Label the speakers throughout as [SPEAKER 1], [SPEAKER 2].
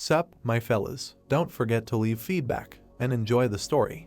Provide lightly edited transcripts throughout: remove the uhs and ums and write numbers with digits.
[SPEAKER 1] Sup, my fellas, don't forget to leave feedback, and enjoy the story.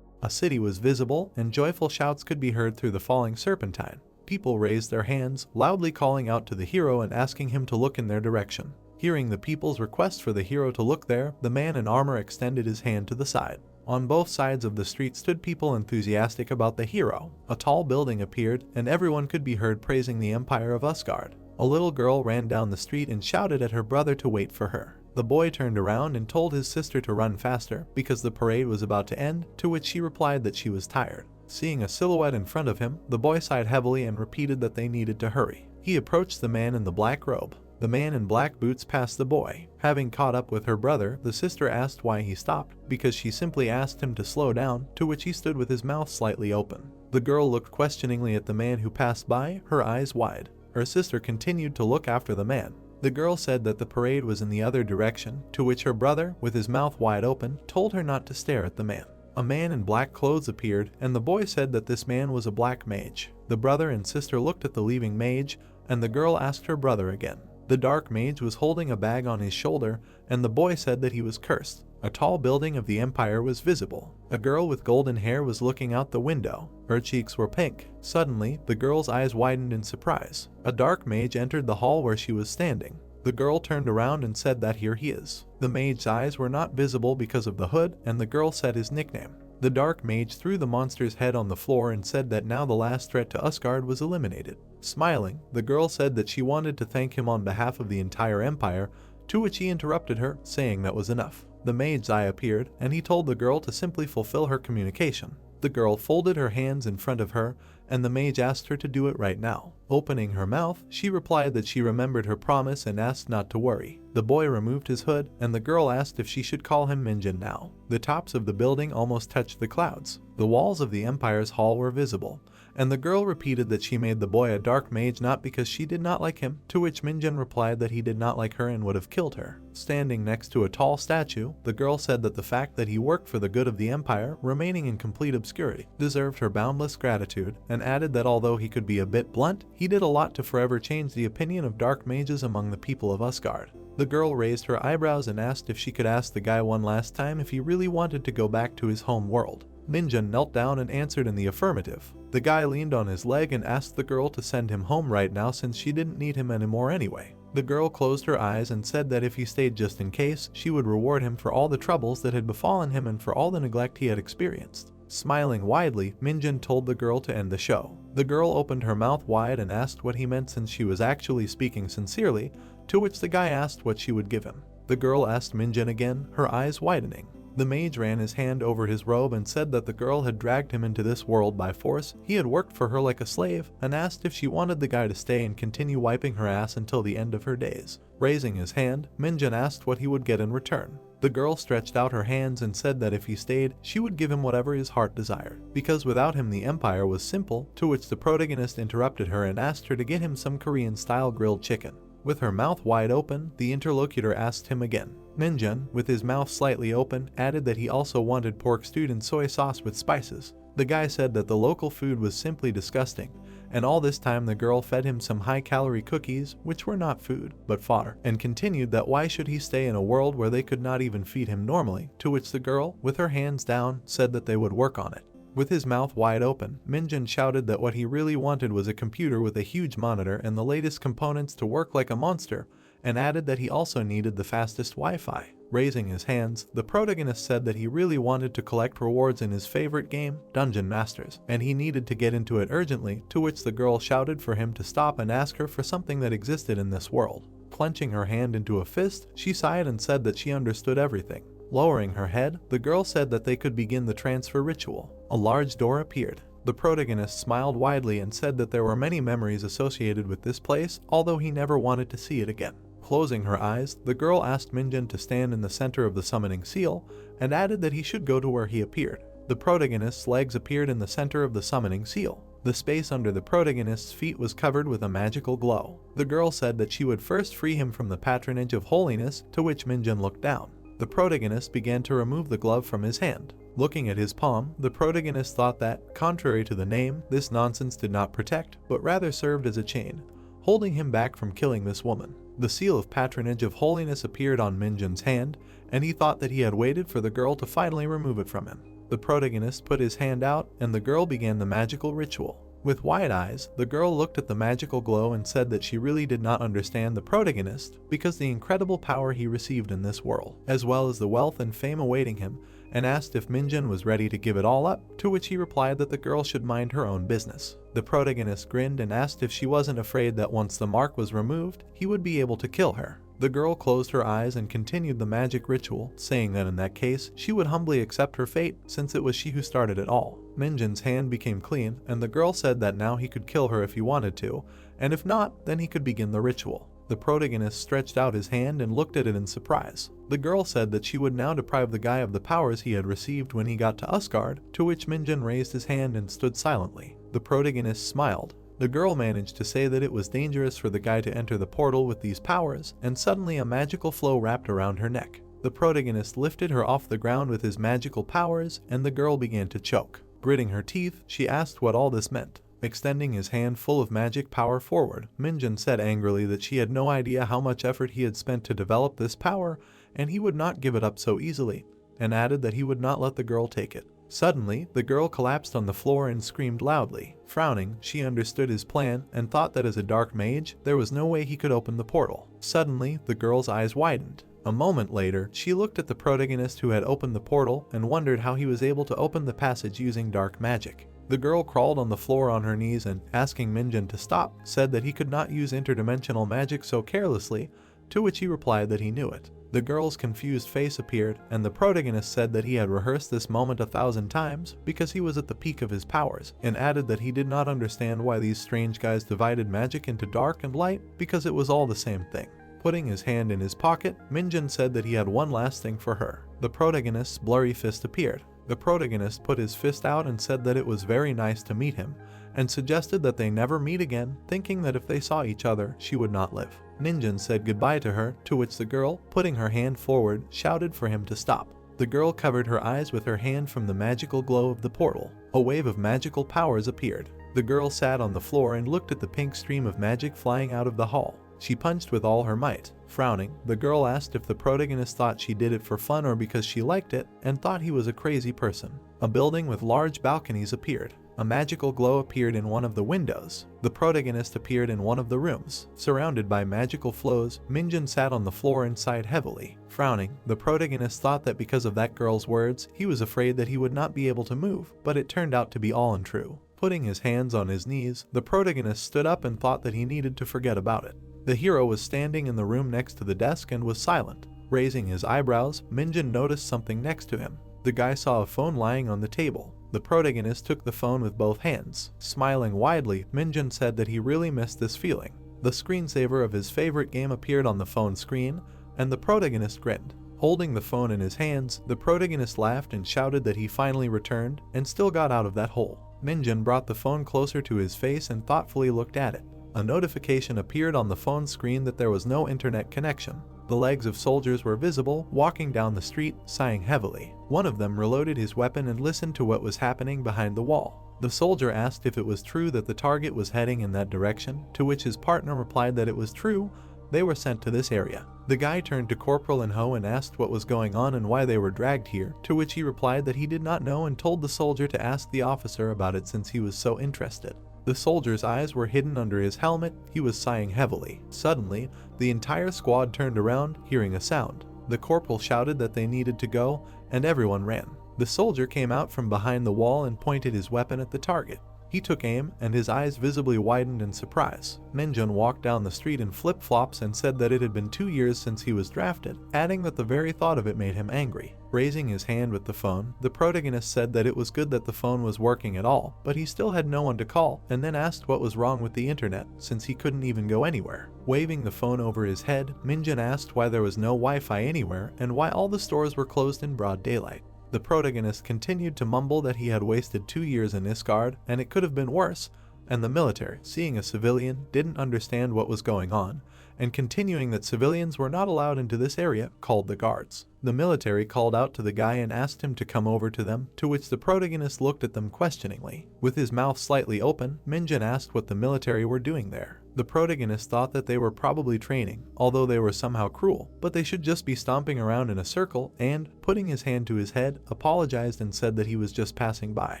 [SPEAKER 1] A city was visible, and joyful shouts could be heard through the falling serpentine. People raised their hands, loudly calling out to the hero and asking him to look in their direction. Hearing the people's request for the hero to look there, the man in armor extended his hand to the side. On both sides of the street stood people enthusiastic about the hero. A tall building appeared, and everyone could be heard praising the Empire of Asgard. A little girl ran down the street and shouted at her brother to wait for her. The boy turned around and told his sister to run faster because the parade was about to end, to which she replied that she was tired. Seeing a silhouette in front of him, the boy sighed heavily and repeated that they needed to hurry. He approached the man in the black robe. The man in black boots passed the boy. Having caught up with her brother, the sister asked why he stopped, because she simply asked him to slow down, to which he stood with his mouth slightly open. The girl looked questioningly at the man who passed by, her eyes wide. Her sister continued to look after the man. The girl said that the parade was in the other direction, to which her brother, with his mouth wide open, told her not to stare at the man. A man in black clothes appeared, and the boy said that this man was a black mage. The brother and sister looked at the leaving mage, and the girl asked her brother again. The dark mage was holding a bag on his shoulder, and the boy said that he was cursed. A tall building of the Empire was visible. A girl with golden hair was looking out the window. Her cheeks were pink. Suddenly, the girl's eyes widened in surprise. A dark mage entered the hall where she was standing. The girl turned around and said that here he is. The mage's eyes were not visible because of the hood, and the girl said his nickname. The dark mage threw the monster's head on the floor and said that now the last threat to Asgard was eliminated. Smiling, the girl said that she wanted to thank him on behalf of the entire empire, to which he interrupted her, saying that was enough. The mage's eye appeared, and he told the girl to simply fulfill her communication. The girl folded her hands in front of her, and the mage asked her to do it right now. Opening her mouth, she replied that she remembered her promise and asked not to worry. The boy removed his hood, and the girl asked if she should call him Minjin now. The tops of the building almost touched the clouds. The walls of the Empire's hall were visible, and the girl repeated that she made the boy a dark mage not because she did not like him, to which Minjin replied that he did not like her and would have killed her. Standing next to a tall statue, the girl said that the fact that he worked for the good of the Empire, remaining in complete obscurity, deserved her boundless gratitude, and added that although he could be a bit blunt, he did a lot to forever change the opinion of dark mages among the people of Asgard. The girl raised her eyebrows and asked if she could ask the guy one last time if he really wanted to go back to his home world. Minjin knelt down and answered in the affirmative. The guy leaned on his leg and asked the girl to send him home right now since she didn't need him anymore anyway. The girl closed her eyes and said that if he stayed just in case, she would reward him for all the troubles that had befallen him and for all the neglect he had experienced. Smiling widely, Minjin told the girl to end the show. The girl opened her mouth wide and asked what he meant since she was actually speaking sincerely, to which the guy asked what she would give him. The girl asked Minjin again, her eyes widening. The mage ran his hand over his robe and said that the girl had dragged him into this world by force. He had worked for her like a slave, and asked if she wanted the guy to stay and continue wiping her ass until the end of her days. Raising his hand, Minjin asked what he would get in return. The girl stretched out her hands and said that if he stayed, she would give him whatever his heart desired, because without him the empire was simple, to which the protagonist interrupted her and asked her to get him some Korean-style grilled chicken. With her mouth wide open, the interlocutor asked him again. Minjin, with his mouth slightly open, added that he also wanted pork stewed in soy sauce with spices. The guy said that the local food was simply disgusting, and all this time the girl fed him some high-calorie cookies, which were not food, but fodder, and continued that why should he stay in a world where they could not even feed him normally, to which the girl, with her hands down, said that they would work on it. With his mouth wide open, Minjin shouted that what he really wanted was a computer with a huge monitor and the latest components to work like a monster, and added that he also needed the fastest Wi-Fi. Raising his hands, the protagonist said that he really wanted to collect rewards in his favorite game, Dungeon Masters, and he needed to get into it urgently, to which the girl shouted for him to stop and ask her for something that existed in this world. Clenching her hand into a fist, she sighed and said that she understood everything. Lowering her head, the girl said that they could begin the transfer ritual. A large door appeared. The protagonist smiled widely and said that there were many memories associated with this place, although he never wanted to see it again. Closing her eyes, the girl asked Minjin to stand in the center of the summoning seal, and added that he should go to where he appeared. The protagonist's legs appeared in the center of the summoning seal. The space under the protagonist's feet was covered with a magical glow. The girl said that she would first free him from the patronage of holiness, to which Minjin looked down. The protagonist began to remove the glove from his hand. Looking at his palm, the protagonist thought that, contrary to the name, this nonsense did not protect, but rather served as a chain, holding him back from killing this woman. The seal of patronage of holiness appeared on Minjun's hand, and he thought that he had waited for the girl to finally remove it from him. The protagonist put his hand out, and the girl began the magical ritual. With wide eyes, the girl looked at the magical glow and said that she really did not understand the protagonist because the incredible power he received in this world, as well as the wealth and fame awaiting him, and asked if Minjun was ready to give it all up, to which he replied that the girl should mind her own business. The protagonist grinned and asked if she wasn't afraid that once the mark was removed, he would be able to kill her. The girl closed her eyes and continued the magic ritual, saying that in that case, she would humbly accept her fate since it was she who started it all. Minjun's hand became clean, and the girl said that now he could kill her if he wanted to, and if not, then he could begin the ritual. The protagonist stretched out his hand and looked at it in surprise. The girl said that she would now deprive the guy of the powers he had received when he got to Asgard, to which Minjun raised his hand and stood silently. The protagonist smiled. The girl managed to say that it was dangerous for the guy to enter the portal with these powers, and suddenly a magical flow wrapped around her neck. The protagonist lifted her off the ground with his magical powers, and the girl began to choke. Gritting her teeth, she asked what all this meant. Extending his hand full of magic power forward, Minjun said angrily that she had no idea how much effort he had spent to develop this power, and he would not give it up so easily, and added that he would not let the girl take it. Suddenly, the girl collapsed on the floor and screamed loudly. Frowning, she understood his plan and thought that as a dark mage, there was no way he could open the portal. Suddenly, the girl's eyes widened. A moment later, she looked at the protagonist who had opened the portal and wondered how he was able to open the passage using dark magic. The girl crawled on the floor on her knees and, asking Minjun to stop, said that he could not use interdimensional magic so carelessly, to which he replied that he knew it. The girl's confused face appeared, and the protagonist said that he had rehearsed this moment 1,000 times because he was at the peak of his powers, and added that he did not understand why these strange guys divided magic into dark and light because it was all the same thing. Putting his hand in his pocket, Minjun said that he had one last thing for her. The protagonist's blurry fist appeared. The protagonist put his fist out and said that it was very nice to meet him, and suggested that they never meet again, thinking that if they saw each other, she would not live. Minjun said goodbye to her, to which the girl, putting her hand forward, shouted for him to stop. The girl covered her eyes with her hand from the magical glow of the portal. A wave of magical powers appeared. The girl sat on the floor and looked at the pink stream of magic flying out of the hall. She punched with all her might. Frowning, the girl asked if the protagonist thought she did it for fun or because she liked it, and thought he was a crazy person. A building with large balconies appeared. A magical glow appeared in one of the windows. The protagonist appeared in one of the rooms. Surrounded by magical flows, Minjun sat on the floor and sighed heavily. Frowning, the protagonist thought that because of that girl's words, he was afraid that he would not be able to move, but it turned out to be all untrue. Putting his hands on his knees, the protagonist stood up and thought that he needed to forget about it. The hero was standing in the room next to the desk and was silent. Raising his eyebrows, Minjun noticed something next to him. The guy saw a phone lying on the table. The protagonist took the phone with both hands. Smiling widely, Minjun said that he really missed this feeling. The screensaver of his favorite game appeared on the phone screen, and the protagonist grinned. Holding the phone in his hands, the protagonist laughed and shouted that he finally returned and still got out of that hole. Minjun brought the phone closer to his face and thoughtfully looked at it. A notification appeared on the phone screen that there was no internet connection. The legs of soldiers were visible, walking down the street, sighing heavily. One of them reloaded his weapon and listened to what was happening behind the wall. The soldier asked if it was true that the target was heading in that direction, to which his partner replied that it was true. They were sent to this area. The guy turned to Corporal and Ho and asked what was going on and why they were dragged here, to which he replied that he did not know and told the soldier to ask the officer about it since he was so interested. The soldier's eyes were hidden under his helmet. He was sighing heavily. Suddenly, the entire squad turned around, hearing a sound. The corporal shouted that they needed to go, and everyone ran. The soldier came out from behind the wall and pointed his weapon at the target. He took aim, and his eyes visibly widened in surprise. Minjun walked down the street in flip-flops and said that it had been 2 years since he was drafted, adding that the very thought of it made him angry. Raising his hand with the phone, the protagonist said that it was good that the phone was working at all, but he still had no one to call, and then asked what was wrong with the internet, since he couldn't even go anywhere. Waving the phone over his head, Minjun asked why there was no Wi-Fi anywhere and why all the stores were closed in broad daylight. The protagonist continued to mumble that he had wasted 2 years in Isgard and it could have been worse, and the military, seeing a civilian, didn't understand what was going on, and continuing that civilians were not allowed into this area, called the guards. The military called out to the guy and asked him to come over to them, to which the protagonist looked at them questioningly. With his mouth slightly open, Minjun asked what the military were doing there. The protagonist thought that they were probably training, although they were somehow cruel, but they should just be stomping around in a circle and, putting his hand to his head, apologized and said that he was just passing by.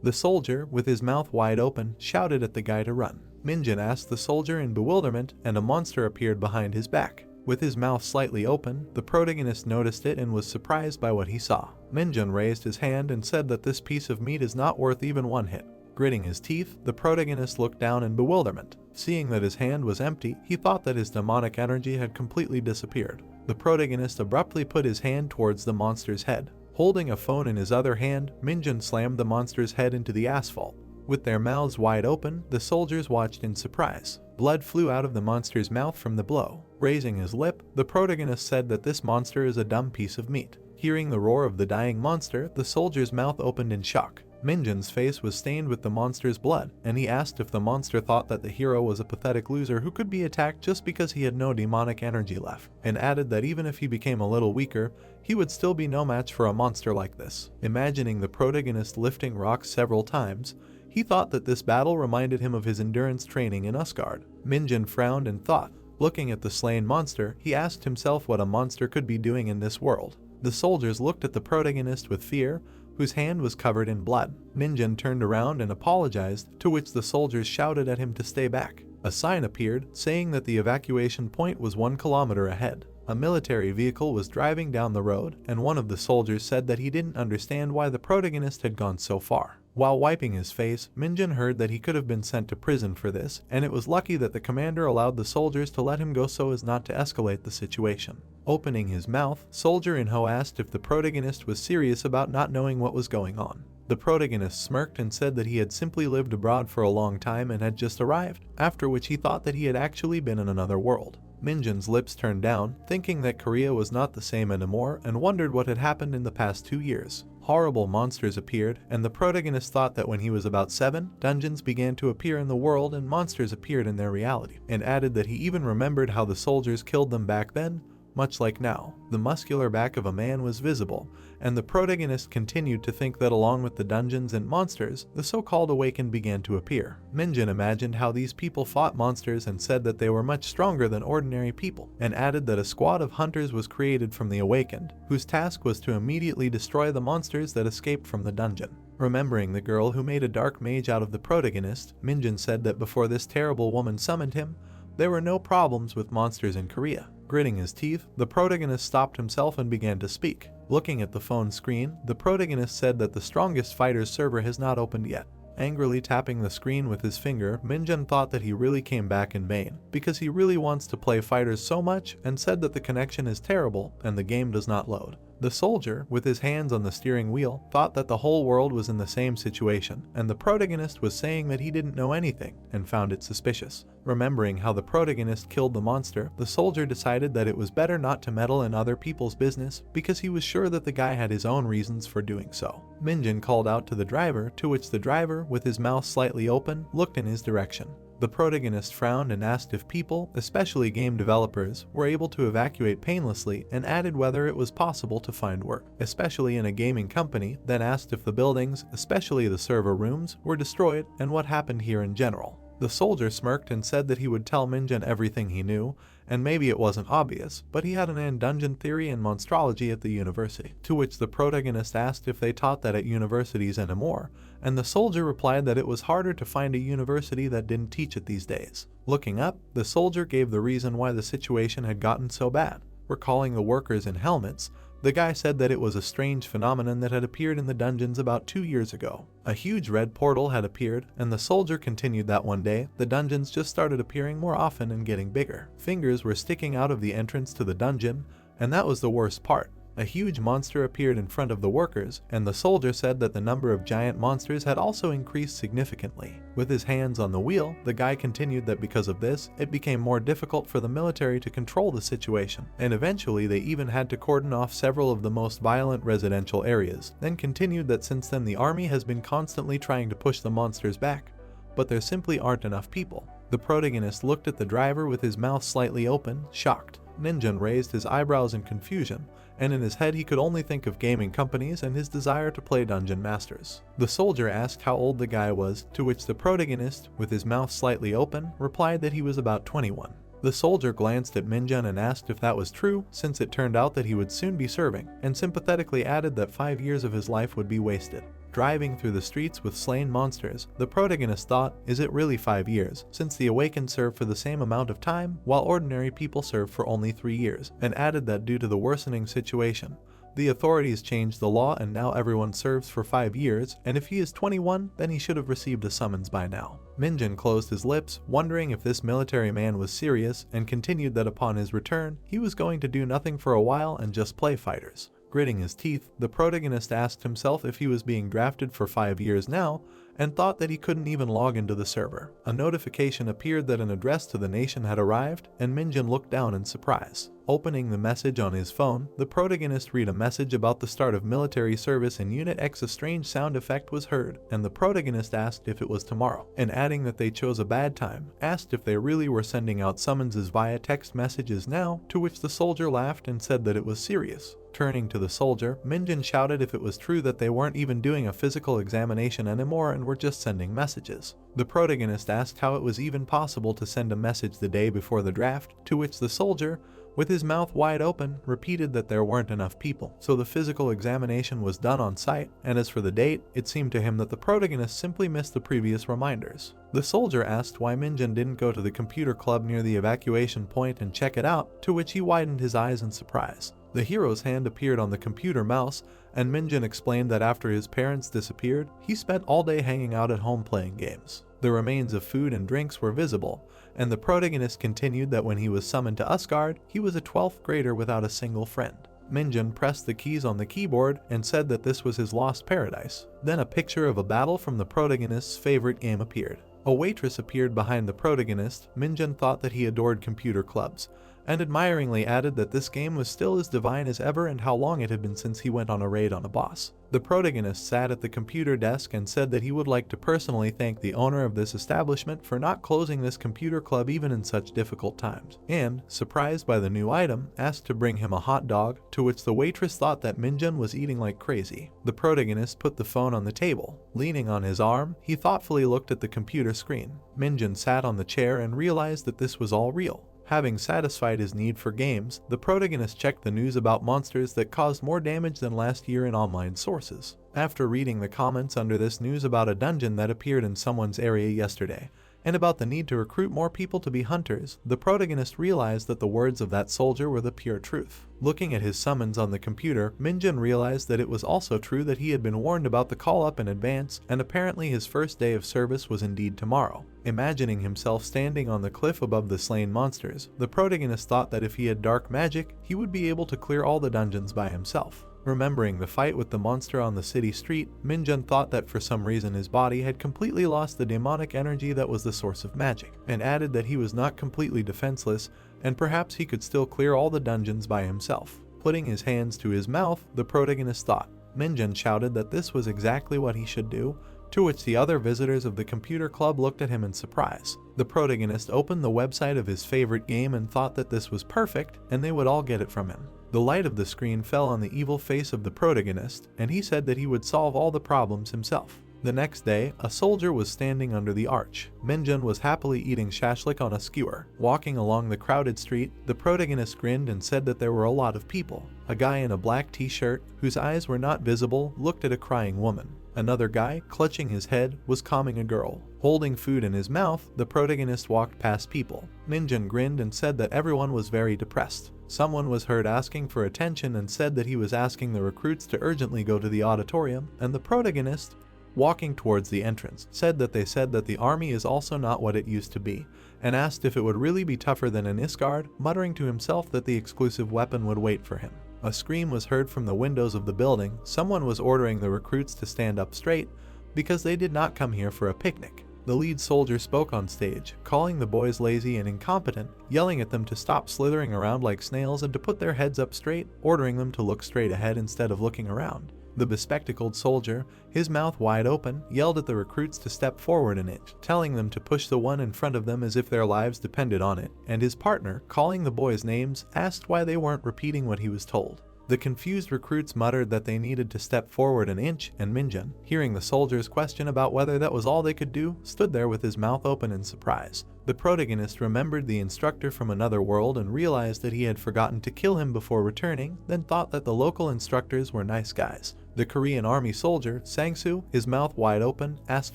[SPEAKER 1] The soldier, with his mouth wide open, shouted at the guy to run. Minjin asked the soldier in bewilderment, and a monster appeared behind his back. With his mouth slightly open, the protagonist noticed it and was surprised by what he saw. Minjin raised his hand and said that this piece of meat is not worth even one hit. Gritting his teeth, the protagonist looked down in bewilderment. Seeing that his hand was empty, he thought that his demonic energy had completely disappeared. The protagonist abruptly put his hand towards the monster's head. Holding a phone in his other hand, Minjin slammed the monster's head into the asphalt. With their mouths wide open, the soldiers watched in surprise. Blood flew out of the monster's mouth from the blow. Raising his lip, the protagonist said that this monster is a dumb piece of meat. Hearing the roar of the dying monster, the soldier's mouth opened in shock. Minjin's face was stained with the monster's blood, and he asked if the monster thought that the hero was a pathetic loser who could be attacked just because he had no demonic energy left, and added that even if he became a little weaker, he would still be no match for a monster like this. Imagining the protagonist lifting rocks several times, he thought that this battle reminded him of his endurance training in Asgard. Minjin frowned and thought. Looking at the slain monster, he asked himself what a monster could be doing in this world. The soldiers looked at the protagonist with fear, whose hand was covered in blood. Minjin turned around and apologized, to which the soldiers shouted at him to stay back. A sign appeared, saying that the evacuation point was 1 kilometer ahead. A military vehicle was driving down the road, and one of the soldiers said that he didn't understand why the protagonist had gone so far. While wiping his face, Minjin heard that he could have been sent to prison for this, and it was lucky that the commander allowed the soldiers to let him go so as not to escalate the situation. Opening his mouth, Soldier Inho asked if the protagonist was serious about not knowing what was going on. The protagonist smirked and said that he had simply lived abroad for a long time and had just arrived, after which he thought that he had actually been in another world. Minjin's lips turned down, thinking that Korea was not the same anymore, and wondered what had happened in the past 2 years. Horrible monsters appeared, and the protagonist thought that when he was about 7, dungeons began to appear in the world and monsters appeared in their reality, and added that he even remembered how the soldiers killed them back then. Much like now, the muscular back of a man was visible, and the protagonist continued to think that along with the dungeons and monsters, the so-called awakened began to appear. Minjin imagined how these people fought monsters and said that they were much stronger than ordinary people, and added that a squad of hunters was created from the awakened, whose task was to immediately destroy the monsters that escaped from the dungeon. Remembering the girl who made a dark mage out of the protagonist, Minjin said that before this terrible woman summoned him, there were no problems with monsters in Korea. Gritting his teeth, the protagonist stopped himself and began to speak. Looking at the phone screen, the protagonist said that the strongest fighter's server has not opened yet. Angrily tapping the screen with his finger, Minjin thought that he really came back in vain, because he really wants to play fighters so much, and said that the connection is terrible and the game does not load. The soldier, with his hands on the steering wheel, thought that the whole world was in the same situation, and the protagonist was saying that he didn't know anything, and found it suspicious. Remembering how the protagonist killed the monster, the soldier decided that it was better not to meddle in other people's business, because he was sure that the guy had his own reasons for doing so. Minjin called out to the driver, to which the driver, with his mouth slightly open, looked in his direction. The protagonist frowned and asked if people, especially game developers, were able to evacuate painlessly, and added whether it was possible to find work, especially in a gaming company, then asked if the buildings, especially the server rooms, were destroyed and what happened here in general. The soldier smirked and said that he would tell Minjin everything he knew, and maybe it wasn't obvious, but he had an dungeon theory and monstrology at the university, to which the protagonist asked if they taught that at universities anymore, and the soldier replied that it was harder to find a university that didn't teach it these days. Looking up, the soldier gave the reason why the situation had gotten so bad. Recalling the workers in helmets, the guy said that it was a strange phenomenon that had appeared in the dungeons about 2 years ago. A huge red portal had appeared, and the soldier continued that one day, the dungeons just started appearing more often and getting bigger. Fingers were sticking out of the entrance to the dungeon, and that was the worst part. A huge monster appeared in front of the workers, and the soldier said that the number of giant monsters had also increased significantly. With his hands on the wheel, the guy continued that because of this, it became more difficult for the military to control the situation, and eventually they even had to cordon off several of the most violent residential areas. Then continued that since then the army has been constantly trying to push the monsters back, but there simply aren't enough people. The protagonist looked at the driver with his mouth slightly open, shocked. Minjun raised his eyebrows in confusion, and in his head he could only think of gaming companies and his desire to play dungeon masters. The soldier asked how old the guy was, to which the protagonist, with his mouth slightly open, replied that he was about 21. The soldier glanced at Minjun and asked if that was true, since it turned out that he would soon be serving, and sympathetically added that 5 years of his life would be wasted. Driving through the streets with slain monsters, the protagonist thought, is it really 5 years, since the awakened serve for the same amount of time, while ordinary people serve for only 3 years, and added that due to the worsening situation, the authorities changed the law and now everyone serves for 5 years, and if he is 21, then he should have received a summons by now. Minjun closed his lips, wondering if this military man was serious, and continued that upon his return, he was going to do nothing for a while and just play fighters. Gritting his teeth, the protagonist asked himself if he was being drafted for 5 years now, and thought that he couldn't even log into the server. A notification appeared that an address to the nation had arrived, and Minjun looked down in surprise. Opening the message on his phone, the protagonist read a message about the start of military service in Unit X. A strange sound effect was heard, and the protagonist asked if it was tomorrow, and adding that they chose a bad time, asked if they really were sending out summonses via text messages now, to which the soldier laughed and said that it was serious. Turning to the soldier, Minjun shouted if it was true that they weren't even doing a physical examination anymore and were just sending messages. The protagonist asked how it was even possible to send a message the day before the draft, to which the soldier, with his mouth wide open, repeated that there weren't enough people, so the physical examination was done on site, and as for the date, it seemed to him that the protagonist simply missed the previous reminders. The soldier asked why Minjun didn't go to the computer club near the evacuation point and check it out, to which he widened his eyes in surprise. The hero's hand appeared on the computer mouse, and Minjun explained that after his parents disappeared, he spent all day hanging out at home playing games. The remains of food and drinks were visible, and the protagonist continued that when he was summoned to Asgard, he was a 12th grader without a single friend. Minjun pressed the keys on the keyboard and said that this was his lost paradise. Then a picture of a battle from the protagonist's favorite game appeared. A waitress appeared behind the protagonist. Minjun thought that he adored computer clubs, and admiringly added that this game was still as divine as ever and how long it had been since he went on a raid on a boss. The protagonist sat at the computer desk and said that he would like to personally thank the owner of this establishment for not closing this computer club even in such difficult times, and, surprised by the new item, asked to bring him a hot dog, to which the waitress thought that Minjun was eating like crazy. The protagonist put the phone on the table. Leaning on his arm, he thoughtfully looked at the computer screen. Minjun sat on the chair and realized that this was all real. Having satisfied his need for games, the protagonist checked the news about monsters that caused more damage than last year in online sources. After reading the comments under this news about a dungeon that appeared in someone's area yesterday, and about the need to recruit more people to be hunters, the protagonist realized that the words of that soldier were the pure truth. Looking at his summons on the computer, Minjun realized that it was also true that he had been warned about the call-up in advance, and apparently his first day of service was indeed tomorrow. Imagining himself standing on the cliff above the slain monsters, the protagonist thought that if he had dark magic, he would be able to clear all the dungeons by himself. Remembering the fight with the monster on the city street, Minjun thought that for some reason his body had completely lost the demonic energy that was the source of magic, and added that he was not completely defenseless, and perhaps he could still clear all the dungeons by himself. Putting his hands to his mouth, the protagonist thought. Minjun shouted that this was exactly what he should do, to which the other visitors of the computer club looked at him in surprise. The protagonist opened the website of his favorite game and thought that this was perfect, and they would all get it from him. The light of the screen fell on the evil face of the protagonist, and he said that he would solve all the problems himself. The next day, a soldier was standing under the arch. Minjun was happily eating shashlik on a skewer. Walking along the crowded street, the protagonist grinned and said that there were a lot of people. A guy in a black t-shirt, whose eyes were not visible, looked at a crying woman. Another guy, clutching his head, was calming a girl. Holding food in his mouth, the protagonist walked past people. Minjun grinned and said that everyone was very depressed. Someone was heard asking for attention and said that he was asking the recruits to urgently go to the auditorium, and the protagonist, walking towards the entrance, said that the army is also not what it used to be, and asked if it would really be tougher than an Isgard, muttering to himself that the exclusive weapon would wait for him. A scream was heard from the windows of the building. Someone was ordering the recruits to stand up straight, because they did not come here for a picnic. The lead soldier spoke on stage, calling the boys lazy and incompetent, yelling at them to stop slithering around like snails and to put their heads up straight, ordering them to look straight ahead instead of looking around. The bespectacled soldier, his mouth wide open, yelled at the recruits to step forward an inch, telling them to push the one in front of them as if their lives depended on it, and his partner, calling the boys names, asked why they weren't repeating what he was told. The confused recruits muttered that they needed to step forward an inch, and Minjun, hearing the soldier's question about whether that was all they could do, stood there with his mouth open in surprise. The protagonist remembered the instructor from another world and realized that he had forgotten to kill him before returning, then thought that the local instructors were nice guys. The Korean army soldier, Sangsu, his mouth wide open, asked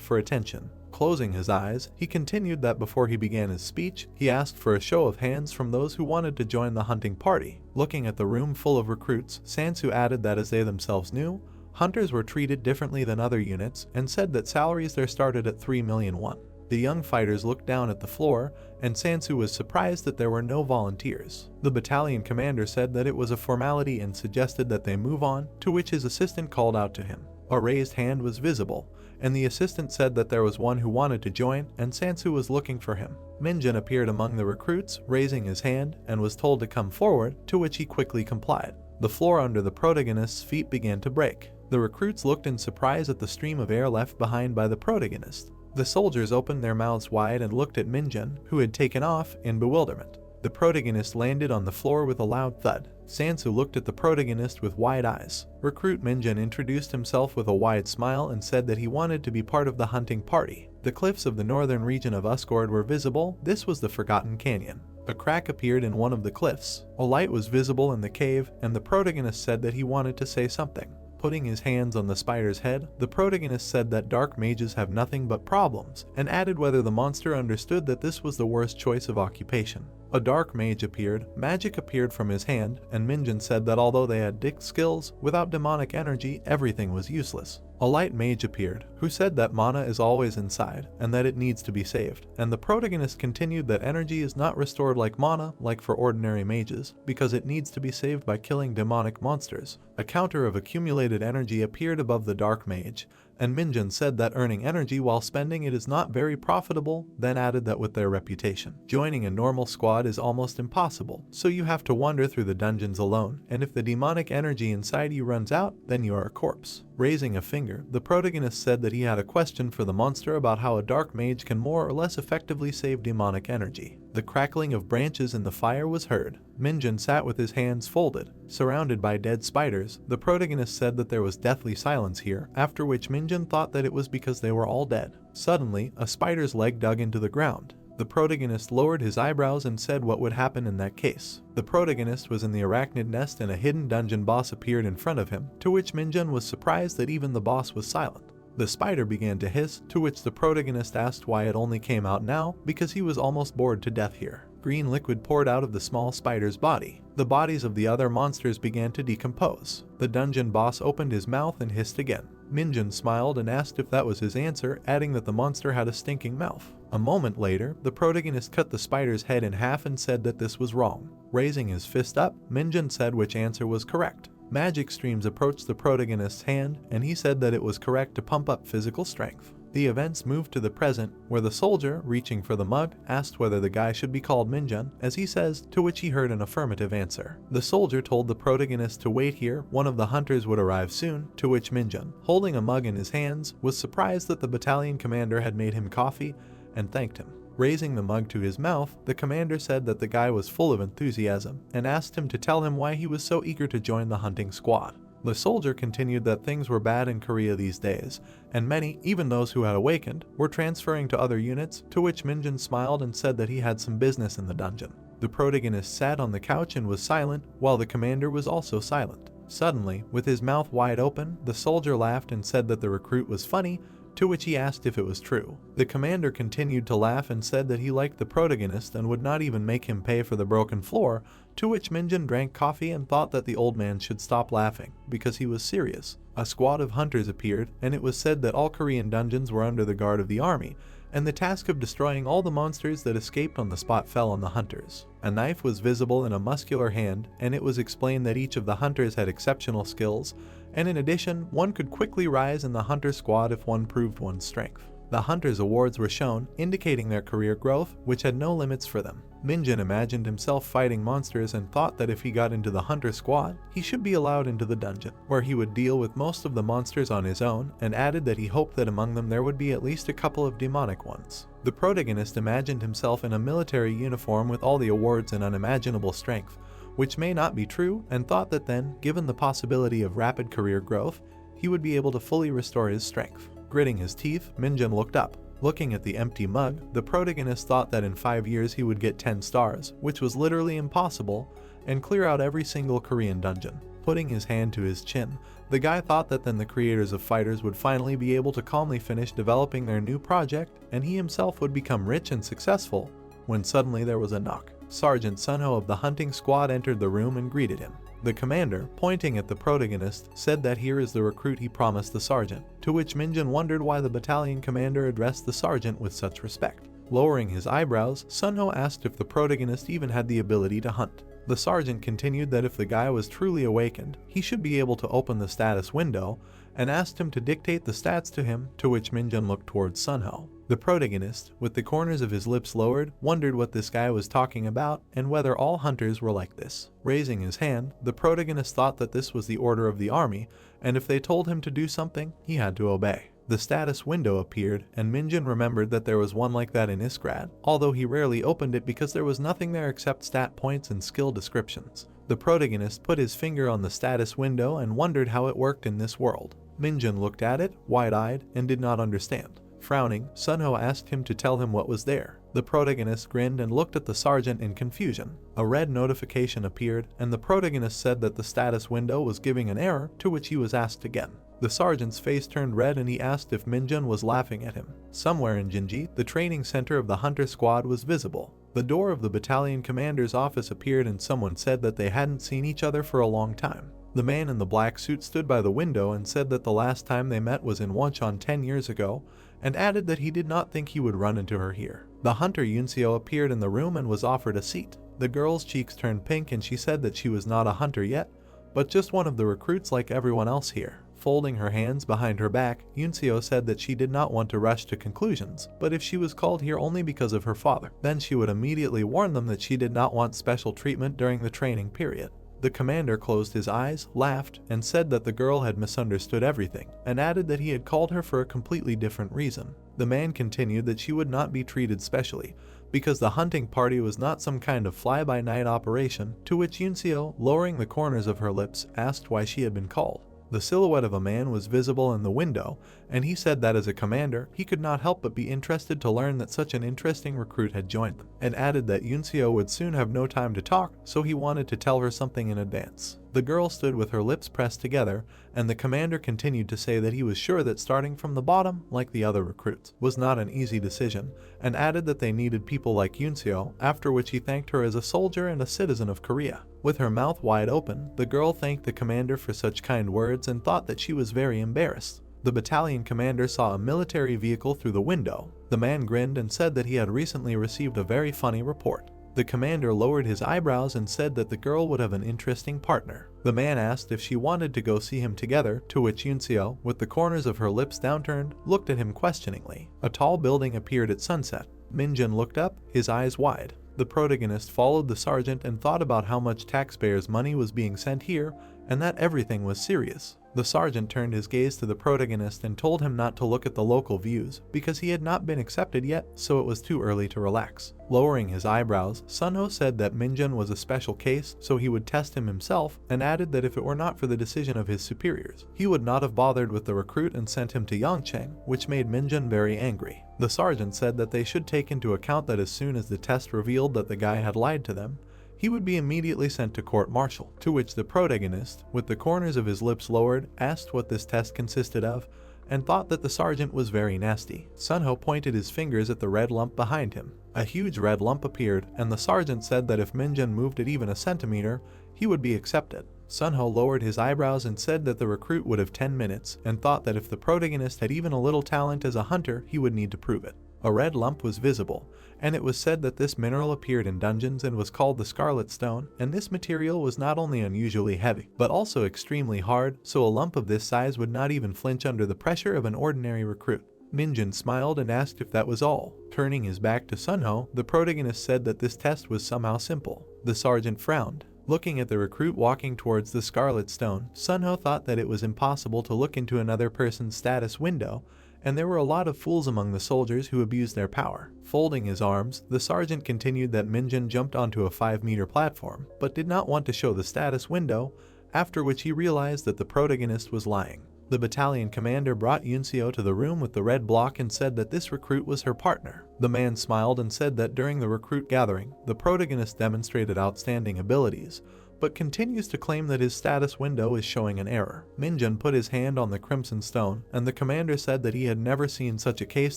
[SPEAKER 1] for attention. Closing his eyes, he continued that before he began his speech, he asked for a show of hands from those who wanted to join the hunting party. Looking at the room full of recruits, Sangsu added that as they themselves knew, hunters were treated differently than other units and said that salaries there started at 3 million won. The young fighters looked down at the floor, and Sangsu was surprised that there were no volunteers. The battalion commander said that it was a formality and suggested that they move on, to which his assistant called out to him. A raised hand was visible, and the assistant said that there was one who wanted to join, and Sangsu was looking for him. Minjun appeared among the recruits, raising his hand, and was told to come forward, to which he quickly complied. The floor under the protagonist's feet began to break. The recruits looked in surprise at the stream of air left behind by the protagonist. The soldiers opened their mouths wide and looked at Minjun, who had taken off, in bewilderment. The protagonist landed on the floor with a loud thud. Sangsu looked at the protagonist with wide eyes. Recruit Minjun introduced himself with a wide smile and said that he wanted to be part of the hunting party. The cliffs of the northern region of Usgord were visible. This was the Forgotten Canyon. A crack appeared in one of the cliffs. A light was visible in the cave, and the protagonist said that he wanted to say something. Putting his hands on the spider's head, the protagonist said that dark mages have nothing but problems, and added whether the monster understood that this was the worst choice of occupation. A dark mage appeared, magic appeared from his hand, and Minjun said that although they had dict skills, without demonic energy, everything was useless. A light mage appeared, who said that mana is always inside, and that it needs to be saved, and the protagonist continued that energy is not restored like mana, like for ordinary mages, because it needs to be saved by killing demonic monsters. A counter of accumulated energy appeared above the dark mage, and Minjun said that earning energy while spending it is not very profitable, then added that with their reputation, joining a normal squad is almost impossible, so you have to wander through the dungeons alone, and if the demonic energy inside you runs out, then you are a corpse. Raising a finger, the protagonist said that he had a question for the monster about how a dark mage can more or less effectively save demonic energy. The crackling of branches in the fire was heard. Minjun sat with his hands folded, surrounded by dead spiders. The protagonist said that there was deathly silence here, after which Minjun thought that it was because they were all dead. Suddenly, a spider's leg dug into the ground. The protagonist lowered his eyebrows and said what would happen in that case. The protagonist was in the arachnid nest and a hidden dungeon boss appeared in front of him, to which Minjun was surprised that even the boss was silent. The spider began to hiss, to which the protagonist asked why it only came out now, because he was almost bored to death here. Green liquid poured out of the small spider's body. The bodies of the other monsters began to decompose. The dungeon boss opened his mouth and hissed again. Minjun smiled and asked if that was his answer, adding that the monster had a stinking mouth. A moment later, the protagonist cut the spider's head in half and said that this was wrong. Raising his fist up, Minjun said which answer was correct. Magic streams approached the protagonist's hand, and he said that it was correct to pump up physical strength. The events moved to the present, where the soldier, reaching for the mug, asked whether the guy should be called Minjun, as he says, to which he heard an affirmative answer. The soldier told the protagonist to wait here, one of the hunters would arrive soon, to which Minjun, holding a mug in his hands, was surprised that the battalion commander had made him coffee, and thanked him. Raising the mug to his mouth, the commander said that the guy was full of enthusiasm, and asked him to tell him why he was so eager to join the hunting squad. The soldier continued that things were bad in Korea these days, and many, even those who had awakened, were transferring to other units, to which Minjun smiled and said that he had some business in the dungeon. The protagonist sat on the couch and was silent, while the commander was also silent. Suddenly, with his mouth wide open, the soldier laughed and said that the recruit was funny, to which he asked if it was true. The commander continued to laugh and said that he liked the protagonist and would not even make him pay for the broken floor, to which Minjun drank coffee and thought that the old man should stop laughing, because he was serious. A squad of hunters appeared, and it was said that all Korean dungeons were under the guard of the army, and the task of destroying all the monsters that escaped on the spot fell on the hunters. A knife was visible in a muscular hand, and it was explained that each of the hunters had exceptional skills, and in addition, one could quickly rise in the hunter squad if one proved one's strength. The hunters' awards were shown, indicating their career growth, which had no limits for them. Minjin imagined himself fighting monsters and thought that if he got into the hunter squad, he should be allowed into the dungeon, where he would deal with most of the monsters on his own, and added that he hoped that among them there would be at least a couple of demonic ones. The protagonist imagined himself in a military uniform with all the awards and unimaginable strength, which may not be true, and thought that then, given the possibility of rapid career growth, he would be able to fully restore his strength. Gritting his teeth, Minjin looked up. Looking at the empty mug, the protagonist thought that in 5 years he would get 10 stars, which was literally impossible, and clear out every single Korean dungeon. Putting his hand to his chin, the guy thought that then the creators of Fighters would finally be able to calmly finish developing their new project, and he himself would become rich and successful, when suddenly there was a knock. Sergeant Sunho of the hunting squad entered the room and greeted him. The commander, pointing at the protagonist, said that here is the recruit he promised the sergeant, to which Minjin wondered why the battalion commander addressed the sergeant with such respect. Lowering his eyebrows, Sunho asked if the protagonist even had the ability to hunt. The sergeant continued that if the guy was truly awakened, he should be able to open the status window, and asked him to dictate the stats to him, to which Minjin looked towards Sunho. The protagonist, with the corners of his lips lowered, wondered what this guy was talking about and whether all hunters were like this. Raising his hand, the protagonist thought that this was the order of the army, and if they told him to do something, he had to obey. The status window appeared, and Minjin remembered that there was one like that in Iskrad, although he rarely opened it because there was nothing there except stat points and skill descriptions. The protagonist put his finger on the status window and wondered how it worked in this world. Minjin looked at it, wide-eyed, and did not understand. Frowning, Sunho asked him to tell him what was there. The protagonist grinned and looked at the sergeant in confusion. A red notification appeared, and the protagonist said that the status window was giving an error, to which he was asked again. The sergeant's face turned red and he asked if Minjin was laughing at him. Somewhere in Jinji, the training center of the hunter squad was visible. The door of the battalion commander's office appeared and someone said that they hadn't seen each other for a long time. The man in the black suit stood by the window and said that the last time they met was in Wonchon 10 years ago, and added that he did not think he would run into her here. The hunter Yunseo appeared in the room and was offered a seat. The girl's cheeks turned pink and she said that she was not a hunter yet, but just one of the recruits like everyone else here. Folding her hands behind her back, Yunseo said that she did not want to rush to conclusions, but if she was called here only because of her father, then she would immediately warn them that she did not want special treatment during the training period. The commander closed his eyes, laughed, and said that the girl had misunderstood everything, and added that he had called her for a completely different reason. The man continued that she would not be treated specially, because the hunting party was not some kind of fly-by-night operation, to which Yunseo, lowering the corners of her lips, asked why she had been called. The silhouette of a man was visible in the window, and he said that as a commander, he could not help but be interested to learn that such an interesting recruit had joined them, and added that Yunseo would soon have no time to talk, so he wanted to tell her something in advance. The girl stood with her lips pressed together, and the commander continued to say that he was sure that starting from the bottom, like the other recruits, was not an easy decision, and added that they needed people like Yunseo, after which he thanked her as a soldier and a citizen of Korea. With her mouth wide open, the girl thanked the commander for such kind words and thought that she was very embarrassed. The battalion commander saw a military vehicle through the window. The man grinned and said that he had recently received a very funny report. The commander lowered his eyebrows and said that the girl would have an interesting partner. The man asked if she wanted to go see him together, to which Yunseo, with the corners of her lips downturned, looked at him questioningly. A tall building appeared at sunset. Minjin looked up, his eyes wide. The protagonist followed the sergeant and thought about how much taxpayers' money was being sent here, and that everything was serious. The sergeant turned his gaze to the protagonist and told him not to look at the local views, because he had not been accepted yet, so it was too early to relax. Lowering his eyebrows, Sunho said that Minjin was a special case, so he would test him himself, and added that if it were not for the decision of his superiors, he would not have bothered with the recruit and sent him to Yangcheng, which made Minjin very angry. The sergeant said that they should take into account that as soon as the test revealed that the guy had lied to them, he would be immediately sent to court-martial, to which the protagonist, with the corners of his lips lowered, asked what this test consisted of, and thought that the sergeant was very nasty. Sunho pointed his fingers at the red lump behind him. A huge red lump appeared, and the sergeant said that if Minjin moved it even a centimeter, he would be accepted. Sunho lowered his eyebrows and said that the recruit would have 10 minutes, and thought that if the protagonist had even a little talent as a hunter, he would need to prove it. A red lump was visible, and it was said that this mineral appeared in dungeons and was called the Scarlet Stone, and this material was not only unusually heavy, but also extremely hard, so a lump of this size would not even flinch under the pressure of an ordinary recruit. Minjin smiled and asked if that was all. Turning his back to Sunho, the protagonist said that this test was somehow simple. The sergeant frowned. Looking at the recruit walking towards the Scarlet Stone, Sunho thought that it was impossible to look into another person's status window, and there were a lot of fools among the soldiers who abused their power. Folding his arms, the sergeant continued that Minjin jumped onto a 5-meter platform, but did not want to show the status window, after which he realized that the protagonist was lying. The battalion commander brought Yunseo to the room with the red block and said that this recruit was her partner. The man smiled and said that during the recruit gathering, the protagonist demonstrated outstanding abilities, but continues to claim that his status window is showing an error. Minjin put his hand on the Crimson Stone, and the commander said that he had never seen such a case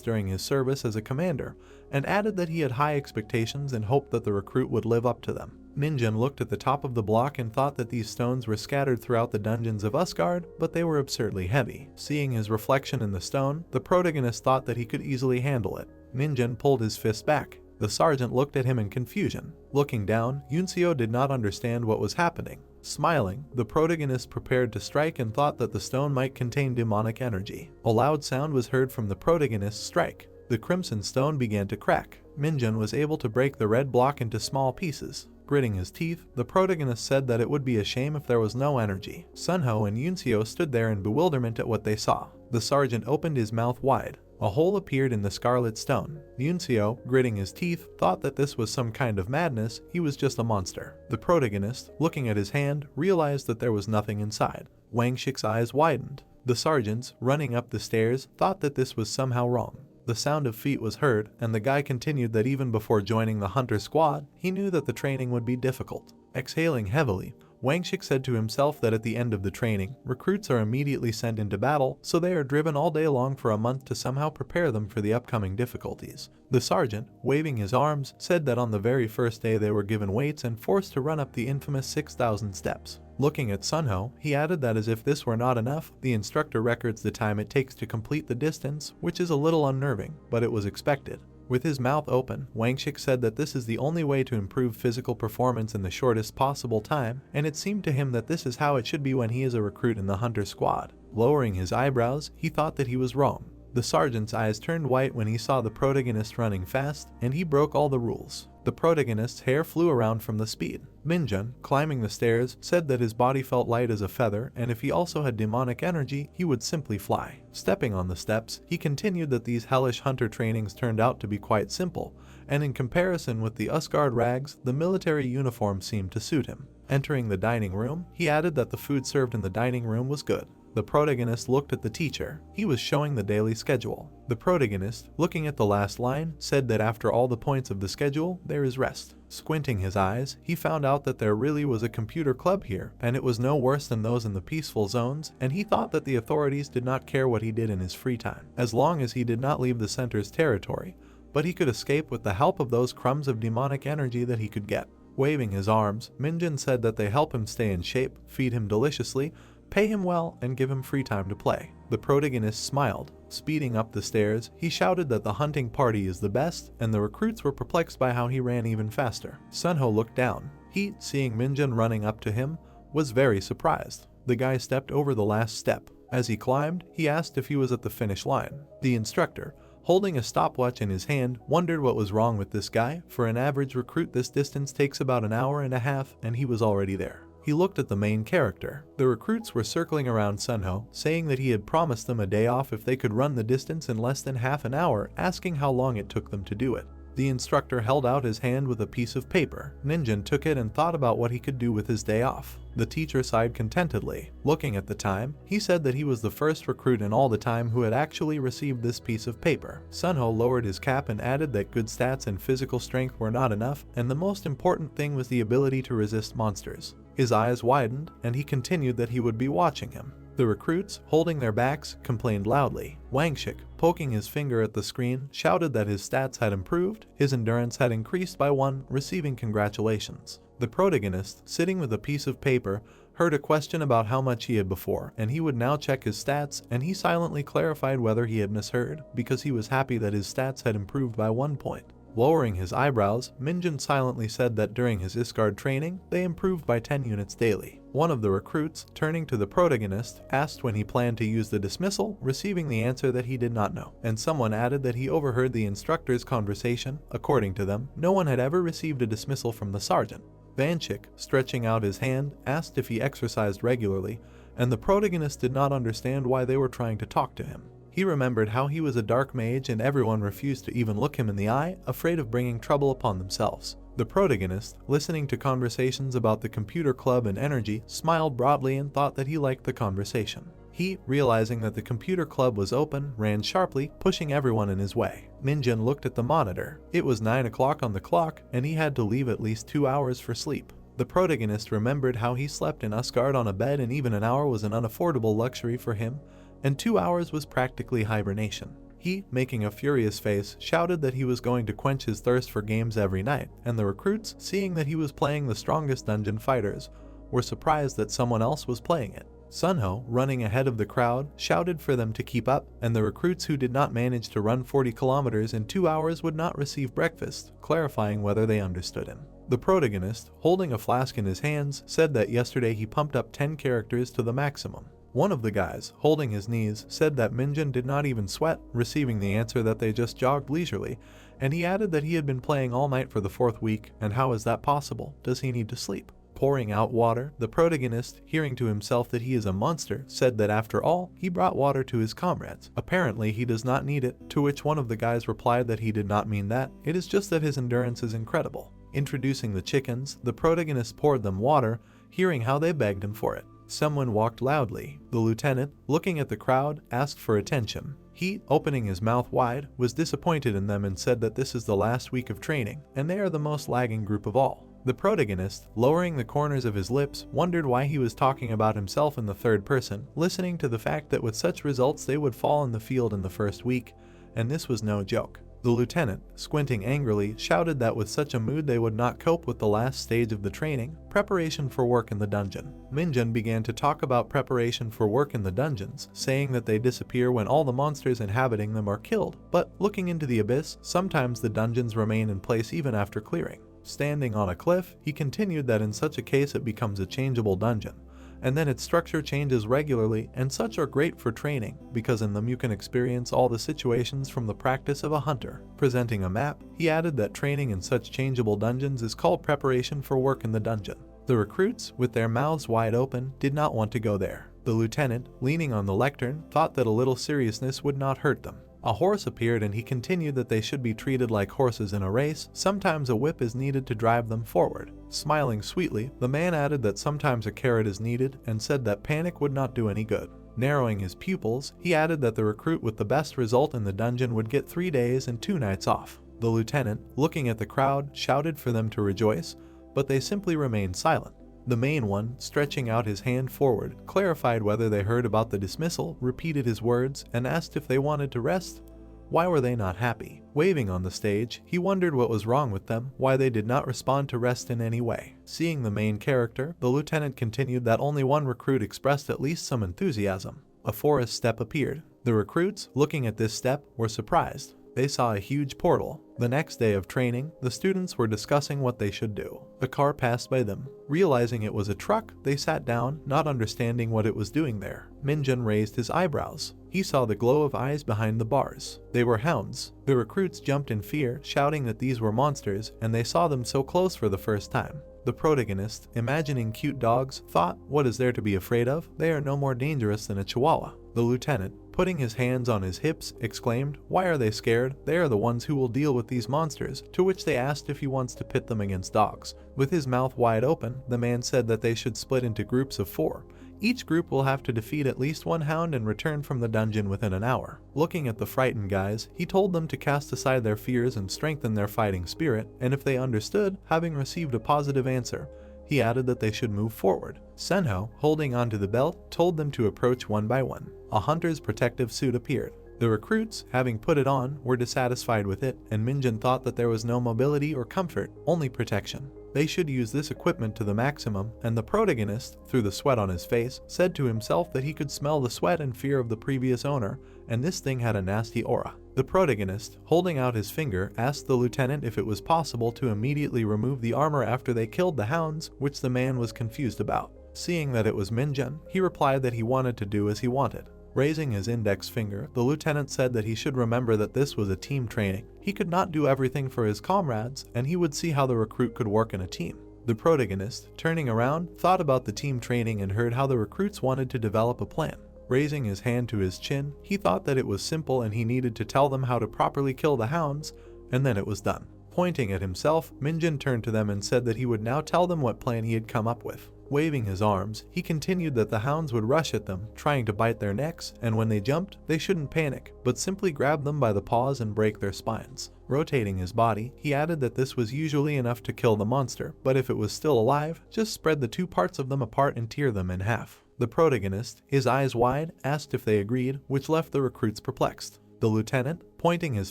[SPEAKER 1] during his service as a commander, and added that he had high expectations and hoped that the recruit would live up to them. Minjin looked at the top of the block and thought that these stones were scattered throughout the dungeons of Usgard, but they were absurdly heavy. Seeing his reflection in the stone, the protagonist thought that he could easily handle it. Minjin pulled his fist back. The sergeant looked at him in confusion. Looking down, Yunseo did not understand what was happening. Smiling, the protagonist prepared to strike and thought that the stone might contain demonic energy. A loud sound was heard from the protagonist's strike. The Crimson Stone began to crack. Minjin was able to break the red block into small pieces. Gritting his teeth, the protagonist said that it would be a shame if there was no energy. Sunho and Yunseo stood there in bewilderment at what they saw. The sergeant opened his mouth wide. A hole appeared in the Scarlet Stone. Yunseo, gritting his teeth, thought that this was some kind of madness. He was just a monster. The protagonist, looking at his hand, realized that there was nothing inside. Wang Shik's eyes widened. The sergeants, running up the stairs, thought that this was somehow wrong. The sound of feet was heard, and the guy continued that even before joining the hunter squad, he knew that the training would be difficult. Exhaling heavily, Wang Shik said to himself that at the end of the training, recruits are immediately sent into battle, so they are driven all day long for a month to somehow prepare them for the upcoming difficulties. The sergeant, waving his arms, said that on the very first day they were given weights and forced to run up the infamous 6,000 steps. Looking at Sunho, he added that as if this were not enough, the instructor records the time it takes to complete the distance, which is a little unnerving, but it was expected. With his mouth open, Wang Shik said that this is the only way to improve physical performance in the shortest possible time, and it seemed to him that this is how it should be when he is a recruit in the hunter squad. Lowering his eyebrows, he thought that he was wrong. The sergeant's eyes turned white when he saw the protagonist running fast, and he broke all the rules. The protagonist's hair flew around from the speed. Minjin, climbing the stairs, said that his body felt light as a feather, and if he also had demonic energy, he would simply fly. Stepping on the steps, he continued that these hellish hunter trainings turned out to be quite simple, and in comparison with the Usgard rags, the military uniform seemed to suit him. Entering the dining room, he added that the food served in the dining room was good. The protagonist looked at the teacher. He was showing the daily schedule. The protagonist, looking at the last line, said that after all the points of the schedule, there is rest. Squinting his eyes, he found out that there really was a computer club here, and it was no worse than those in the peaceful zones, and he thought that the authorities did not care what he did in his free time, as long as he did not leave the center's territory, but he could escape with the help of those crumbs of demonic energy that he could get. Waving his arms, Minjin said that they help him stay in shape, feed him deliciously, pay him well, and give him free time to play. The protagonist smiled. Speeding up the stairs, he shouted that the hunting party is the best, and the recruits were perplexed by how he ran even faster. Sunho looked down. He, seeing Minjin running up to him, was very surprised. The guy stepped over the last step. As he climbed, he asked if he was at the finish line. The instructor, holding a stopwatch in his hand, wondered what was wrong with this guy. For an average recruit, this distance takes about an hour and a half, and he was already there. He looked at the main character. The recruits were circling around Sunho, saying that he had promised them a day off if they could run the distance in less than half an hour, asking how long it took them to do it. The instructor held out his hand with a piece of paper. Minjin took it and thought about what he could do with his day off. The teacher sighed contentedly. Looking at the time, he said that he was the first recruit in all the time who had actually received this piece of paper. Sunho lowered his cap and added that good stats and physical strength were not enough, and the most important thing was the ability to resist monsters. His eyes widened, and he continued that he would be watching him. The recruits, holding their backs, complained loudly. Wang Shik, poking his finger at the screen, shouted that his stats had improved, his endurance had increased by 1, receiving congratulations. The protagonist, sitting with a piece of paper, heard a question about how much he had before, and he would now check his stats, and he silently clarified whether he had misheard, because he was happy that his stats had improved by 1 point. Lowering his eyebrows, Minjin silently said that during his Iscard training, they improved by 10 units daily. One of the recruits, turning to the protagonist, asked when he planned to use the dismissal, receiving the answer that he did not know. And someone added that he overheard the instructor's conversation. According to them, no one had ever received a dismissal from the sergeant. Vanchik, stretching out his hand, asked if he exercised regularly, and the protagonist did not understand why they were trying to talk to him. He remembered how he was a dark mage and everyone refused to even look him in the eye, afraid of bringing trouble upon themselves. The protagonist, listening to conversations about the computer club and energy, smiled broadly and thought that he liked the conversation. He, realizing that the computer club was open, ran sharply, pushing everyone in his way. Minjin looked at the monitor. It was 9 o'clock on the clock, and he had to leave at least 2 hours for sleep. The protagonist remembered how he slept in Asgard on a bed, and even an hour was an unaffordable luxury for him, and 2 hours was practically hibernation. He, making a furious face, shouted that he was going to quench his thirst for games every night, and the recruits, seeing that he was playing the strongest dungeon fighters, were surprised that someone else was playing it. Sunho, running ahead of the crowd, shouted for them to keep up, and the recruits who did not manage to run 40 kilometers in 2 hours would not receive breakfast, clarifying whether they understood him. The protagonist, holding a flask in his hands, said that yesterday he pumped up 10 characters to the maximum. One of the guys, holding his knees, said that Minjin did not even sweat, receiving the answer that they just jogged leisurely, and he added that he had been playing all night for the 4th week, and how is that possible? Does he need to sleep? Pouring out water, the protagonist, hearing to himself that he is a monster, said that after all, he brought water to his comrades. Apparently he does not need it, to which one of the guys replied that he did not mean that, it is just that his endurance is incredible. Introducing the chickens, the protagonist poured them water, hearing how they begged him for it. Someone walked loudly. The lieutenant, looking at the crowd, asked for attention. He, opening his mouth wide, was disappointed in them and said that this is the last week of training, and they are the most lagging group of all. The protagonist, lowering the corners of his lips, wondered why he was talking about himself in the third person, listening to the fact that with such results they would fall in the field in the first week, and this was no joke. The lieutenant, squinting angrily, shouted that with such a mood they would not cope with the last stage of the training, preparation for work in the dungeon. Minjin began to talk about preparation for work in the dungeons, saying that they disappear when all the monsters inhabiting them are killed, but looking into the abyss, sometimes the dungeons remain in place even after clearing. Standing on a cliff, he continued that in such a case it becomes a changeable dungeon, and then its structure changes regularly, and such are great for training, because in them you can experience all the situations from the practice of a hunter. Presenting a map, he added that training in such changeable dungeons is called preparation for work in the dungeon. The recruits, with their mouths wide open, did not want to go there. The lieutenant, leaning on the lectern, thought that a little seriousness would not hurt them. A horse appeared and he continued that they should be treated like horses in a race. Sometimes a whip is needed to drive them forward. Smiling sweetly, the man added that sometimes a carrot is needed and said that panic would not do any good. Narrowing his pupils, he added that the recruit with the best result in the dungeon would get 3 days and 2 nights off. The lieutenant, looking at the crowd, shouted for them to rejoice, but they simply remained silent. The main one, stretching out his hand forward, clarified whether they heard about the dismissal, repeated his words, and asked if they wanted to rest. Why were they not happy? Waving on the stage, he wondered what was wrong with them, why they did not respond to rest in any way. Seeing the main character, the lieutenant continued that only one recruit expressed at least some enthusiasm. A forest step appeared. The recruits, looking at this step, were surprised. They saw a huge portal. The next day of training, the students were discussing what they should do. A car passed by them. Realizing it was a truck, they sat down, not understanding what it was doing there. Minjin raised his eyebrows. He saw the glow of eyes behind the bars. They were hounds. The recruits jumped in fear, shouting that these were monsters, and they saw them so close for the first time. The protagonist, imagining cute dogs, thought, what is there to be afraid of? They are no more dangerous than a chihuahua. The lieutenant, putting his hands on his hips, exclaimed, why are they scared? They are the ones who will deal with these monsters, to which they asked if he wants to pit them against dogs. With his mouth wide open, the man said that they should split into groups of 4. Each group will have to defeat at least 1 hound and return from the dungeon within an hour. Looking at the frightened guys, he told them to cast aside their fears and strengthen their fighting spirit, and if they understood, having received a positive answer, he added that they should move forward. Senho, holding onto the belt, told them to approach one by one. A hunter's protective suit appeared. The recruits, having put it on, were dissatisfied with it, and Minjin thought that there was no mobility or comfort, only protection. They should use this equipment to the maximum, and the protagonist, through the sweat on his face, said to himself that he could smell the sweat and fear of the previous owner, and this thing had a nasty aura. The protagonist, holding out his finger, asked the lieutenant if it was possible to immediately remove the armor after they killed the hounds, which the man was confused about. Seeing that it was Minjun, he replied that he wanted to do as he wanted. Raising his index finger, the lieutenant said that he should remember that this was a team training. He could not do everything for his comrades, and he would see how the recruit could work in a team. The protagonist, turning around, thought about the team training and heard how the recruits wanted to develop a plan. Raising his hand to his chin, he thought that it was simple and he needed to tell them how to properly kill the hounds, and then it was done. Pointing at himself, Minjun turned to them and said that he would now tell them what plan he had come up with. Waving his arms, he continued that the hounds would rush at them, trying to bite their necks, and when they jumped, they shouldn't panic, but simply grab them by the paws and break their spines. Rotating his body, he added that this was usually enough to kill the monster, but if it was still alive, just spread the two parts of them apart and tear them in half. The protagonist, his eyes wide, asked if they agreed, which left the recruits perplexed. The lieutenant, pointing his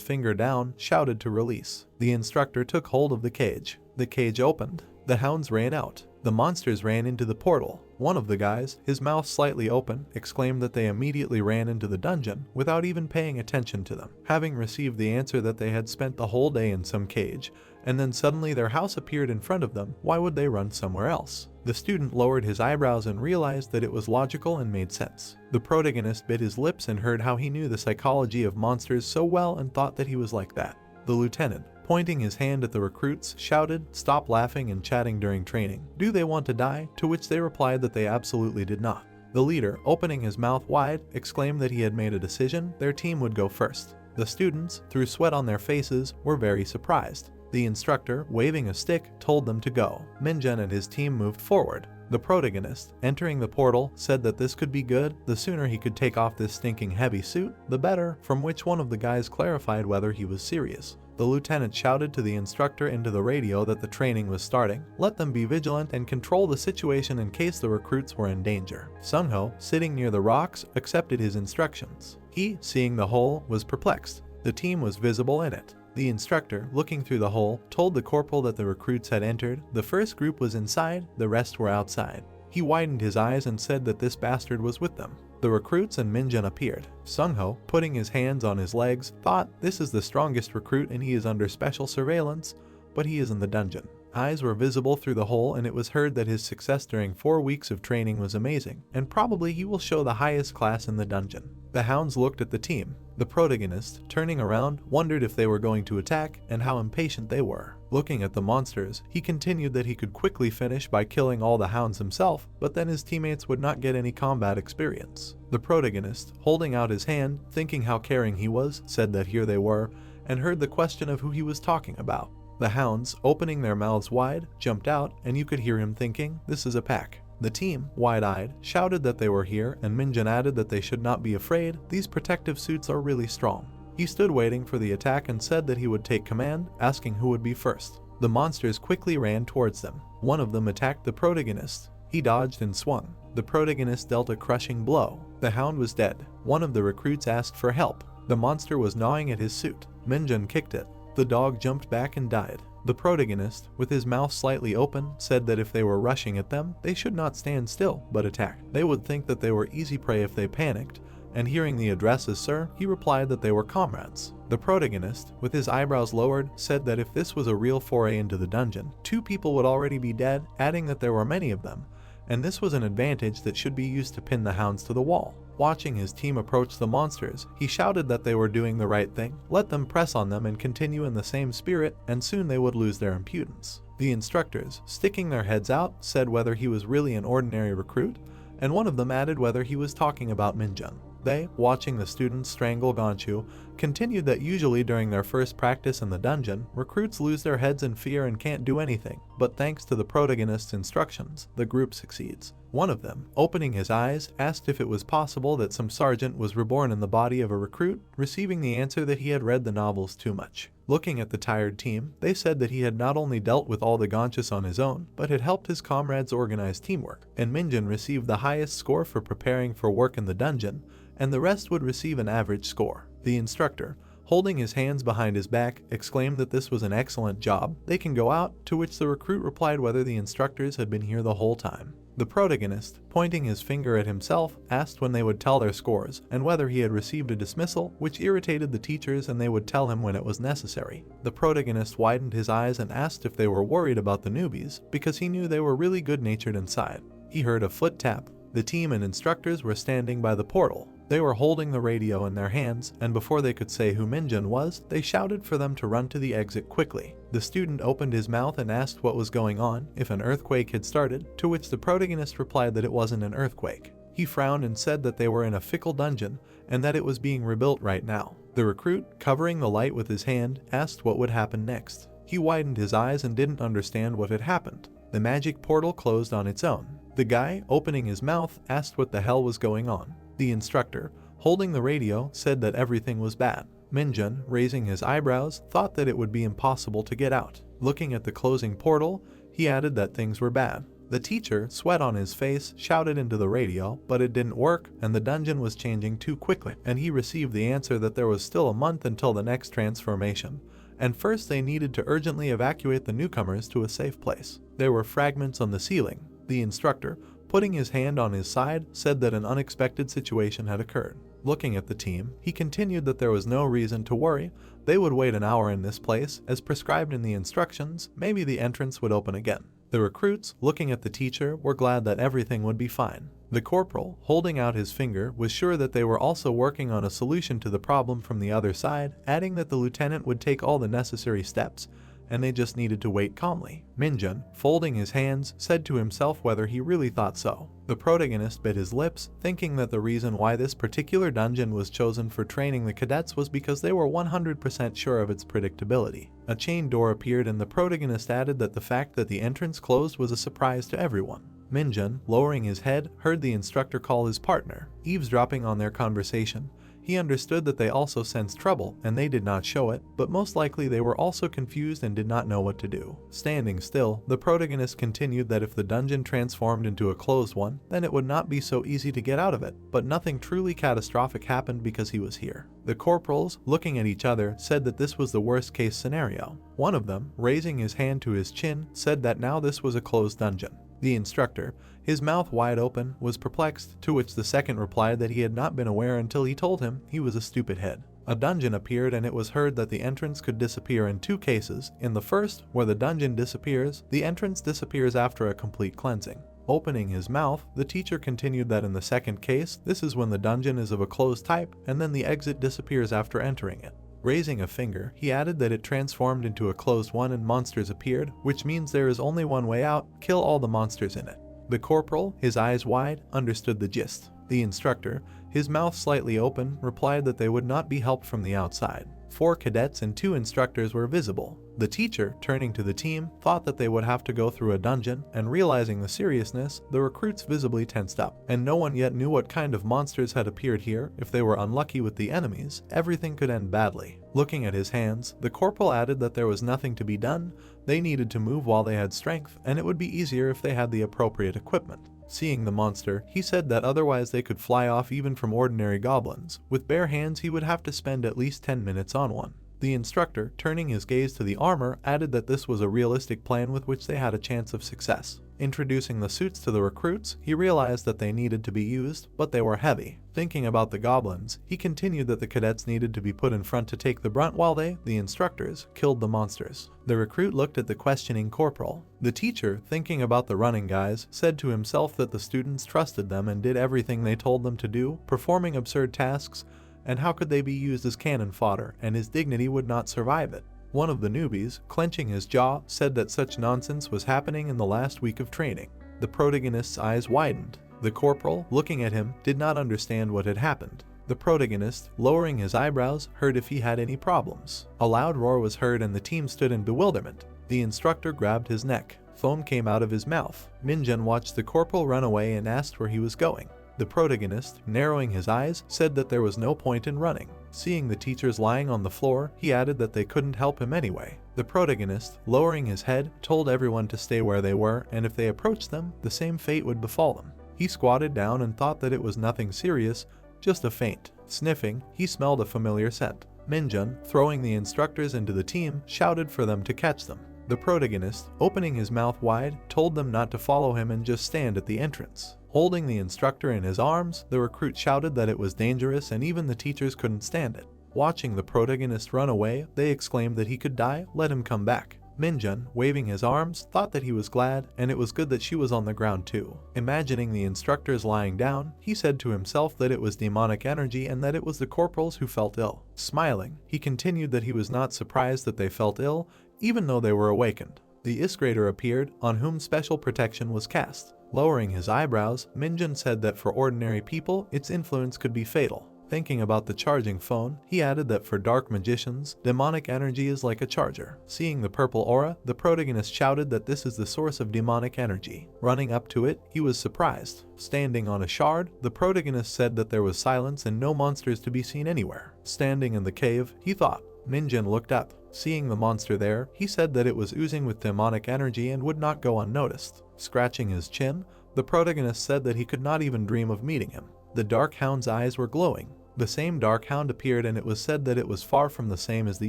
[SPEAKER 1] finger down, shouted to release. The instructor took hold of the cage. The cage opened. The hounds ran out. The monsters ran into the portal. One of the guys, his mouth slightly open, exclaimed that they immediately ran into the dungeon without even paying attention to them, having received the answer that they had spent the whole day in some cage, and then suddenly their house appeared in front of them. Why would they run somewhere else? The student lowered his eyebrows and realized that it was logical and made sense. The protagonist bit his lips and heard how he knew the psychology of monsters so well and thought that he was like that. The lieutenant, pointing his hand at the recruits, shouted, "Stop laughing and chatting during training. Do they want to die?" To which they replied that they absolutely did not. The leader, opening his mouth wide, exclaimed that he had made a decision. Their team would go first. The students, through sweat on their faces, were very surprised. The instructor, waving a stick, told them to go. Minjun and his team moved forward. The protagonist, entering the portal, said that this could be good. The sooner he could take off this stinking heavy suit, the better, from which one of the guys clarified whether he was serious. The lieutenant shouted to the instructor into the radio that the training was starting. Let them be vigilant and control the situation in case the recruits were in danger. Sungho, sitting near the rocks, accepted his instructions. He, seeing the hole, was perplexed. The team was visible in it. The instructor, looking through the hole, told the corporal that the recruits had entered. The first group was inside, the rest were outside. He widened his eyes and said that this bastard was with them. The recruits and Minjun appeared. Sungho, putting his hands on his legs, thought this is the strongest recruit and he is under special surveillance, but he is in the dungeon. Eyes were visible through the hole and it was heard that his success during 4 weeks of training was amazing, and probably he will show the highest class in the dungeon. The hounds looked at the team. The protagonist, turning around, wondered if they were going to attack and how impatient they were. Looking at the monsters, he continued that he could quickly finish by killing all the hounds himself, but then his teammates would not get any combat experience. The protagonist, holding out his hand, thinking how caring he was, said that here they were, and heard the question of who he was talking about. The hounds, opening their mouths wide, jumped out, and you could hear him thinking, this is a pack. The team, wide-eyed, shouted that they were here, and Minjun added that they should not be afraid. These protective suits are really strong. He stood waiting for the attack and said that he would take command, asking who would be first. The monsters quickly ran towards them. One of them attacked the protagonist. He dodged and swung. The protagonist dealt a crushing blow. The hound was dead. One of the recruits asked for help. The monster was gnawing at his suit. Minjun kicked it. The dog jumped back and died. The protagonist, with his mouth slightly open, said that if they were rushing at them, they should not stand still, but attack. They would think that they were easy prey if they panicked, and hearing the address as Sir, he replied that they were comrades. The protagonist, with his eyebrows lowered, said that if this was a real foray into the dungeon, 2 people would already be dead, adding that there were many of them, and this was an advantage that should be used to pin the hounds to the wall. Watching his team approach the monsters, he shouted that they were doing the right thing, let them press on them and continue in the same spirit, and soon they would lose their impudence. The instructors, sticking their heads out, said whether he was really an ordinary recruit, and one of them added whether he was talking about Minjun. They, watching the students strangle Gonchu, continued that usually during their first practice in the dungeon, recruits lose their heads in fear and can't do anything, but thanks to the protagonist's instructions, the group succeeds. One of them, opening his eyes, asked if it was possible that some sergeant was reborn in the body of a recruit, receiving the answer that he had read the novels too much. Looking at the tired team, they said that he had not only dealt with all the Gonchus on his own, but had helped his comrades organize teamwork, and Minjun received the highest score for preparing for work in the dungeon, and the rest would receive an average score. The instructor, holding his hands behind his back, exclaimed that this was an excellent job. They can go out, to which the recruit replied whether the instructors had been here the whole time. The protagonist, pointing his finger at himself, asked when they would tell their scores and whether he had received a dismissal, which irritated the teachers, and they would tell him when it was necessary. The protagonist widened his eyes and asked if they were worried about the newbies because he knew they were really good-natured inside. He heard a foot tap. The team and instructors were standing by the portal. They were holding the radio in their hands, and before they could say who Minjun was, they shouted for them to run to the exit quickly. The student opened his mouth and asked what was going on, if an earthquake had started, to which the protagonist replied that it wasn't an earthquake. He frowned and said that they were in a fickle dungeon, and that it was being rebuilt right now. The recruit, covering the light with his hand, asked what would happen next. He widened his eyes and didn't understand what had happened. The magic portal closed on its own. The guy, opening his mouth, asked what the hell was going on. The instructor, holding the radio, said that everything was bad. Minjun, raising his eyebrows, thought that it would be impossible to get out. Looking at the closing portal, he added that things were bad. The teacher, sweat on his face, shouted into the radio, but it didn't work, and the dungeon was changing too quickly, and he received the answer that there was still a month until the next transformation, and first they needed to urgently evacuate the newcomers to a safe place. There were fragments on the ceiling. The instructor, putting his hand on his side, said that an unexpected situation had occurred. Looking at the team, he continued that there was no reason to worry. They would wait an hour in this place, as prescribed in the instructions. Maybe the entrance would open again. The recruits, looking at the teacher, were glad that everything would be fine. The corporal, holding out his finger, was sure that they were also working on a solution to the problem from the other side, adding that the lieutenant would take all the necessary steps, and they just needed to wait calmly. Minjun, folding his hands, said to himself whether he really thought so. The protagonist bit his lips, thinking that the reason why this particular dungeon was chosen for training the cadets was because they were 100% sure of its predictability. A chain door appeared, and the protagonist added that the fact that the entrance closed was a surprise to everyone. Minjun, lowering his head, heard the instructor call his partner. Eavesdropping on their conversation, he understood that they also sensed trouble, and they did not show it, but most likely they were also confused and did not know what to do. Standing still, the protagonist continued that if the dungeon transformed into a closed one, then it would not be so easy to get out of it, but nothing truly catastrophic happened because he was here. The corporals, looking at each other, said that this was the worst case scenario. One of them, raising his hand to his chin, said that now this was a closed dungeon. The instructor, his mouth wide open, was perplexed, to which the second replied that he had not been aware until he told him he was a stupid head. A dungeon appeared, and it was heard that the entrance could disappear in two cases. In the first, where the dungeon disappears, the entrance disappears after a complete cleansing. Opening his mouth, the teacher continued that in the second case, this is when the dungeon is of a closed type, and then the exit disappears after entering it. Raising a finger, he added that it transformed into a closed one and monsters appeared, which means there is only one way out: kill all the monsters in it. The corporal, his eyes wide, understood the gist. The instructor, his mouth slightly open, replied that they would not be helped from the outside. 4 cadets and 2 instructors were visible. The teacher, turning to the team, thought that they would have to go through a dungeon, and realizing the seriousness, the recruits visibly tensed up, and no one yet knew what kind of monsters had appeared here. If they were unlucky with the enemies, everything could end badly. Looking at his hands, the corporal added that there was nothing to be done. They needed to move while they had strength, and it would be easier if they had the appropriate equipment. Seeing the monster, he said that otherwise they could fly off even from ordinary goblins. With bare hands, he would have to spend at least 10 minutes on one. The instructor, turning his gaze to the armor, added that this was a realistic plan with which they had a chance of success. Introducing the suits to the recruits, he realized that they needed to be used, but they were heavy. Thinking about the goblins, he continued that the cadets needed to be put in front to take the brunt while they, the instructors, killed the monsters. The recruit looked at the questioning corporal. The teacher, thinking about the running guys, said to himself that the students trusted them and did everything they told them to do, performing absurd tasks, and how could they be used as cannon fodder, and his dignity would not survive it. One of the newbies, clenching his jaw, said that such nonsense was happening in the last week of training. The protagonist's eyes widened. The corporal, looking at him, did not understand what had happened. The protagonist, lowering his eyebrows, heard if he had any problems. A loud roar was heard and the team stood in bewilderment. The instructor grabbed his neck. Foam came out of his mouth. Minjun watched the corporal run away and asked where he was going. The protagonist, narrowing his eyes, said that there was no point in running. Seeing the teachers lying on the floor, he added that they couldn't help him anyway. The protagonist, lowering his head, told everyone to stay where they were, and if they approached them, the same fate would befall them. He squatted down and thought that it was nothing serious, just a faint. Sniffing, he smelled a familiar scent. Minjun, throwing the instructors into the team, shouted for them to catch them. The protagonist, opening his mouth wide, told them not to follow him and just stand at the entrance. Holding the instructor in his arms, the recruit shouted that it was dangerous and even the teachers couldn't stand it. Watching the protagonist run away, they exclaimed that he could die, let him come back. Minjun, waving his arms, thought that he was glad, and it was good that she was on the ground too. Imagining the instructors lying down, he said to himself that it was demonic energy and that it was the corporals who felt ill. Smiling, he continued that he was not surprised that they felt ill, even though they were awakened. The Isgrader appeared, on whom special protection was cast. Lowering his eyebrows, Minjun said that for ordinary people, its influence could be fatal. Thinking about the charging phone, he added that for dark magicians, demonic energy is like a charger. Seeing the purple aura, the protagonist shouted that this is the source of demonic energy. Running up to it, he was surprised. Standing on a shard, the protagonist said that there was silence and no monsters to be seen anywhere. Standing in the cave, he thought. Minjun looked up. Seeing the monster there, he said that it was oozing with demonic energy and would not go unnoticed. Scratching his chin, the protagonist said that he could not even dream of meeting him. The dark hound's eyes were glowing. The same dark hound appeared and it was said that it was far from the same as the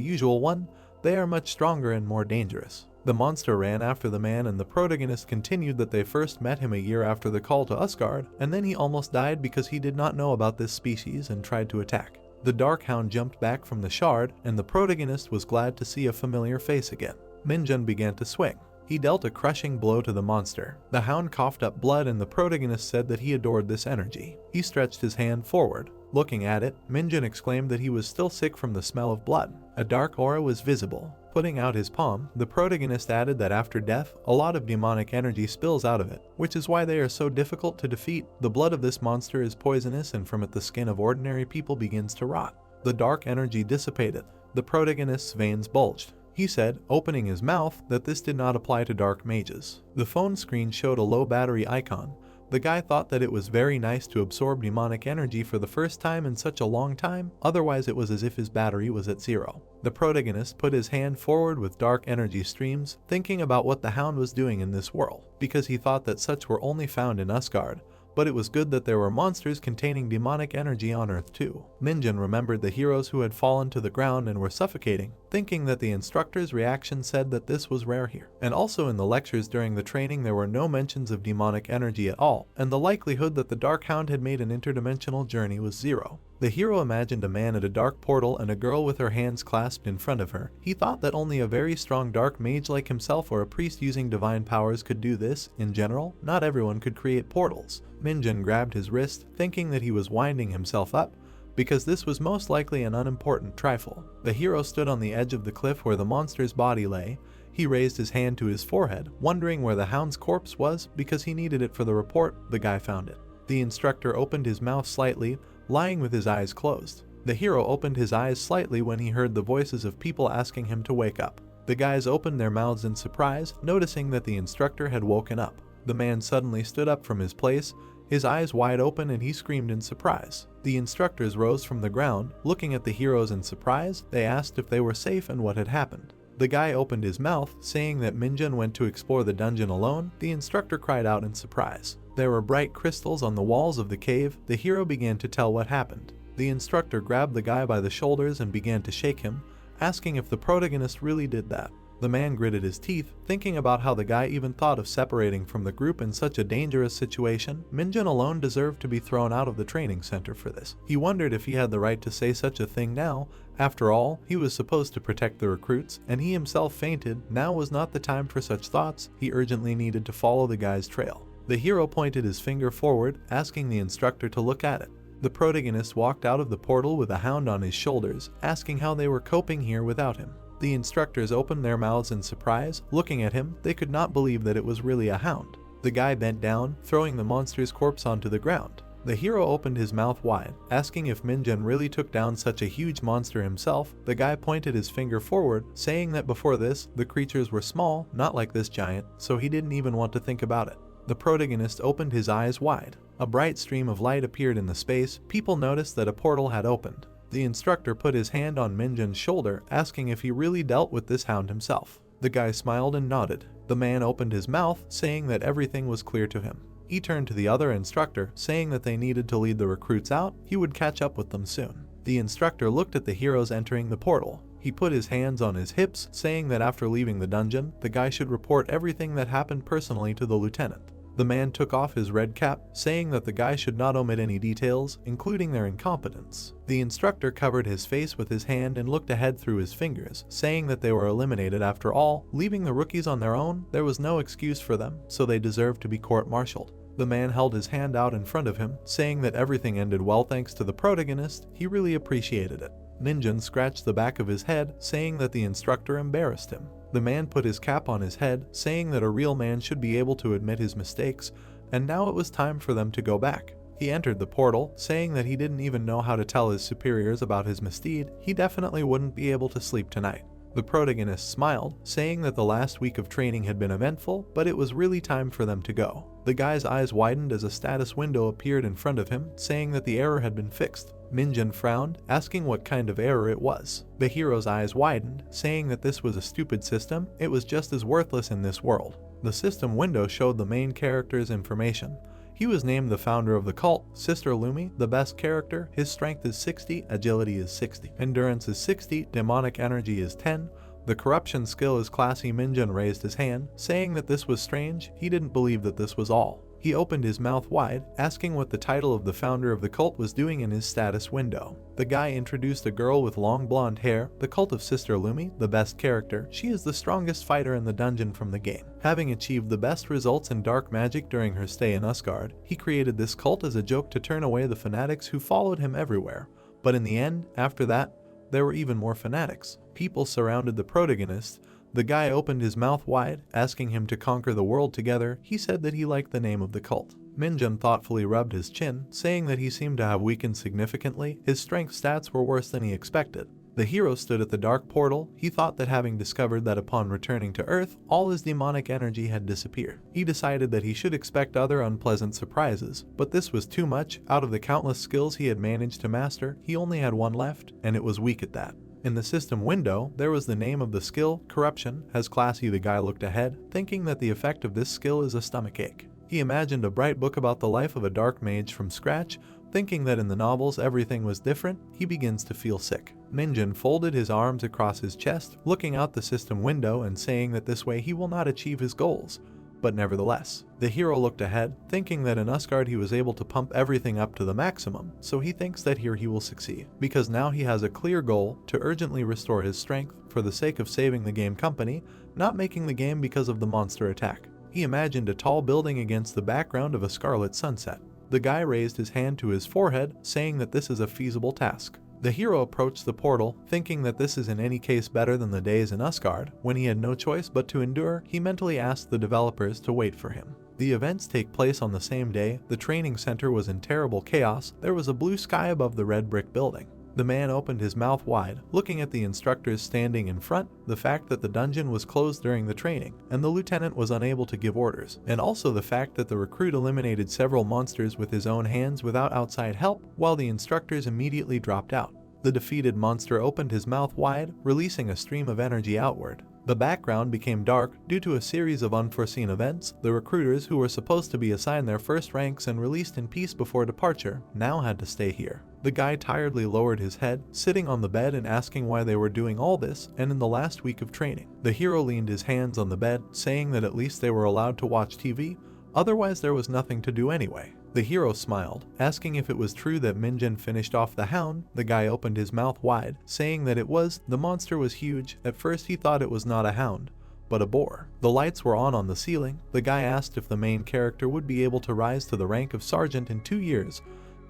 [SPEAKER 1] usual one. They are much stronger and more dangerous. The monster ran after the man and the protagonist continued that they first met him a year after the call to Asgard, and then he almost died because he did not know about this species and tried to attack. The dark hound jumped back from the shard and the protagonist was glad to see a familiar face again. Minjun began to swing. He dealt a crushing blow to the monster. The hound coughed up blood and the protagonist said that he adored this energy. He stretched his hand forward. Looking at it, Minjun exclaimed that he was still sick from the smell of blood. A dark aura was visible. Putting out his palm, the protagonist added that after death, a lot of demonic energy spills out of it, which is why they are so difficult to defeat. The blood of this monster is poisonous and from it the skin of ordinary people begins to rot. The dark energy dissipated. The protagonist's veins bulged. He said, opening his mouth, that this did not apply to dark mages. The phone screen showed a low battery icon. The guy thought that it was very nice to absorb demonic energy for the first time in such a long time, otherwise it was as if his battery was at zero. The protagonist put his hand forward with dark energy streams, thinking about what the hound was doing in this world, because he thought that such were only found in Asgard. But it was good that there were monsters containing demonic energy on Earth too. Minjun remembered the heroes who had fallen to the ground and were suffocating, thinking that the instructor's reaction said that this was rare here. And also in the lectures during the training there were no mentions of demonic energy at all, and the likelihood that the Dark Hound had made an interdimensional journey was zero. The hero imagined a man at a dark portal and a girl with her hands clasped in front of her. He thought that only a very strong dark mage like himself or a priest using divine powers could do this. In general, not everyone could create portals. Minjun grabbed his wrist, thinking that he was winding himself up, because this was most likely an unimportant trifle. The hero stood on the edge of the cliff where the monster's body lay. He raised his hand to his forehead, wondering where the hound's corpse was because he needed it for the report. The guy found it. The instructor opened his mouth slightly, lying with his eyes closed. The hero opened his eyes slightly when he heard the voices of people asking him to wake up. The guys opened their mouths in surprise, noticing that the instructor had woken up. The man suddenly stood up from his place, his eyes wide open, and he screamed in surprise. The instructors rose from the ground, looking at the heroes in surprise. They asked if they were safe and what had happened. The guy opened his mouth, saying that Minjun went to explore the dungeon alone. The instructor cried out in surprise. There were bright crystals on the walls of the cave. The hero began to tell what happened. The instructor grabbed the guy by the shoulders and began to shake him, asking if the protagonist really did that. The man gritted his teeth, thinking about how the guy even thought of separating from the group in such a dangerous situation. Minjun alone deserved to be thrown out of the training center for this. He wondered if he had the right to say such a thing now. After all, he was supposed to protect the recruits, and he himself fainted. Now was not the time for such thoughts. He urgently needed to follow the guy's trail. The hero pointed his finger forward, asking the instructor to look at it. The protagonist walked out of the portal with a hound on his shoulders, asking how they were coping here without him. The instructors opened their mouths in surprise, looking at him. They could not believe that it was really a hound. The guy bent down, throwing the monster's corpse onto the ground. The hero opened his mouth wide, asking if Minjun really took down such a huge monster himself. The guy pointed his finger forward, saying that before this, the creatures were small, not like this giant, so he didn't even want to think about it. The protagonist opened his eyes wide. A bright stream of light appeared in the space. People noticed that a portal had opened. The instructor put his hand on Minjun's shoulder, asking if he really dealt with this hound himself. The guy smiled and nodded. The man opened his mouth, saying that everything was clear to him. He turned to the other instructor, saying that they needed to lead the recruits out. He would catch up with them soon. The instructor looked at the heroes entering the portal. He put his hands on his hips, saying that after leaving the dungeon, the guy should report everything that happened personally to the lieutenant. The man took off his red cap, saying that the guy should not omit any details, including their incompetence. The instructor covered his face with his hand and looked ahead through his fingers, saying that they were eliminated after all, leaving the rookies on their own. There was no excuse for them, so they deserved to be court-martialed. The man held his hand out in front of him, saying that everything ended well thanks to the protagonist. He really appreciated it. Ninjin scratched the back of his head, saying that the instructor embarrassed him. The man put his cap on his head, saying that a real man should be able to admit his mistakes, and now it was time for them to go back. He entered the portal, saying that he didn't even know how to tell his superiors about his misdeed. He definitely wouldn't be able to sleep tonight. The protagonist smiled, saying that the last week of training had been eventful, but it was really time for them to go. The guy's eyes widened as a status window appeared in front of him, saying that the error had been fixed. Minjin frowned, asking what kind of error it was. The hero's eyes widened, saying that this was a stupid system. It was just as worthless in this world. The system window showed the main character's information. He was named the founder of the cult, Sister Lumi, the best character. His strength is 60, agility is 60, endurance is 60, demonic energy is 10. The corruption skill is classy. Minjin raised his hand, saying that this was strange. He didn't believe that this was all. He opened his mouth wide, asking what the title of the founder of the cult was doing in his status window. The guy introduced a girl with long blonde hair, the cult of Sister Lumi, the best character. She is the strongest fighter in the dungeon from the game. Having achieved the best results in dark magic during her stay in Asgard, he created this cult as a joke to turn away the fanatics who followed him everywhere. But in the end, after that, there were even more fanatics. People surrounded the protagonist. The guy opened his mouth wide, asking him to conquer the world together. He said that he liked the name of the cult. Minjin thoughtfully rubbed his chin, saying that he seemed to have weakened significantly. His strength stats were worse than he expected. The hero stood at the dark portal. He thought that having discovered that upon returning to Earth, all his demonic energy had disappeared. He decided that he should expect other unpleasant surprises, but this was too much. Out of the countless skills he had managed to master, he only had one left, and it was weak at that. In the system window, there was the name of the skill, Corruption. As classy, the guy looked ahead, thinking that the effect of this skill is a stomachache. He imagined a bright book about the life of a dark mage from scratch, thinking that in the novels everything was different. He begins to feel sick. Minjin folded his arms across his chest, looking out the system window and saying that this way he will not achieve his goals. But nevertheless, the hero looked ahead, thinking that in Asgard he was able to pump everything up to the maximum, so he thinks that here he will succeed, because now he has a clear goal to urgently restore his strength for the sake of saving the game company, not making the game because of the monster attack. He imagined a tall building against the background of a scarlet sunset. The guy raised his hand to his forehead, saying that this is a feasible task. The hero approached the portal, thinking that this is in any case better than the days in Asgard, when he had no choice but to endure. He mentally asked the developers to wait for him. The events take place on the same day. The training center was in terrible chaos. There was a blue sky above the red brick building. The man opened his mouth wide, looking at the instructors standing in front, the fact that the dungeon was closed during the training, and the lieutenant was unable to give orders, and also the fact that the recruit eliminated several monsters with his own hands without outside help, while the instructors immediately dropped out. The defeated monster opened his mouth wide, releasing a stream of energy outward. The background became dark due to a series of unforeseen events. The recruiters, who were supposed to be assigned their first ranks and released in peace before departure, now had to stay here. The guy tiredly lowered his head, sitting on the bed and asking why they were doing all this, and in the last week of training. The hero leaned his hands on the bed, saying that at least they were allowed to watch TV, otherwise there was nothing to do anyway. The hero smiled, asking if it was true that Minjin finished off the hound. The guy opened his mouth wide, saying that it was. The monster was huge. At first he thought it was not a hound, but a boar. The lights were on the ceiling. The guy asked if the main character would be able to rise to the rank of sergeant in 2 years.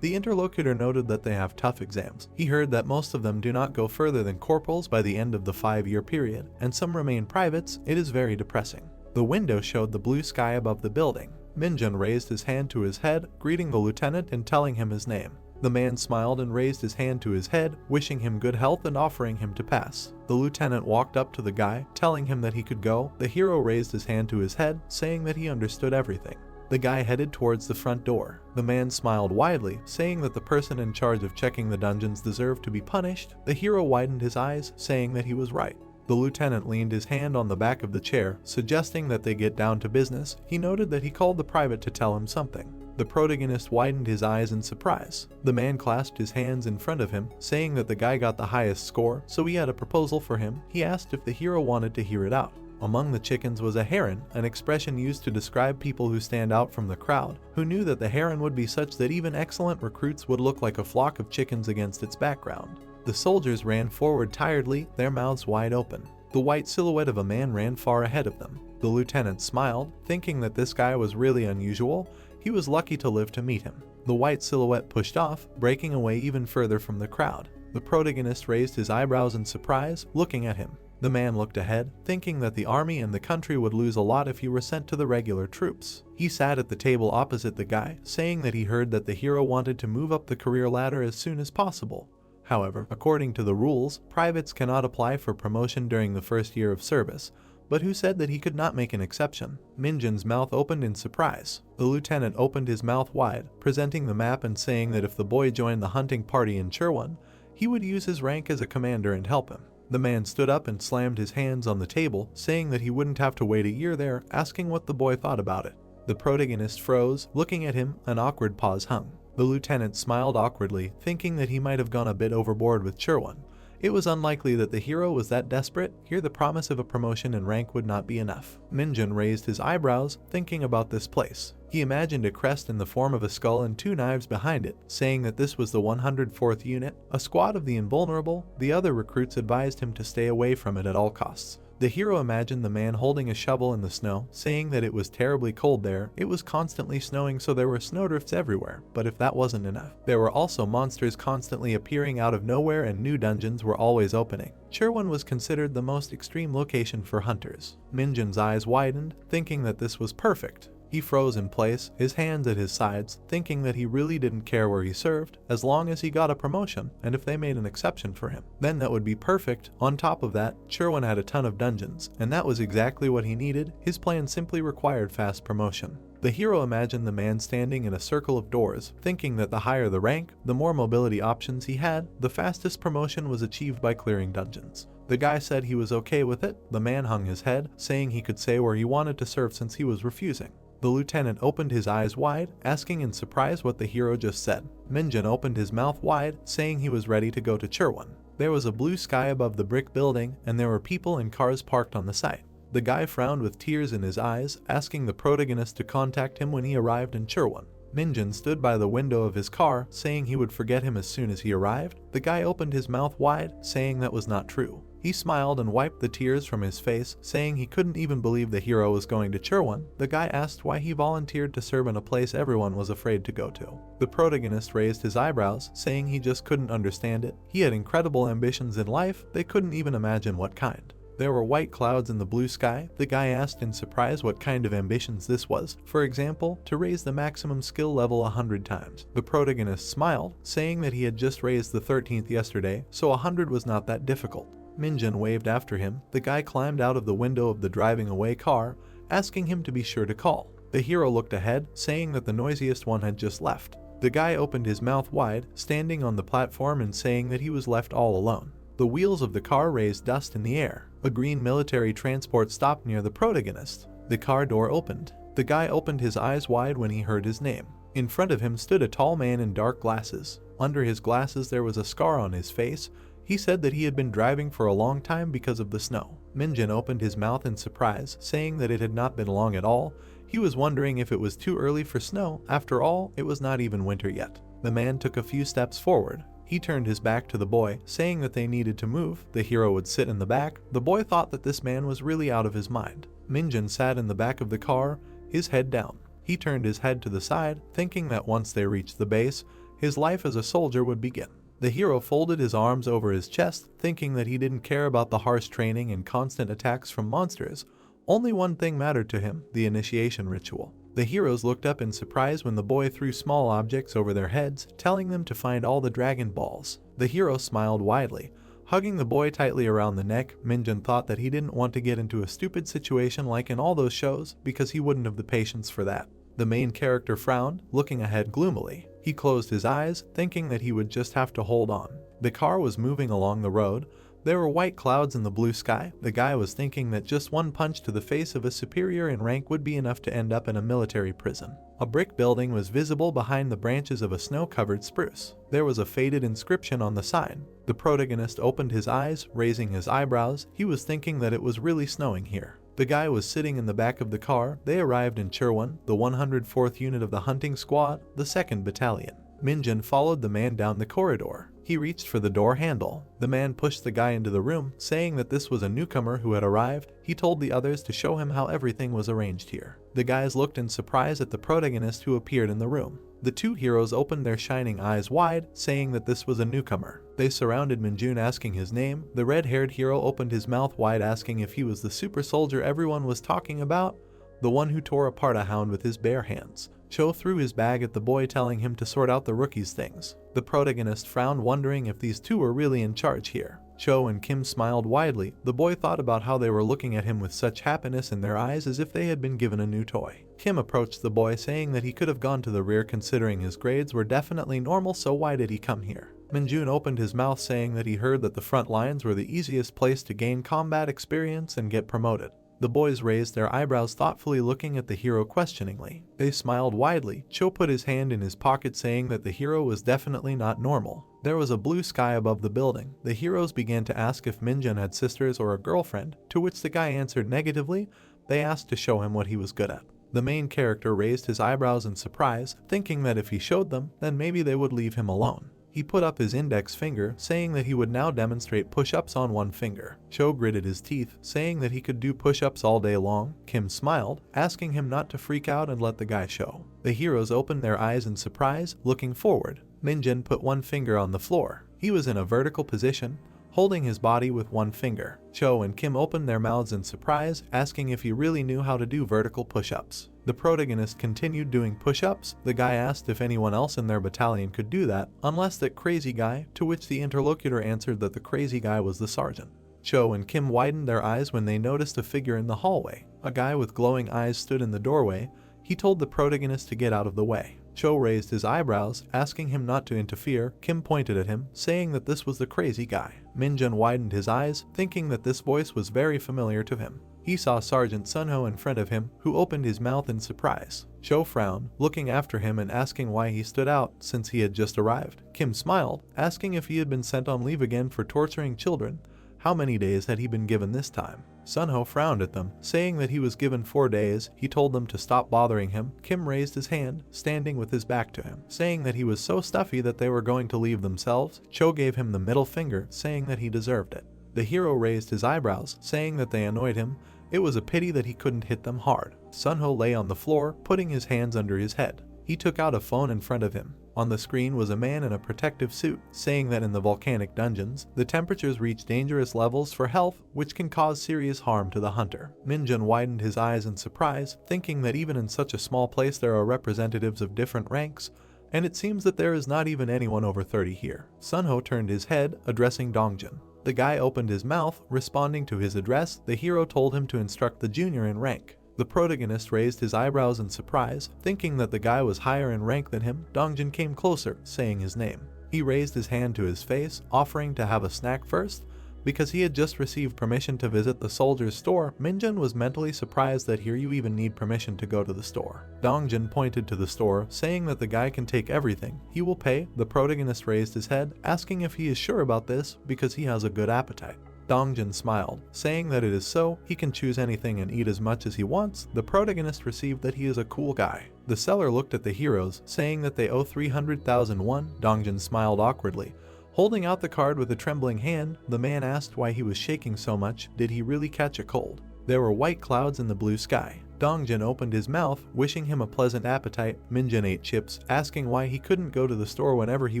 [SPEAKER 1] The interlocutor noted that they have tough exams. He heard that most of them do not go further than corporals by the end of the 5-year period, and some remain privates. It is very depressing. The window showed the blue sky above the building. Minjin raised his hand to his head, greeting the lieutenant and telling him his name. The man smiled and raised his hand to his head, wishing him good health and offering him to pass. The lieutenant walked up to the guy, telling him that he could go. The hero raised his hand to his head, saying that he understood everything. The guy headed towards the front door. The man smiled widely, saying that the person in charge of checking the dungeons deserved to be punished. The hero widened his eyes, saying that he was right. The lieutenant leaned his hand on the back of the chair, suggesting that they get down to business. He noted that he called the private to tell him something. The protagonist widened his eyes in surprise. The man clasped his hands in front of him, saying that the guy got the highest score, so he had a proposal for him. He asked if the hero wanted to hear it out. Among the chickens was a heron, an expression used to describe people who stand out from the crowd, who knew that the heron would be such that even excellent recruits would look like a flock of chickens against its background. The soldiers ran forward tiredly, their mouths wide open. The white silhouette of a man ran far ahead of them. The lieutenant smiled, thinking that this guy was really unusual. He was lucky to live to meet him. The white silhouette pushed off, breaking away even further from the crowd. The protagonist raised his eyebrows in surprise, looking at him. The man looked ahead, thinking that the army and the country would lose a lot if he were sent to the regular troops. He sat at the table opposite the guy, saying that he heard that the hero wanted to move up the career ladder as soon as possible. However, according to the rules, privates cannot apply for promotion during the first year of service, but who said that he could not make an exception? Minjin's mouth opened in surprise. The lieutenant opened his mouth wide, presenting the map and saying that if the boy joined the hunting party in Chirwan, he would use his rank as a commander and help him. The man stood up and slammed his hands on the table, saying that he wouldn't have to wait a year there, asking what the boy thought about it. The protagonist froze, looking at him, an awkward pause hung. The lieutenant smiled awkwardly, thinking that he might have gone a bit overboard with Chirwan. It was unlikely that the hero was that desperate. Here the promise of a promotion in rank would not be enough. Minjin raised his eyebrows, thinking about this place. He imagined a crest in the form of a skull and two knives behind it, saying that this was the 104th unit, a squad of the invulnerable. The other recruits advised him to stay away from it at all costs. The hero imagined the man holding a shovel in the snow, saying that it was terribly cold there. It was constantly snowing, so there were snowdrifts everywhere. But if that wasn't enough, there were also monsters constantly appearing out of nowhere and new dungeons were always opening. Chirwan was considered the most extreme location for hunters. Minjin's eyes widened, thinking that this was perfect. He froze in place, his hands at his sides, thinking that he really didn't care where he served, as long as he got a promotion, and if they made an exception for him, then that would be perfect. On top of that, Chirwan had a ton of dungeons, and that was exactly what he needed. His plan simply required fast promotion. The hero imagined the man standing in a circle of doors, thinking that the higher the rank, the more mobility options he had. The fastest promotion was achieved by clearing dungeons. The guy said he was okay with it. The man hung his head, saying he could say where he wanted to serve since he was refusing. The lieutenant opened his eyes wide, asking in surprise what the hero just said. Minjin opened his mouth wide, saying he was ready to go to Chirwan. There was a blue sky above the brick building, and there were people and cars parked on the site. The guy frowned with tears in his eyes, asking the protagonist to contact him when he arrived in Chirwan. Minjin stood by the window of his car, saying he would forget him as soon as he arrived. The guy opened his mouth wide, saying that was not true. He smiled and wiped the tears from his face, saying he couldn't even believe the hero was going to Chirwan. The guy asked why he volunteered to serve in a place everyone was afraid to go to. The protagonist raised his eyebrows, saying he just couldn't understand it. He had incredible ambitions in life, they couldn't even imagine what kind. There were white clouds in the blue sky. The guy asked in surprise what kind of ambitions this was. For example, to raise the maximum skill level 100 times. The protagonist smiled, saying that he had just raised the 13th yesterday, so 100 was not that difficult. Minjin waved after him. The guy climbed out of the window of the driving away car, asking him to be sure to call. The hero looked ahead, saying that the noisiest one had just left. The guy opened his mouth wide, standing on the platform and saying that he was left all alone. The wheels of the car raised dust in the air. A green military transport stopped near the protagonist. The car door opened. The guy opened his eyes wide when he heard his name. In front of him stood a tall man in dark glasses. Under his glasses there was a scar on his face. He said that he had been driving for a long time because of the snow. Minjin opened his mouth in surprise, saying that it had not been long at all. He was wondering if it was too early for snow. After all, it was not even winter yet. The man took a few steps forward. He turned his back to the boy, saying that they needed to move. The hero would sit in the back. The boy thought that this man was really out of his mind. Minjin sat in the back of the car, his head down. He turned his head to the side, thinking that once they reached the base, his life as a soldier would begin. The hero folded his arms over his chest, thinking that he didn't care about the harsh training and constant attacks from monsters. Only one thing mattered to him, the initiation ritual. The heroes looked up in surprise when the boy threw small objects over their heads, telling them to find all the dragon balls. The hero smiled widely, hugging the boy tightly around the neck. Minjin thought that he didn't want to get into a stupid situation like in all those shows, because he wouldn't have the patience for that. The main character frowned, looking ahead gloomily. He closed his eyes, thinking that he would just have to hold on. The car was moving along the road. There were white clouds in the blue sky. The guy was thinking that just one punch to the face of a superior in rank would be enough to end up in a military prison. A brick building was visible behind the branches of a snow-covered spruce. There was a faded inscription on the sign. The protagonist opened his eyes, raising his eyebrows. He was thinking that it was really snowing here. The guy was sitting in the back of the car. They arrived in Chirwan, the 104th unit of the hunting squad, the 2nd Battalion. Minjun followed the man down the corridor. He reached for the door handle. The man pushed the guy into the room, saying that this was a newcomer who had arrived. He told the others to show him how everything was arranged here. The guys looked in surprise at the protagonist who appeared in the room. The two heroes opened their shining eyes wide, saying that this was a newcomer. They surrounded Minjun asking his name. The red-haired hero opened his mouth wide asking if he was the super soldier everyone was talking about, the one who tore apart a hound with his bare hands. Cho threw his bag at the boy, telling him to sort out the rookie's things. The protagonist frowned, wondering if these two were really in charge here. Cho and Kim smiled widely. The boy thought about how they were looking at him with such happiness in their eyes as if they had been given a new toy. Kim approached the boy, saying that he could have gone to the rear considering his grades were definitely normal, so why did he come here? Minjun opened his mouth, saying that he heard that the front lines were the easiest place to gain combat experience and get promoted. The boys raised their eyebrows thoughtfully, looking at the hero questioningly. They smiled widely. Cho put his hand in his pocket, saying that the hero was definitely not normal. There was a blue sky above the building. The heroes began to ask if Minjun had sisters or a girlfriend, to which the guy answered negatively. They asked to show him what he was good at. The main character raised his eyebrows in surprise, thinking that if he showed them, then maybe they would leave him alone. He put up his index finger, saying that he would now demonstrate push-ups on one finger. Cho gritted his teeth, saying that he could do push-ups all day long. Kim smiled, asking him not to freak out and let the guy show. The heroes opened their eyes in surprise, looking forward. Minjun put one finger on the floor. He was in a vertical position, holding his body with one finger. Cho and Kim opened their mouths in surprise, asking if he really knew how to do vertical push-ups. The protagonist continued doing push-ups. The guy asked if anyone else in their battalion could do that, unless that crazy guy, to which the interlocutor answered that the crazy guy was the sergeant. Cho and Kim widened their eyes when they noticed a figure in the hallway. A guy with glowing eyes stood in the doorway. He told the protagonist to get out of the way. Cho raised his eyebrows, asking him not to interfere. Kim pointed at him, saying that this was the crazy guy. Minjun widened his eyes, thinking that this voice was very familiar to him. He saw Sergeant Sunho in front of him, who opened his mouth in surprise. Cho frowned, looking after him and asking why he stood out since he had just arrived. Kim smiled, asking if he had been sent on leave again for torturing children. How many days had he been given this time? Sunho frowned at them, saying that he was given 4 days. He told them to stop bothering him. Kim raised his hand, standing with his back to him, saying that he was so stuffy that they were going to leave themselves. Cho gave him the middle finger, saying that he deserved it. The hero raised his eyebrows, saying that they annoyed him. It was a pity that he couldn't hit them hard. Sunho lay on the floor, putting his hands under his head. He took out a phone in front of him. On the screen was a man in a protective suit, saying that in the volcanic dungeons, the temperatures reach dangerous levels for health, which can cause serious harm to the hunter. Minjun widened his eyes in surprise, thinking that even in such a small place there are representatives of different ranks, and it seems that there is not even anyone over 30 here. Sunho turned his head, addressing Dongjun. The guy opened his mouth, responding to his address. The hero told him to instruct the junior in rank. The protagonist raised his eyebrows in surprise, thinking that the guy was higher in rank than him. Dongjun came closer, saying his name. He raised his hand to his face, offering to have a snack first. Because he had just received permission to visit the soldier's store, Minjun was mentally surprised that here you even need permission to go to the store. Dongjun pointed to the store, saying that the guy can take everything. He will pay. The protagonist raised his head, asking if he is sure about this because he has a good appetite. Dongjun smiled, saying that it is so. He can choose anything and eat as much as he wants. The protagonist received that he is a cool guy. The seller looked at the heroes, saying that they owe 300,000 won. Dongjun smiled awkwardly. Holding out the card with a trembling hand, the man asked why he was shaking so much. Did he really catch a cold? There were white clouds in the blue sky. Dongjun opened his mouth, wishing him a pleasant appetite. Minjun ate chips, asking why he couldn't go to the store whenever he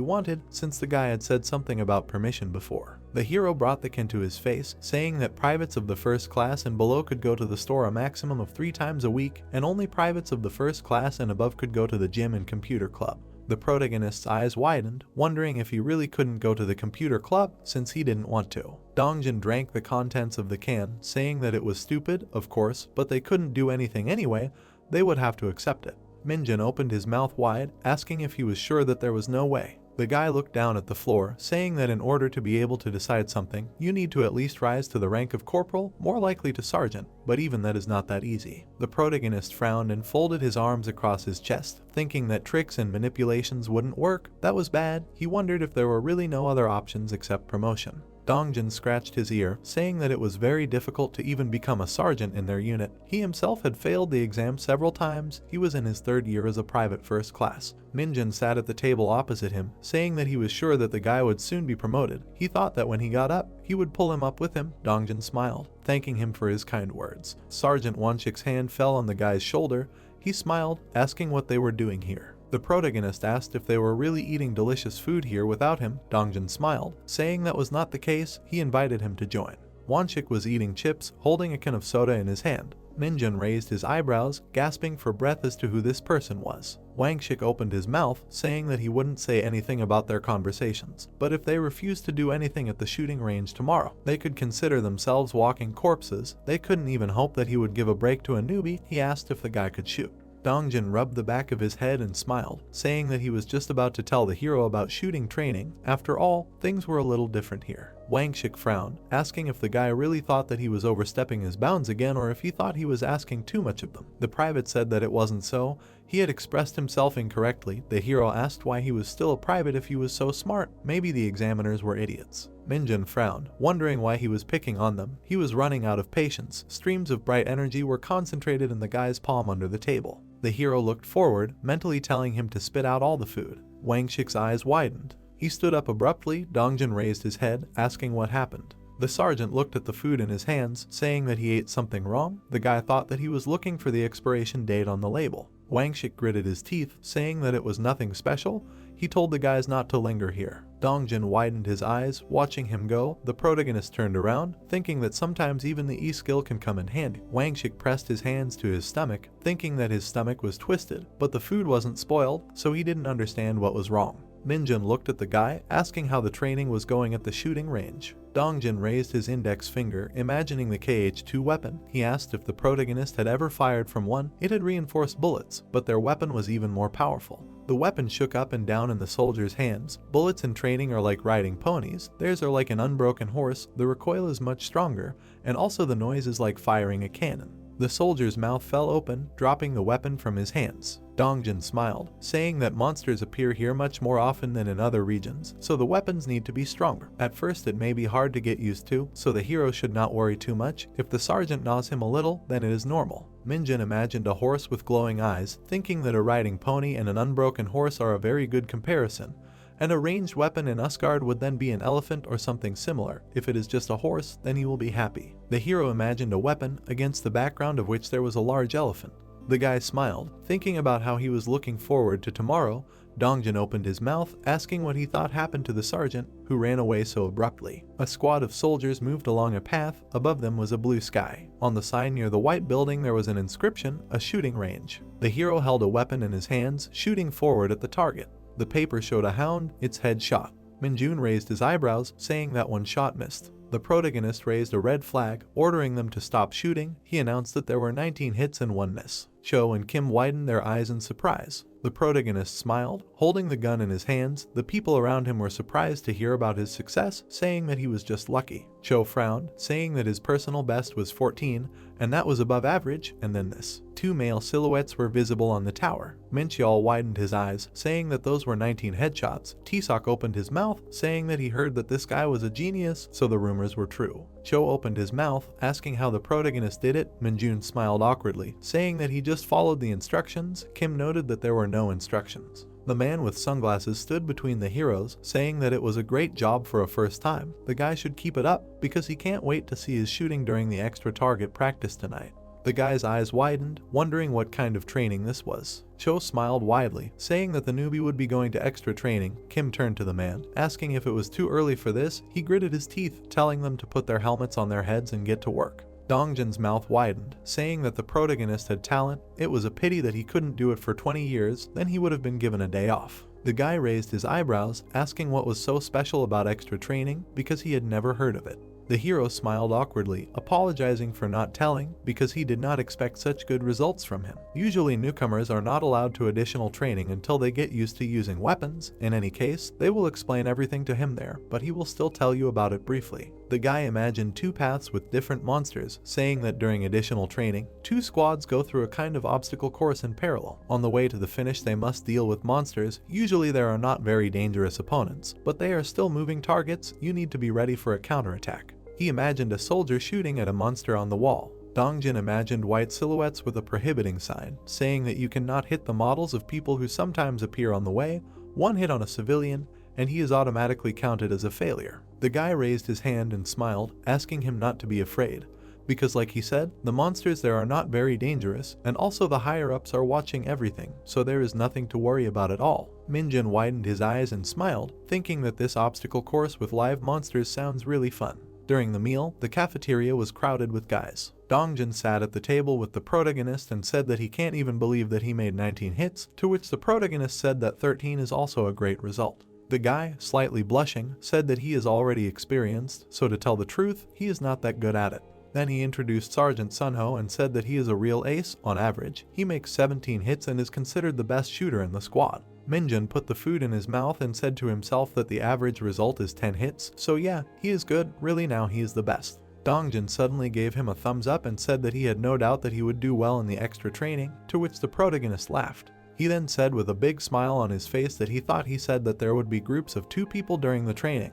[SPEAKER 1] wanted, since the guy had said something about permission before. The hero brought the can to his face, saying that privates of the first class and below could go to the store a maximum of 3 times a week, and only privates of the first class and above could go to the gym and computer club. The protagonist's eyes widened, wondering if he really couldn't go to the computer club since he didn't want to. Dongjun drank the contents of the can, saying that it was stupid, of course, but they couldn't do anything anyway. They would have to accept it. Minjun opened his mouth wide, asking if he was sure that there was no way. The guy looked down at the floor, saying that in order to be able to decide something, you need to at least rise to the rank of corporal, more likely to sergeant, but even that is not that easy. The protagonist frowned and folded his arms across his chest, thinking that tricks and manipulations wouldn't work. That was bad. He wondered if there were really no other options except promotion. Dongjin scratched his ear, saying that it was very difficult to even become a sergeant in their unit. He himself had failed the exam several times. He was in his 3rd year as a private first class. Minjin sat at the table opposite him, saying that he was sure that the guy would soon be promoted. He thought that when he got up, he would pull him up with him. Dongjin smiled, thanking him for his kind words. Sergeant Wonshik's hand fell on the guy's shoulder. He smiled, asking what they were doing here. The protagonist asked if they were really eating delicious food here without him. Dongjin smiled, saying that was not the case. He invited him to join. Wonshik was eating chips, holding a can of soda in his hand. Minjin raised his eyebrows, gasping for breath as to who this person was. Wangshik opened his mouth, saying that he wouldn't say anything about their conversations, but if they refused to do anything at the shooting range tomorrow, they could consider themselves walking corpses. They couldn't even hope that he would give a break to a newbie. He asked if the guy could shoot. Dongjin rubbed the back of his head and smiled, saying that he was just about to tell the hero about shooting training. After all, things were a little different here. Wangshik frowned, asking if the guy really thought that he was overstepping his bounds again or if he thought he was asking too much of them. The private said that it wasn't so. He had expressed himself incorrectly. The hero asked why he was still a private if he was so smart. Maybe the examiners were idiots. Minjin frowned, wondering why he was picking on them. He was running out of patience. Streams of bright energy were concentrated in the guy's palm under the table. The hero looked forward, mentally telling him to spit out all the food. Wangshik's eyes widened. He stood up abruptly. Dongjin raised his head, asking what happened. The sergeant looked at the food in his hands, saying that he ate something wrong. The guy thought that he was looking for the expiration date on the label. Wangshik gritted his teeth, saying that it was nothing special. He told the guys not to linger here. Dongjin widened his eyes, watching him go. The protagonist turned around, thinking that sometimes even the E-skill can come in handy. Wangshik pressed his hands to his stomach, thinking that his stomach was twisted, but the food wasn't spoiled, so he didn't understand what was wrong. Minjin looked at the guy, asking how the training was going at the shooting range. Dongjin raised his index finger, imagining the KH-2 weapon. He asked if the protagonist had ever fired from one. It had reinforced bullets, but their weapon was even more powerful. The weapon shook up and down in the soldier's hands. Bullets in training are like riding ponies. Theirs are like an unbroken horse. The recoil is much stronger, and also the noise is like firing a cannon. The soldier's mouth fell open, dropping the weapon from his hands. Dongjin smiled, saying that monsters appear here much more often than in other regions, so the weapons need to be stronger. At first it may be hard to get used to, so the hero should not worry too much. If the sergeant gnaws him a little, then it is normal. Minjin imagined a horse with glowing eyes, thinking that a riding pony and an unbroken horse are a very good comparison. And a ranged weapon in Usgard would then be an elephant or something similar. If it is just a horse, then he will be happy. The hero imagined a weapon, against the background of which there was a large elephant. The guy smiled, thinking about how he was looking forward to tomorrow. Dongjin opened his mouth, asking what he thought happened to the sergeant, who ran away so abruptly. A squad of soldiers moved along a path. Above them was a blue sky. On the sign near the white building there was an inscription, a shooting range. The hero held a weapon in his hands, shooting forward at the target. The paper showed a hound, its head shot. Minjun raised his eyebrows, saying that one shot missed. The protagonist raised a red flag, ordering them to stop shooting. He announced that there were 19 hits and 1 miss. Cho and Kim widened their eyes in surprise. The protagonist smiled, holding the gun in his hands. The people around him were surprised to hear about his success, saying that he was just lucky. Cho frowned, saying that his personal best was 14, and that was above average, and then this. 2 male silhouettes were visible on the tower. Minchial widened his eyes, saying that those were 19 headshots. Tisak opened his mouth, saying that he heard that this guy was a genius, so the rumors were true. Cho opened his mouth, asking how the protagonist did it. Minjun smiled awkwardly, saying that he just followed the instructions. Kim noted that there were no instructions. The man with sunglasses stood between the heroes, saying that it was a great job for a first time. The guy should keep it up, because he can't wait to see his shooting during the extra target practice tonight. The guy's eyes widened, wondering what kind of training this was. Cho smiled widely, saying that the newbie would be going to extra training. Kim turned to the man, asking if it was too early for this. He gritted his teeth, telling them to put their helmets on their heads and get to work. Dongjin's mouth widened, saying that the protagonist had talent. It was a pity that he couldn't do it for 20 years, then he would have been given a day off. The guy raised his eyebrows, asking what was so special about extra training, because he had never heard of it. The hero smiled awkwardly, apologizing for not telling because he did not expect such good results from him. Usually newcomers are not allowed to additional training until they get used to using weapons. In any case, they will explain everything to him there, but he will still tell you about it briefly. The guy imagined two paths with different monsters, saying that during additional training, two squads go through a kind of obstacle course in parallel. On the way to the finish, they must deal with monsters. Usually there are not very dangerous opponents, but they are still moving targets. You need to be ready for a counterattack. He imagined a soldier shooting at a monster on the wall. Dongjin imagined white silhouettes with a prohibiting sign, saying that you cannot hit the models of people who sometimes appear on the way. One hit on a civilian, and he is automatically counted as a failure. The guy raised his hand and smiled, asking him not to be afraid, because like he said, the monsters there are not very dangerous, and also the higher-ups are watching everything, so there is nothing to worry about at all. Minjin widened his eyes and smiled, thinking that this obstacle course with live monsters sounds really fun. During the meal, the cafeteria was crowded with guys. Dongjin sat at the table with the protagonist and said that he can't even believe that he made 19 hits, to which the protagonist said that 13 is also a great result. The guy, slightly blushing, said that he is already experienced, so to tell the truth, he is not that good at it. Then he introduced Sergeant Sunho and said that he is a real ace. On average, he makes 17 hits and is considered the best shooter in the squad. Minjin put the food in his mouth and said to himself that the average result is 10 hits, so yeah, he is good, really now he is the best. Dongjin suddenly gave him a thumbs up and said that he had no doubt that he would do well in the extra training, to which the protagonist laughed. He then said with a big smile on his face that he thought he said that there would be groups of 2 people during the training,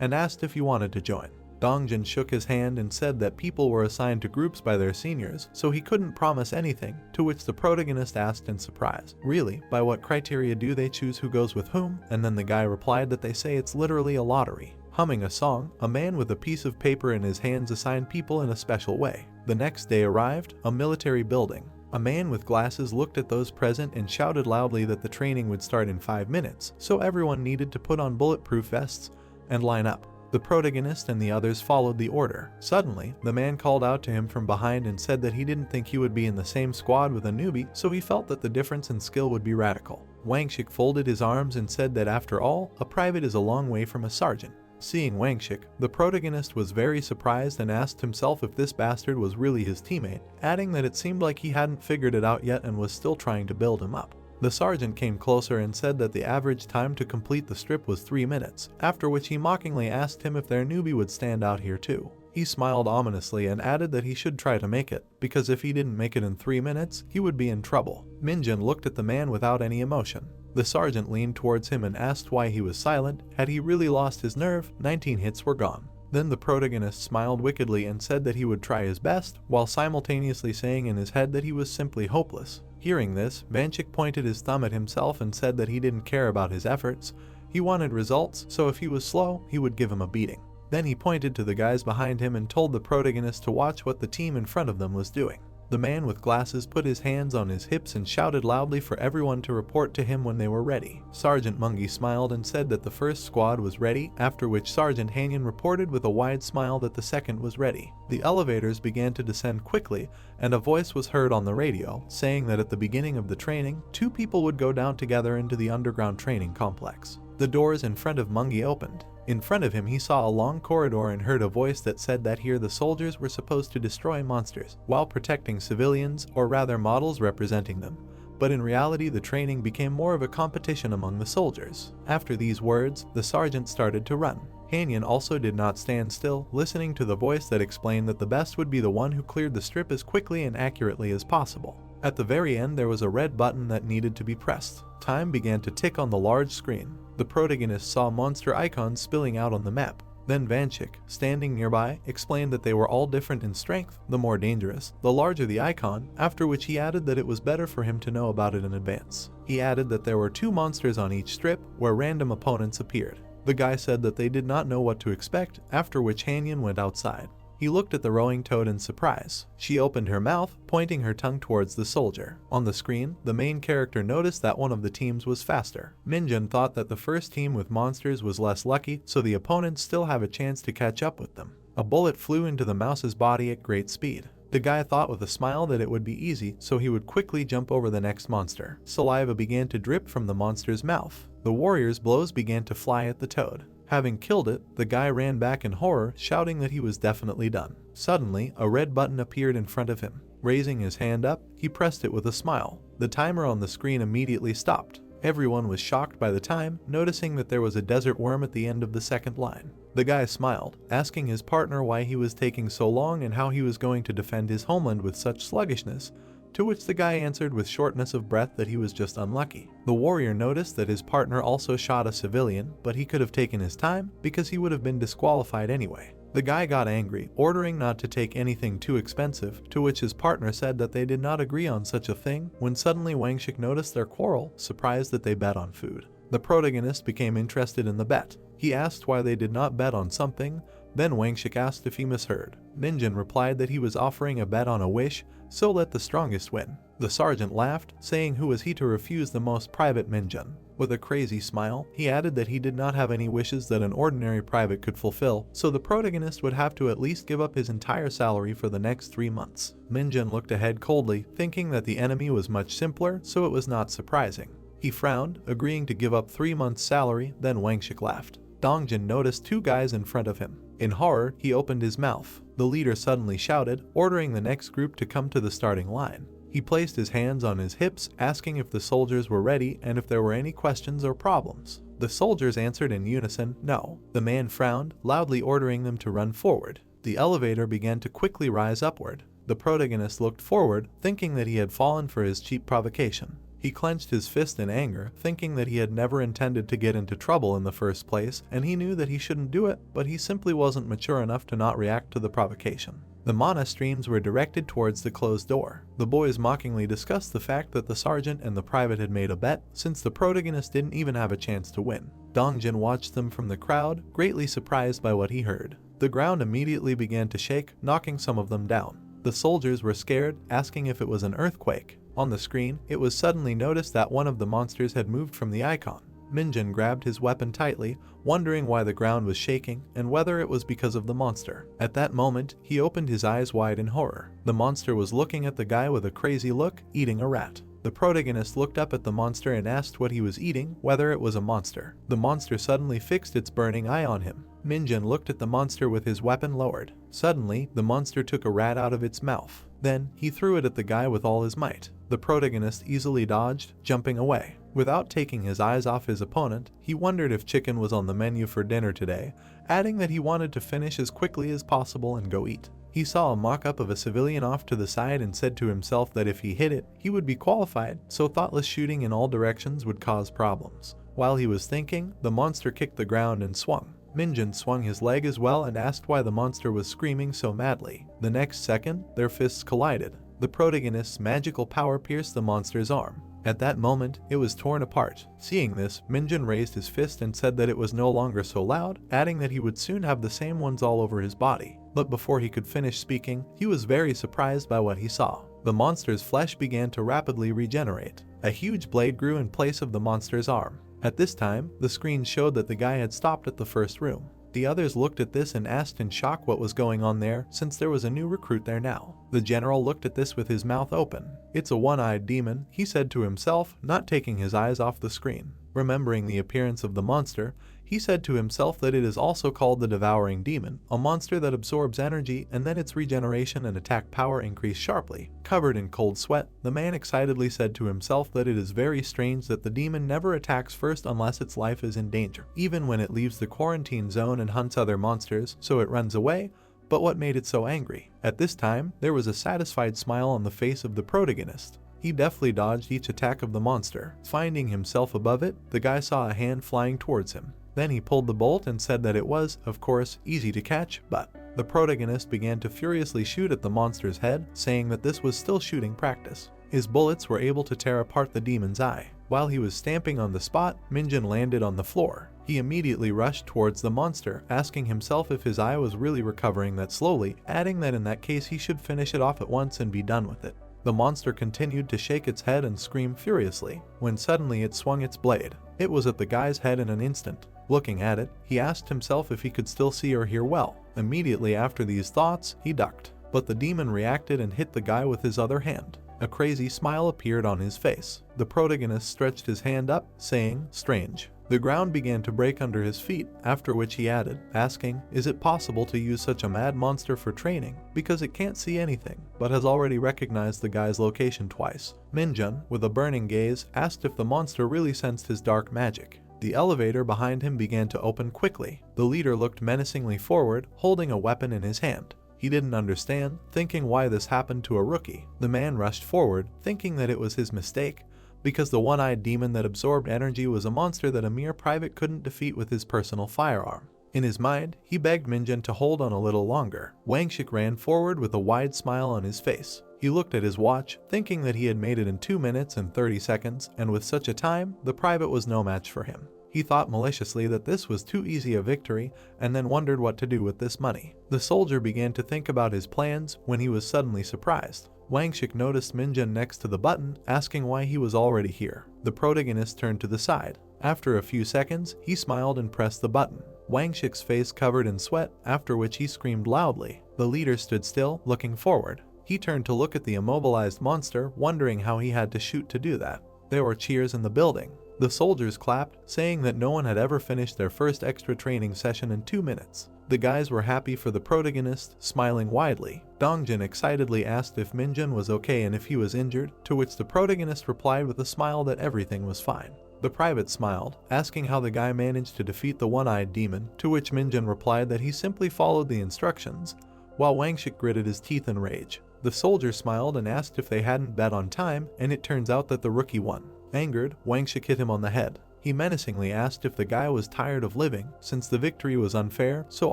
[SPEAKER 1] and asked if he wanted to join. Dongjin shook his hand and said that people were assigned to groups by their seniors, so he couldn't promise anything, to which the protagonist asked in surprise, "Really? By what criteria do they choose who goes with whom?" And then the guy replied that they say it's literally a lottery. Humming a song, a man with a piece of paper in his hands assigned people in a special way. The next day arrived, a military building. A man with glasses looked at those present and shouted loudly that the training would start in 5 minutes, so everyone needed to put on bulletproof vests and line up. The protagonist and the others followed the order. Suddenly, the man called out to him from behind and said that he didn't think he would be in the same squad with a newbie, so he felt that the difference in skill would be radical. Wangshik folded his arms and said that after all, a private is a long way from a sergeant. Seeing Wangshik, the protagonist was very surprised and asked himself if this bastard was really his teammate, adding that it seemed like he hadn't figured it out yet and was still trying to build him up. The sergeant came closer and said that the average time to complete the strip was 3 minutes, after which he mockingly asked him if their newbie would stand out here too. He smiled ominously and added that he should try to make it, because if he didn't make it in 3 minutes, he would be in trouble. Minjin looked at the man without any emotion. The sergeant leaned towards him and asked why he was silent. Had he really lost his nerve? 19 hits were gone. Then the protagonist smiled wickedly and said that he would try his best, while simultaneously saying in his head that he was simply hopeless. Hearing this, Vanchik pointed his thumb at himself and said that he didn't care about his efforts. He wanted results, so if he was slow, he would give him a beating. Then he pointed to the guys behind him and told the protagonist to watch what the team in front of them was doing. The man with glasses put his hands on his hips and shouted loudly for everyone to report to him when they were ready. Sergeant Mungi smiled and said that the first squad was ready, after which Sergeant Hanyan reported with a wide smile that the second was ready. The elevators began to descend quickly, and a voice was heard on the radio, saying that at the beginning of the training, 2 people would go down together into the underground training complex. The doors in front of Mungi opened. In front of him he saw a long corridor and heard a voice that said that here the soldiers were supposed to destroy monsters, while protecting civilians, or rather models representing them. But in reality the training became more of a competition among the soldiers. After these words, the sergeant started to run. Hanyan also did not stand still, listening to the voice that explained that the best would be the one who cleared the strip as quickly and accurately as possible. At the very end there was a red button that needed to be pressed. Time began to tick on the large screen. The protagonist saw monster icons spilling out on the map. Then Vanchik, standing nearby, explained that they were all different in strength, the more dangerous, the larger the icon, after which he added that it was better for him to know about it in advance. He added that there were 2 monsters on each strip, where random opponents appeared. The guy said that they did not know what to expect, after which Hanyan went outside. He looked at the rowing toad in surprise. She opened her mouth, pointing her tongue towards the soldier. On the screen, the main character noticed that one of the teams was faster. Minjin thought that the first team with monsters was less lucky, so the opponents still have a chance to catch up with them. A bullet flew into the mouse's body at great speed. The guy thought with a smile that it would be easy, so he would quickly jump over the next monster. Saliva began to drip from the monster's mouth. The warrior's blows began to fly at the toad. Having killed it, the guy ran back in horror, shouting that he was definitely done. Suddenly, a red button appeared in front of him. Raising his hand up, he pressed it with a smile. The timer on the screen immediately stopped. Everyone was shocked by the time, noticing that there was a desert worm at the end of the second line. The guy smiled, asking his partner why he was taking so long and how he was going to defend his homeland with such sluggishness, to which the guy answered with shortness of breath that he was just unlucky. The warrior noticed that his partner also shot a civilian, but he could have taken his time because he would have been disqualified anyway. The guy got angry, ordering not to take anything too expensive, to which his partner said that they did not agree on such a thing, when suddenly Wangshik noticed their quarrel, surprised that they bet on food. The protagonist became interested in the bet. He asked why they did not bet on something, then Wangshik asked if he misheard. Minjin replied that he was offering a bet on a wish, so let the strongest win. The sergeant laughed, saying who was he to refuse the most private Minjin. With a crazy smile, he added that he did not have any wishes that an ordinary private could fulfill, so the protagonist would have to at least give up his entire salary for the next 3 months. Minjin looked ahead coldly, thinking that the enemy was much simpler, so it was not surprising. He frowned, agreeing to give up 3 months' salary, then Wangshik laughed. Dongjin noticed 2 guys in front of him. In horror, he opened his mouth. The leader suddenly shouted, ordering the next group to come to the starting line. He placed his hands on his hips, asking if the soldiers were ready and if there were any questions or problems. The soldiers answered in unison, no. The man frowned, loudly ordering them to run forward. The elevator began to quickly rise upward. The protagonist looked forward, thinking that he had fallen for his cheap provocation. He clenched his fist in anger, thinking that he had never intended to get into trouble in the first place, and he knew that he shouldn't do it, but he simply wasn't mature enough to not react to the provocation. The mana streams were directed towards the closed door. The boys mockingly discussed the fact that the sergeant and the private had made a bet, since the protagonist didn't even have a chance to win. Dongjin watched them from the crowd, greatly surprised by what he heard. The ground immediately began to shake, knocking some of them down. The soldiers were scared, asking if it was an earthquake. On the screen, it was suddenly noticed that one of the monsters had moved from the icon. Minjin grabbed his weapon tightly, wondering why the ground was shaking and whether it was because of the monster. At that moment, he opened his eyes wide in horror. The monster was looking at the guy with a crazy look, eating a rat. The protagonist looked up at the monster and asked what he was eating, whether it was a monster. The monster suddenly fixed its burning eye on him. Minjin looked at the monster with his weapon lowered. Suddenly, the monster took a rat out of its mouth. Then, he threw it at the guy with all his might. The protagonist easily dodged, jumping away. Without taking his eyes off his opponent, he wondered if chicken was on the menu for dinner today, adding that he wanted to finish as quickly as possible and go eat. He saw a mock-up of a civilian off to the side and said to himself that if he hit it, he would be qualified, so thoughtless shooting in all directions would cause problems. While he was thinking, the monster kicked the ground and swung. Minjin swung his leg as well and asked why the monster was screaming so madly. The next second, their fists collided. The protagonist's magical power pierced the monster's arm. At that moment, it was torn apart. Seeing this, Minjin raised his fist and said that it was no longer so loud, adding that he would soon have the same ones all over his body. But before he could finish speaking, he was very surprised by what he saw. The monster's flesh began to rapidly regenerate. A huge blade grew in place of the monster's arm. At this time, the screen showed that the guy had stopped at the first room. The others looked at this and asked in shock what was going on there, since there was a new recruit there now. The general looked at this with his mouth open. "It's a one-eyed demon," he said to himself, not taking his eyes off the screen. Remembering the appearance of the monster, he said to himself that it is also called the Devouring Demon, a monster that absorbs energy and then its regeneration and attack power increase sharply. Covered in cold sweat, the man excitedly said to himself that it is very strange that the demon never attacks first unless its life is in danger, even when it leaves the quarantine zone and hunts other monsters, so it runs away. But what made it so angry? At this time, there was a satisfied smile on the face of the protagonist. He deftly dodged each attack of the monster. Finding himself above it, the guy saw a hand flying towards him. Then he pulled the bolt and said that it was, of course, easy to catch, but the protagonist began to furiously shoot at the monster's head, saying that this was still shooting practice. His bullets were able to tear apart the demon's eye. While he was stamping on the spot, Minjin landed on the floor. He immediately rushed towards the monster, asking himself if his eye was really recovering that slowly, adding that in that case he should finish it off at once and be done with it. The monster continued to shake its head and scream furiously, when suddenly it swung its blade. It was at the guy's head in an instant. Looking at it, he asked himself if he could still see or hear well. Immediately after these thoughts, he ducked. But the demon reacted and hit the guy with his other hand. A crazy smile appeared on his face. The protagonist stretched his hand up, saying, "Strange." The ground began to break under his feet, after which he added, asking, "Is it possible to use such a mad monster for training, because it can't see anything, but has already recognized the guy's location twice?" Minjun, with a burning gaze, asked if the monster really sensed his dark magic. The elevator behind him began to open quickly. The leader looked menacingly forward, holding a weapon in his hand. He didn't understand, thinking why this happened to a rookie. The man rushed forward, thinking that it was his mistake, because the one-eyed demon that absorbed energy was a monster that a mere private couldn't defeat with his personal firearm. In his mind, he begged Minjun to hold on a little longer. Wang Shik ran forward with a wide smile on his face. He looked at his watch, thinking that he had made it in 2 minutes and 30 seconds, and with such a time, the private was no match for him. He thought maliciously that this was too easy a victory, and then wondered what to do with this money. The soldier began to think about his plans when he was suddenly surprised. Wang Shik noticed Minjun next to the button, asking why he was already here. The protagonist turned to the side. After a few seconds, he smiled and pressed the button. Wang Shik's face covered in sweat, after which he screamed loudly. The leader stood still, looking forward. He turned to look at the immobilized monster, wondering how he had to shoot to do that. There were cheers in the building. The soldiers clapped, saying that no one had ever finished their first extra training session in 2 minutes. The guys were happy for the protagonist, smiling widely. Dongjin excitedly asked if Minjun was okay and if he was injured, to which the protagonist replied with a smile that everything was fine. The private smiled, asking how the guy managed to defeat the one-eyed demon, to which Minjun replied that he simply followed the instructions, while Wang Shik gritted his teeth in rage. The soldier smiled and asked if they hadn't bet on time, and it turns out that the rookie won. Angered, Wang Shik hit him on the head. He menacingly asked if the guy was tired of living, since the victory was unfair, so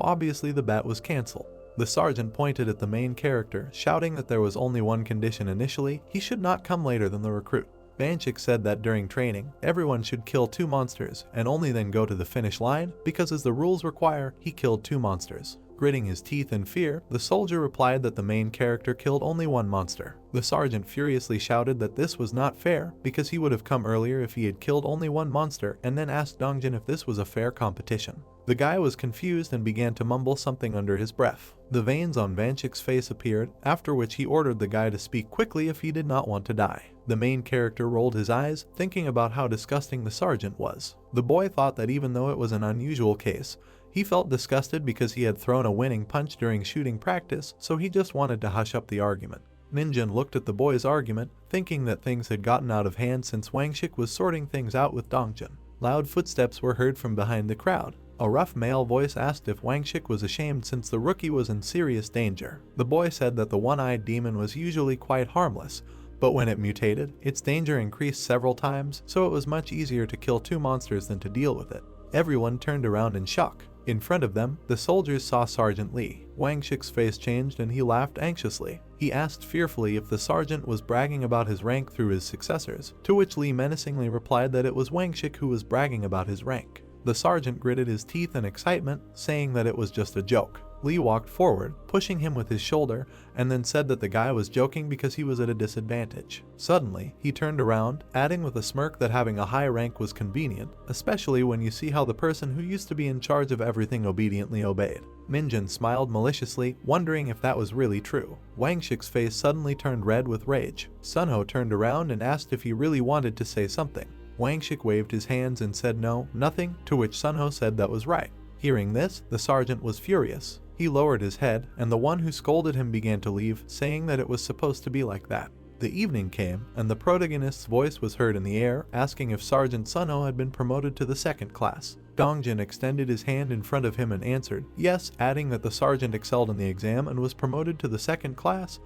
[SPEAKER 1] obviously the bet was cancelled. The sergeant pointed at the main character, shouting that there was only one condition initially: he should not come later than the recruit. Wang Shik said that during training, everyone should kill 2 monsters, and only then go to the finish line, because as the rules require, he killed 2 monsters. Gritting his teeth in fear, the soldier replied that the main character killed only 1 monster. The sergeant furiously shouted that this was not fair, because he would have come earlier if he had killed only 1 monster, and then asked Dongjin if this was a fair competition. The guy was confused and began to mumble something under his breath. The veins on Wang Shik's face appeared, after which he ordered the guy to speak quickly if he did not want to die. The main character rolled his eyes, thinking about how disgusting the sergeant was. The boy thought that even though it was an unusual case, he felt disgusted because he had thrown a winning punch during shooting practice, so he just wanted to hush up the argument. Minjun looked at the boy's argument, thinking that things had gotten out of hand since Wang Shik was sorting things out with Dongjin. Loud footsteps were heard from behind the crowd. A rough male voice asked if Wang Shik was ashamed since the rookie was in serious danger. The boy said that the one-eyed demon was usually quite harmless, but when it mutated, its danger increased several times, so it was much easier to kill 2 monsters than to deal with it. Everyone turned around in shock. In front of them, the soldiers saw Sergeant Lee. Wang Shik's face changed and he laughed anxiously. He asked fearfully if the sergeant was bragging about his rank through his successors, to which Lee menacingly replied that it was Wang Shik who was bragging about his rank. The sergeant gritted his teeth in excitement, saying that it was just a joke. Lee walked forward, pushing him with his shoulder, and then said that the guy was joking because he was at a disadvantage. Suddenly, he turned around, adding with a smirk that having a high rank was convenient, especially when you see how the person who used to be in charge of everything obediently obeyed. Minjun smiled maliciously, wondering if that was really true. Wang Shik's face suddenly turned red with rage. Sunho turned around and asked if he really wanted to say something. Wang Shik waved his hands and said no, nothing, to which Sunho said that was right. Hearing this, the sergeant was furious. He lowered his head, and the one who scolded him began to leave, saying that it was supposed to be like that. The evening came, and the protagonist's voice was heard in the air, asking if Sergeant Sunho had been promoted to the 2nd class. Dongjin extended his hand in front of him and answered yes, adding that the sergeant excelled in the exam and was promoted to the 2nd class,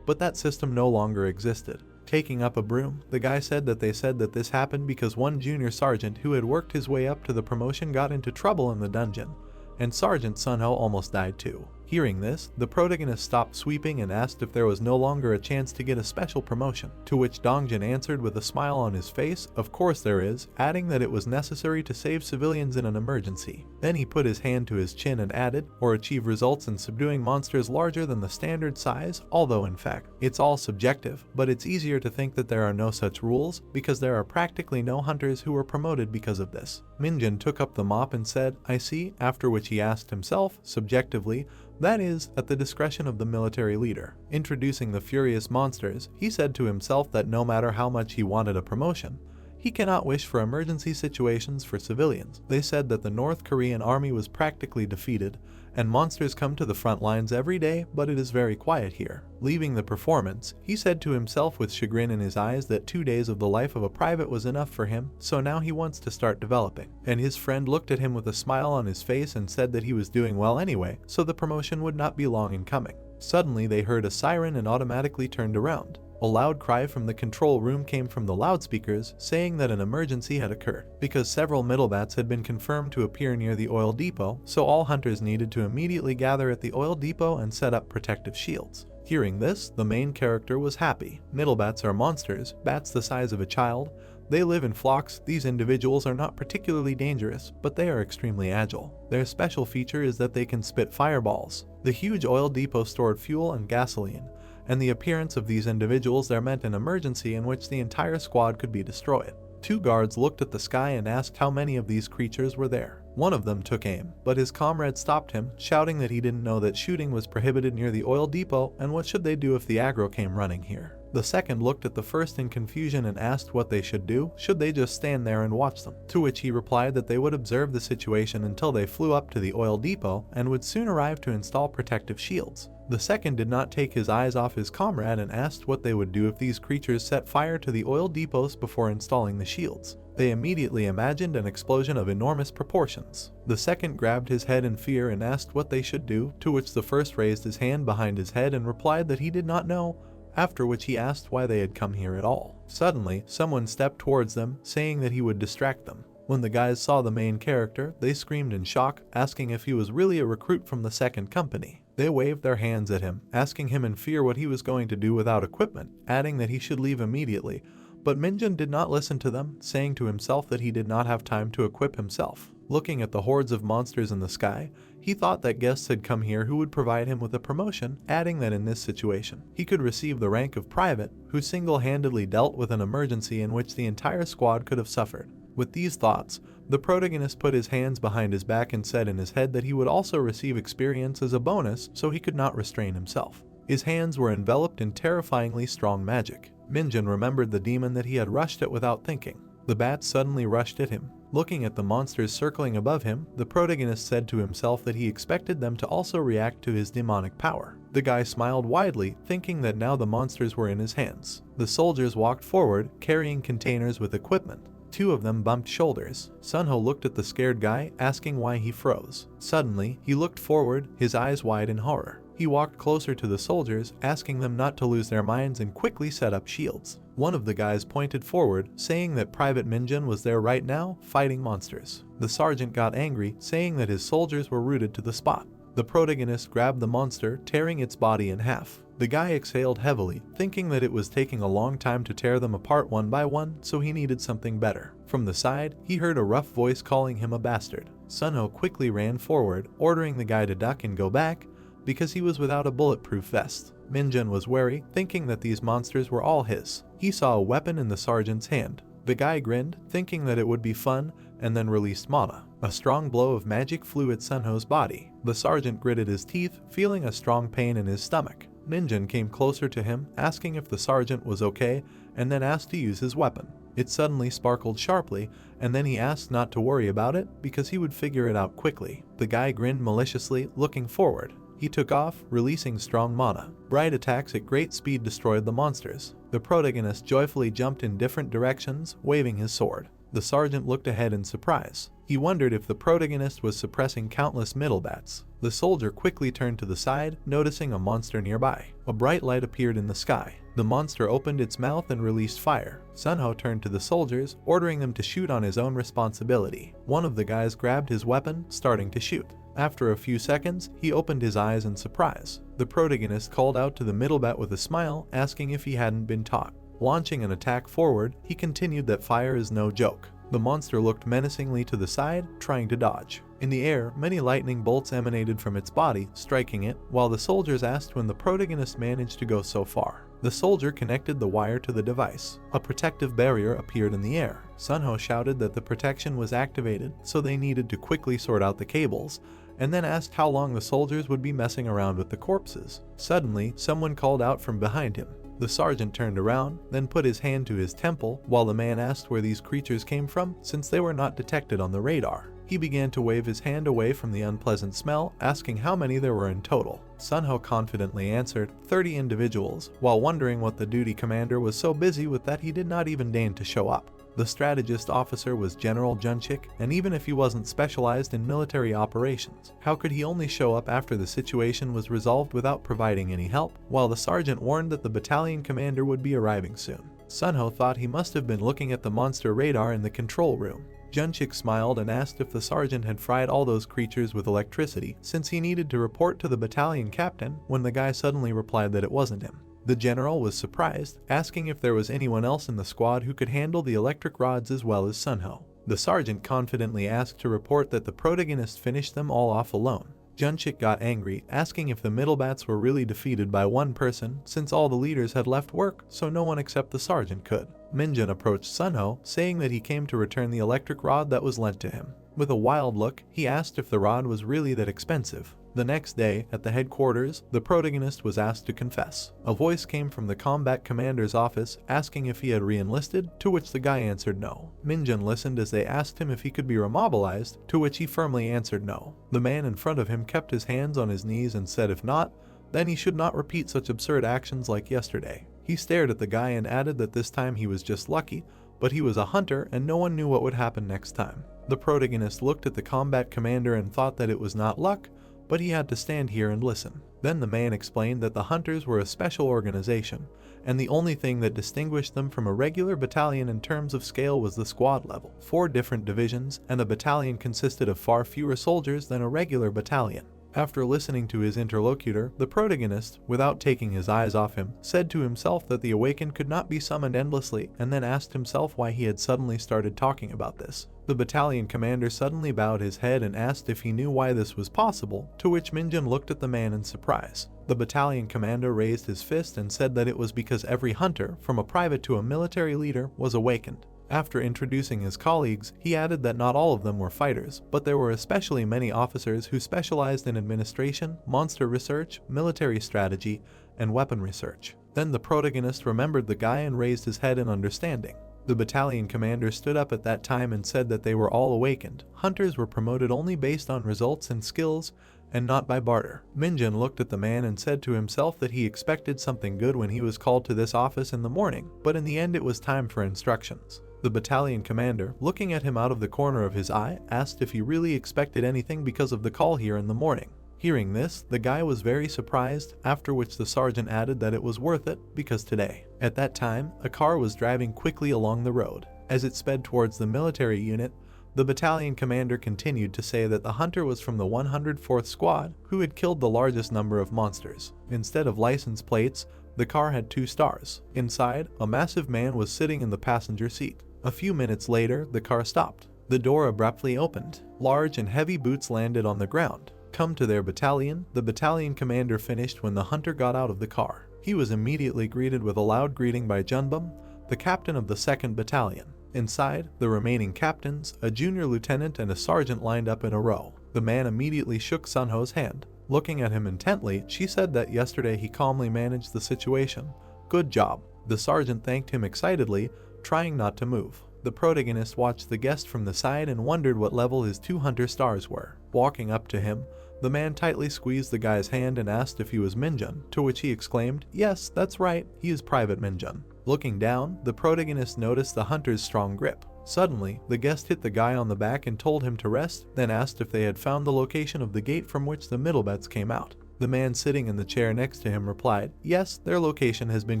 [SPEAKER 1] but that system no longer existed. Taking up a broom, the guy said that they said that this happened because one junior sergeant who had worked his way up to the promotion got into trouble in the dungeon, and Sergeant Sunho almost died too. Hearing this, the protagonist stopped sweeping and asked if there was no longer a chance to get a special promotion, to which Dongjin answered with a smile on his face, "Of course there is," adding that it was necessary to save civilians in an emergency. Then he put his hand to his chin and added, "or achieve results in subduing monsters larger than the standard size, although in fact, it's all subjective, but it's easier to think that there are no such rules, because there are practically no hunters who were promoted because of this." Minjun took up the mop and said, "I see," after which he asked himself, subjectively, that is, at the discretion of the military leader. Introducing the furious monsters, he said to himself that no matter how much he wanted a promotion, He cannot wish for emergency situations for civilians. They said that the North Korean army was practically defeated, and monsters come to the front lines every day, but it is very quiet here. Leaving the performance, he said to himself with chagrin in his eyes that 2 days of the life of a private was enough for him, so now he wants to start developing. And his friend looked at him with a smile on his face and said that he was doing well anyway, so the promotion would not be long in coming. Suddenly they heard a siren and automatically turned around. A loud cry from the control room came from the loudspeakers, saying that an emergency had occurred, because several middlebats had been confirmed to appear near the oil depot, so all hunters needed to immediately gather at the oil depot and set up protective shields. Hearing this, the main character was happy. Middlebats are monsters, bats the size of a child. They live in flocks. These individuals are not particularly dangerous, but they are extremely agile. Their special feature is that they can spit fireballs. The huge oil depot stored fuel and gasoline, and the appearance of these individuals there meant an emergency in which the entire squad could be destroyed. 2 guards looked at the sky and asked how many of these creatures were there. One of them took aim, but his comrade stopped him, shouting that he didn't know that shooting was prohibited near the oil depot, and what should they do if the aggro came running here. The second looked at the first in confusion and asked what they should do. Should they just stand there and watch them? To which he replied that they would observe the situation until they flew up to the oil depot and would soon arrive to install protective shields. The second did not take his eyes off his comrade and asked what they would do if these creatures set fire to the oil depots before installing the shields. They immediately imagined an explosion of enormous proportions. The second grabbed his head in fear and asked what they should do, to which the first raised his hand behind his head and replied that he did not know, after which he asked why they had come here at all. Suddenly, someone stepped towards them, saying that he would distract them. When the guys saw the main character, they screamed in shock, asking if he was really a recruit from the second company. They waved their hands at him, asking him in fear what he was going to do without equipment, adding that he should leave immediately. But Minjun did not listen to them, saying to himself that he did not have time to equip himself. Looking at the hordes of monsters in the sky, he thought that guests had come here who would provide him with a promotion, adding that in this situation, he could receive the rank of private, who single-handedly dealt with an emergency in which the entire squad could have suffered. With these thoughts, the protagonist put his hands behind his back and said in his head that he would also receive experience as a bonus, so he could not restrain himself. His hands were enveloped in terrifyingly strong magic. Minjun remembered the demon that he had rushed at without thinking. The bat suddenly rushed at him. Looking at the monsters circling above him, the protagonist said to himself that he expected them to also react to his demonic power. The guy smiled widely, thinking that now the monsters were in his hands. The soldiers walked forward, carrying containers with equipment. 2 of them bumped shoulders. Sunho looked at the scared guy, asking why he froze. Suddenly, he looked forward, his eyes wide in horror. He walked closer to the soldiers, asking them not to lose their minds and quickly set up shields. One of the guys pointed forward, saying that Private Minjun was there right now, fighting monsters. The sergeant got angry, saying that his soldiers were rooted to the spot. The protagonist grabbed the monster, tearing its body in half. The guy exhaled heavily, thinking that it was taking a long time to tear them apart one by one, so he needed something better. From the side, he heard a rough voice calling him a bastard. Sunho quickly ran forward, ordering the guy to duck and go back, because he was without a bulletproof vest. Minjun was wary, thinking that these monsters were all his. He saw a weapon in the sergeant's hand. The guy grinned, thinking that it would be fun, and then released mana. A strong blow of magic flew at Sunho's body. The sergeant gritted his teeth, feeling a strong pain in his stomach. Minjun came closer to him, asking if the sergeant was okay, and then asked to use his weapon. It suddenly sparkled sharply, and then he asked not to worry about it, because he would figure it out quickly. The guy grinned maliciously, looking forward. He took off, releasing strong mana. Bright attacks at great speed destroyed the monsters. The protagonist joyfully jumped in different directions, waving his sword. The sergeant looked ahead in surprise. He wondered if the protagonist was suppressing countless middlebats. The soldier quickly turned to the side, noticing a monster nearby. A bright light appeared in the sky. The monster opened its mouth and released fire. Sunho turned to the soldiers, ordering them to shoot on his own responsibility. One of the guys grabbed his weapon, starting to shoot. After a few seconds, he opened his eyes in surprise. The protagonist called out to the middlebat with a smile, asking if he hadn't been taught. Launching an attack forward, he continued that fire is no joke. The monster looked menacingly to the side, trying to dodge. In the air, many lightning bolts emanated from its body, striking it, while the soldiers asked when the protagonist managed to go so far. The soldier connected the wire to the device. A protective barrier appeared in the air. Sunho shouted that the protection was activated, so they needed to quickly sort out the cables, and then asked how long the soldiers would be messing around with the corpses. Suddenly, someone called out from behind him. The sergeant turned around, then put his hand to his temple while the man asked where these creatures came from since they were not detected on the radar. He began to wave his hand away from the unpleasant smell, asking how many there were in total. Sunho confidently answered 30 individuals, while wondering what the duty commander was so busy with that he did not even deign to show up. The strategist officer was General Junchik, and even if he wasn't specialized in military operations, how could he only show up after the situation was resolved without providing any help, while the sergeant warned that the battalion commander would be arriving soon? Sunho thought he must have been looking at the monster radar in the control room. Junchik smiled and asked if the sergeant had fried all those creatures with electricity, since he needed to report to the battalion captain, when the guy suddenly replied that it wasn't him. The general was surprised, asking if there was anyone else in the squad who could handle the electric rods as well as Sunho. The sergeant confidently asked to report that the protagonist finished them all off alone. Junchik got angry, asking if the Middlebats were really defeated by one person, since all the leaders had left work, so no one except the sergeant could. Minjun approached Sunho, saying that he came to return the electric rod that was lent to him. With a wild look, he asked if the rod was really that expensive. The next day, at the headquarters, the protagonist was asked to confess. A voice came from the combat commander's office asking if he had re-enlisted, to which the guy answered no. Minjun listened as they asked him if he could be remobilized, to which he firmly answered no. The man in front of him kept his hands on his knees and said if not, then he should not repeat such absurd actions like yesterday. He stared at the guy and added that this time he was just lucky, but he was a hunter and no one knew what would happen next time. The protagonist looked at the combat commander and thought that it was not luck, but he had to stand here and listen. Then the man explained that the hunters were a special organization, and the only thing that distinguished them from a regular battalion in terms of scale was the squad level. 4 different divisions, and a battalion consisted of far fewer soldiers than a regular battalion. After listening to his interlocutor, the protagonist, without taking his eyes off him, said to himself that the awakened could not be summoned endlessly, and then asked himself why he had suddenly started talking about this. The battalion commander suddenly bowed his head and asked if he knew why this was possible, to which Minjun looked at the man in surprise. The battalion commander raised his fist and said that it was because every hunter, from a private to a military leader, was awakened. After introducing his colleagues, he added that not all of them were fighters, but there were especially many officers who specialized in administration, monster research, military strategy, and weapon research. Then the protagonist remembered the guy and raised his head in understanding. The battalion commander stood up at that time and said that they were all awakened. Hunters were promoted only based on results and skills, and not by barter. Minjun looked at the man and said to himself that he expected something good when he was called to this office in the morning, but in the end it was time for instructions. The battalion commander, looking at him out of the corner of his eye, asked if he really expected anything because of the call here in the morning. Hearing this, the guy was very surprised, after which the sergeant added that it was worth it, because today. At that time, a car was driving quickly along the road. As it sped towards the military unit, the battalion commander continued to say that the hunter was from the 104th Squad, who had killed the largest number of monsters. Instead of license plates, the car had 2 stars. Inside, a massive man was sitting in the passenger seat. A few minutes later, the car stopped. The door abruptly opened. Large and heavy boots landed on the ground. Come to their battalion, the battalion commander finished when the hunter got out of the car. He was immediately greeted with a loud greeting by Junbum, the captain of the 2nd Battalion. Inside, the remaining captains, a junior lieutenant and a sergeant lined up in a row. The man immediately shook Sunho's hand. Looking at him intently, she said that yesterday he calmly managed the situation. Good job. The sergeant thanked him excitedly, trying not to move. The protagonist watched the guest from the side and wondered what level his 2 hunter stars were. Walking up to him, the man tightly squeezed the guy's hand and asked if he was Minjun, to which he exclaimed, "Yes, that's right, he is Private Minjun." Looking down, the protagonist noticed the hunter's strong grip. Suddenly, the guest hit the guy on the back and told him to rest, then asked if they had found the location of the gate from which the Middlebats came out. The man sitting in the chair next to him replied, "Yes, their location has been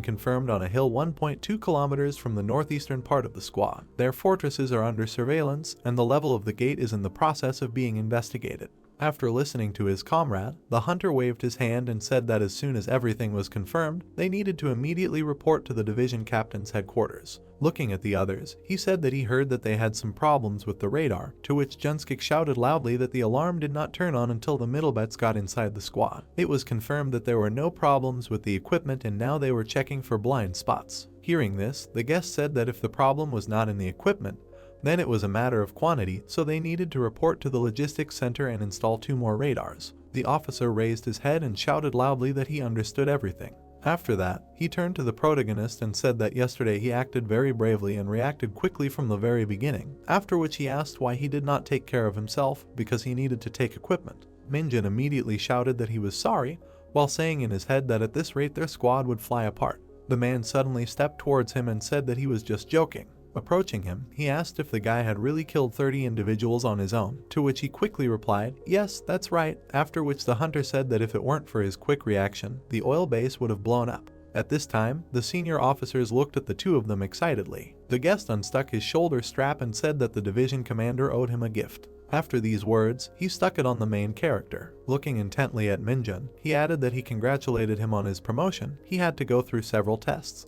[SPEAKER 1] confirmed on a hill 1.2 kilometers from the northeastern part of the squad. Their fortresses are under surveillance, and the level of the gate is in the process of being investigated." After listening to his comrade, the hunter waved his hand and said that as soon as everything was confirmed, they needed to immediately report to the division captain's headquarters. Looking at the others, he said that he heard that they had some problems with the radar, to which Junskik shouted loudly that the alarm did not turn on until the Middlebats got inside the squad. It was confirmed that there were no problems with the equipment and now they were checking for blind spots. Hearing this, the guest said that if the problem was not in the equipment, then it was a matter of quantity, so they needed to report to the logistics center and install 2 more radars. The officer raised his head and shouted loudly that he understood everything. After that, he turned to the protagonist and said that yesterday he acted very bravely and reacted quickly from the very beginning, after which he asked why he did not take care of himself because he needed to take equipment. Minjin immediately shouted that he was sorry, while saying in his head that at this rate their squad would fly apart. The man suddenly stepped towards him and said that he was just joking. Approaching him, he asked if the guy had really killed 30 individuals on his own, to which he quickly replied, "Yes, that's right," after which the hunter said that if it weren't for his quick reaction, the oil base would have blown up. At this time, the senior officers looked at the two of them excitedly. The guest unstuck his shoulder strap and said that the division commander owed him a gift. After these words, he stuck it on the main character. Looking intently at Minjun, he added that he congratulated him on his promotion. He had to go through several tests,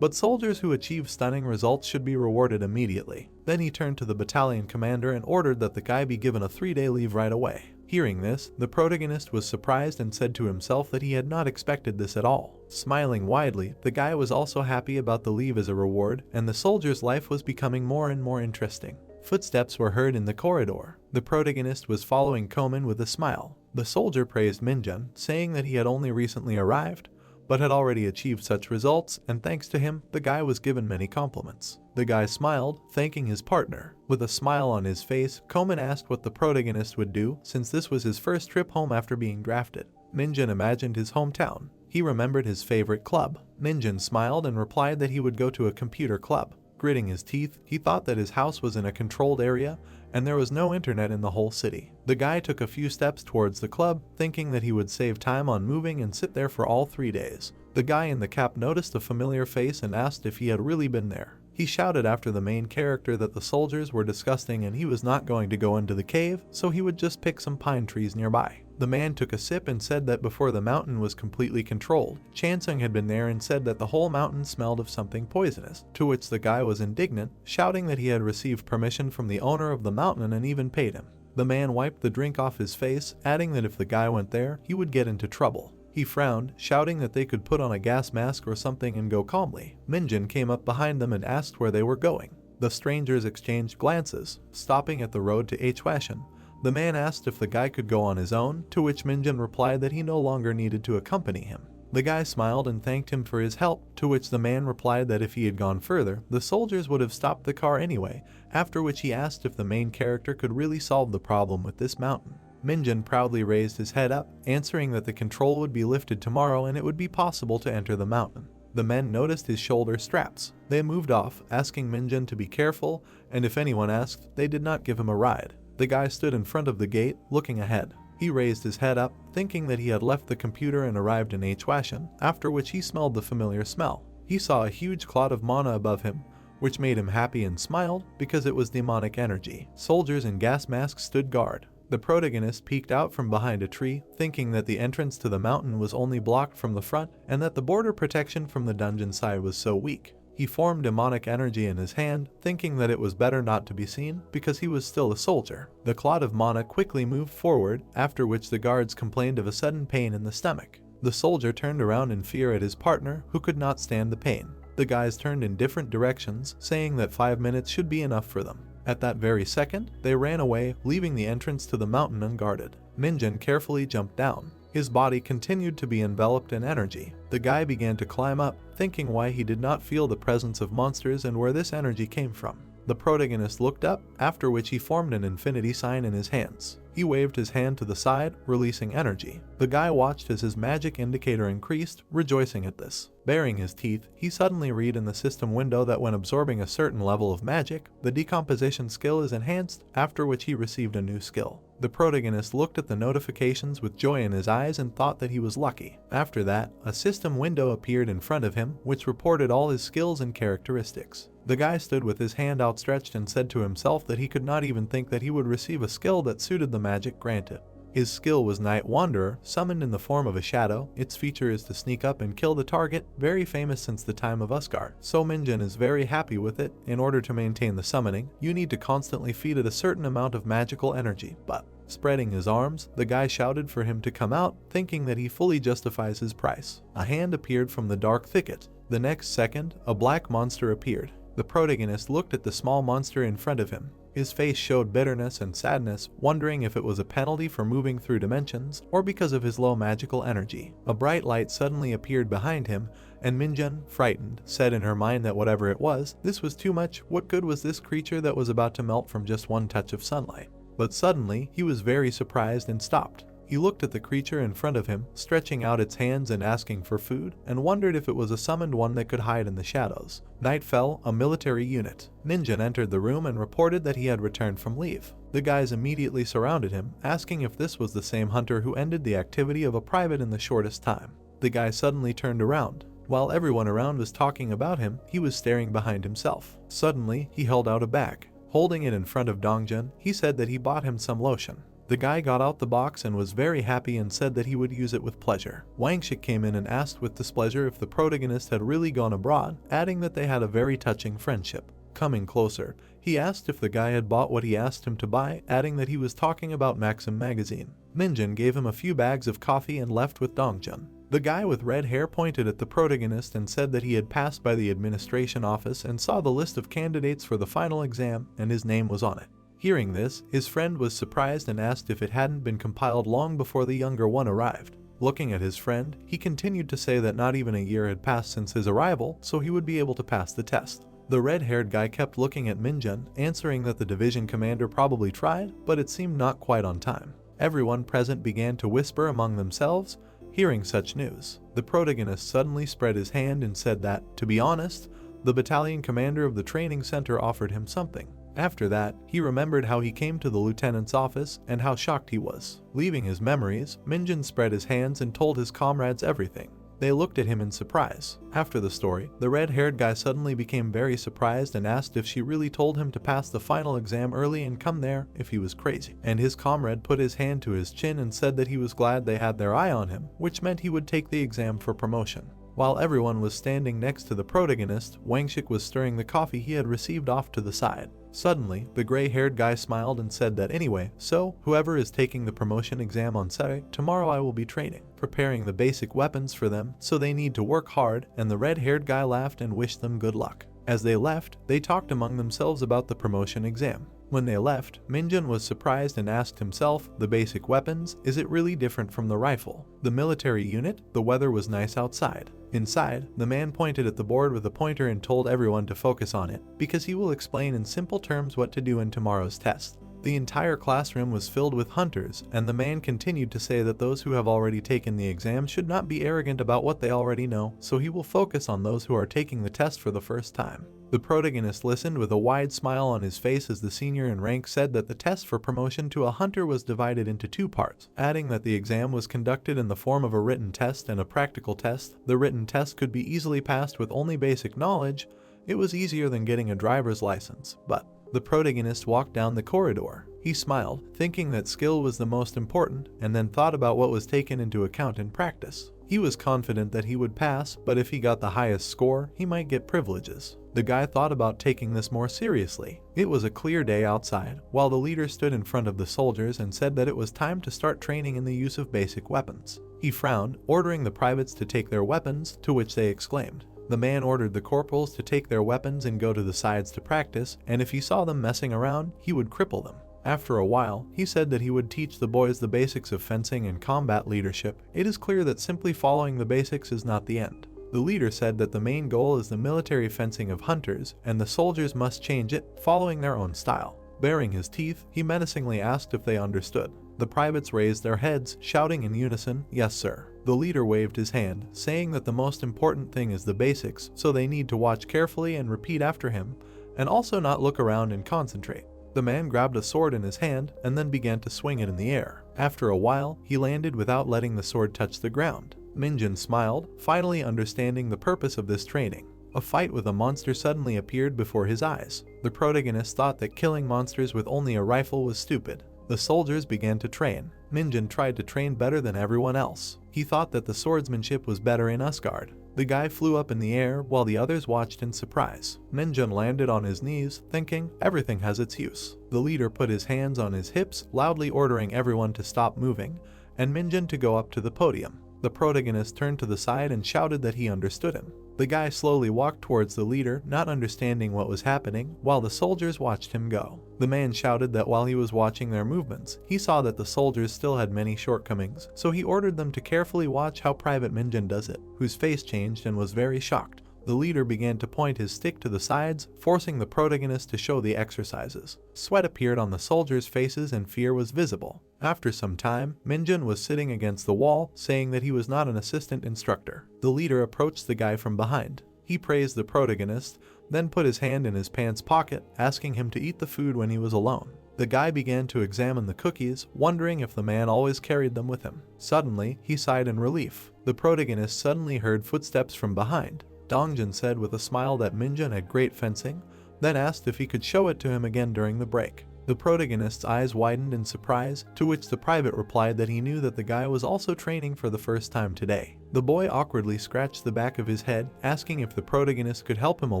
[SPEAKER 1] but soldiers who achieve stunning results should be rewarded immediately. Then he turned to the battalion commander and ordered that the guy be given a 3-day leave right away. Hearing this, the protagonist was surprised and said to himself that he had not expected this at all. Smiling widely, the guy was also happy about the leave as a reward, and the soldier's life was becoming more and more interesting. Footsteps were heard in the corridor. The protagonist was following Komen with a smile. The soldier praised Minjun, saying that he had only recently arrived, but had already achieved such results, and thanks to him, the guy was given many compliments. The guy smiled, thanking his partner. With a smile on his face, Komen asked what the protagonist would do, since this was his first trip home after being drafted. Minjun imagined his hometown. He remembered his favorite club. Minjun smiled and replied that he would go to a computer club. Gritting his teeth, he thought that his house was in a controlled area, and there was no internet in the whole city. The guy took a few steps towards the club, thinking that he would save time on moving and sit there for all 3 days. The guy in the cap noticed a familiar face and asked if he had really been there. He shouted after the main character that the soldiers were disgusting and he was not going to go into the cave, so he would just pick some pine trees nearby. The man took a sip and said that before the mountain was completely controlled, Chansung had been there and said that the whole mountain smelled of something poisonous, to which the guy was indignant, shouting that he had received permission from the owner of the mountain and even paid him. The man wiped the drink off his face, adding that if the guy went there, he would get into trouble. He frowned, shouting that they could put on a gas mask or something and go calmly. Minjun came up behind them and asked where they were going. The strangers exchanged glances, stopping at the road to Hwashin. The man asked if the guy could go on his own, to which Minjun replied that he no longer needed to accompany him. The guy smiled and thanked him for his help, to which the man replied that if he had gone further, the soldiers would have stopped the car anyway, after which he asked if the main character could really solve the problem with this mountain. Minjun proudly raised his head up, answering that the control would be lifted tomorrow and it would be possible to enter the mountain. The men noticed his shoulder straps. They moved off, asking Minjun to be careful, and if anyone asked, they did not give him a ride. The guy stood in front of the gate, looking ahead. He raised his head up, thinking that he had left the computer and arrived in Hwashin, after which he smelled the familiar smell. He saw a huge cloud of mana above him, which made him happy and smiled because it was demonic energy. Soldiers in gas masks stood guard. The protagonist peeked out from behind a tree, thinking that the entrance to the mountain was only blocked from the front and that the border protection from the dungeon side was so weak. He formed demonic energy in his hand, thinking that it was better not to be seen because he was still a soldier. The clot of mana quickly moved forward, after which the guards complained of a sudden pain in the stomach. The soldier turned around in fear at his partner, who could not stand the pain. The guys turned in different directions, saying that 5 minutes should be enough for them. At that very second, they ran away, leaving the entrance to the mountain unguarded. Minjun carefully jumped down. His body continued to be enveloped in energy. The guy began to climb up, thinking why he did not feel the presence of monsters and where this energy came from. The protagonist looked up, after which he formed an infinity sign in his hands. He waved his hand to the side, releasing energy. The guy watched as his magic indicator increased, rejoicing at this. Baring his teeth, he suddenly read in the system window that when absorbing a certain level of magic, the decomposition skill is enhanced, after which he received a new skill. The protagonist looked at the notifications with joy in his eyes and thought that he was lucky. After that, a system window appeared in front of him, which reported all his skills and characteristics. The guy stood with his hand outstretched and said to himself that he could not even think that he would receive a skill that suited the magic granted. His skill was Night Wanderer, summoned in the form of a shadow. Its feature is to sneak up and kill the target, very famous since the time of Usgard. So Minjun is very happy with it. In order to maintain the summoning, you need to constantly feed it a certain amount of magical energy, but spreading his arms, the guy shouted for him to come out, thinking that he fully justifies his price. A hand appeared from the dark thicket. The next second, a black monster appeared. The protagonist looked at the small monster in front of him. His face showed bitterness and sadness, wondering if it was a penalty for moving through dimensions or because of his low magical energy. A bright light suddenly appeared behind him, and Minjun, frightened, said in her mind that whatever it was, this was too much. What good was this creature that was about to melt from just one touch of sunlight? But suddenly, he was very surprised and stopped. He looked at the creature in front of him, stretching out its hands and asking for food, and wondered if it was a summoned one that could hide in the shadows. Night fell, a military unit. Minjun entered the room and reported that he had returned from leave. The guys immediately surrounded him, asking if this was the same hunter who ended the activity of a private in the shortest time. The guy suddenly turned around. While everyone around was talking about him, he was staring behind himself. Suddenly, he held out a bag. Holding it in front of Dongjun, he said that he bought him some lotion. The guy got out the box and was very happy and said that he would use it with pleasure. Wangshik came in and asked with displeasure if the protagonist had really gone abroad, adding that they had a very touching friendship. Coming closer, he asked if the guy had bought what he asked him to buy, adding that he was talking about Maxim magazine. Minjun gave him a few bags of coffee and left with Dongjun. The guy with red hair pointed at the protagonist and said that he had passed by the administration office and saw the list of candidates for the final exam and his name was on it. Hearing this, his friend was surprised and asked if it hadn't been compiled long before the younger one arrived. Looking at his friend, he continued to say that not even a year had passed since his arrival, so he would be able to pass the test. The red-haired guy kept looking at Minjun, answering that the division commander probably tried, but it seemed not quite on time. Everyone present began to whisper among themselves. Hearing such news, the protagonist suddenly spread his hand and said that, to be honest, the battalion commander of the training center offered him something. After that, he remembered how he came to the lieutenant's office and how shocked he was. Leaving his memories, Minjun spread his hands and told his comrades everything. They looked at him in surprise. After the story, the red-haired guy suddenly became very surprised and asked if she really told him to pass the final exam early and come there if he was crazy. And his comrade put his hand to his chin and said that he was glad they had their eye on him, which meant he would take the exam for promotion. While everyone was standing next to the protagonist, Wangshik was stirring the coffee he had received off to the side. Suddenly, the gray-haired guy smiled and said that anyway, so, whoever is taking the promotion exam on Saturday, tomorrow I will be training, preparing the basic weapons for them, so they need to work hard, and the red-haired guy laughed and wished them good luck. As they left, they talked among themselves about the promotion exam. When they left, Minjun was surprised and asked himself, the basic weapons, is it really different from the rifle? The military unit, the weather was nice outside. Inside, the man pointed at the board with a pointer and told everyone to focus on it, because he will explain in simple terms what to do in tomorrow's test. The entire classroom was filled with hunters, and the man continued to say that those who have already taken the exam should not be arrogant about what they already know, so he will focus on those who are taking the test for the first time. The protagonist listened with a wide smile on his face as the senior in rank said that the test for promotion to a hunter was divided into two parts, adding that the exam was conducted in the form of a written test and a practical test. The written test could be easily passed with only basic knowledge. It was easier than getting a driver's license, but the protagonist walked down the corridor. He smiled, thinking that skill was the most important, and then thought about what was taken into account in practice. He was confident that he would pass, but if he got the highest score, he might get privileges. The guy thought about taking this more seriously. It was a clear day outside, while the leader stood in front of the soldiers and said that it was time to start training in the use of basic weapons. He frowned, ordering the privates to take their weapons, to which they exclaimed. The man ordered the corporals to take their weapons and go to the sides to practice, and if he saw them messing around, he would cripple them. After a while, he said that he would teach the boys the basics of fencing and combat leadership. It is clear that simply following the basics is not the end. The leader said that the main goal is the military fencing of hunters, and the soldiers must change it, following their own style. Baring his teeth, he menacingly asked if they understood. The privates raised their heads, shouting in unison, "Yes, sir." The leader waved his hand, saying that the most important thing is the basics, so they need to watch carefully and repeat after him, and also not look around and concentrate. The man grabbed a sword in his hand and then began to swing it in the air. After a while, he landed without letting the sword touch the ground. Minjun smiled, finally understanding the purpose of this training. A fight with a monster suddenly appeared before his eyes. The protagonist thought that killing monsters with only a rifle was stupid. The soldiers began to train. Minjun tried to train better than everyone else. He thought that the swordsmanship was better in Asgard. The guy flew up in the air while the others watched in surprise. Minjun landed on his knees, thinking, everything has its use. The leader put his hands on his hips, loudly ordering everyone to stop moving, and Minjun to go up to the podium. The protagonist turned to the side and shouted that he understood him. The guy slowly walked towards the leader, not understanding what was happening, while the soldiers watched him go. The man shouted that while he was watching their movements, he saw that the soldiers still had many shortcomings, so he ordered them to carefully watch how Private Minjun does it, whose face changed and was very shocked. The leader began to point his stick to the sides, forcing the protagonist to show the exercises. Sweat appeared on the soldiers' faces and fear was visible. After some time, Minjun was sitting against the wall, saying that he was not an assistant instructor. The leader approached the guy from behind. He praised the protagonist, then put his hand in his pants pocket, asking him to eat the food when he was alone. The guy began to examine the cookies, wondering if the man always carried them with him. Suddenly, he sighed in relief. The protagonist suddenly heard footsteps from behind. Dongjin said with a smile that Minjun had great fencing, then asked if he could show it to him again during the break. The protagonist's eyes widened in surprise, to which the private replied that he knew that the guy was also training for the first time today. The boy awkwardly scratched the back of his head, asking if the protagonist could help him a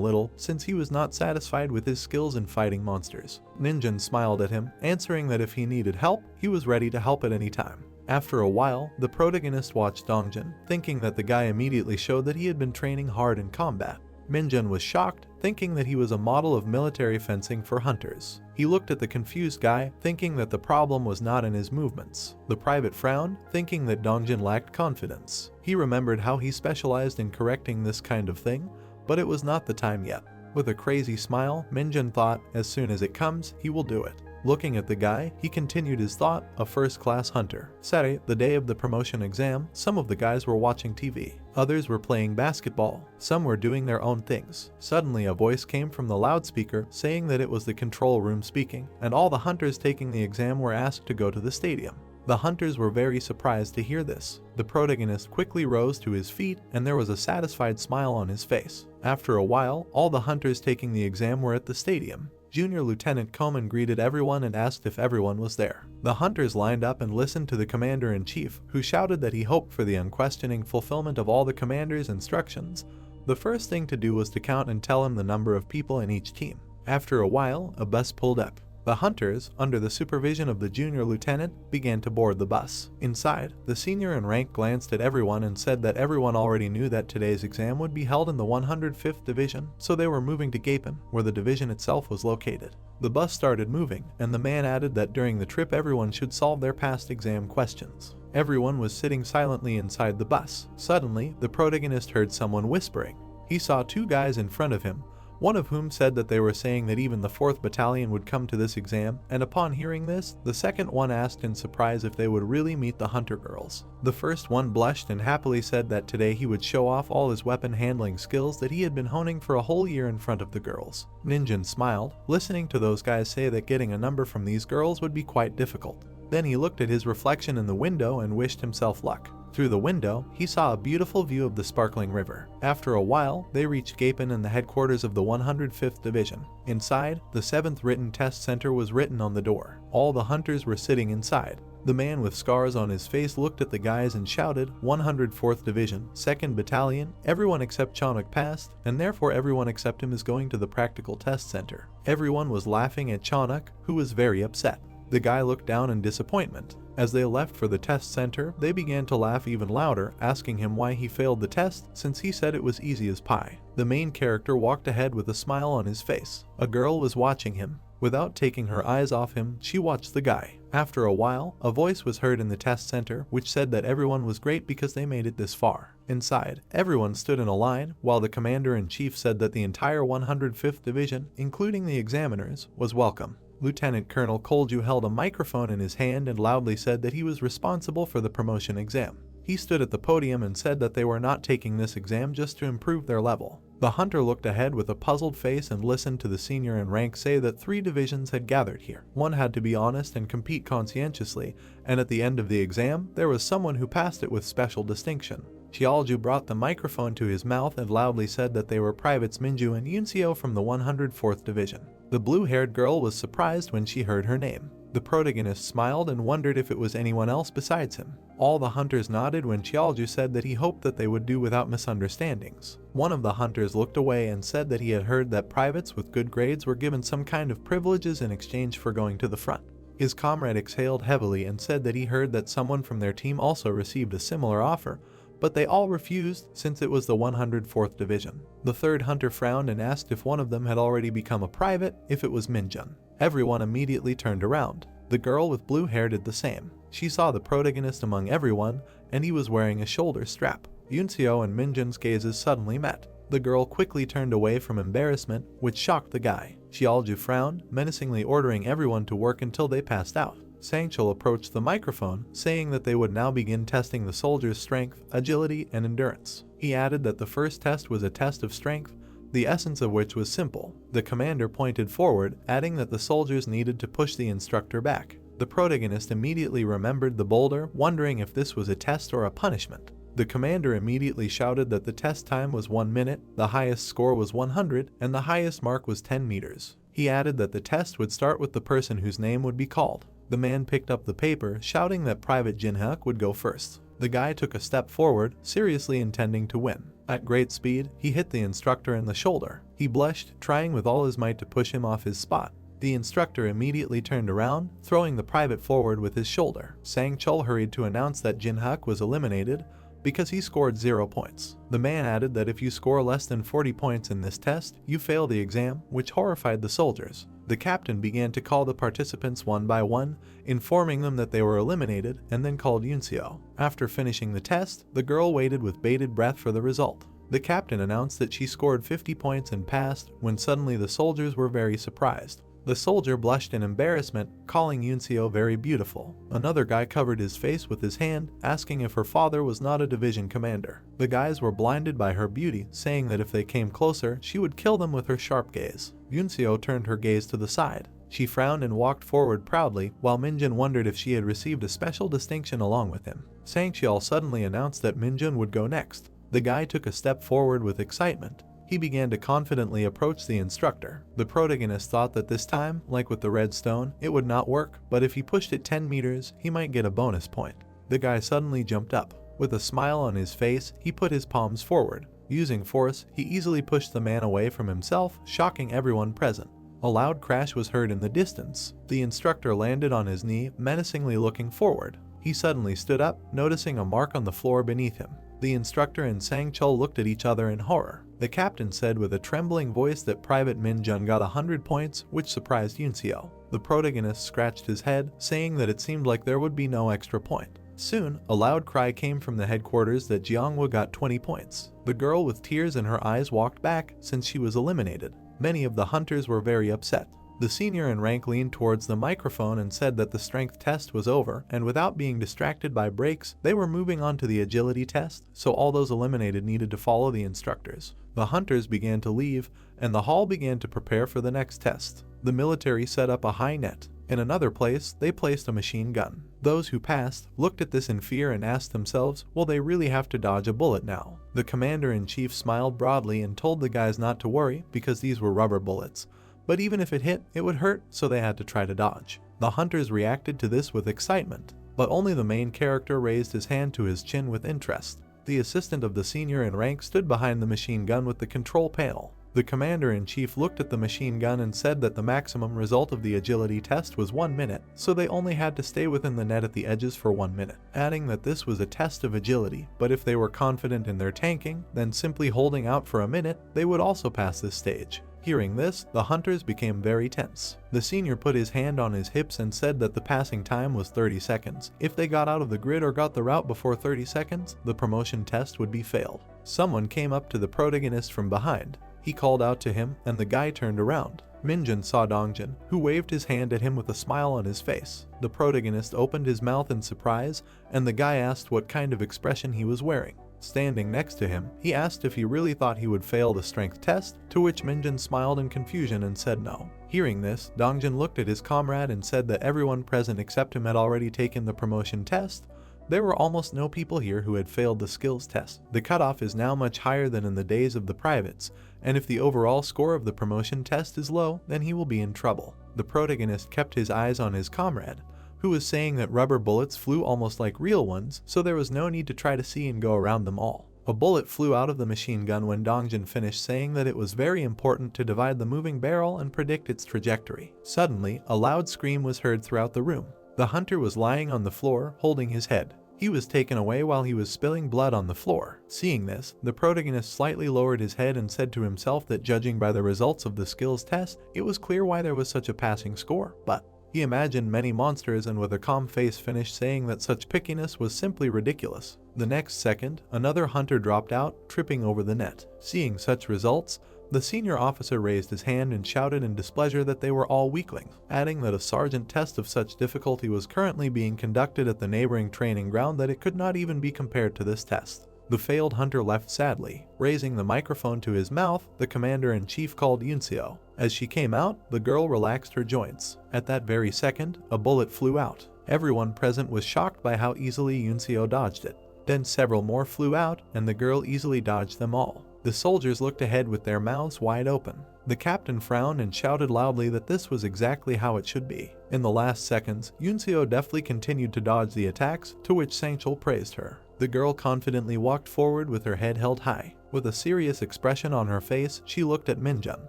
[SPEAKER 1] little, since he was not satisfied with his skills in fighting monsters. Minjun smiled at him, answering that if he needed help, he was ready to help at any time. After a while, the protagonist watched Dongjin, thinking that the guy immediately showed that he had been training hard in combat. Minjun was shocked, thinking that he was a model of military fencing for hunters. He looked at the confused guy, thinking that the problem was not in his movements. The private frowned, thinking that Dongjin lacked confidence. He remembered how he specialized in correcting this kind of thing, but it was not the time yet. With a crazy smile, Minjun thought, as soon as it comes, he will do it. Looking at the guy, he continued his thought, a first-class hunter. Saturday, the day of the promotion exam, some of the guys were watching TV. Others were playing basketball. Some were doing their own things. Suddenly, a voice came from the loudspeaker saying that it was the control room speaking, and all the hunters taking the exam were asked to go to the stadium. The hunters were very surprised to hear this. The protagonist quickly rose to his feet, and there was a satisfied smile on his face. After a while, all the hunters taking the exam were at the stadium. Junior Lieutenant Komen greeted everyone and asked if everyone was there. The hunters lined up and listened to the commander-in-chief, who shouted that he hoped for the unquestioning fulfillment of all the commander's instructions. The first thing to do was to count and tell him the number of people in each team. After a while, a bus pulled up. The hunters, under the supervision of the junior lieutenant, began to board the bus. Inside, the senior in rank glanced at everyone and said that everyone already knew that today's exam would be held in the 105th Division, so they were moving to Gapen, where the division itself was located. The bus started moving, and the man added that during the trip everyone should solve their past exam questions. Everyone was sitting silently inside the bus. Suddenly, the protagonist heard someone whispering. He saw two guys in front of him, one of whom said that they were saying that even the 4th Battalion would come to this exam, and upon hearing this, the second one asked in surprise if they would really meet the hunter girls. The first one blushed and happily said that today he would show off all his weapon handling skills that he had been honing for a whole year in front of the girls. Minjun smiled, listening to those guys say that getting a number from these girls would be quite difficult. Then he looked at his reflection in the window and wished himself luck. Through the window, he saw a beautiful view of the sparkling river. After a while, they reached Gapen and the headquarters of the 105th Division. Inside, the 7th Written Test Center was written on the door. All the hunters were sitting inside. The man with scars on his face looked at the guys and shouted, 104th Division, 2nd Battalion, everyone except Chonok passed, and therefore everyone except him is going to the practical test center. Everyone was laughing at Chonok, who was very upset. The guy looked down in disappointment. As they left for the test center, they began to laugh even louder, asking him why he failed the test, since he said it was easy as pie. The main character walked ahead with a smile on his face. A girl was watching him. Without taking her eyes off him, she watched the guy. After a while, a voice was heard in the test center, which said that everyone was great because they made it this far. Inside, everyone stood in a line, while the commander-in-chief said that the entire 105th Division, including the examiners, was welcome. Lieutenant Colonel Kolju held a microphone in his hand and loudly said that he was responsible for the promotion exam. He stood at the podium and said that they were not taking this exam just to improve their level. The hunter looked ahead with a puzzled face and listened to the senior in rank say that 3 divisions had gathered here. One had to be honest and compete conscientiously, and at the end of the exam, there was someone who passed it with special distinction. Chialju brought the microphone to his mouth and loudly said that they were privates Minju and Yunseo from the 104th Division. The blue-haired girl was surprised when she heard her name. The protagonist smiled and wondered if it was anyone else besides him. All the hunters nodded when Chialju said that he hoped that they would do without misunderstandings. One of the hunters looked away and said that he had heard that privates with good grades were given some kind of privileges in exchange for going to the front. His comrade exhaled heavily and said that he heard that someone from their team also received a similar offer, but they all refused since it was the 104th Division. The third hunter frowned and asked if one of them had already become a private, if it was Minjun. Everyone immediately turned around. The girl with blue hair did the same. She saw the protagonist among everyone, and he was wearing a shoulder strap. Yunseo and Minjun's gazes suddenly met. The girl quickly turned away from embarrassment, which shocked the guy. Xiaoju frowned, menacingly ordering everyone to work until they passed out. Sangchul approached the microphone, saying that they would now begin testing the soldiers' strength, agility, and endurance. He added that the first test was a test of strength, the essence of which was simple. The commander pointed forward, adding that the soldiers needed to push the instructor back. The protagonist immediately remembered the boulder, wondering if this was a test or a punishment. The commander immediately shouted that the test time was 1 minute, the highest score was 100, and the highest mark was 10 meters. He added that the test would start with the person whose name would be called. The man picked up the paper, shouting that Private Jinhak would go first. The guy took a step forward, seriously intending to win. At great speed, he hit the instructor in the shoulder. He blushed, trying with all his might to push him off his spot. The instructor immediately turned around, throwing the private forward with his shoulder. Sangchul hurried to announce that Jinhak was eliminated because he scored 0 points. The man added that if you score less than 40 points in this test, you fail the exam, which horrified the soldiers. The captain began to call the participants one by one, informing them that they were eliminated, and then called Yunseo. After finishing the test, the girl waited with bated breath for the result. The captain announced that she scored 50 points and passed, when suddenly the soldiers were very surprised. The soldier blushed in embarrassment, calling Yunseo very beautiful. Another guy covered his face with his hand, asking if her father was not a division commander. The guys were blinded by her beauty, saying that if they came closer, she would kill them with her sharp gaze. Yunseo turned her gaze to the side. She frowned and walked forward proudly, while Minjun wondered if she had received a special distinction along with him. Sangchul suddenly announced that Minjun would go next. The guy took a step forward with excitement. He began to confidently approach the instructor. The protagonist thought that this time, like with the red stone, it would not work, but if he pushed it 10 meters, he might get a bonus point. The guy suddenly jumped up. With a smile on his face, he put his palms forward. Using force, he easily pushed the man away from himself, shocking everyone present. A loud crash was heard in the distance. The instructor landed on his knee, menacingly looking forward. He suddenly stood up, noticing a mark on the floor beneath him. The instructor and Sangchul looked at each other in horror. The captain said with a trembling voice that Private Minjun got 100 points, which surprised Yunseo. The protagonist scratched his head, saying that it seemed like there would be no extra point. Soon, a loud cry came from the headquarters that Jianghua got 20 points. The girl with tears in her eyes walked back since she was eliminated. Many of the hunters were very upset. The senior in rank leaned towards the microphone and said that the strength test was over, and without being distracted by breaks, they were moving on to the agility test, so all those eliminated needed to follow the instructors. The hunters began to leave, and the hall began to prepare for the next test. The military set up a high net. In another place, they placed a machine gun. Those who passed looked at this in fear and asked themselves, will they really have to dodge a bullet now? The commander-in-chief smiled broadly and told the guys not to worry because these were rubber bullets. But even if it hit, it would hurt, so they had to try to dodge. The hunters reacted to this with excitement, but only the main character raised his hand to his chin with interest. The assistant of the senior in rank stood behind the machine gun with the control panel. The commander-in-chief looked at the machine gun and said that the maximum result of the agility test was 1 minute, so they only had to stay within the net at the edges for 1 minute, adding that this was a test of agility, but if they were confident in their tanking, then simply holding out for a minute, they would also pass this stage. Hearing this, the hunters became very tense. The senior put his hand on his hips and said that the passing time was 30 seconds. If they got out of the grid or got the route before 30 seconds, the promotion test would be failed. Someone came up to the protagonist from behind. He called out to him, and the guy turned around. Minjun saw Dongjin, who waved his hand at him with a smile on his face. The protagonist opened his mouth in surprise, and the guy asked what kind of expression he was wearing. Standing next to him, he asked if he really thought he would fail the strength test, to which Minjun smiled in confusion and said no. Hearing this, Dongjin looked at his comrade and said that everyone present except him had already taken the promotion test. There were almost no people here who had failed the skills test. The cutoff is now much higher than in the days of the privates, and if the overall score of the promotion test is low, then he will be in trouble. The protagonist kept his eyes on his comrade, who was saying that rubber bullets flew almost like real ones, so there was no need to try to see and go around them all. A bullet flew out of the machine gun when Dongjin finished saying that it was very important to divide the moving barrel and predict its trajectory. Suddenly, a loud scream was heard throughout the room. The hunter was lying on the floor, holding his head. He was taken away while he was spilling blood on the floor. Seeing this, the protagonist slightly lowered his head and said to himself that judging by the results of the skills test, it was clear why there was such a passing score, but he imagined many monsters and with a calm face finished saying that such pickiness was simply ridiculous. The next second, another hunter dropped out, tripping over the net. Seeing such results, the senior officer raised his hand and shouted in displeasure that they were all weaklings, adding that a sergeant test of such difficulty was currently being conducted at the neighboring training ground that it could not even be compared to this test. The failed hunter left sadly. Raising the microphone to his mouth, the commander-in-chief called Yunseo. As she came out, the girl relaxed her joints. At that very second, a bullet flew out. Everyone present was shocked by how easily Yunseo dodged it. Then several more flew out, and the girl easily dodged them all. The soldiers looked ahead with their mouths wide open. The captain frowned and shouted loudly that this was exactly how it should be. In the last seconds, Yunseo deftly continued to dodge the attacks, to which Sangchul praised her. The girl confidently walked forward with her head held high. With a serious expression on her face, she looked at Minjun.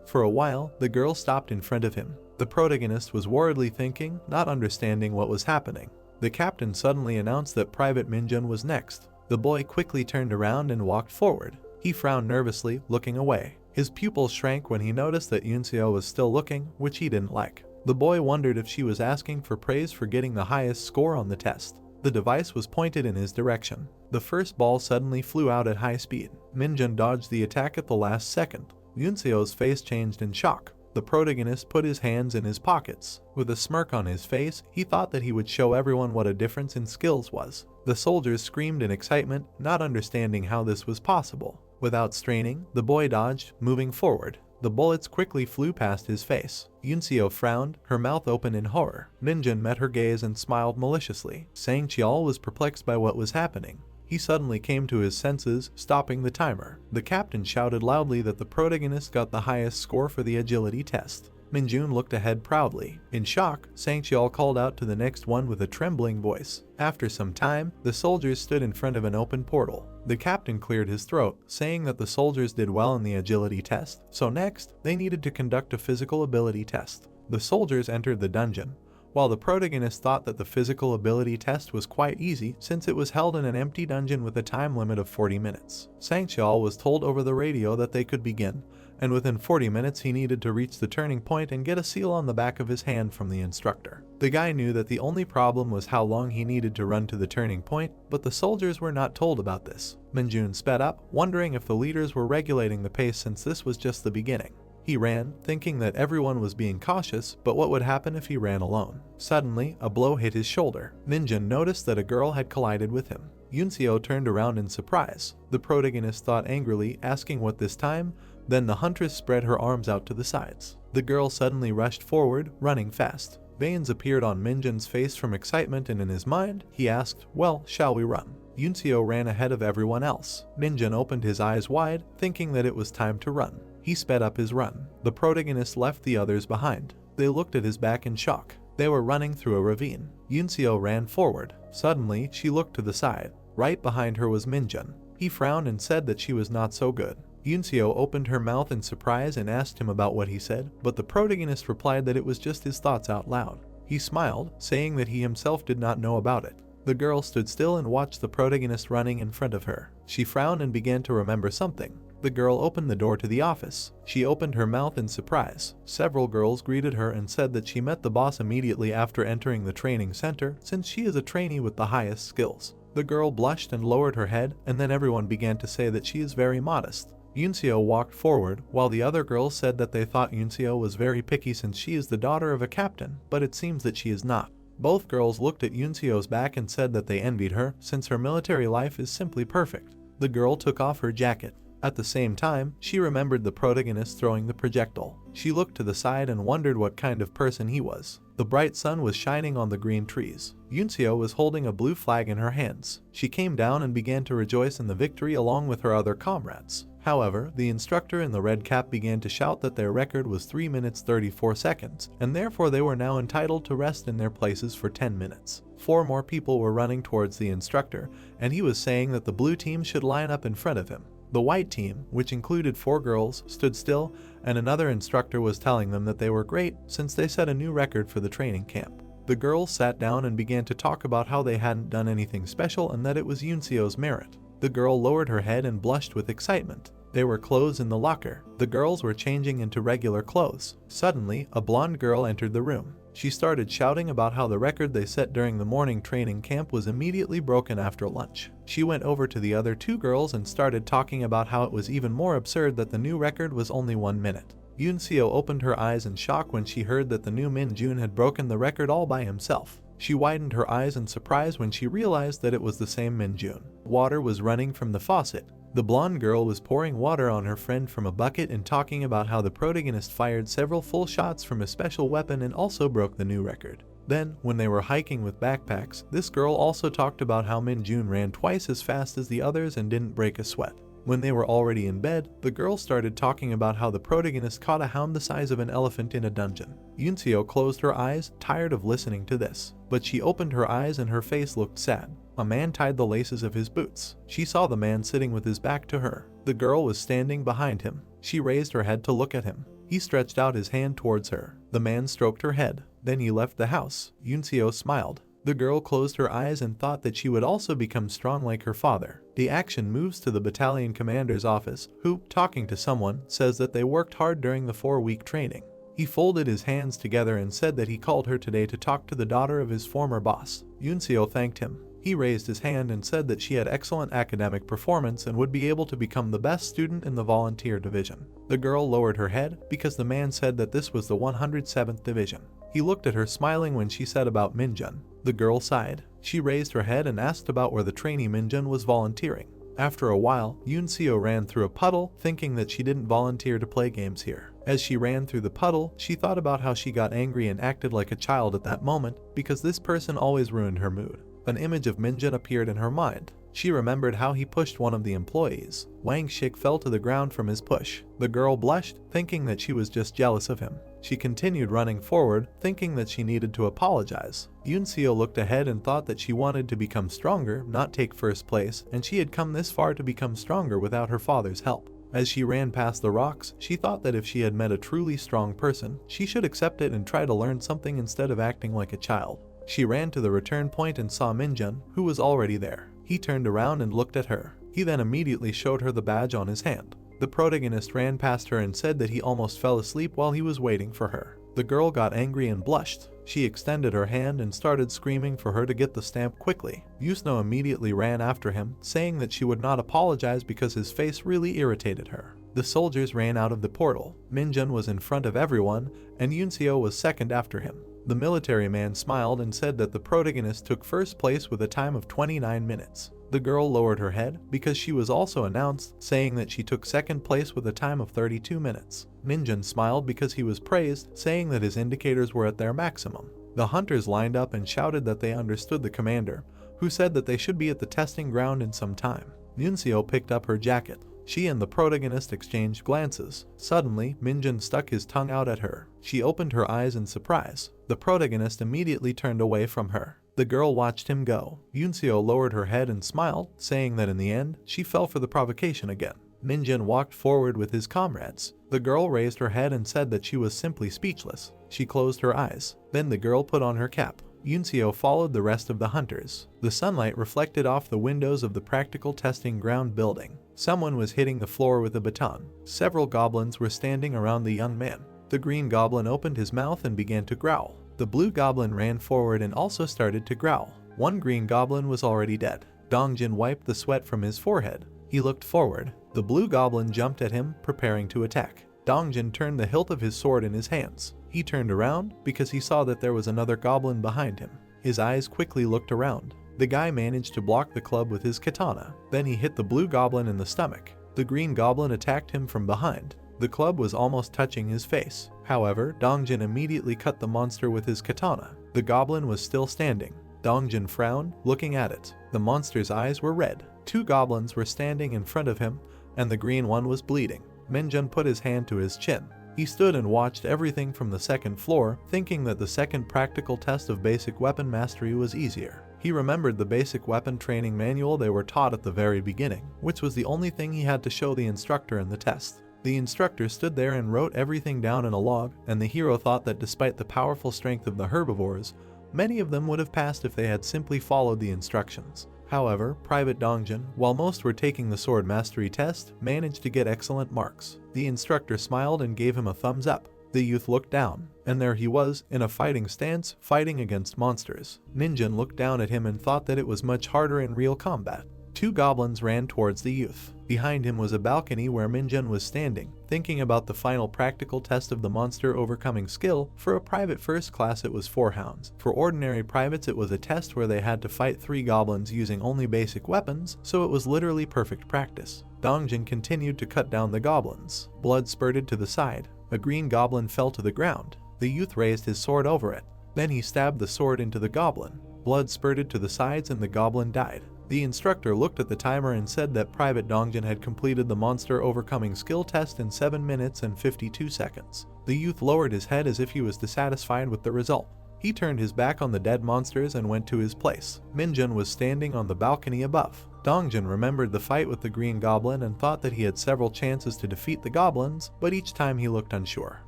[SPEAKER 1] For a while, the girl stopped in front of him. The protagonist was worriedly thinking, not understanding what was happening. The captain suddenly announced that Private Minjun was next. The boy quickly turned around and walked forward. He frowned nervously, looking away. His pupils shrank when he noticed that Yunseo was still looking, which he didn't like. The boy wondered if she was asking for praise for getting the highest score on the test. The device was pointed in his direction. The first ball suddenly flew out at high speed. Minjun dodged the attack at the last second. Yunseo's face changed in shock. The protagonist put his hands in his pockets. With a smirk on his face, he thought that he would show everyone what a difference in skills was. The soldiers screamed in excitement, not understanding how this was possible. Without straining, the boy dodged, moving forward. The bullets quickly flew past his face. Yunseo frowned, her mouth open in horror. Minjun met her gaze and smiled maliciously. Sangchul was perplexed by what was happening. He suddenly came to his senses, stopping the timer. The captain shouted loudly that the protagonist got the highest score for the agility test. Minjun looked ahead proudly. In shock, Sangchul called out to the next one with a trembling voice. After some time, the soldiers stood in front of an open portal. The captain cleared his throat, saying that the soldiers did well in the agility test, so next, they needed to conduct a physical ability test. The soldiers entered the dungeon. While the protagonist thought that the physical ability test was quite easy since it was held in an empty dungeon with a time limit of 40 minutes. Sangchul was told over the radio that they could begin, and within 40 minutes he needed to reach the turning point and get a seal on the back of his hand from the instructor. The guy knew that the only problem was how long he needed to run to the turning point, but the soldiers were not told about this. Minjun sped up, wondering if the leaders were regulating the pace since this was just the beginning. He ran, thinking that everyone was being cautious, but what would happen if he ran alone? Suddenly, a blow hit his shoulder. Minjun noticed that a girl had collided with him. Yunseo turned around in surprise. The protagonist thought angrily, asking what this time. Then the huntress spread her arms out to the sides. The girl suddenly rushed forward, running fast. Veins appeared on Minjun's face from excitement, and in his mind, he asked, "Well, shall we run?" Yunseo ran ahead of everyone else. Minjun opened his eyes wide, thinking that it was time to run. He sped up his run. The protagonist left the others behind. They looked at his back in shock. They were running through a ravine. Yunseo ran forward. Suddenly, she looked to the side. Right behind her was Minjun. He frowned and said that she was not so good. Yunseo opened her mouth in surprise and asked him about what he said, but the protagonist replied that it was just his thoughts out loud. He smiled, saying that he himself did not know about it. The girl stood still and watched the protagonist running in front of her. She frowned and began to remember something. The girl opened the door to the office. She opened her mouth in surprise. Several girls greeted her and said that she met the boss immediately after entering the training center, since she is a trainee with the highest skills. The girl blushed and lowered her head, and then everyone began to say that she is very modest. Yunseo walked forward, while the other girls said that they thought Yunseo was very picky since she is the daughter of a captain, but it seems that she is not. Both girls looked at Yunseo's back and said that they envied her, since her military life is simply perfect. The girl took off her jacket. At the same time, she remembered the protagonist throwing the projectile. She looked to the side and wondered what kind of person he was. The bright sun was shining on the green trees. Yunseo was holding a blue flag in her hands. She came down and began to rejoice in the victory along with her other comrades. However, the instructor in the red cap began to shout that their record was 3 minutes 34 seconds, and therefore they were now entitled to rest in their places for 10 minutes. 4 more people were running towards the instructor, and he was saying that the blue team should line up in front of him. The white team, which included 4 girls, stood still, and another instructor was telling them that they were great since they set a new record for the training camp. The girls sat down and began to talk about how they hadn't done anything special and that it was Yunseo's merit. The girl lowered her head and blushed with excitement. There were clothes in the locker. The girls were changing into regular clothes. Suddenly, a blonde girl entered the room. She started shouting about how the record they set during the morning training camp was immediately broken after lunch. She went over to the other two girls and started talking about how it was even more absurd that the new record was only 1 minute. Yunseo opened her eyes in shock when she heard that the new Minjun had broken the record all by himself. She widened her eyes in surprise when she realized that it was the same Minjun. Water was running from the faucet. The blonde girl was pouring water on her friend from a bucket and talking about how the protagonist fired several full shots from a special weapon and also broke the new record. Then, when they were hiking with backpacks, this girl also talked about how Minjun ran twice as fast as the others and didn't break a sweat. When they were already in bed, the girl started talking about how the protagonist caught a hound the size of an elephant in a dungeon. Yunseo closed her eyes, tired of listening to this. But she opened her eyes and her face looked sad. A man tied the laces of his boots. She saw the man sitting with his back to her. The girl was standing behind him. She raised her head to look at him. He stretched out his hand towards her. The man stroked her head. Then he left the house. Yunseo smiled. The girl closed her eyes and thought that she would also become strong like her father. The action moves to the battalion commander's office, who, talking to someone, says that they worked hard during the 4-week training. He folded his hands together and said that he called her today to talk to the daughter of his former boss. Yunseo thanked him. He raised his hand and said that she had excellent academic performance and would be able to become the best student in the volunteer division. The girl lowered her head because the man said that this was the 107th division. He looked at her smiling when she said about Minjun. The girl sighed. She raised her head and asked about where the trainee Minjun was volunteering. After a while, Yunseo ran through a puddle, thinking that she didn't volunteer to play games here. As she ran through the puddle, she thought about how she got angry and acted like a child at that moment because this person always ruined her mood. An image of Minjun appeared in her mind. She remembered how he pushed one of the employees. Wang Shik fell to the ground from his push. The girl blushed, thinking that she was just jealous of him. She continued running forward, thinking that she needed to apologize. Yunseo looked ahead and thought that she wanted to become stronger, not take first place, and she had come this far to become stronger without her father's help. As she ran past the rocks, she thought that if she had met a truly strong person, she should accept it and try to learn something instead of acting like a child. She ran to the return point and saw Minjun, who was already there. He turned around and looked at her. He then immediately showed her the badge on his hand. The protagonist ran past her and said that he almost fell asleep while he was waiting for her. The girl got angry and blushed. She extended her hand and started screaming for her to get the stamp quickly. Yusno immediately ran after him, saying that she would not apologize because his face really irritated her. The soldiers ran out of the portal. Minjun was in front of everyone, and Yunseo was second after him. The military man smiled and said that the protagonist took first place with a time of 29 minutes. The girl lowered her head because she was also announced, saying that she took second place with a time of 32 minutes. Minjun smiled because he was praised, saying that his indicators were at their maximum. The hunters lined up and shouted that they understood the commander, who said that they should be at the testing ground in some time. Yunseo picked up her jacket. She and the protagonist exchanged glances. Suddenly, Minjun stuck his tongue out at her. She opened her eyes in surprise. The protagonist immediately turned away from her. The girl watched him go. Yunseo lowered her head and smiled, saying that in the end, she fell for the provocation again. Minjun walked forward with his comrades. The girl raised her head and said that she was simply speechless. She closed her eyes. Then the girl put on her cap. Yunseo followed the rest of the hunters. The sunlight reflected off the windows of the practical testing ground building. Someone was hitting the floor with a baton. Several goblins were standing around the young man. The green goblin opened his mouth and began to growl. The blue goblin ran forward and also started to growl. One green goblin was already dead. Dongjin wiped the sweat from his forehead. He looked forward. The blue goblin jumped at him, preparing to attack. Dongjin turned the hilt of his sword in his hands. He turned around because he saw that there was another goblin behind him. His eyes quickly looked around. The guy managed to block the club with his katana. Then he hit the blue goblin in the stomach. The green goblin attacked him from behind. The club was almost touching his face. However, Dongjin immediately cut the monster with his katana. The goblin was still standing. Dongjin frowned, looking at it. The monster's eyes were red. Two goblins were standing in front of him, and the green one was bleeding. Minjun put his hand to his chin. He stood and watched everything from the second floor, thinking that the second practical test of basic weapon mastery was easier. He remembered the basic weapon training manual they were taught at the very beginning, which was the only thing he had to show the instructor in the test. The instructor stood there and wrote everything down in a log, and the hero thought that despite the powerful strength of the herbivores, Many of them would have passed if they had simply followed the instructions. However, Private Dongjin, while most were taking the sword mastery test, managed to get excellent marks. The instructor smiled and gave him a thumbs up. The youth looked down, and there he was, in a fighting stance, fighting against monsters. Minjun looked down at him and thought that it was much harder in real combat. Two goblins ran towards the youth. Behind him was a balcony where Minjun was standing, thinking about the final practical test of the monster overcoming skill. For a private first class it was 4 hounds. For ordinary privates it was a test where they had to fight 3 goblins using only basic weapons, so it was literally perfect practice. Dongjin continued to cut down the goblins. Blood spurted to the side. A green goblin fell to the ground. The youth raised his sword over it. Then he stabbed the sword into the goblin. Blood spurted to the sides and the goblin died. The instructor looked at the timer and said that Private Dongjin had completed the monster overcoming skill test in 7 minutes and 52 seconds. The youth lowered his head as if he was dissatisfied with the result. He turned his back on the dead monsters and went to his place. Minjun was standing on the balcony above. Dongjin remembered the fight with the green goblin and thought that he had several chances to defeat the goblins, but each time he looked unsure.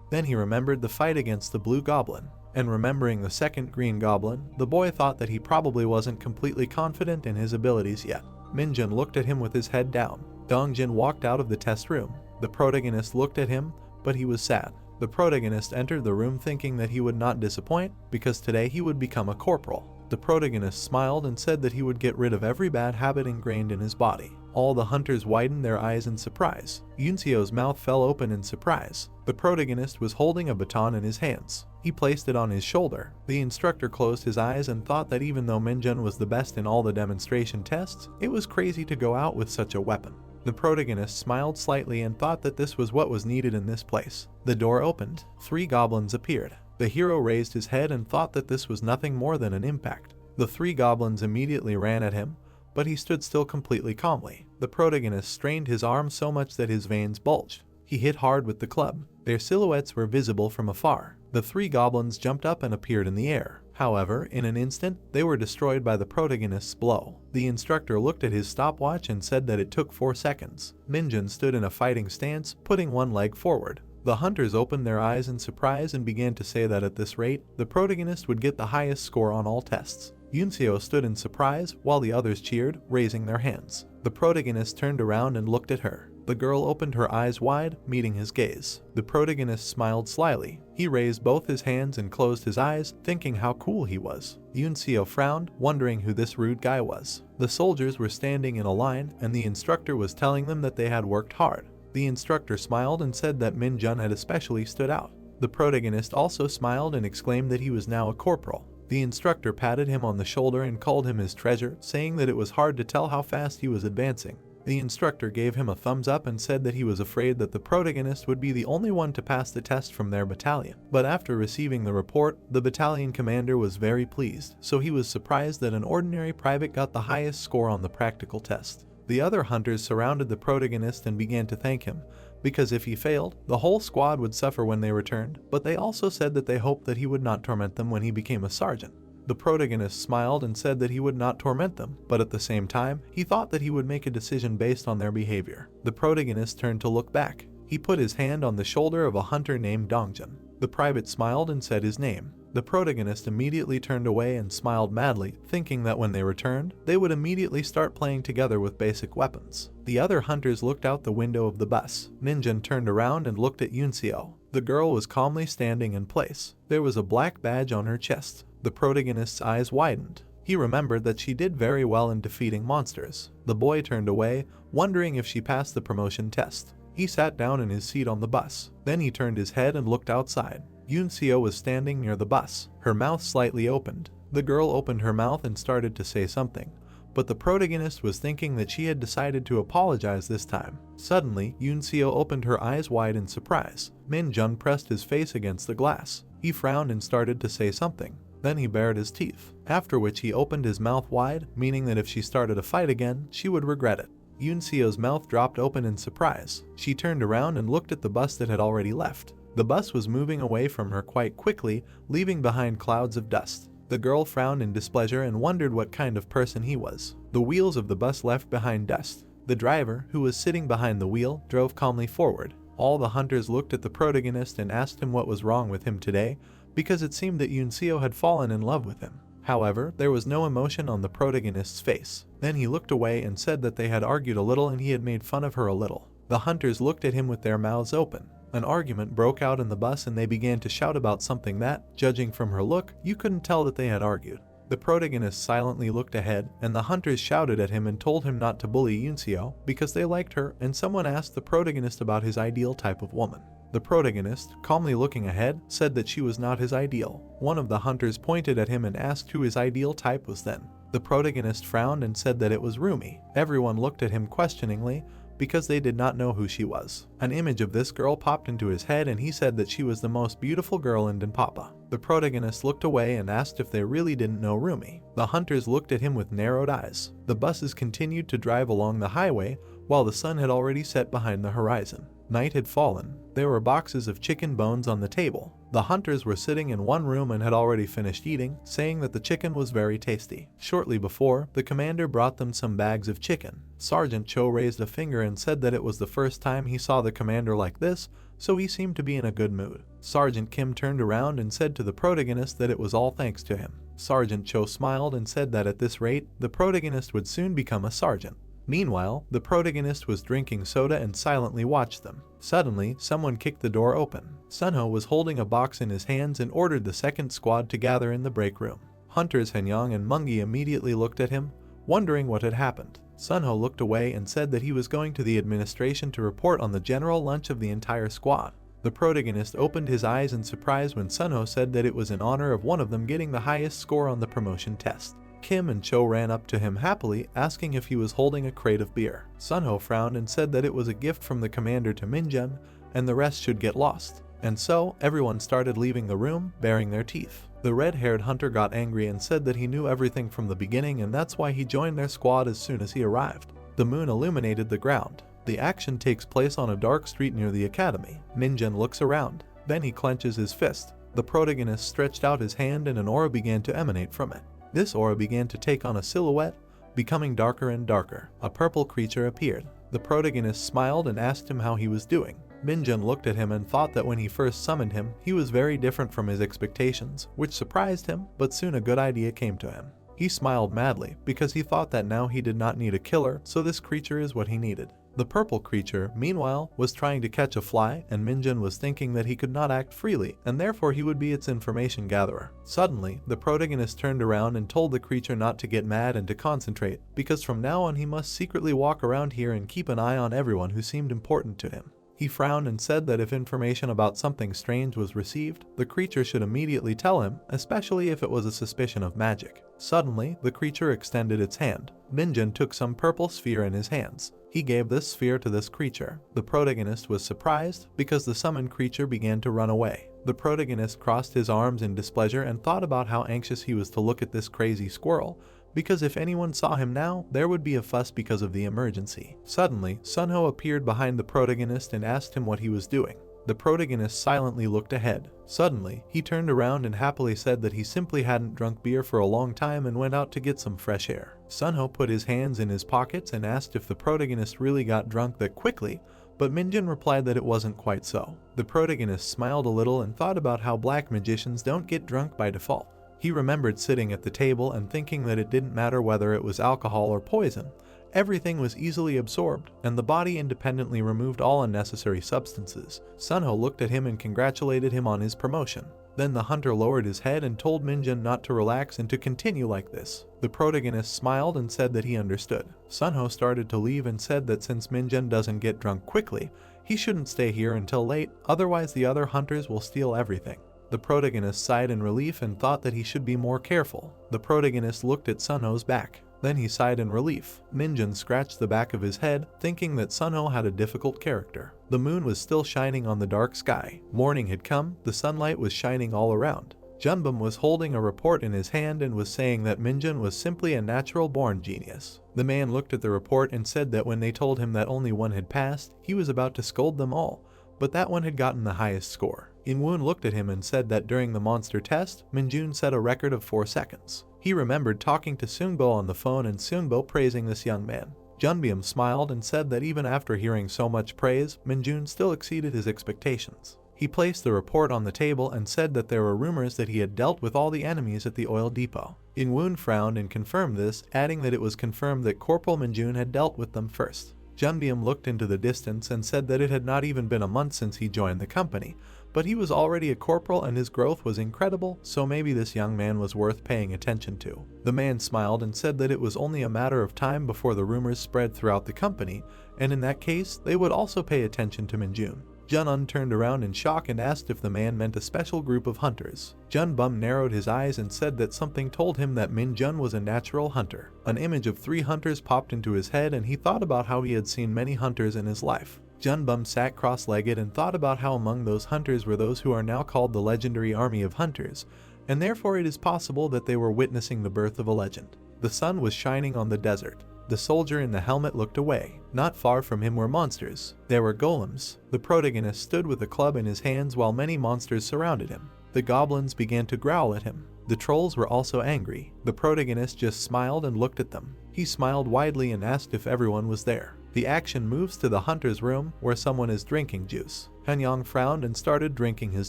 [SPEAKER 1] Then he remembered the fight against the blue goblin. And remembering the second green goblin, the boy thought that he probably wasn't completely confident in his abilities yet. Minjun looked at him with his head down. Dongjin walked out of the test room. The protagonist looked at him, but he was sad. The protagonist entered the room thinking that he would not disappoint, because today he would become a corporal. The protagonist smiled and said that he would get rid of every bad habit ingrained in his body. All the hunters widened their eyes in surprise. Yunseo's mouth fell open in surprise. The protagonist was holding a baton in his hands. He placed it on his shoulder. The instructor closed his eyes and thought that even though Minjun was the best in all the demonstration tests, it was crazy to go out with such a weapon. The protagonist smiled slightly and thought that this was what was needed in this place. The door opened. 3 goblins appeared. The hero raised his head and thought that this was nothing more than an impact. The 3 goblins immediately ran at him, but he stood still completely calmly. The protagonist strained his arm so much that his veins bulged. He hit hard with the club. Their silhouettes were visible from afar. The 3 goblins jumped up and appeared in the air. However, in an instant, they were destroyed by the protagonist's blow. The instructor looked at his stopwatch and said that it took 4 seconds. Minjun stood in a fighting stance, putting one leg forward. The hunters opened their eyes in surprise and began to say that at this rate, the protagonist would get the highest score on all tests. Yunseo stood in surprise while the others cheered, raising their hands. The protagonist turned around and looked at her. The girl opened her eyes wide, meeting his gaze. The protagonist smiled slyly. He raised both his hands and closed his eyes, thinking how cool he was. Yunseo frowned, wondering who this rude guy was. The soldiers were standing in a line, and the instructor was telling them that they had worked hard. The instructor smiled and said that Minjun had especially stood out. The protagonist also smiled and exclaimed that he was now a corporal. The instructor patted him on the shoulder and called him his treasure, saying that it was hard to tell how fast he was advancing. The instructor gave him a thumbs up and said that he was afraid that the protagonist would be the only one to pass the test from their battalion. But after receiving the report, the battalion commander was very pleased, so he was surprised that an ordinary private got the highest score on the practical test. The other hunters surrounded the protagonist and began to thank him, because if he failed, the whole squad would suffer when they returned, but they also said that they hoped that he would not torment them when he became a sergeant. The protagonist smiled and said that he would not torment them, but at the same time, he thought that he would make a decision based on their behavior. The protagonist turned to look back. He put his hand on the shoulder of a hunter named Dongjin. The private smiled and said his name. The protagonist immediately turned away and smiled madly, thinking that when they returned, they would immediately start playing together with basic weapons. The other hunters looked out the window of the bus. Minjun turned around and looked at Yunseo. The girl was calmly standing in place. There was a black badge on her chest. The protagonist's eyes widened. He remembered that she did very well in defeating monsters. The boy turned away, wondering if she passed the promotion test. He sat down in his seat on the bus. Then he turned his head and looked outside. Yunseo was standing near the bus. Her mouth slightly opened. The girl opened her mouth and started to say something, but the protagonist was thinking that she had decided to apologize this time. Suddenly, Yunseo opened her eyes wide in surprise. Minjun pressed his face against the glass. He frowned and started to say something. Then he bared his teeth, after which he opened his mouth wide, meaning that if she started a fight again, she would regret it. Yunseo's mouth dropped open in surprise. She turned around and looked at the bus that had already left. The bus was moving away from her quite quickly, leaving behind clouds of dust. The girl frowned in displeasure and wondered what kind of person he was. The wheels of the bus left behind dust. The driver, who was sitting behind the wheel, drove calmly forward. All the hunters looked at the protagonist and asked him what was wrong with him today, because it seemed that Yunseo had fallen in love with him. However, there was no emotion on the protagonist's face. Then he looked away and said that they had argued a little and he had made fun of her a little. The hunters looked at him with their mouths open. An argument broke out in the bus and they began to shout about something that, judging from her look, you couldn't tell that they had argued. The protagonist silently looked ahead, and the hunters shouted at him and told him not to bully Yunseo because they liked her, and someone asked the protagonist about his ideal type of woman. The protagonist, calmly looking ahead, said that she was not his ideal. One of the hunters pointed at him and asked who his ideal type was then. The protagonist frowned and said that it was Rumi. Everyone looked at him questioningly, because they did not know who she was. An image of this girl popped into his head and he said that she was the most beautiful girl in Danpapa. The protagonist looked away and asked if they really didn't know Rumi. The hunters looked at him with narrowed eyes. The buses continued to drive along the highway while the sun had already set behind the horizon. Night had fallen. There were boxes of chicken bones on the table. The hunters were sitting in one room and had already finished eating, saying that the chicken was very tasty. Shortly before, the commander brought them some bags of chicken. Sergeant Cho raised a finger and said that it was the first time he saw the commander like this, so he seemed to be in a good mood. Sergeant Kim turned around and said to the protagonist that it was all thanks to him. Sergeant Cho smiled and said that at this rate, the protagonist would soon become a sergeant. Meanwhile, the protagonist was drinking soda and silently watched them. Suddenly, someone kicked the door open. Sunho was holding a box in his hands and ordered the second squad to gather in the break room. Hunters Hanyang and Mungi immediately looked at him, wondering what had happened. Sunho looked away and said that he was going to the administration to report on the general lunch of the entire squad. The protagonist opened his eyes in surprise when Sunho said that it was in honor of one of them getting the highest score on the promotion test. Kim and Cho ran up to him happily, asking if he was holding a crate of beer. Sunho frowned and said that it was a gift from the commander to Minjun, and the rest should get lost. And so, everyone started leaving the room, baring their teeth. The red-haired hunter got angry and said that he knew everything from the beginning and that's why he joined their squad as soon as he arrived. The moon illuminated the ground. The action takes place on a dark street near the academy. Minjun looks around. Then he clenches his fist. The protagonist stretched out his hand and an aura began to emanate from it. This aura began to take on a silhouette, becoming darker and darker. A purple creature appeared. The protagonist smiled and asked him how he was doing. Minjun looked at him and thought that when he first summoned him, he was very different from his expectations, which surprised him, but soon a good idea came to him. He smiled madly, because he thought that now he did not need a killer, so this creature is what he needed. The purple creature, meanwhile, was trying to catch a fly, and Minjun was thinking that he could not act freely, and therefore he would be its information gatherer. Suddenly, the protagonist turned around and told the creature not to get mad and to concentrate, because from now on he must secretly walk around here and keep an eye on everyone who seemed important to him. He frowned and said that if information about something strange was received, the creature should immediately tell him, especially if it was a suspicion of magic. Suddenly, the creature extended its hand. Minjun took some purple sphere in his hands. He gave this sphere to this creature. The protagonist was surprised because the summoned creature began to run away. The protagonist crossed his arms in displeasure and thought about how anxious he was to look at this crazy squirrel, because if anyone saw him now, there would be a fuss because of the emergency. Suddenly, Sunho appeared behind the protagonist and asked him what he was doing. The protagonist silently looked ahead. Suddenly, he turned around and happily said that he simply hadn't drunk beer for a long time and went out to get some fresh air. Sunho put his hands in his pockets and asked if the protagonist really got drunk that quickly, but Minjun replied that it wasn't quite so. The protagonist smiled a little and thought about how black magicians don't get drunk by default. He remembered sitting at the table and thinking that it didn't matter whether it was alcohol or poison. Everything was easily absorbed, and the body independently removed all unnecessary substances. Sunho looked at him and congratulated him on his promotion. Then the hunter lowered his head and told Minjun not to relax and to continue like this. The protagonist smiled and said that he understood. Sunho started to leave and said that since Minjun doesn't get drunk quickly, he shouldn't stay here until late, otherwise the other hunters will steal everything. The protagonist sighed in relief and thought that he should be more careful. The protagonist looked at Sunho's back. Then he sighed in relief. Minjun scratched the back of his head, thinking that Sunho had a difficult character. The moon was still shining on the dark sky. Morning had come, the sunlight was shining all around. Junbum was holding a report in his hand and was saying that Minjun was simply a natural-born genius. The man looked at the report and said that when they told him that only one had passed, he was about to scold them all, but that one had gotten the highest score. Inwoon looked at him and said that during the monster test, Minjun set a record of 4 seconds. He remembered talking to Seungbo on the phone and Seungbo praising this young man. Junbyeom smiled and said that even after hearing so much praise, Minjun still exceeded his expectations. He placed the report on the table and said that there were rumors that he had dealt with all the enemies at the oil depot. In-woon frowned and confirmed this, adding that it was confirmed that Corporal Min-jun had dealt with them first. Junbyum looked into the distance and said that it had not even been a month since he joined the company, but he was already a corporal and his growth was incredible, so maybe this young man was worth paying attention to. The man smiled and said that it was only a matter of time before the rumors spread throughout the company, and in that case, they would also pay attention to Min-jun. Jun-un turned around in shock and asked if the man meant a special group of hunters. Jun-bum narrowed his eyes and said that something told him that Min-jun was a natural hunter. An image of 3 hunters popped into his head and he thought about how he had seen many hunters in his life. Jun-bum sat cross-legged and thought about how among those hunters were those who are now called the legendary army of hunters, and therefore it is possible that they were witnessing the birth of a legend. The sun was shining on the desert. The soldier in the helmet looked away. Not far from him were monsters. There were golems. The protagonist stood with a club in his hands while many monsters surrounded him. The goblins began to growl at him. The trolls were also angry. The protagonist just smiled and looked at them. He smiled widely and asked if everyone was there. The action moves to the hunter's room where someone is drinking juice. Han-yong frowned and started drinking his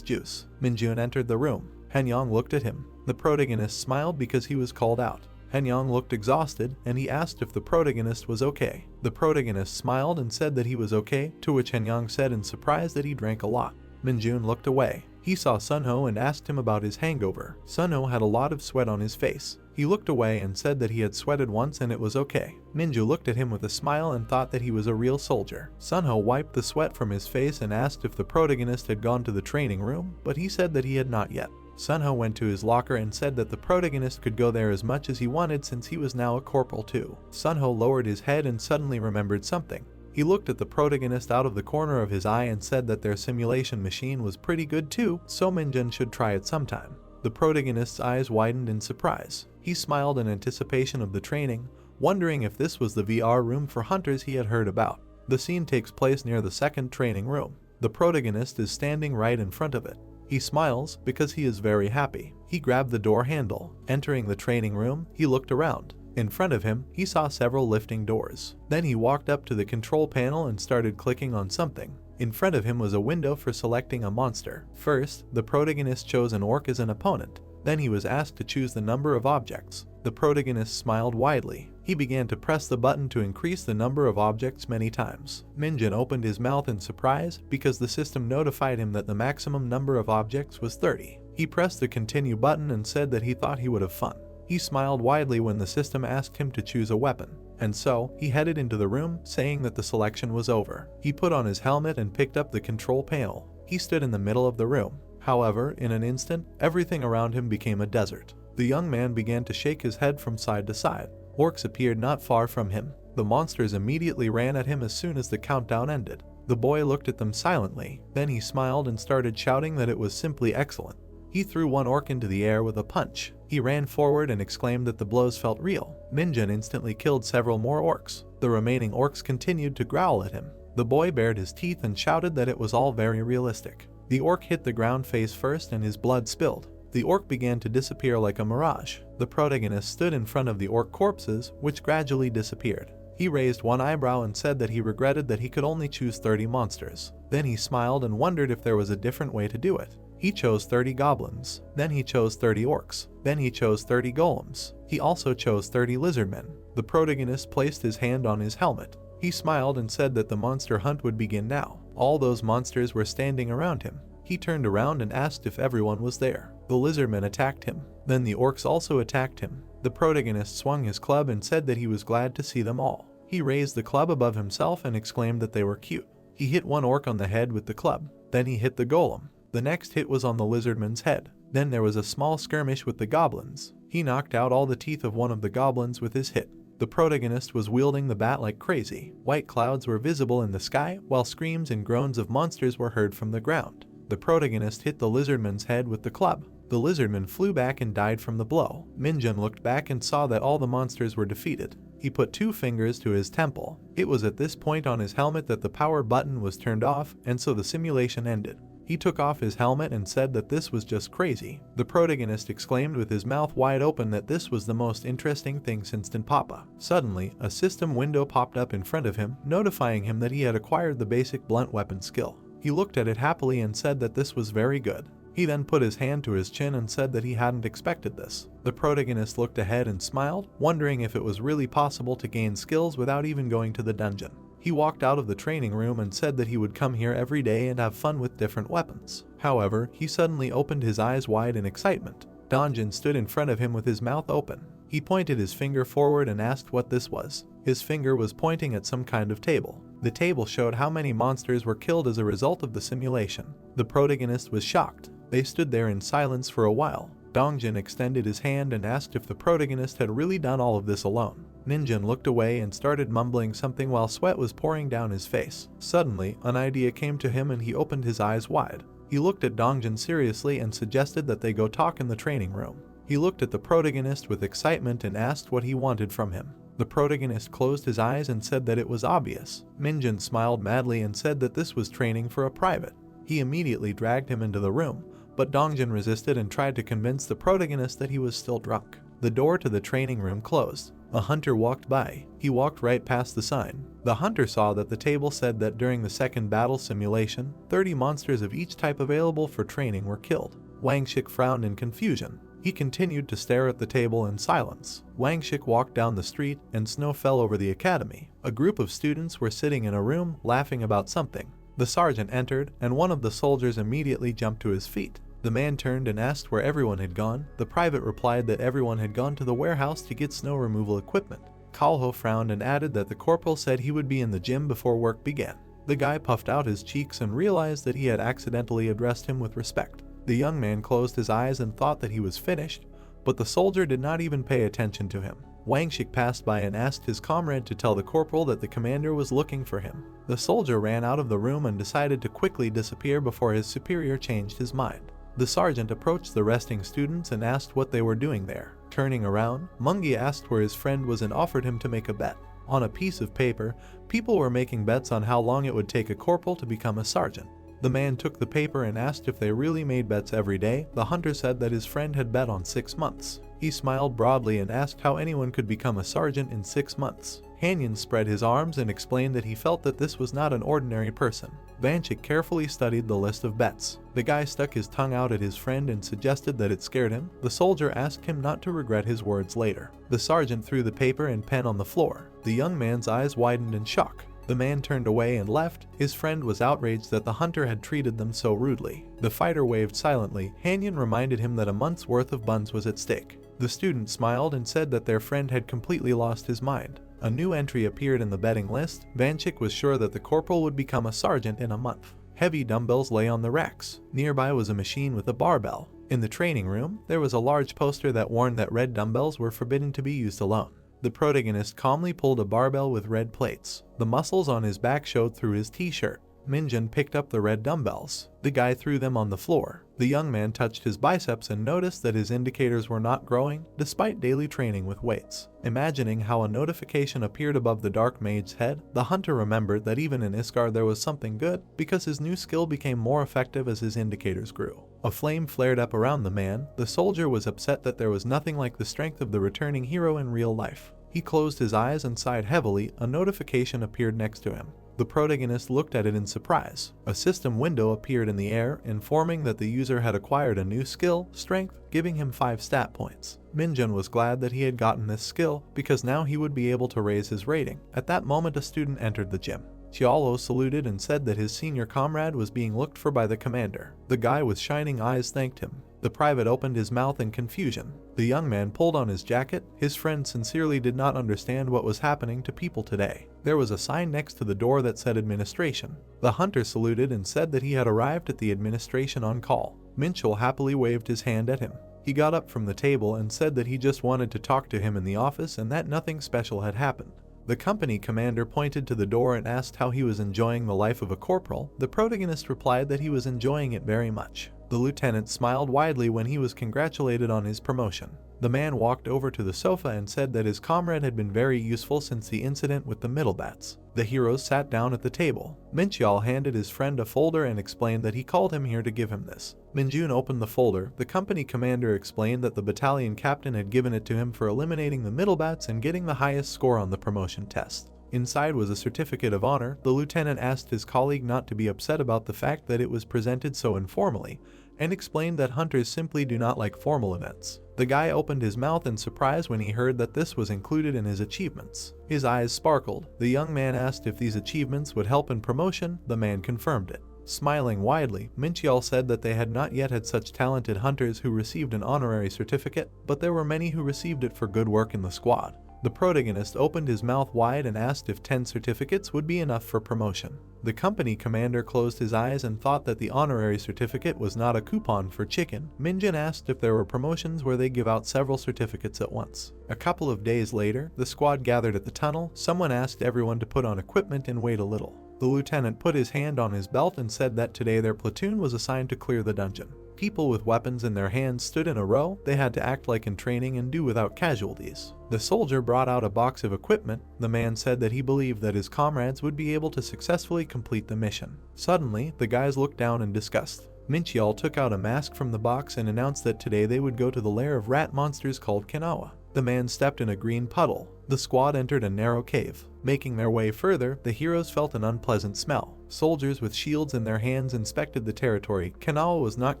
[SPEAKER 1] juice. Min-jun entered the room. Han-yong looked at him. The protagonist smiled because he was called out. Han-yong looked exhausted and he asked if the protagonist was okay. The protagonist smiled and said that he was okay, to which Han-yong said in surprise that he drank a lot. Min-jun looked away. He saw Sunho and asked him about his hangover. Sunho had a lot of sweat on his face. He looked away and said that he had sweated once and it was okay. Min-jun looked at him with a smile and thought that he was a real soldier. Sunho wiped the sweat from his face and asked if the protagonist had gone to the training room, but he said that he had not yet. Sunho went to his locker and said that the protagonist could go there as much as he wanted since he was now a corporal too. Sunho lowered his head and suddenly remembered something. He looked at the protagonist out of the corner of his eye and said that their simulation machine was pretty good too, so Min-jun should try it sometime. The protagonist's eyes widened in surprise. He smiled in anticipation of the training, wondering if this was the VR room for hunters he had heard about. The scene takes place near the second training room. The protagonist is standing right in front of it. He smiles because he is very happy. He grabbed the door handle. Entering the training room, he looked around. In front of him, he saw several lifting doors. Then he walked up to the control panel and started clicking on something. In front of him was a window for selecting a monster. First, the protagonist chose an orc as an opponent. Then he was asked to choose the number of objects. The protagonist smiled widely. He began to press the button to increase the number of objects many times. Min-jun opened his mouth in surprise because the system notified him that the maximum number of objects was 30. He pressed the continue button and said that he thought he would have fun. He smiled widely when the system asked him to choose a weapon, and so he headed into the room saying that the selection was over. He put on his helmet and picked up the control panel. He stood in the middle of the room. However, in an instant, everything around him became a desert. The young man began to shake his head from side to side. Orcs appeared not far from him. The monsters immediately ran at him as soon as the countdown ended. The boy looked at them silently. Then he smiled and started shouting that it was simply excellent. He threw one orc into the air with a punch. He ran forward and exclaimed that the blows felt real. Min-jun instantly killed several more orcs. The remaining orcs continued to growl at him. The boy bared his teeth and shouted that it was all very realistic. The orc hit the ground face first and his blood spilled. The orc began to disappear like a mirage. The protagonist stood in front of the orc corpses, which gradually disappeared. He raised one eyebrow and said that he regretted that he could only choose 30 monsters. Then he smiled and wondered if there was a different way to do it. He chose 30 goblins. Then he chose 30 orcs. Then he chose 30 golems. He also chose 30 lizardmen. The protagonist placed his hand on his helmet. He smiled and said that the monster hunt would begin now. All those monsters were standing around him. He turned around and asked if everyone was there. The lizardmen attacked him. Then the orcs also attacked him. The protagonist swung his club and said that he was glad to see them all. He raised the club above himself and exclaimed that they were cute. He hit one orc on the head with the club. Then he hit the golem. The next hit was on the lizardman's head. Then there was a small skirmish with the goblins. He knocked out all the teeth of one of the goblins with his hit. The protagonist was wielding the bat like crazy. White clouds were visible in the sky, while screams and groans of monsters were heard from the ground. The protagonist hit the lizardman's head with the club. The lizardman flew back and died from the blow. Min-jun looked back and saw that all the monsters were defeated. He put 2 fingers to his temple. It was at this point on his helmet that the power button was turned off, and so the simulation ended. He took off his helmet and said that this was just crazy. The protagonist exclaimed with his mouth wide open that this was the most interesting thing since Papa. Suddenly, a system window popped up in front of him, notifying him that he had acquired the basic blunt weapon skill. He looked at it happily and said that this was very good. He then put his hand to his chin and said that he hadn't expected this. The protagonist looked ahead and smiled, wondering if it was really possible to gain skills without even going to the dungeon. He walked out of the training room and said that he would come here every day and have fun with different weapons. However, he suddenly opened his eyes wide in excitement. Donjin stood in front of him with his mouth open. He pointed his finger forward and asked what this was. His finger was pointing at some kind of table. The table showed how many monsters were killed as a result of the simulation. The protagonist was shocked. They stood there in silence for a while. Dongjin extended his hand and asked if the protagonist had really done all of this alone. Ninjin looked away and started mumbling something while sweat was pouring down his face. Suddenly, an idea came to him and he opened his eyes wide. He looked at Dongjin seriously and suggested that they go talk in the training room. He looked at the protagonist with excitement and asked what he wanted from him. The protagonist closed his eyes and said that it was obvious. Minjin smiled madly and said that this was training for a private. He immediately dragged him into the room, but Dongjin resisted and tried to convince the protagonist that he was still drunk. The door to the training room closed. A hunter walked by. He walked right past the sign. The hunter saw that the table said that during the second battle simulation, 30 monsters of each type available for training were killed. Wang Shik frowned in confusion. He continued to stare at the table in silence. Wang Shik walked down the street and snow fell over the academy. A group of students were sitting in a room laughing about something. The sergeant entered and one of the soldiers immediately jumped to his feet. The man turned and asked where everyone had gone. The private replied that everyone had gone to the warehouse to get snow removal equipment. Kalho frowned and added that the corporal said he would be in the gym before work began. The guy puffed out his cheeks and realized that he had accidentally addressed him with respect. The young man closed his eyes and thought that he was finished, but the soldier did not even pay attention to him. Wang Shik passed by and asked his comrade to tell the corporal that the commander was looking for him. The soldier ran out of the room and decided to quickly disappear before his superior changed his mind. The sergeant approached the resting students and asked what they were doing there. Turning around, Mungi asked where his friend was and offered him to make a bet. On a piece of paper, people were making bets on how long it would take a corporal to become a sergeant. The man took the paper and asked if they really made bets every day. The hunter said that his friend had bet on 6 months. He smiled broadly and asked how anyone could become a sergeant in 6 months. Hanyan spread his arms and explained that he felt that this was not an ordinary person. Vanchik carefully studied the list of bets. The guy stuck his tongue out at his friend and suggested that it scared him. The soldier asked him not to regret his words later. The sergeant threw the paper and pen on the floor. The young man's eyes widened in shock. The man turned away and left. His friend was outraged that the hunter had treated them so rudely. The fighter waved silently. Hanyan reminded him that a month's worth of buns was at stake. The student smiled and said that their friend had completely lost his mind. A new entry appeared in the betting list. Vanchik was sure that the corporal would become a sergeant in a month. Heavy dumbbells lay on the racks. Nearby was a machine with a barbell. In the training room, there was a large poster that warned that red dumbbells were forbidden to be used alone. The protagonist calmly pulled a barbell with red plates. The muscles on his back showed through his t-shirt. Minjin picked up the red dumbbells. The guy threw them on the floor. The young man touched his biceps and noticed that his indicators were not growing, despite daily training with weights. Imagining how a notification appeared above the dark mage's head, the hunter remembered that even in Iskar there was something good, because his new skill became more effective as his indicators grew. A flame flared up around the man. The soldier was upset that there was nothing like the strength of the returning hero in real life. He closed his eyes and sighed heavily. A notification appeared next to him. The protagonist looked at it in surprise. A system window appeared in the air, informing that the user had acquired a new skill, Strength, giving him 5 stat points. Minjun was glad that he had gotten this skill, because now he would be able to raise his rating. At that moment, a student entered the gym. Chialo saluted and said that his senior comrade was being looked for by the commander. The guy with shining eyes thanked him. The private opened his mouth in confusion. The young man pulled on his jacket. His friend sincerely did not understand what was happening to people today. There was a sign next to the door that said administration. The hunter saluted and said that he had arrived at the administration on call. Minchul happily waved his hand at him. He got up from the table and said that he just wanted to talk to him in the office and that nothing special had happened. The company commander pointed to the door and asked how he was enjoying the life of a corporal. The protagonist replied that he was enjoying it very much. The lieutenant smiled widely when he was congratulated on his promotion. The man walked over to the sofa and said that his comrade had been very useful since the incident with the middle bats. The heroes sat down at the table. Minchial handed his friend a folder and explained that he called him here to give him this. Minjun opened the folder. The company commander explained that the battalion captain had given it to him for eliminating the middle bats and getting the highest score on the promotion test. Inside was a certificate of honor. The lieutenant asked his colleague not to be upset about the fact that it was presented so informally, and explained that hunters simply do not like formal events. The guy opened his mouth in surprise when he heard that this was included in his achievements. His eyes sparkled. The young man asked if these achievements would help in promotion. The man confirmed it. Smiling widely, Minchial said that they had not yet had such talented hunters who received an honorary certificate, but there were many who received it for good work in the squad. The protagonist opened his mouth wide and asked if 10 certificates would be enough for promotion. The company commander closed his eyes and thought that the honorary certificate was not a coupon for chicken. Minjin asked if there were promotions where they give out several certificates at once. A couple of days later, the squad gathered at the tunnel. Someone asked everyone to put on equipment and wait a little. The lieutenant put his hand on his belt and said that today their platoon was assigned to clear the dungeon. People with weapons in their hands stood in a row. They had to act like in training and do without casualties. The soldier brought out a box of equipment. The man said that he believed that his comrades would be able to successfully complete the mission. Suddenly, the guys looked down in disgust. Minchial took out a mask from the box and announced that today they would go to the lair of rat monsters called Kanawa. The man stepped in a green puddle. The squad entered a narrow cave. Making their way further, the heroes felt an unpleasant smell. Soldiers with shields in their hands inspected the territory. Kanawa was not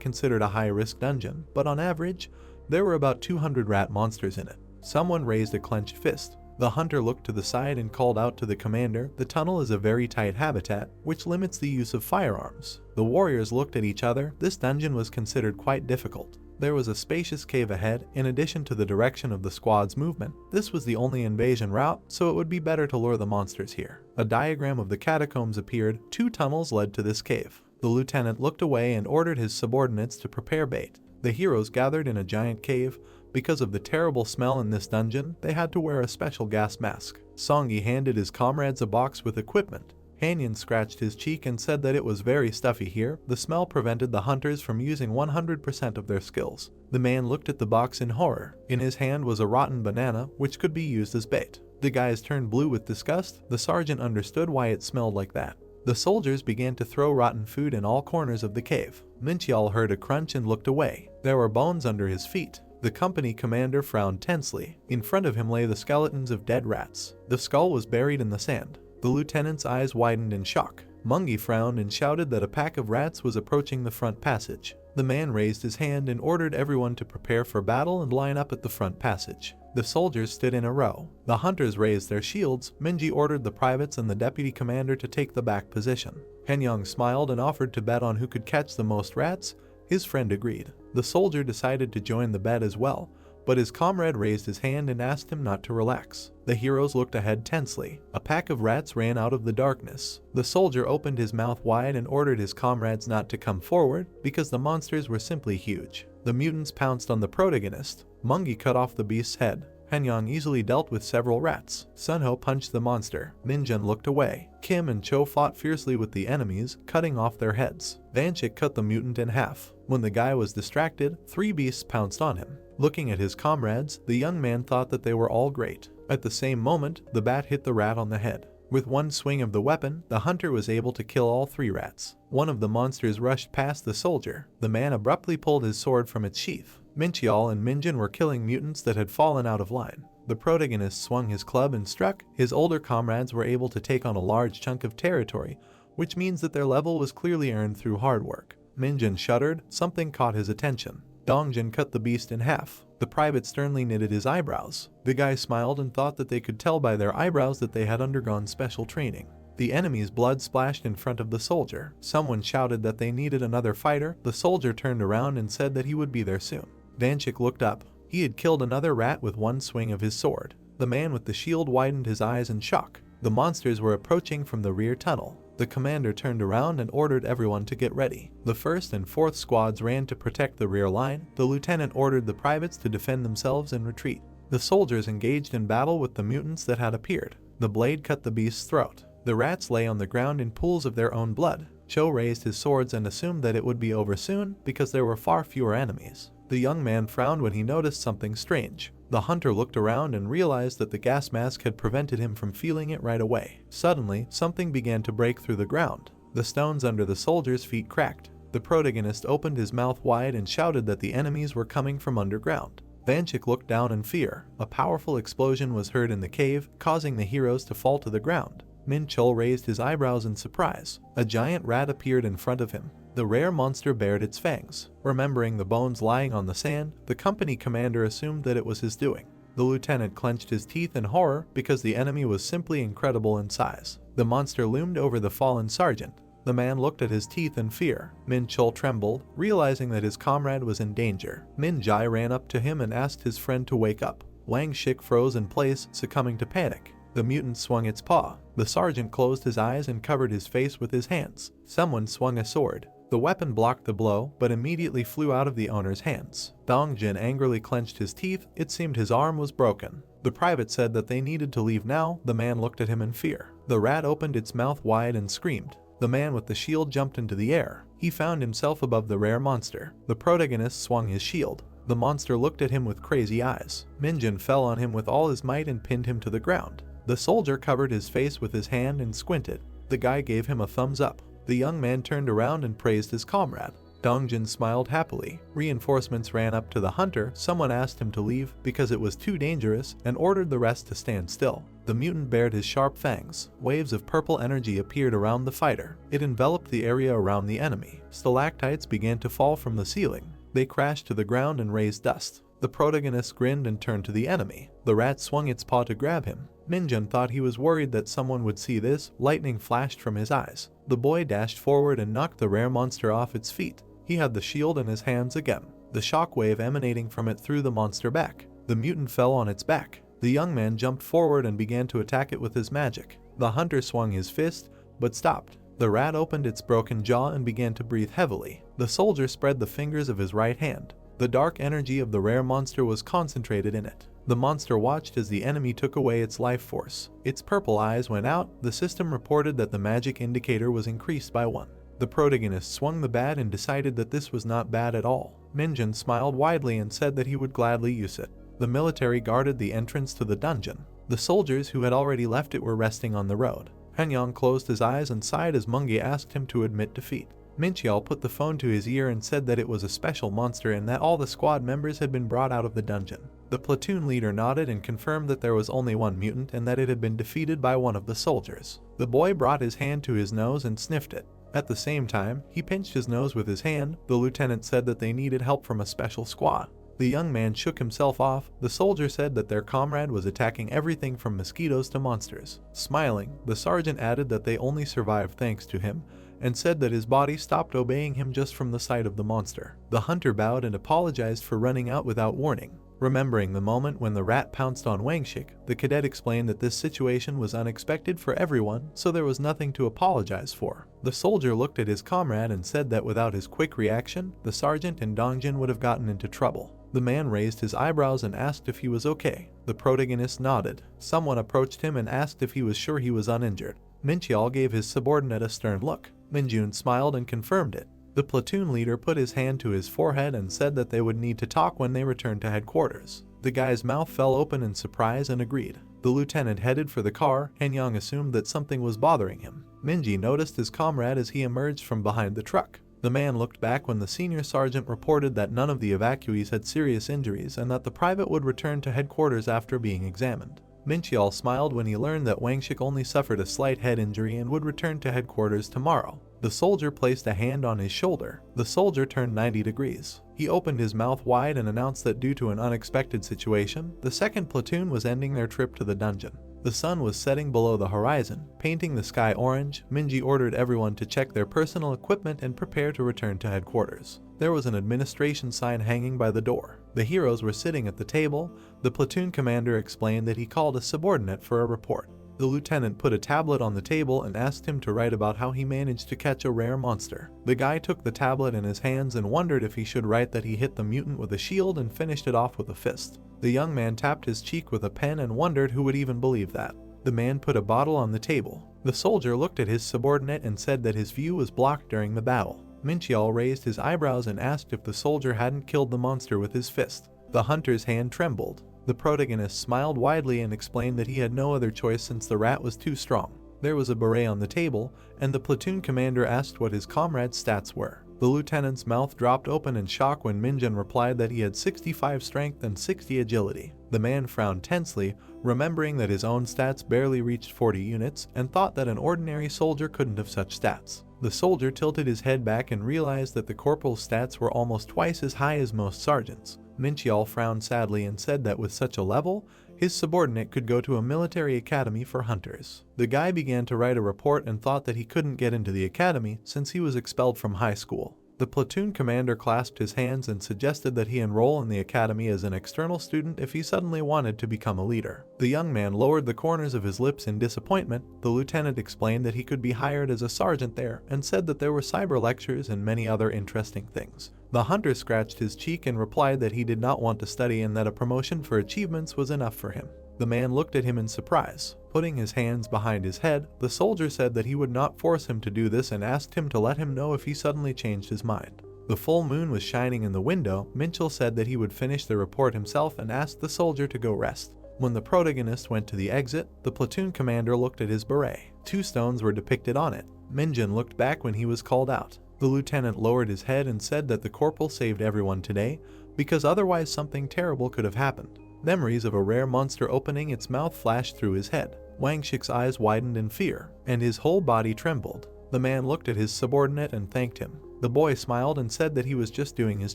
[SPEAKER 1] considered a high-risk dungeon, but on average, there were about 200 rat monsters in it. Someone raised a clenched fist. The hunter looked to the side and called out to the commander. The tunnel is a very tight habitat, which limits the use of firearms. The warriors looked at each other. This dungeon was considered quite difficult. There was a spacious cave ahead. In addition to the direction of the squad's movement, this was the only invasion route, so it would be better to lure the monsters here. A diagram of the catacombs appeared. 2 tunnels led to this cave. The lieutenant looked away and ordered his subordinates to prepare bait. The heroes gathered in a giant cave. Because of the terrible smell in this dungeon, they had to wear a special gas mask. Songi handed his comrades a box with equipment. Hanyan scratched his cheek and said that it was very stuffy here. The smell prevented the hunters from using 100% of their skills. The man looked at the box in horror. In his hand was a rotten banana, which could be used as bait. The guys turned blue with disgust. The sergeant understood why it smelled like that. The soldiers began to throw rotten food in all corners of the cave. Minchial heard a crunch and looked away. There were bones under his feet. The company commander frowned tensely. In front of him lay the skeletons of dead rats. The skull was buried in the sand. The lieutenant's eyes widened in shock. Mungi frowned and shouted that a pack of rats was approaching the front passage. The man raised his hand and ordered everyone to prepare for battle and line up at the front passage. The soldiers stood in a row. The hunters raised their shields. Minji ordered the privates and the deputy commander to take the back position. Henyang smiled and offered to bet on who could catch the most rats. His friend agreed. The soldier decided to join the bet as well, but his comrade raised his hand and asked him not to relax. The heroes looked ahead tensely. A pack of rats ran out of the darkness. The soldier opened his mouth wide and ordered his comrades not to come forward because the monsters were simply huge. The mutants pounced on the protagonist. Mungi cut off the beast's head. Henyang easily dealt with several rats. Sunho punched the monster. Minjun looked away. Kim and Cho fought fiercely with the enemies, cutting off their heads. Vanchik cut the mutant in half. When the guy was distracted, 3 beasts pounced on him. Looking at his comrades, the young man thought that they were all great. At the same moment, the bat hit the rat on the head. With one swing of the weapon, the hunter was able to kill all 3 rats. One of the monsters rushed past the soldier. The man abruptly pulled his sword from its sheath. Minchial and Minjin were killing mutants that had fallen out of line. The protagonist swung his club and struck. His older comrades were able to take on a large chunk of territory, which means that their level was clearly earned through hard work. Minjin shuddered. Something caught his attention. Dongjin cut the beast in half. The private sternly knitted his eyebrows. The guy smiled and thought that they could tell by their eyebrows that they had undergone special training. The enemy's blood splashed in front of the soldier. Someone shouted that they needed another fighter. The soldier turned around and said that he would be there soon. Vanchik looked up. He had killed another rat with one swing of his sword. The man with the shield widened his eyes in shock. The monsters were approaching from the rear tunnel. The commander turned around and ordered everyone to get ready. The 1st and 4th squads ran to protect the rear line. The lieutenant ordered the privates to defend themselves and retreat. The soldiers engaged in battle with the mutants that had appeared. The blade cut the beast's throat. The rats lay on the ground in pools of their own blood. Cho raised his swords and assumed that it would be over soon because there were far fewer enemies. The young man frowned when he noticed something strange. The hunter looked around and realized that the gas mask had prevented him from feeling it right away. Suddenly, something began to break through the ground. The stones under the soldiers' feet cracked. The protagonist opened his mouth wide and shouted that the enemies were coming from underground. Vanchik looked down in fear. A powerful explosion was heard in the cave, causing the heroes to fall to the ground. Min Chul raised his eyebrows in surprise. A giant rat appeared in front of him. The rare monster bared its fangs. Remembering the bones lying on the sand, the company commander assumed that it was his doing. The lieutenant clenched his teeth in horror because the enemy was simply incredible in size. The monster loomed over the fallen sergeant. The man looked at his teeth in fear. Min Chul trembled, realizing that his comrade was in danger. Min Jai ran up to him and asked his friend to wake up. Wang Shik froze in place, succumbing to panic. The mutant swung its paw. The sergeant closed his eyes and covered his face with his hands. Someone swung a sword. The weapon blocked the blow, but immediately flew out of the owner's hands. Dongjin angrily clenched his teeth. It seemed his arm was broken. The private said that they needed to leave now. The man looked at him in fear. The rat opened its mouth wide and screamed. The man with the shield jumped into the air. He found himself above the rare monster. The protagonist swung his shield. The monster looked at him with crazy eyes. Minjin fell on him with all his might and pinned him to the ground. The soldier covered his face with his hand and squinted. The guy gave him a thumbs up. The young man turned around and praised his comrade. Dongjin smiled happily. Reinforcements ran up to the hunter. Someone asked him to leave because it was too dangerous and ordered the rest to stand still. The mutant bared his sharp fangs. Waves of purple energy appeared around the fighter. It enveloped the area around the enemy. Stalactites began to fall from the ceiling. They crashed to the ground and raised dust. The protagonist grinned and turned to the enemy. The rat swung its paw to grab him. Minjun thought he was worried that someone would see this. Lightning flashed from his eyes. The boy dashed forward and knocked the rare monster off its feet. He had the shield in his hands again. The shockwave emanating from it threw the monster back. The mutant fell on its back. The young man jumped forward and began to attack it with his magic. The hunter swung his fist, but stopped. The rat opened its broken jaw and began to breathe heavily. The soldier spread the fingers of his right hand. The dark energy of the rare monster was concentrated in it. The monster watched as the enemy took away its life force. Its purple eyes went out. The system reported that the magic indicator was increased by 1. The protagonist swung the bat and decided that this was not bad at all. Minjin smiled widely and said that he would gladly use it. The military guarded the entrance to the dungeon. The soldiers who had already left it were resting on the road. Hanyang closed his eyes and sighed as Manga asked him to admit defeat. Minchial put the phone to his ear and said that it was a special monster and that all the squad members had been brought out of the dungeon. The platoon leader nodded and confirmed that there was only one mutant and that it had been defeated by one of the soldiers. The boy brought his hand to his nose and sniffed it. At the same time, he pinched his nose with his hand. The lieutenant said that they needed help from a special squad. The young man shook himself off. The soldier said that their comrade was attacking everything from mosquitoes to monsters. Smiling, the sergeant added that they only survived thanks to him, and said that his body stopped obeying him just from the sight of the monster. The hunter bowed and apologized for running out without warning. Remembering the moment when the rat pounced on Wangshik, the cadet explained that this situation was unexpected for everyone, so there was nothing to apologize for. The soldier looked at his comrade and said that without his quick reaction, the sergeant and Dongjin would have gotten into trouble. The man raised his eyebrows and asked if he was okay. The protagonist nodded. Someone approached him and asked if he was sure he was uninjured. Minchial gave his subordinate a stern look. Minjun smiled and confirmed it. The platoon leader put his hand to his forehead and said that they would need to talk when they returned to headquarters. The guy's mouth fell open in surprise and agreed. The lieutenant headed for the car. Hanyang assumed that something was bothering him. Minji noticed his comrade as he emerged from behind the truck. The man looked back when the senior sergeant reported that none of the evacuees had serious injuries and that the private would return to headquarters after being examined. Minchial smiled when he learned that Wangshik only suffered a slight head injury and would return to headquarters tomorrow. The soldier placed a hand on his shoulder. The soldier turned 90 degrees. He opened his mouth wide and announced that due to an unexpected situation, the second platoon was ending their trip to the dungeon. The sun was setting below the horizon, painting the sky orange. Minji ordered everyone to check their personal equipment and prepare to return to headquarters. There was an administration sign hanging by the door. The heroes were sitting at the table. The platoon commander explained that he called a subordinate for a report. The lieutenant put a tablet on the table and asked him to write about how he managed to catch a rare monster. The guy took the tablet in his hands and wondered if he should write that he hit the mutant with a shield and finished it off with a fist. The young man tapped his cheek with a pen and wondered who would even believe that. The man put a bottle on the table. The soldier looked at his subordinate and said that his view was blocked during the battle. Minchial raised his eyebrows and asked if the soldier hadn't killed the monster with his fist. The hunter's hand trembled. The protagonist smiled widely and explained that he had no other choice since the rat was too strong. There was a beret on the table, and the platoon commander asked what his comrade's stats were. The lieutenant's mouth dropped open in shock when Minjin replied that he had 65 strength and 60 agility. The man frowned tensely, remembering that his own stats barely reached 40 units, and thought that an ordinary soldier couldn't have such stats. The soldier tilted his head back and realized that the corporal's stats were almost twice as high as most sergeants. Minchial frowned sadly and said that with such a level, his subordinate could go to a military academy for hunters. The guy began to write a report and thought that he couldn't get into the academy since he was expelled from high school. The platoon commander clasped his hands and suggested that he enroll in the academy as an external student if he suddenly wanted to become a leader. The young man lowered the corners of his lips in disappointment. The lieutenant explained that he could be hired as a sergeant there and said that there were cyber lectures and many other interesting things. The hunter scratched his cheek and replied that he did not want to study and that a promotion for achievements was enough for him. The man looked at him in surprise. Putting his hands behind his head, the soldier said that he would not force him to do this and asked him to let him know if he suddenly changed his mind. The full moon was shining in the window. Minchell said that he would finish the report himself and asked the soldier to go rest. When the protagonist went to the exit, the platoon commander looked at his beret. 2 stones were depicted on it. Minjin looked back when he was called out. The lieutenant lowered his head and said that the corporal saved everyone today because otherwise something terrible could have happened. Memories of a rare monster opening its mouth flashed through his head. Wang Shik's eyes widened in fear, and his whole body trembled. The man looked at his subordinate and thanked him. The boy smiled and said that he was just doing his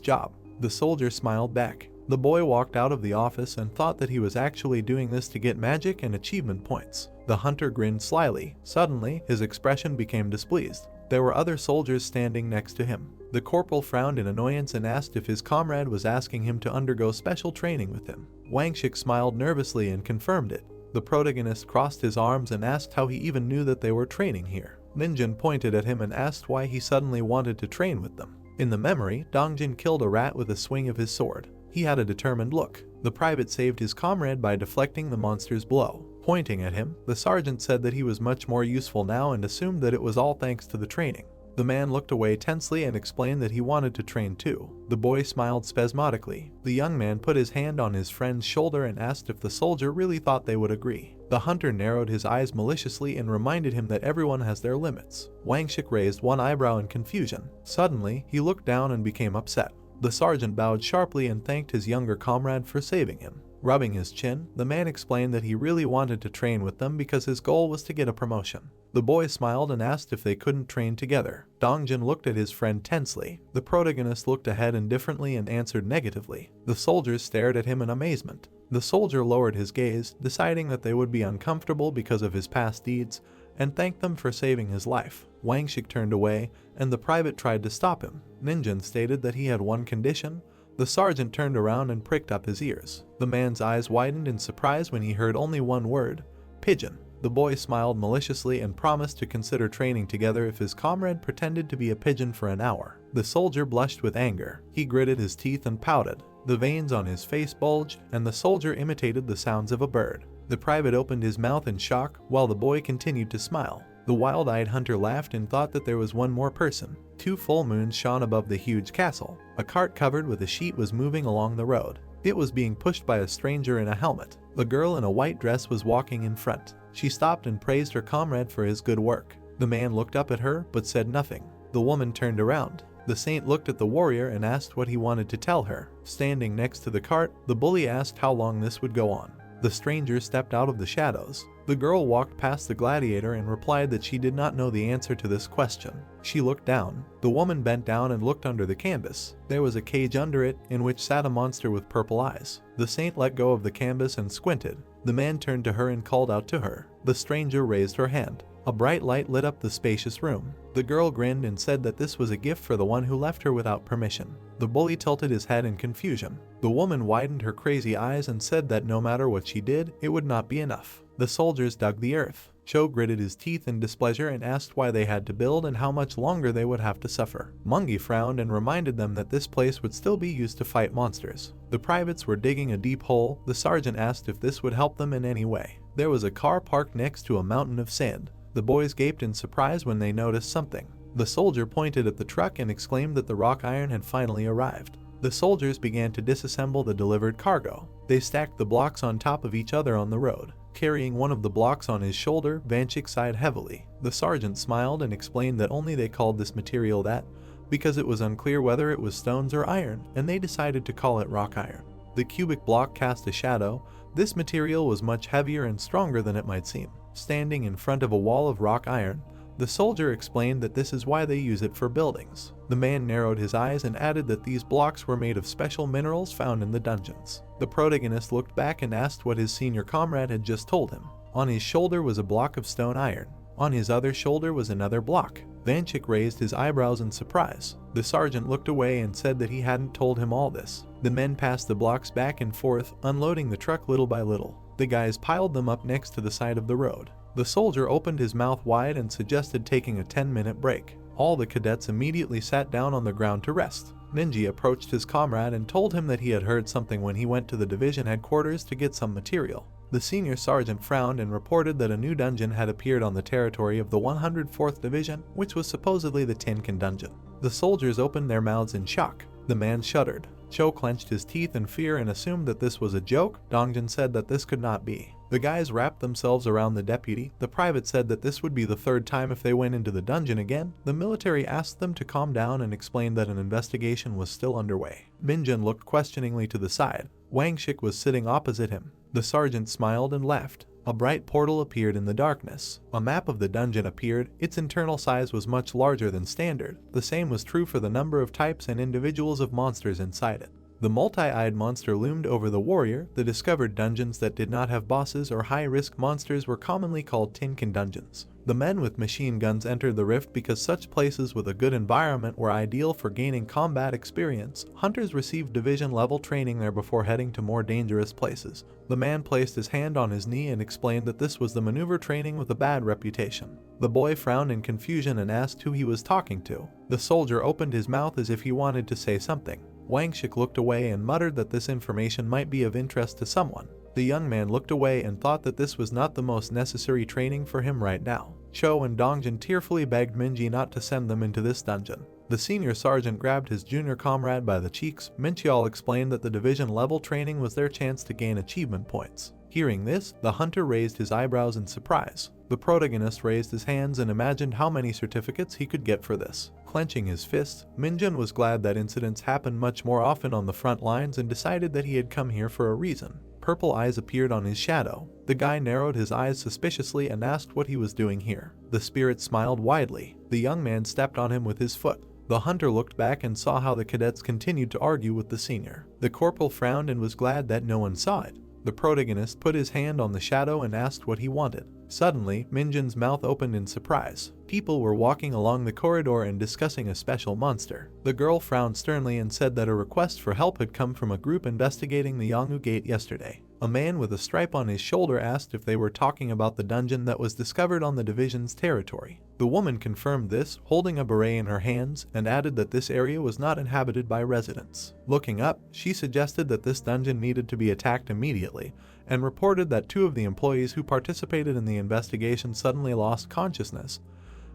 [SPEAKER 1] job. The soldier smiled back. The boy walked out of the office and thought that he was actually doing this to get magic and achievement points. The hunter grinned slyly. Suddenly, his expression became displeased. There were other soldiers standing next to him. The corporal frowned in annoyance and asked if his comrade was asking him to undergo special training with him. Wang Shik smiled nervously and confirmed it. The protagonist crossed his arms and asked how he even knew that they were training here. Minjin pointed at him and asked why he suddenly wanted to train with them. In the memory, Dongjin killed a rat with a swing of his sword. He had a determined look. The private saved his comrade by deflecting the monster's blow. Pointing at him, the sergeant said that he was much more useful now and assumed that it was all thanks to the training. The man looked away tensely and explained that he wanted to train too. The boy smiled spasmodically. The young man put his hand on his friend's shoulder and asked if the soldier really thought they would agree. The hunter narrowed his eyes maliciously and reminded him that everyone has their limits. Wang Shik raised one eyebrow in confusion. Suddenly, he looked down and became upset. The sergeant bowed sharply and thanked his younger comrade for saving him. Rubbing his chin, the man explained that he really wanted to train with them because his goal was to get a promotion. The boy smiled and asked if they couldn't train together. Dongjin looked at his friend tensely. The protagonist looked ahead indifferently and answered negatively. The soldiers stared at him in amazement. The soldier lowered his gaze, deciding that they would be uncomfortable because of his past deeds, and thanked them for saving his life. Wang Shik turned away, and the private tried to stop him. Minjin stated that he had one condition. The sergeant turned around and pricked up his ears. The man's eyes widened in surprise when he heard only one word: pigeon. The boy smiled maliciously and promised to consider training together if his comrade pretended to be a pigeon for an hour. The soldier blushed with anger. He gritted his teeth and pouted. The veins on his face bulged, and the soldier imitated the sounds of a bird. The private opened his mouth in shock, while the boy continued to smile. The wild-eyed hunter laughed and thought that there was one more person. 2 full moons shone above the huge castle. A cart covered with a sheet was moving along the road. It was being pushed by a stranger in a helmet. The girl in a white dress was walking in front. She stopped and praised her comrade for his good work. The man looked up at her but said nothing. The woman turned around. The saint looked at the warrior and asked what he wanted to tell her. Standing next to the cart, the bully asked how long this would go on. The stranger stepped out of the shadows. The girl walked past the gladiator and replied that she did not know the answer to this question. She looked down. The woman bent down and looked under the canvas. There was a cage under it, in which sat a monster with purple eyes. The saint let go of the canvas and squinted. The man turned to her and called out to her. The stranger raised her hand. A bright light lit up the spacious room. The girl grinned and said that this was a gift for the one who left her without permission. The bully tilted his head in confusion. The woman widened her crazy eyes and said that no matter what she did, it would not be enough. The soldiers dug the earth. Cho gritted his teeth in displeasure and asked why they had to build and how much longer they would have to suffer. Mungi frowned and reminded them that this place would still be used to fight monsters. The privates were digging a deep hole. The sergeant asked if this would help them in any way. There was a car parked next to a mountain of sand. The boys gaped in surprise when they noticed something. The soldier pointed at the truck and exclaimed that the rock iron had finally arrived. The soldiers began to disassemble the delivered cargo. They stacked the blocks on top of each other on the road. Carrying one of the blocks on his shoulder, Vanchik sighed heavily. The sergeant smiled and explained that only they called this material that, because it was unclear whether it was stones or iron, and they decided to call it rock iron. The cubic block cast a shadow. This material was much heavier and stronger than it might seem. Standing in front of a wall of rock iron, the soldier explained that this is why they use it for buildings. The man narrowed his eyes and added that these blocks were made of special minerals found in the dungeons. The protagonist looked back and asked what his senior comrade had just told him. On his shoulder was a block of stone iron. On his other shoulder was another block. Vanchik raised his eyebrows in surprise. The sergeant looked away and said that he hadn't told him all this. The men passed the blocks back and forth, unloading the truck little by little. The guys piled them up next to the side of the road. The soldier opened his mouth wide and suggested taking a 10-minute break. All the cadets immediately sat down on the ground to rest. Ninji approached his comrade and told him that he had heard something when he went to the division headquarters to get some material. The senior sergeant frowned and reported that a new dungeon had appeared on the territory of the 104th Division, which was supposedly the Tinkin dungeon. The soldiers opened their mouths in shock. The man shuddered. Cho clenched his teeth in fear and assumed that this was a joke. Dongjin said that this could not be. The guys wrapped themselves around the deputy. The private said that this would be the third time if they went into the dungeon again. The military asked them to calm down and explained that an investigation was still underway. Minjun looked questioningly to the side. Wang Shik was sitting opposite him. The sergeant smiled and left. A bright portal appeared in the darkness. A map of the dungeon appeared. Its internal size was much larger than standard. The same was true for the number of types and individuals of monsters inside it. The multi-eyed monster loomed over the warrior. The discovered dungeons that did not have bosses or high-risk monsters were commonly called Tinkin dungeons. The men with machine guns entered the rift because such places with a good environment were ideal for gaining combat experience. Hunters received division-level training there before heading to more dangerous places. The man placed his hand on his knee and explained that this was the maneuver training with a bad reputation. The boy frowned in confusion and asked who he was talking to. The soldier opened his mouth as if he wanted to say something. Wang Shik looked away and muttered that this information might be of interest to someone. The young man looked away and thought that this was not the most necessary training for him right now. Cho and Dongjin tearfully begged Minji not to send them into this dungeon. The senior sergeant grabbed his junior comrade by the cheeks. Minchial explained that the division-level training was their chance to gain achievement points. Hearing this, the hunter raised his eyebrows in surprise. The protagonist raised his hands and imagined how many certificates he could get for this. Clenching his fists, Minjun was glad that incidents happened much more often on the front lines and decided that he had come here for a reason. Purple eyes appeared on his shadow. The guy narrowed his eyes suspiciously and asked what he was doing here. The spirit smiled widely. The young man stepped on him with his foot. The hunter looked back and saw how the cadets continued to argue with the senior. The corporal frowned and was glad that no one saw it. The protagonist put his hand on the shadow and asked what he wanted. Suddenly, Minjun's mouth opened in surprise. People were walking along the corridor and discussing a special monster. The girl frowned sternly and said that a request for help had come from a group investigating the Yanggu Gate yesterday. A man with a stripe on his shoulder asked if they were talking about the dungeon that was discovered on the division's territory. The woman confirmed this, holding a beret in her hands, and added that this area was not inhabited by residents. Looking up, she suggested that this dungeon needed to be attacked immediately, and reported that 2 of the employees who participated in the investigation suddenly lost consciousness,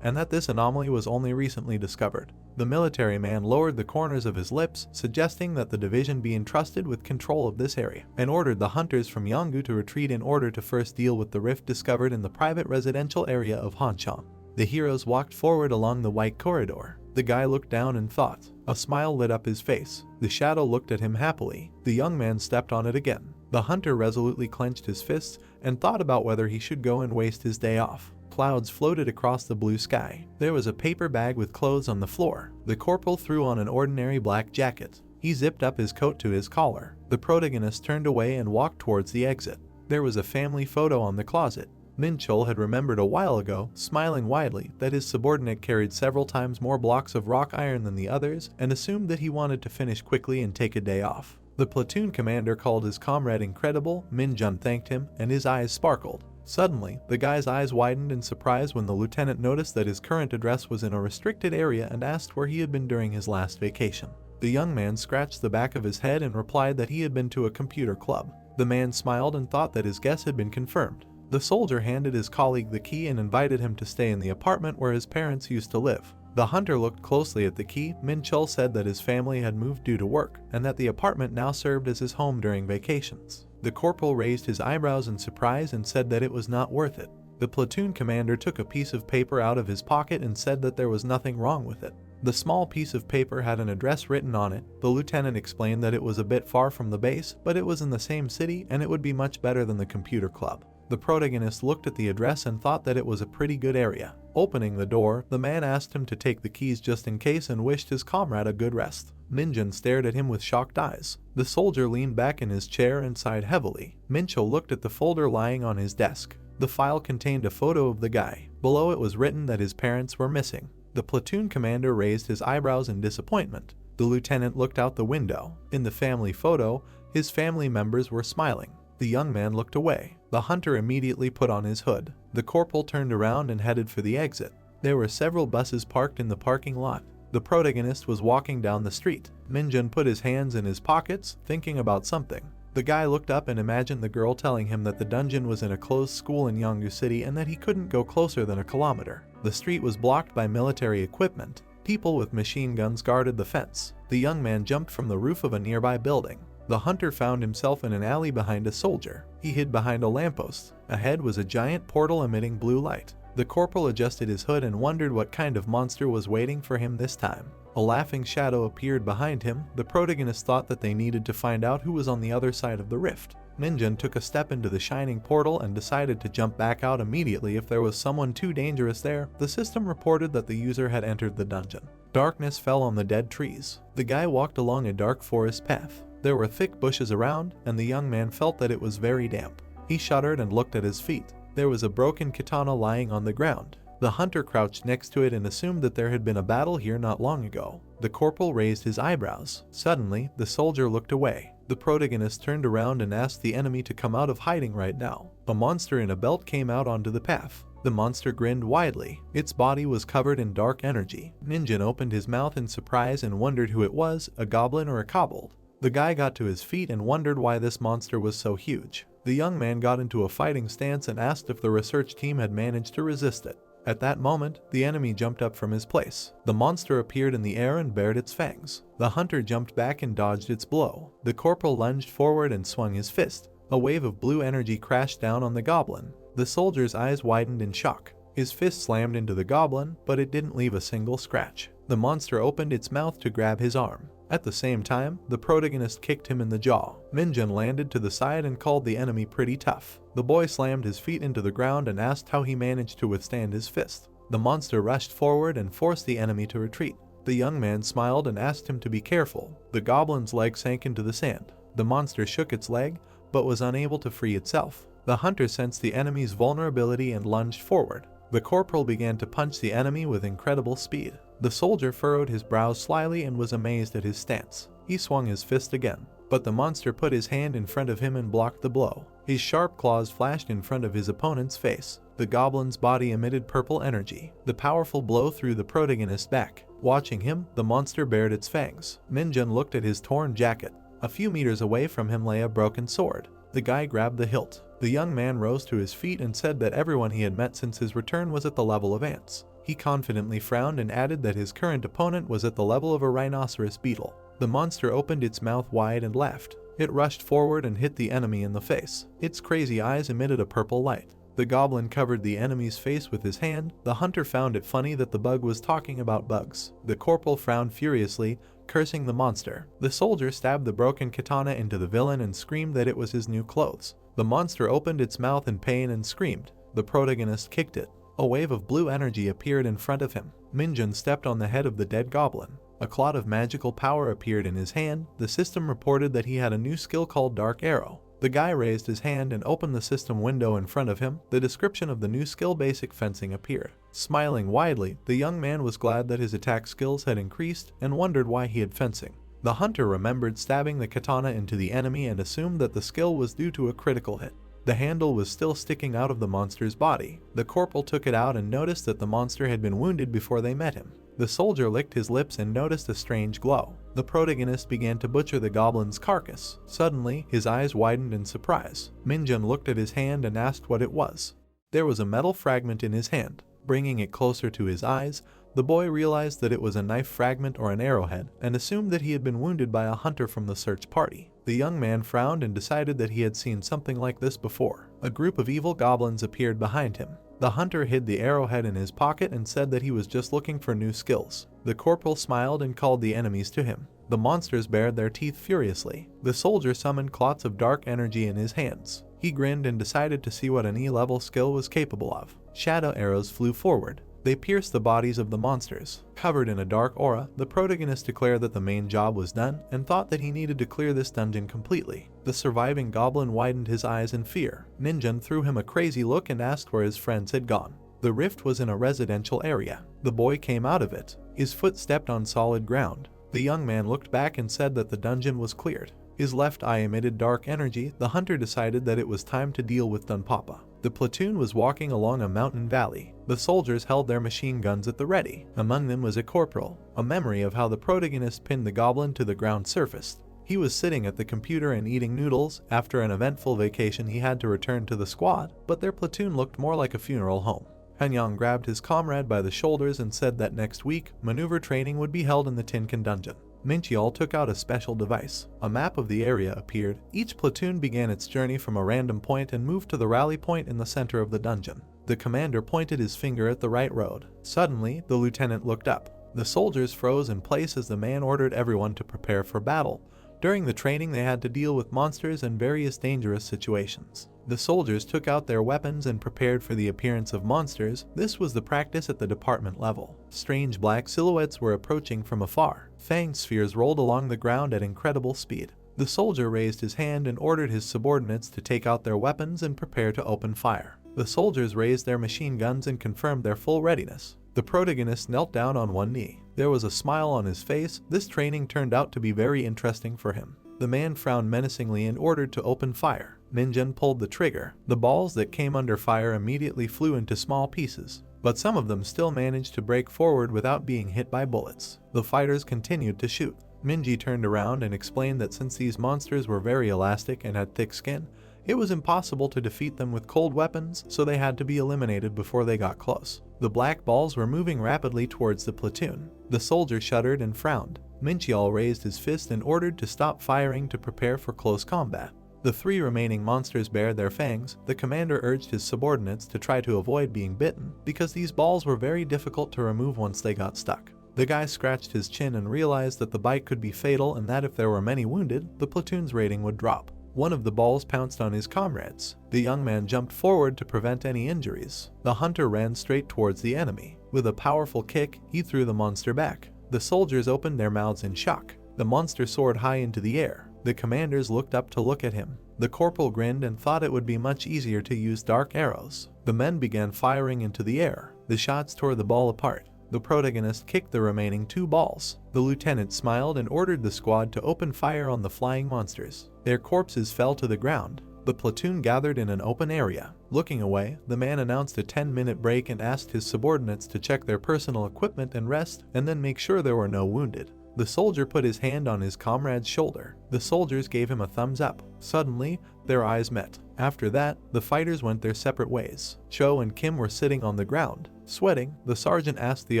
[SPEAKER 1] and that this anomaly was only recently discovered. The military man lowered the corners of his lips, suggesting that the division be entrusted with control of this area, and ordered the hunters from Yanggu to retreat in order to first deal with the rift discovered in the private residential area of Hanchang. The heroes walked forward along the white corridor. The guy looked down and thought. A smile lit up his face. The shadow looked at him happily. The young man stepped on it again. The hunter resolutely clenched his fists and thought about whether he should go and waste his day off. Clouds floated across the blue sky. There was a paper bag with clothes on the floor. The corporal threw on an ordinary black jacket. He zipped up his coat to his collar. The protagonist turned away and walked towards the exit. There was a family photo on the closet. Minchul had remembered a while ago, smiling widely, that his subordinate carried several times more blocks of rock iron than the others, and assumed that he wanted to finish quickly and take a day off. The platoon commander called his comrade incredible. Minjun thanked him, and his eyes sparkled. Suddenly, the guy's eyes widened in surprise when the lieutenant noticed that his current address was in a restricted area and asked where he had been during his last vacation. The young man scratched the back of his head and replied that he had been to a computer club. The man smiled and thought that his guess had been confirmed. The soldier handed his colleague the key and invited him to stay in the apartment where his parents used to live. The hunter looked closely at the key. Minchul said that his family had moved due to work, and that the apartment now served as his home during vacations. The corporal raised his eyebrows in surprise and said that it was not worth it. The platoon commander took a piece of paper out of his pocket and said that there was nothing wrong with it. The small piece of paper had an address written on it. The lieutenant explained that it was a bit far from the base, but it was in the same city and it would be much better than the computer club. The protagonist looked at the address and thought that it was a pretty good area. Opening the door, the man asked him to take the keys just in case and wished his comrade a good rest. Minjun stared at him with shocked eyes. The soldier leaned back in his chair and sighed heavily. Mincho looked at the folder lying on his desk. The file contained a photo of the guy. Below it was written that his parents were missing. The platoon commander raised his eyebrows in disappointment. The lieutenant looked out the window. In the family photo, his family members were smiling. The young man looked away. The hunter immediately put on his hood. The corporal turned around and headed for the exit. There were several buses parked in the parking lot. The protagonist was walking down the street. Minjun put his hands in his pockets, thinking about something. The guy looked up and imagined the girl telling him that the dungeon was in a closed school in Yanggu City and that he couldn't go closer than a kilometer. The street was blocked by military equipment. People with machine guns guarded the fence. The young man jumped from the roof of a nearby building. The hunter found himself in an alley behind a soldier. He hid behind a lamppost. Ahead was a giant portal emitting blue light. The corporal adjusted his hood and wondered what kind of monster was waiting for him this time. A laughing shadow appeared behind him. The protagonist thought that they needed to find out who was on the other side of the rift. Minjun took a step into the shining portal and decided to jump back out immediately if there was someone too dangerous there. The system reported that the user had entered the dungeon. Darkness fell on the dead trees. The guy walked along a dark forest path. There were thick bushes around, and the young man felt that it was very damp. He shuddered and looked at his feet. There was a broken katana lying on the ground. The hunter crouched next to it and assumed that there had been a battle here not long ago. The corporal raised his eyebrows. Suddenly, the soldier looked away. The protagonist turned around and asked the enemy to come out of hiding right now. A monster in a belt came out onto the path. The monster grinned widely. Its body was covered in dark energy. Minjun opened his mouth in surprise and wondered who it was, a goblin or a kobold. The guy got to his feet and wondered why this monster was so huge. The young man got into a fighting stance and asked if the research team had managed to resist it. At that moment, the enemy jumped up from his place. The monster appeared in the air and bared its fangs. The hunter jumped back and dodged its blow. The corporal lunged forward and swung his fist. A wave of blue energy crashed down on the goblin. The soldier's eyes widened in shock. His fist slammed into the goblin, but it didn't leave a single scratch. The monster opened its mouth to grab his arm. At the same time, the protagonist kicked him in the jaw. Minjun landed to the side and called the enemy pretty tough. The boy slammed his feet into the ground and asked how he managed to withstand his fist. The monster rushed forward and forced the enemy to retreat. The young man smiled and asked him to be careful. The goblin's leg sank into the sand. The monster shook its leg, but was unable to free itself. The hunter sensed the enemy's vulnerability and lunged forward. The corporal began to punch the enemy with incredible speed. The soldier furrowed his brows slyly and was amazed at his stance. He swung his fist again, but the monster put his hand in front of him and blocked the blow. His sharp claws flashed in front of his opponent's face. The goblin's body emitted purple energy. The powerful blow threw the protagonist back. Watching him, the monster bared its fangs. Minjun looked at his torn jacket. A few meters away from him lay a broken sword. The guy grabbed the hilt. The young man rose to his feet and said that everyone he had met since his return was at the level of ants. He confidently frowned and added that his current opponent was at the level of a rhinoceros beetle. The monster opened its mouth wide and laughed. It rushed forward and hit the enemy in the face. Its crazy eyes emitted a purple light. The goblin covered the enemy's face with his hand. The hunter found it funny that the bug was talking about bugs. The corporal frowned furiously, cursing the monster. The soldier stabbed the broken katana into the villain and screamed that it was his new clothes. The monster opened its mouth in pain and screamed. The protagonist kicked it. A wave of blue energy appeared in front of him. Minjun stepped on the head of the dead goblin. A cloud of magical power appeared in his hand. The system reported that he had a new skill called Dark Arrow. The guy raised his hand and opened the system window in front of him. The description of the new skill Basic Fencing appeared. Smiling widely, the young man was glad that his attack skills had increased and wondered why he had fencing. The hunter remembered stabbing the katana into the enemy and assumed that the skill was due to a critical hit. The handle was still sticking out of the monster's body. The corporal took it out and noticed that the monster had been wounded before they met him. The soldier licked his lips and noticed a strange glow. The protagonist began to butcher the goblin's carcass. Suddenly, his eyes widened in surprise. Minjun looked at his hand and asked what it was. There was a metal fragment in his hand. Bringing it closer to his eyes, the boy realized that it was a knife fragment or an arrowhead, and assumed that he had been wounded by a hunter from the search party. The young man frowned and decided that he had seen something like this before. A group of evil goblins appeared behind him. The hunter hid the arrowhead in his pocket and said that he was just looking for new skills. The corporal smiled and called the enemies to him. The monsters bared their teeth furiously. The soldier summoned clots of dark energy in his hands. He grinned and decided to see what an E-level skill was capable of. Shadow arrows flew forward. They pierced the bodies of the monsters. Covered in a dark aura, the protagonist declared that the main job was done and thought that he needed to clear this dungeon completely. The surviving goblin widened his eyes in fear. Ninjun threw him a crazy look and asked where his friends had gone. The rift was in a residential area. The boy came out of it. His foot stepped on solid ground. The young man looked back and said that the dungeon was cleared. His left eye emitted dark energy. The hunter decided that it was time to deal with Dunpapa. The platoon was walking along a mountain valley. The soldiers held their machine guns at the ready. Among them was a corporal. A memory of how the protagonist pinned the goblin to the ground surfaced. He was sitting at the computer and eating noodles. After an eventful vacation, he had to return to the squad, but their platoon looked more like a funeral home. Hanyang grabbed his comrade by the shoulders and said that next week, maneuver training would be held in the Tinkan dungeon. Minchial took out a special device. A map of the area appeared. Each platoon began its journey from a random point and moved to the rally point in the center of the dungeon. The commander pointed his finger at the right road. Suddenly, the lieutenant looked up. The soldiers froze in place as the man ordered everyone to prepare for battle. During the training, they had to deal with monsters and various dangerous situations. The soldiers took out their weapons and prepared for the appearance of monsters. This was the practice at the department level. Strange black silhouettes were approaching from afar. Fang spheres rolled along the ground at incredible speed. The soldier raised his hand and ordered his subordinates to take out their weapons and prepare to open fire. The soldiers raised their machine guns and confirmed their full readiness. The protagonist knelt down on one knee. There was a smile on his face. This training turned out to be very interesting for him. The man frowned menacingly and ordered to open fire. Minjun pulled the trigger. The balls that came under fire immediately flew into small pieces, but some of them still managed to break forward without being hit by bullets. The fighters continued to shoot. Minji turned around and explained that since these monsters were very elastic and had thick skin, it was impossible to defeat them with cold weapons, so they had to be eliminated before they got close. The black balls were moving rapidly towards the platoon. The soldier shuddered and frowned. Minchial raised his fist and ordered to stop firing to prepare for close combat. The three remaining monsters bared their fangs. The commander urged his subordinates to try to avoid being bitten, because these balls were very difficult to remove once they got stuck. The guy scratched his chin and realized that the bite could be fatal and that if there were many wounded, the platoon's rating would drop. One of the balls pounced on his comrades. The young man jumped forward to prevent any injuries. The hunter ran straight towards the enemy. With a powerful kick, he threw the monster back. The soldiers opened their mouths in shock. The monster soared high into the air. The commanders looked up to look at him. The corporal grinned and thought it would be much easier to use dark arrows. The men began firing into the air. The shots tore the ball apart. The protagonist kicked the remaining two balls. The lieutenant smiled and ordered the squad to open fire on the flying monsters. Their corpses fell to the ground. The platoon gathered in an open area. Looking away, the man announced a 10-minute break and asked his subordinates to check their personal equipment and rest, and then make sure there were no wounded. The soldier put his hand on his comrade's shoulder. The soldiers gave him a thumbs up. Suddenly, their eyes met. After that, the fighters went their separate ways. Cho and Kim were sitting on the ground. Sweating, the sergeant asked the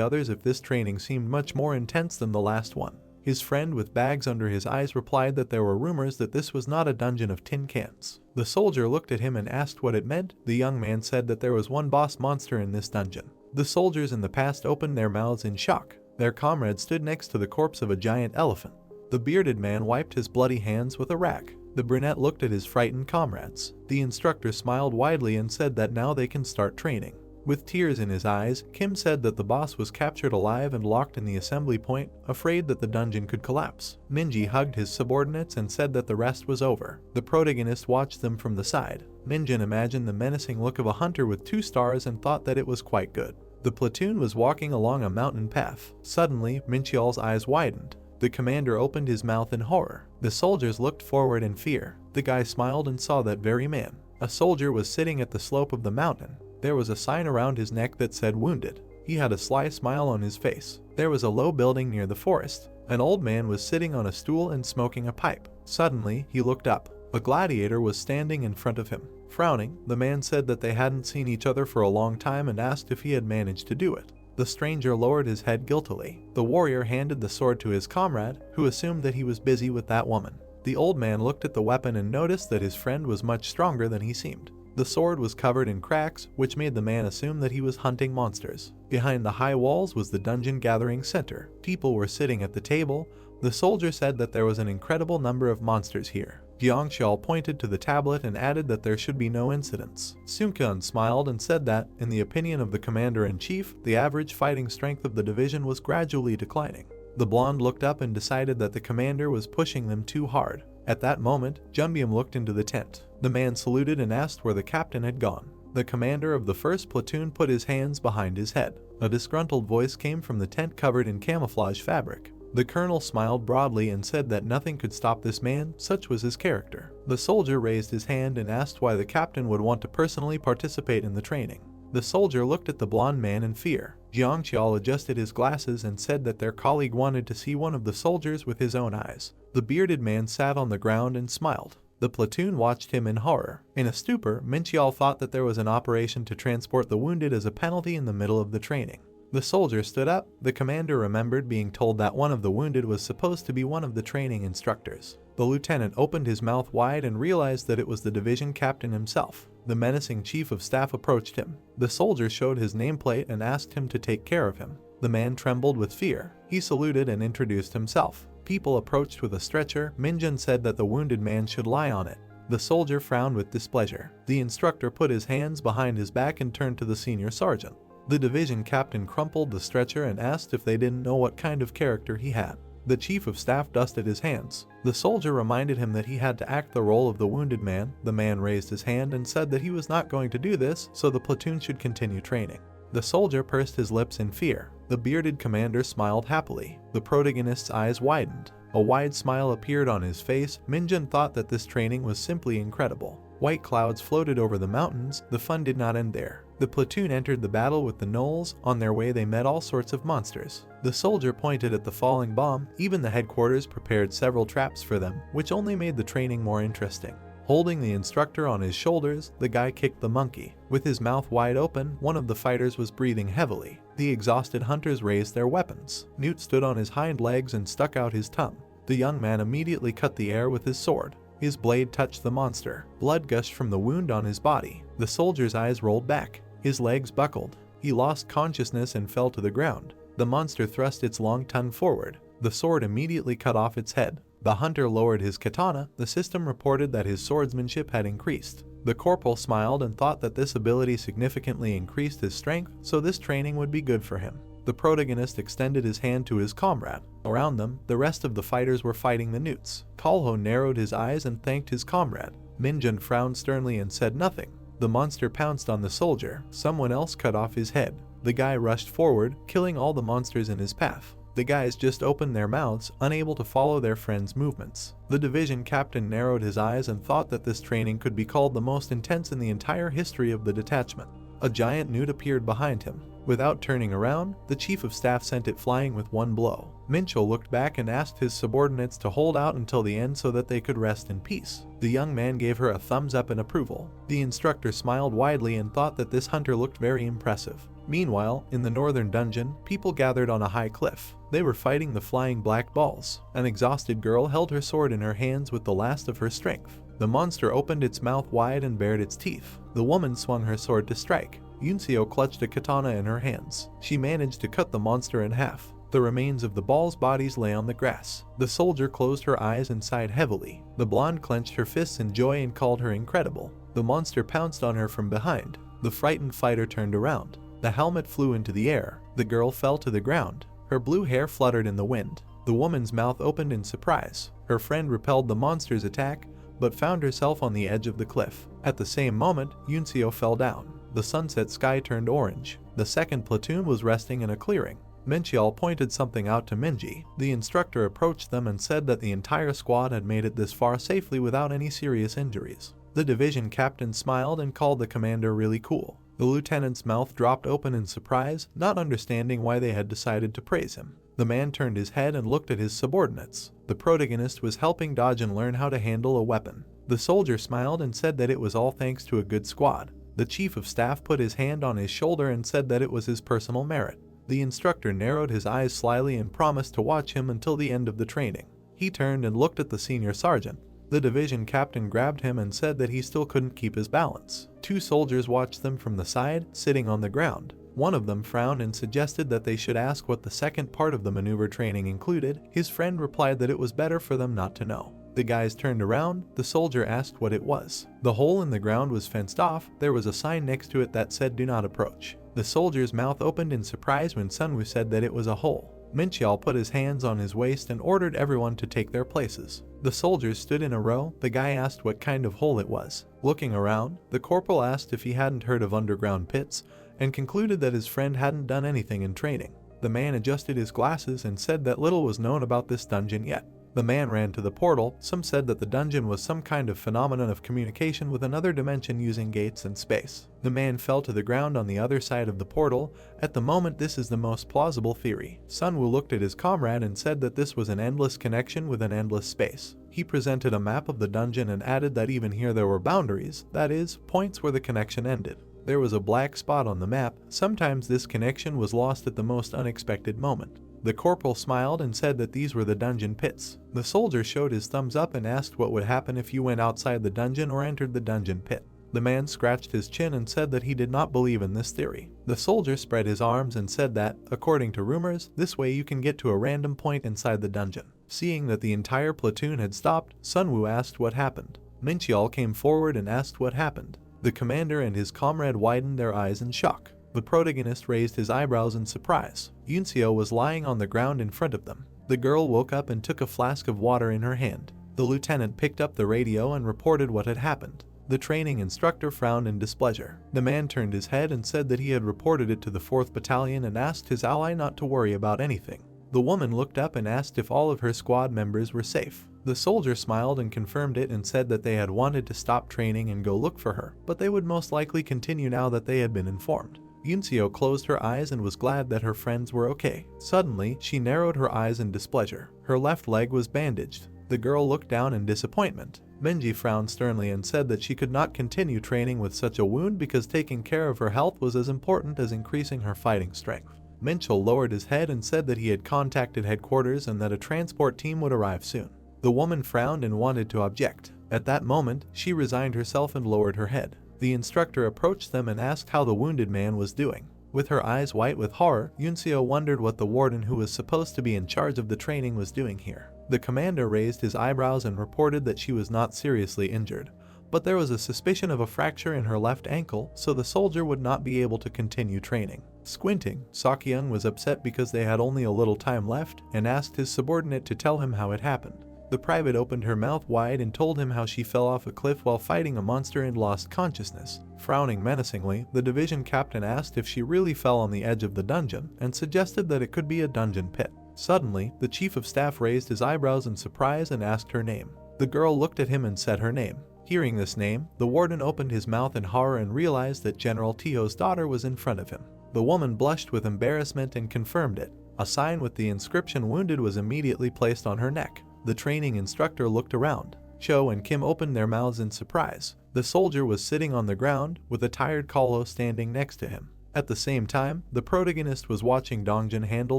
[SPEAKER 1] others if this training seemed much more intense than the last one. His friend with bags under his eyes replied that there were rumors that this was not a dungeon of tin cans. The soldier looked at him and asked what it meant. The young man said that there was one boss monster in this dungeon. The soldiers in the past opened their mouths in shock. Their comrade stood next to the corpse of a giant elephant. The bearded man wiped his bloody hands with a rag. The brunette looked at his frightened comrades. The instructor smiled widely and said that now they can start training. With tears in his eyes, Kim said that the boss was captured alive and locked in the assembly point, afraid that the dungeon could collapse. Minji hugged his subordinates and said that the rest was over. The protagonist watched them from the side. Minjin imagined the menacing look of a hunter with 2 stars and thought that it was quite good. The platoon was walking along a mountain path. Suddenly, Minchial's eyes widened. The commander opened his mouth in horror. The soldiers looked forward in fear. The guy smiled and saw that very man. A soldier was sitting at the slope of the mountain. There was a sign around his neck that said wounded. He had a sly smile on his face. There was a low building near the forest. An old man was sitting on a stool and smoking a pipe. Suddenly, he looked up. A gladiator was standing in front of him. Frowning, the man said that they hadn't seen each other for a long time and asked if he had managed to do it. The stranger lowered his head guiltily. The warrior handed the sword to his comrade, who assumed that he was busy with that woman. The old man looked at the weapon and noticed that his friend was much stronger than he seemed. The sword was covered in cracks, which made the man assume that he was hunting monsters. Behind the high walls was the dungeon gathering center. People were sitting at the table. The soldier said that there was an incredible number of monsters here. Jiangxiao pointed to the tablet and added that there should be no incidents. Sunkan smiled and said that, in the opinion of the commander-in-chief, the average fighting strength of the division was gradually declining. The blonde looked up and decided that the commander was pushing them too hard. At that moment, Junbium looked into the tent. The man saluted and asked where the captain had gone. The commander of the first platoon put his hands behind his head. A disgruntled voice came from the tent covered in camouflage fabric. The colonel smiled broadly and said that nothing could stop this man, such was his character. The soldier raised his hand and asked why the captain would want to personally participate in the training. The soldier looked at the blonde man in fear. Jiangxiao adjusted his glasses and said that their colleague wanted to see one of the soldiers with his own eyes. The bearded man sat on the ground and smiled. The platoon watched him in horror. In a stupor, Minqiao thought that there was an operation to transport the wounded as a penalty in the middle of the training. The soldier stood up. The commander remembered being told that one of the wounded was supposed to be one of the training instructors. The lieutenant opened his mouth wide and realized that it was the division captain himself. The menacing chief of staff approached him. The soldier showed his nameplate and asked him to take care of him. The man trembled with fear. He saluted and introduced himself. People approached with a stretcher. Minjun said that the wounded man should lie on it. The soldier frowned with displeasure. The instructor put his hands behind his back and turned to the senior sergeant. The division captain crumpled the stretcher and asked if they didn't know what kind of character he had. The chief of staff dusted his hands. The soldier reminded him that he had to act the role of the wounded man. The man raised his hand and said that he was not going to do this, so the platoon should continue training. The soldier pursed his lips in fear. The bearded commander smiled happily. The protagonist's eyes widened. A wide smile appeared on his face. Minjun thought that this training was simply incredible. White clouds floated over the mountains. The fun did not end there. The platoon entered the battle with the gnolls. On their way they met all sorts of monsters. The soldier pointed at the falling bomb. Even the headquarters prepared several traps for them, which only made the training more interesting. Holding the instructor on his shoulders, the guy kicked the monkey. With his mouth wide open, one of the fighters was breathing heavily. The exhausted hunters raised their weapons. Newt stood on his hind legs and stuck out his tongue. The young man immediately cut the air with his sword. His blade touched the monster. Blood gushed from the wound on his body. The soldier's eyes rolled back. His legs buckled. He lost consciousness and fell to the ground. The monster thrust its long tongue forward. The sword immediately cut off its head. The hunter lowered his katana. The system reported that his swordsmanship had increased. The corporal smiled and thought that this ability significantly increased his strength, so this training would be good for him. The protagonist extended his hand to his comrade. Around them, the rest of the fighters were fighting the newts. Kalho narrowed his eyes and thanked his comrade. Minjun frowned sternly and said nothing. The monster pounced on the soldier. Someone else cut off his head. The guy rushed forward, killing all the monsters in his path. The guys just opened their mouths, unable to follow their friend's movements. The division captain narrowed his eyes and thought that this training could be called the most intense in the entire history of the detachment. A giant newt appeared behind him. Without turning around, the chief of staff sent it flying with one blow. Mincho looked back and asked his subordinates to hold out until the end so that they could rest in peace. The young man gave her a thumbs up in approval. The instructor smiled widely and thought that this hunter looked very impressive. Meanwhile, in the northern dungeon, people gathered on a high cliff. They were fighting the flying black balls. An exhausted girl held her sword in her hands with the last of her strength. The monster opened its mouth wide and bared its teeth. The woman swung her sword to strike. Yuncio clutched a katana in her hands. She managed to cut the monster in half. The remains of the balls' bodies lay on the grass. The soldier closed her eyes and sighed heavily. The blonde clenched her fists in joy and called her incredible. The monster pounced on her from behind. The frightened fighter turned around. The helmet flew into the air. The girl fell to the ground. Her blue hair fluttered in the wind. The woman's mouth opened in surprise. Her friend repelled the monster's attack, but found herself on the edge of the cliff. At the same moment, Yuncio fell down. The sunset sky turned orange. The second platoon was resting in a clearing. Minchial pointed something out to Minji. The instructor approached them and said that the entire squad had made it this far safely without any serious injuries. The division captain smiled and called the commander really cool. The lieutenant's mouth dropped open in surprise, not understanding why they had decided to praise him. The man turned his head and looked at his subordinates. The protagonist was helping dodge and learn how to handle a weapon. The soldier smiled and said that it was all thanks to a good squad. The chief of staff put his hand on his shoulder and said that it was his personal merit. The instructor narrowed his eyes slyly and promised to watch him until the end of the training. He turned and looked at the senior sergeant. The division captain grabbed him and said that he still couldn't keep his balance. Two soldiers watched them from the side, sitting on the ground. One of them frowned and suggested that they should ask what the second part of the maneuver training included. His friend replied that it was better for them not to know. The guys turned around. The soldier asked what it was. The hole in the ground was fenced off. There was a sign next to it that said "Do not approach." The soldier's mouth opened in surprise when Sunwoo said that it was a hole. Mincheol put his hands on his waist and ordered everyone to take their places. The soldiers stood in a row. The guy asked what kind of hole it was. Looking around, the corporal asked if he hadn't heard of underground pits, and concluded that his friend hadn't done anything in training. The man adjusted his glasses and said that little was known about this dungeon yet. The man ran to the portal. Some said that the dungeon was some kind of phenomenon of communication with another dimension using gates and space. The man fell to the ground on the other side of the portal. At the moment, this is the most plausible theory. Sunwoo looked at his comrade and said that this was an endless connection with an endless space. He presented a map of the dungeon and added that even here there were boundaries, that is, points where the connection ended. There was a black spot on the map. Sometimes this connection was lost at the most unexpected moment. The corporal smiled and said that these were the dungeon pits. The soldier showed his thumbs up and asked what would happen if you went outside the dungeon or entered the dungeon pit. The man scratched his chin and said that he did not believe in this theory. The soldier spread his arms and said that, according to rumors, this way you can get to a random point inside the dungeon. Seeing that the entire platoon had stopped, Sunwoo asked what happened. Mincheol came forward and asked what happened. The commander and his comrade widened their eyes in shock. The protagonist raised his eyebrows in surprise. Yunseo was lying on the ground in front of them. The girl woke up and took a flask of water in her hand. The lieutenant picked up the radio and reported what had happened. The training instructor frowned in displeasure. The man turned his head and said that he had reported it to the 4th Battalion and asked his ally not to worry about anything. The woman looked up and asked if all of her squad members were safe. The soldier smiled and confirmed it and said that they had wanted to stop training and go look for her, but they would most likely continue now that they had been informed. Yunseo closed her eyes and was glad that her friends were okay. Suddenly, she narrowed her eyes in displeasure. Her left leg was bandaged. The girl looked down in disappointment. Benji frowned sternly and said that she could not continue training with such a wound because taking care of her health was as important as increasing her fighting strength. Mincheol lowered his head and said that he had contacted headquarters and that a transport team would arrive soon. The woman frowned and wanted to object. At that moment, she resigned herself and lowered her head. The instructor approached them and asked how the wounded man was doing. With her eyes white with horror, Yunseo wondered what the warden who was supposed to be in charge of the training was doing here. The commander raised his eyebrows and reported that she was not seriously injured, but there was a suspicion of a fracture in her left ankle, so the soldier would not be able to continue training. Squinting, Seokyeong was upset because they had only a little time left and asked his subordinate to tell him how it happened. The private opened her mouth wide and told him how she fell off a cliff while fighting a monster and lost consciousness. Frowning menacingly, the division captain asked if she really fell on the edge of the dungeon and suggested that it could be a dungeon pit. Suddenly, the chief of staff raised his eyebrows in surprise and asked her name. The girl looked at him and said her name. Hearing this name, the warden opened his mouth in horror and realized that General Tio's daughter was in front of him. The woman blushed with embarrassment and confirmed it. A sign with the inscription "Wounded" was immediately placed on her neck. The training instructor looked around. Cho and Kim opened their mouths in surprise. The soldier was sitting on the ground, with a tired Kolo standing next to him. At the same time, the protagonist was watching Dongjin handle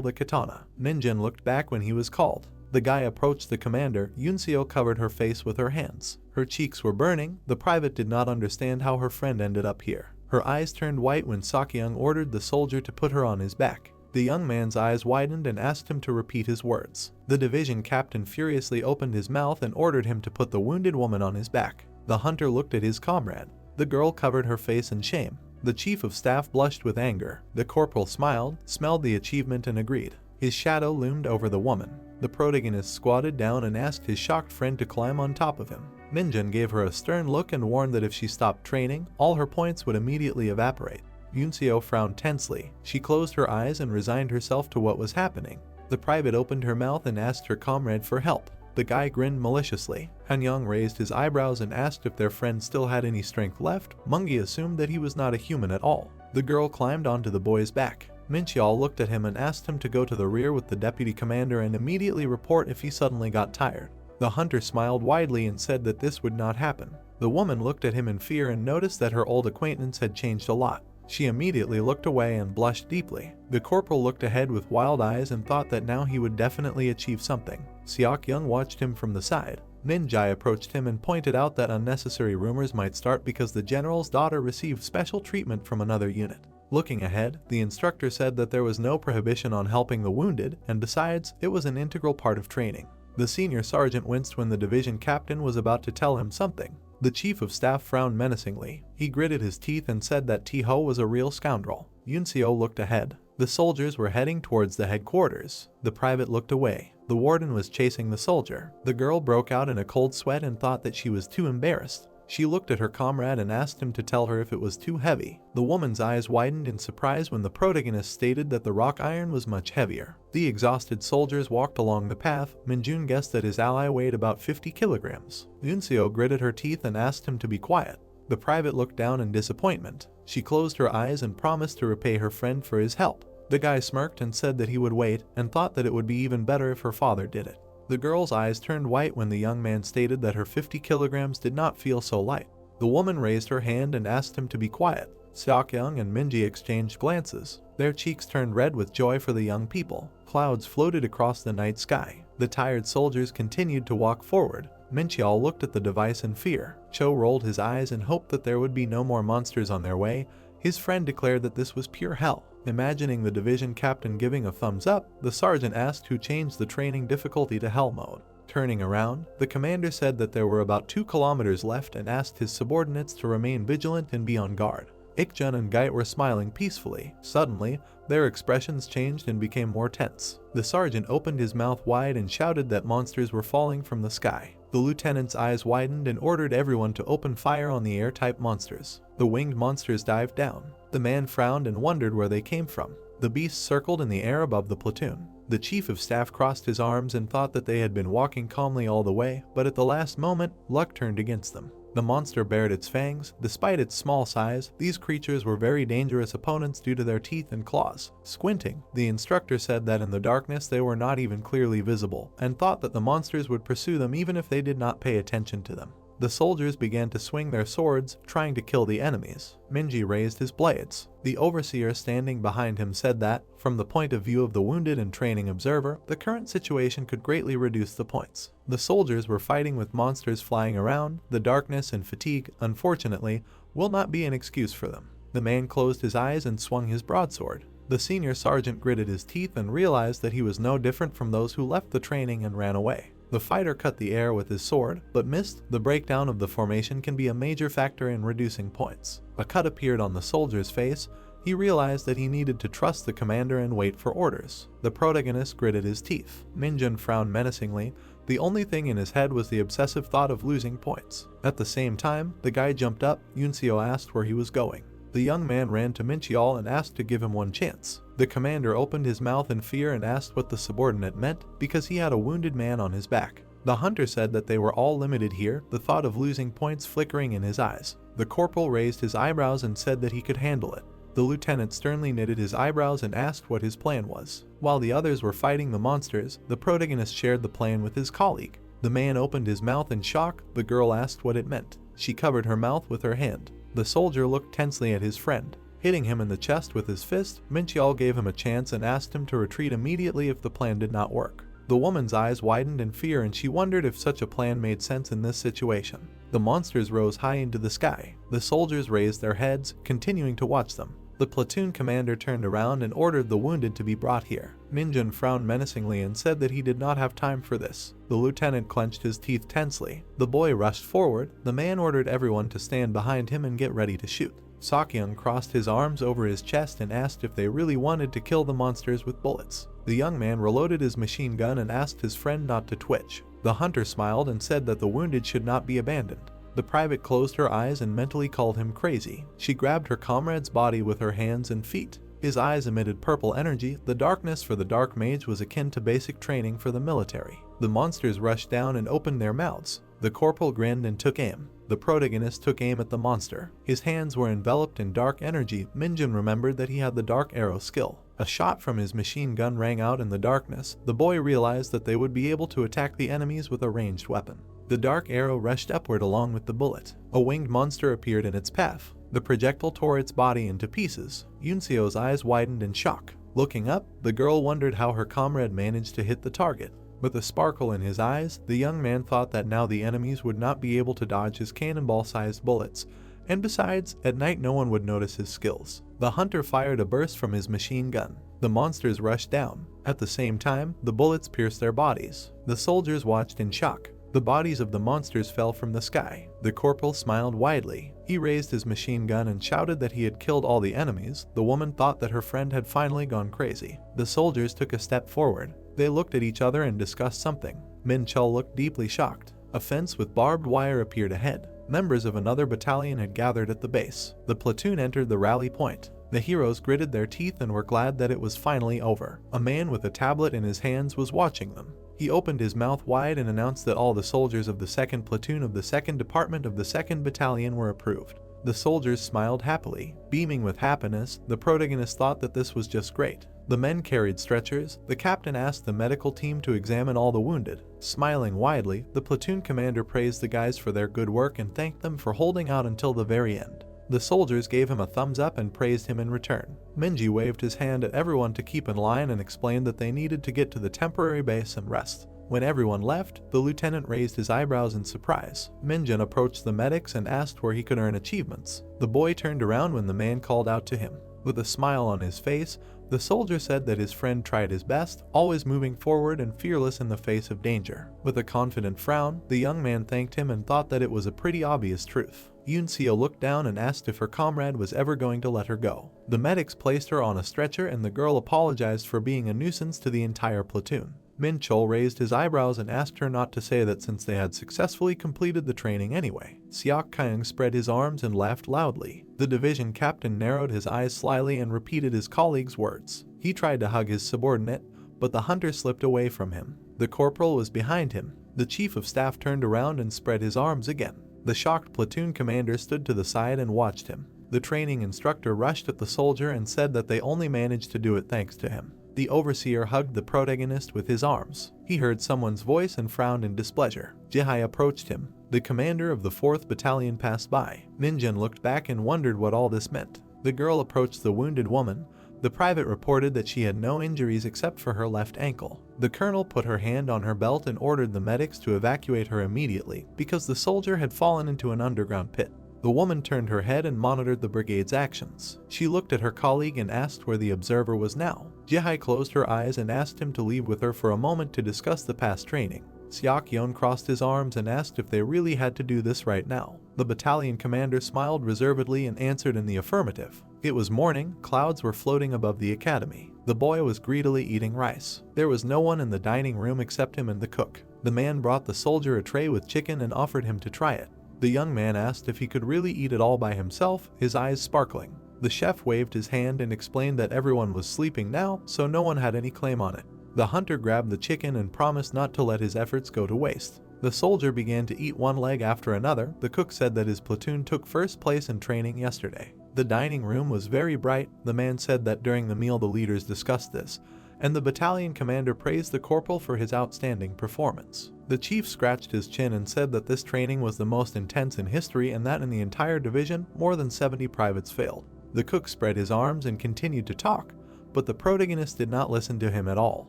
[SPEAKER 1] the katana. Ninjin looked back when he was called. The guy approached the commander. Yunseo covered her face with her hands. Her cheeks were burning. The private did not understand how her friend ended up here. Her eyes turned white when Seokyeong ordered the soldier to put her on his back. The young man's eyes widened and asked him to repeat his words. The division captain furiously opened his mouth and ordered him to put the wounded woman on his back. The hunter looked at his comrade. The girl covered her face in shame. The chief of staff blushed with anger. The corporal smiled, smelled the achievement and agreed. His shadow loomed over the woman. The protagonist squatted down and asked his shocked friend to climb on top of him. Ninjin gave her a stern look and warned that if she stopped training, all her points would immediately evaporate. Yunseo frowned tensely. She closed her eyes and resigned herself to what was happening. The private opened her mouth and asked her comrade for help. The guy grinned maliciously. Hanyang raised his eyebrows and asked if their friend still had any strength left. Mungi assumed that he was not a human at all. The girl climbed onto the boy's back. Mincheol looked at him and asked him to go to the rear with the deputy commander and immediately report if he suddenly got tired. The hunter smiled widely and said that this would not happen. The woman looked at him in fear and noticed that her old acquaintance had changed a lot. She immediately looked away and blushed deeply. The corporal looked ahead with wild eyes and thought that now he would definitely achieve something. Seokyeong watched him from the side. Ninjai approached him and pointed out that unnecessary rumors might start because the general's daughter received special treatment from another unit. Looking ahead, the instructor said that there was no prohibition on helping the wounded, and besides, it was an integral part of training. The senior sergeant winced when the division captain was about to tell him something. The chief of staff frowned menacingly. He gritted his teeth and said that T-Ho was a real scoundrel. Yunseo looked ahead. The soldiers were heading towards the headquarters. The private looked away. The warden was chasing the soldier. The girl broke out in a cold sweat and thought that she was too embarrassed. She looked at her comrade and asked him to tell her if it was too heavy. The woman's eyes widened in surprise when the protagonist stated that the rock iron was much heavier. The exhausted soldiers walked along the path. Minjun guessed that his ally weighed about 50 kilograms. Yunseo gritted her teeth and asked him to be quiet. The private looked down in disappointment. She closed her eyes and promised to repay her friend for his help. The guy smirked and said that he would wait, and thought that it would be even better if her father did it. The girl's eyes turned white when the young man stated that her 50 kilograms did not feel so light. The woman raised her hand and asked him to be quiet. Seokyoung and Minji exchanged glances. Their cheeks turned red with joy for the young people. Clouds floated across the night sky. The tired soldiers continued to walk forward. Mincheol looked at the device in fear. Cho rolled his eyes and hoped that there would be no more monsters on their way. His friend declared that this was pure hell. Imagining the division captain giving a thumbs up, the sergeant asked who changed the training difficulty to hell mode. Turning around, the commander said that there were about 2 kilometers left and asked his subordinates to remain vigilant and be on guard. Ikjun and Gait were smiling peacefully. Suddenly, their expressions changed and became more tense. The sergeant opened his mouth wide and shouted that monsters were falling from the sky. The lieutenant's eyes widened and ordered everyone to open fire on the air-type monsters. The winged monsters dived down. The man frowned and wondered where they came from. The beasts circled in the air above the platoon. The chief of staff crossed his arms and thought that they had been walking calmly all the way, but at the last moment, luck turned against them. The monster bared its fangs. Despite its small size, these creatures were very dangerous opponents due to their teeth and claws. Squinting, the instructor said that in the darkness they were not even clearly visible, and thought that the monsters would pursue them even if they did not pay attention to them. The soldiers began to swing their swords, trying to kill the enemies. Minji raised his blades. The overseer standing behind him said that, from the point of view of the wounded and training observer, the current situation could greatly reduce the points. The soldiers were fighting with monsters flying around. The darkness and fatigue, unfortunately, will not be an excuse for them. The man closed his eyes and swung his broadsword. The senior sergeant gritted his teeth and realized that he was no different from those who left the training and ran away. The fighter cut the air with his sword, but missed. The breakdown of the formation can be a major factor in reducing points. A cut appeared on the soldier's face. He realized that he needed to trust the commander and wait for orders. The protagonist gritted his teeth. Minjun frowned menacingly. The only thing in his head was the obsessive thought of losing points. At the same time, the guy jumped up. Yunseo asked where he was going. The young man ran to Mincheol and asked to give him one chance. The commander opened his mouth in fear and asked what the subordinate meant, because he had a wounded man on his back. The hunter said that they were all limited here, the thought of losing points flickering in his eyes. The corporal raised his eyebrows and said that he could handle it. The lieutenant sternly knitted his eyebrows and asked what his plan was. While the others were fighting the monsters, the protagonist shared the plan with his colleague. The man opened his mouth in shock. The girl asked what it meant. She covered her mouth with her hand. The soldier looked tensely at his friend. Hitting him in the chest with his fist, Mincheol gave him a chance and asked him to retreat immediately if the plan did not work. The woman's eyes widened in fear and she wondered if such a plan made sense in this situation. The monsters rose high into the sky. The soldiers raised their heads, continuing to watch them. The platoon commander turned around and ordered the wounded to be brought here. Minjun frowned menacingly and said that he did not have time for this. The lieutenant clenched his teeth tensely. The boy rushed forward. The man ordered everyone to stand behind him and get ready to shoot. Seokyoung crossed his arms over his chest and asked if they really wanted to kill the monsters with bullets. The young man reloaded his machine gun and asked his friend not to twitch. The hunter smiled and said that the wounded should not be abandoned. The private closed her eyes and mentally called him crazy. She grabbed her comrade's body with her hands and feet. His eyes emitted purple energy. The darkness for the dark mage was akin to basic training for the military. The monsters rushed down and opened their mouths. The corporal grinned and took aim. The protagonist took aim at the monster. His hands were enveloped in dark energy. Minjun remembered that he had the dark arrow skill. A shot from his machine gun rang out in the darkness. The boy realized that they would be able to attack the enemies with a ranged weapon. The dark arrow rushed upward along with the bullet. A winged monster appeared in its path. The projectile tore its body into pieces. Yunseo's eyes widened in shock. Looking up, the girl wondered how her comrade managed to hit the target. With a sparkle in his eyes, the young man thought that now the enemies would not be able to dodge his cannonball-sized bullets, and besides, at night no one would notice his skills. The hunter fired a burst from his machine gun. The monsters rushed down. At the same time, the bullets pierced their bodies. The soldiers watched in shock. The bodies of the monsters fell from the sky. The corporal smiled widely. He raised his machine gun and shouted that he had killed all the enemies. The woman thought that her friend had finally gone crazy. The soldiers took a step forward. They looked at each other and discussed something. Min Chul looked deeply shocked. A fence with barbed wire appeared ahead. Members of another battalion had gathered at the base. The platoon entered the rally point. The heroes gritted their teeth and were glad that it was finally over. A man with a tablet in his hands was watching them. He opened his mouth wide and announced that all the soldiers of the 2nd Platoon of the 2nd Department of the 2nd Battalion were approved. The soldiers smiled happily. Beaming with happiness, the protagonist thought that this was just great. The men carried stretchers. The captain asked the medical team to examine all the wounded. Smiling widely, the platoon commander praised the guys for their good work and thanked them for holding out until the very end. The soldiers gave him a thumbs up and praised him in return. Minji waved his hand at everyone to keep in line and explained that they needed to get to the temporary base and rest. When everyone left, the lieutenant raised his eyebrows in surprise. Minjin approached the medics and asked where he could earn achievements. The boy turned around when the man called out to him. With a smile on his face, the soldier said that his friend tried his best, always moving forward and fearless in the face of danger. With a confident frown, the young man thanked him and thought that it was a pretty obvious truth. Yunseo looked down and asked if her comrade was ever going to let her go. The medics placed her on a stretcher and the girl apologized for being a nuisance to the entire platoon. Min Chul raised his eyebrows and asked her not to say that since they had successfully completed the training anyway. Siak Kyung spread his arms and laughed loudly. The division captain narrowed his eyes slyly and repeated his colleague's words. He tried to hug his subordinate, but the hunter slipped away from him. The corporal was behind him. The chief of staff turned around and spread his arms again. The shocked platoon commander stood to the side and watched him. The training instructor rushed at the soldier and said that they only managed to do it thanks to him. The overseer hugged the protagonist with his arms. He heard someone's voice and frowned in displeasure. Jihai approached him. The commander of the 4th Battalion passed by. Minjin looked back and wondered what all this meant. The girl approached the wounded woman. The private reported that she had no injuries except for her left ankle. The colonel put her hand on her belt and ordered the medics to evacuate her immediately because the soldier had fallen into an underground pit. The woman turned her head and monitored the brigade's actions. She looked at her colleague and asked where the observer was now. Jihai closed her eyes and asked him to leave with her for a moment to discuss the past training. Siak Yon crossed his arms and asked if they really had to do this right now. The battalion commander smiled reservedly and answered in the affirmative. It was morning, clouds were floating above the academy. The boy was greedily eating rice. There was no one in the dining room except him and the cook. The man brought the soldier a tray with chicken and offered him to try it. The young man asked if he could really eat it all by himself, his eyes sparkling. The chef waved his hand and explained that everyone was sleeping now, so no one had any claim on it. The hunter grabbed the chicken and promised not to let his efforts go to waste. The soldier began to eat one leg after another. The cook said that his platoon took first place in training yesterday. The dining room was very bright. The man said that during the meal the leaders discussed this, and the battalion commander praised the corporal for his outstanding performance. The chief scratched his chin and said that this training was the most intense in history and that in the entire division, more than 70 privates failed. The cook spread his arms and continued to talk, but the protagonist did not listen to him at all.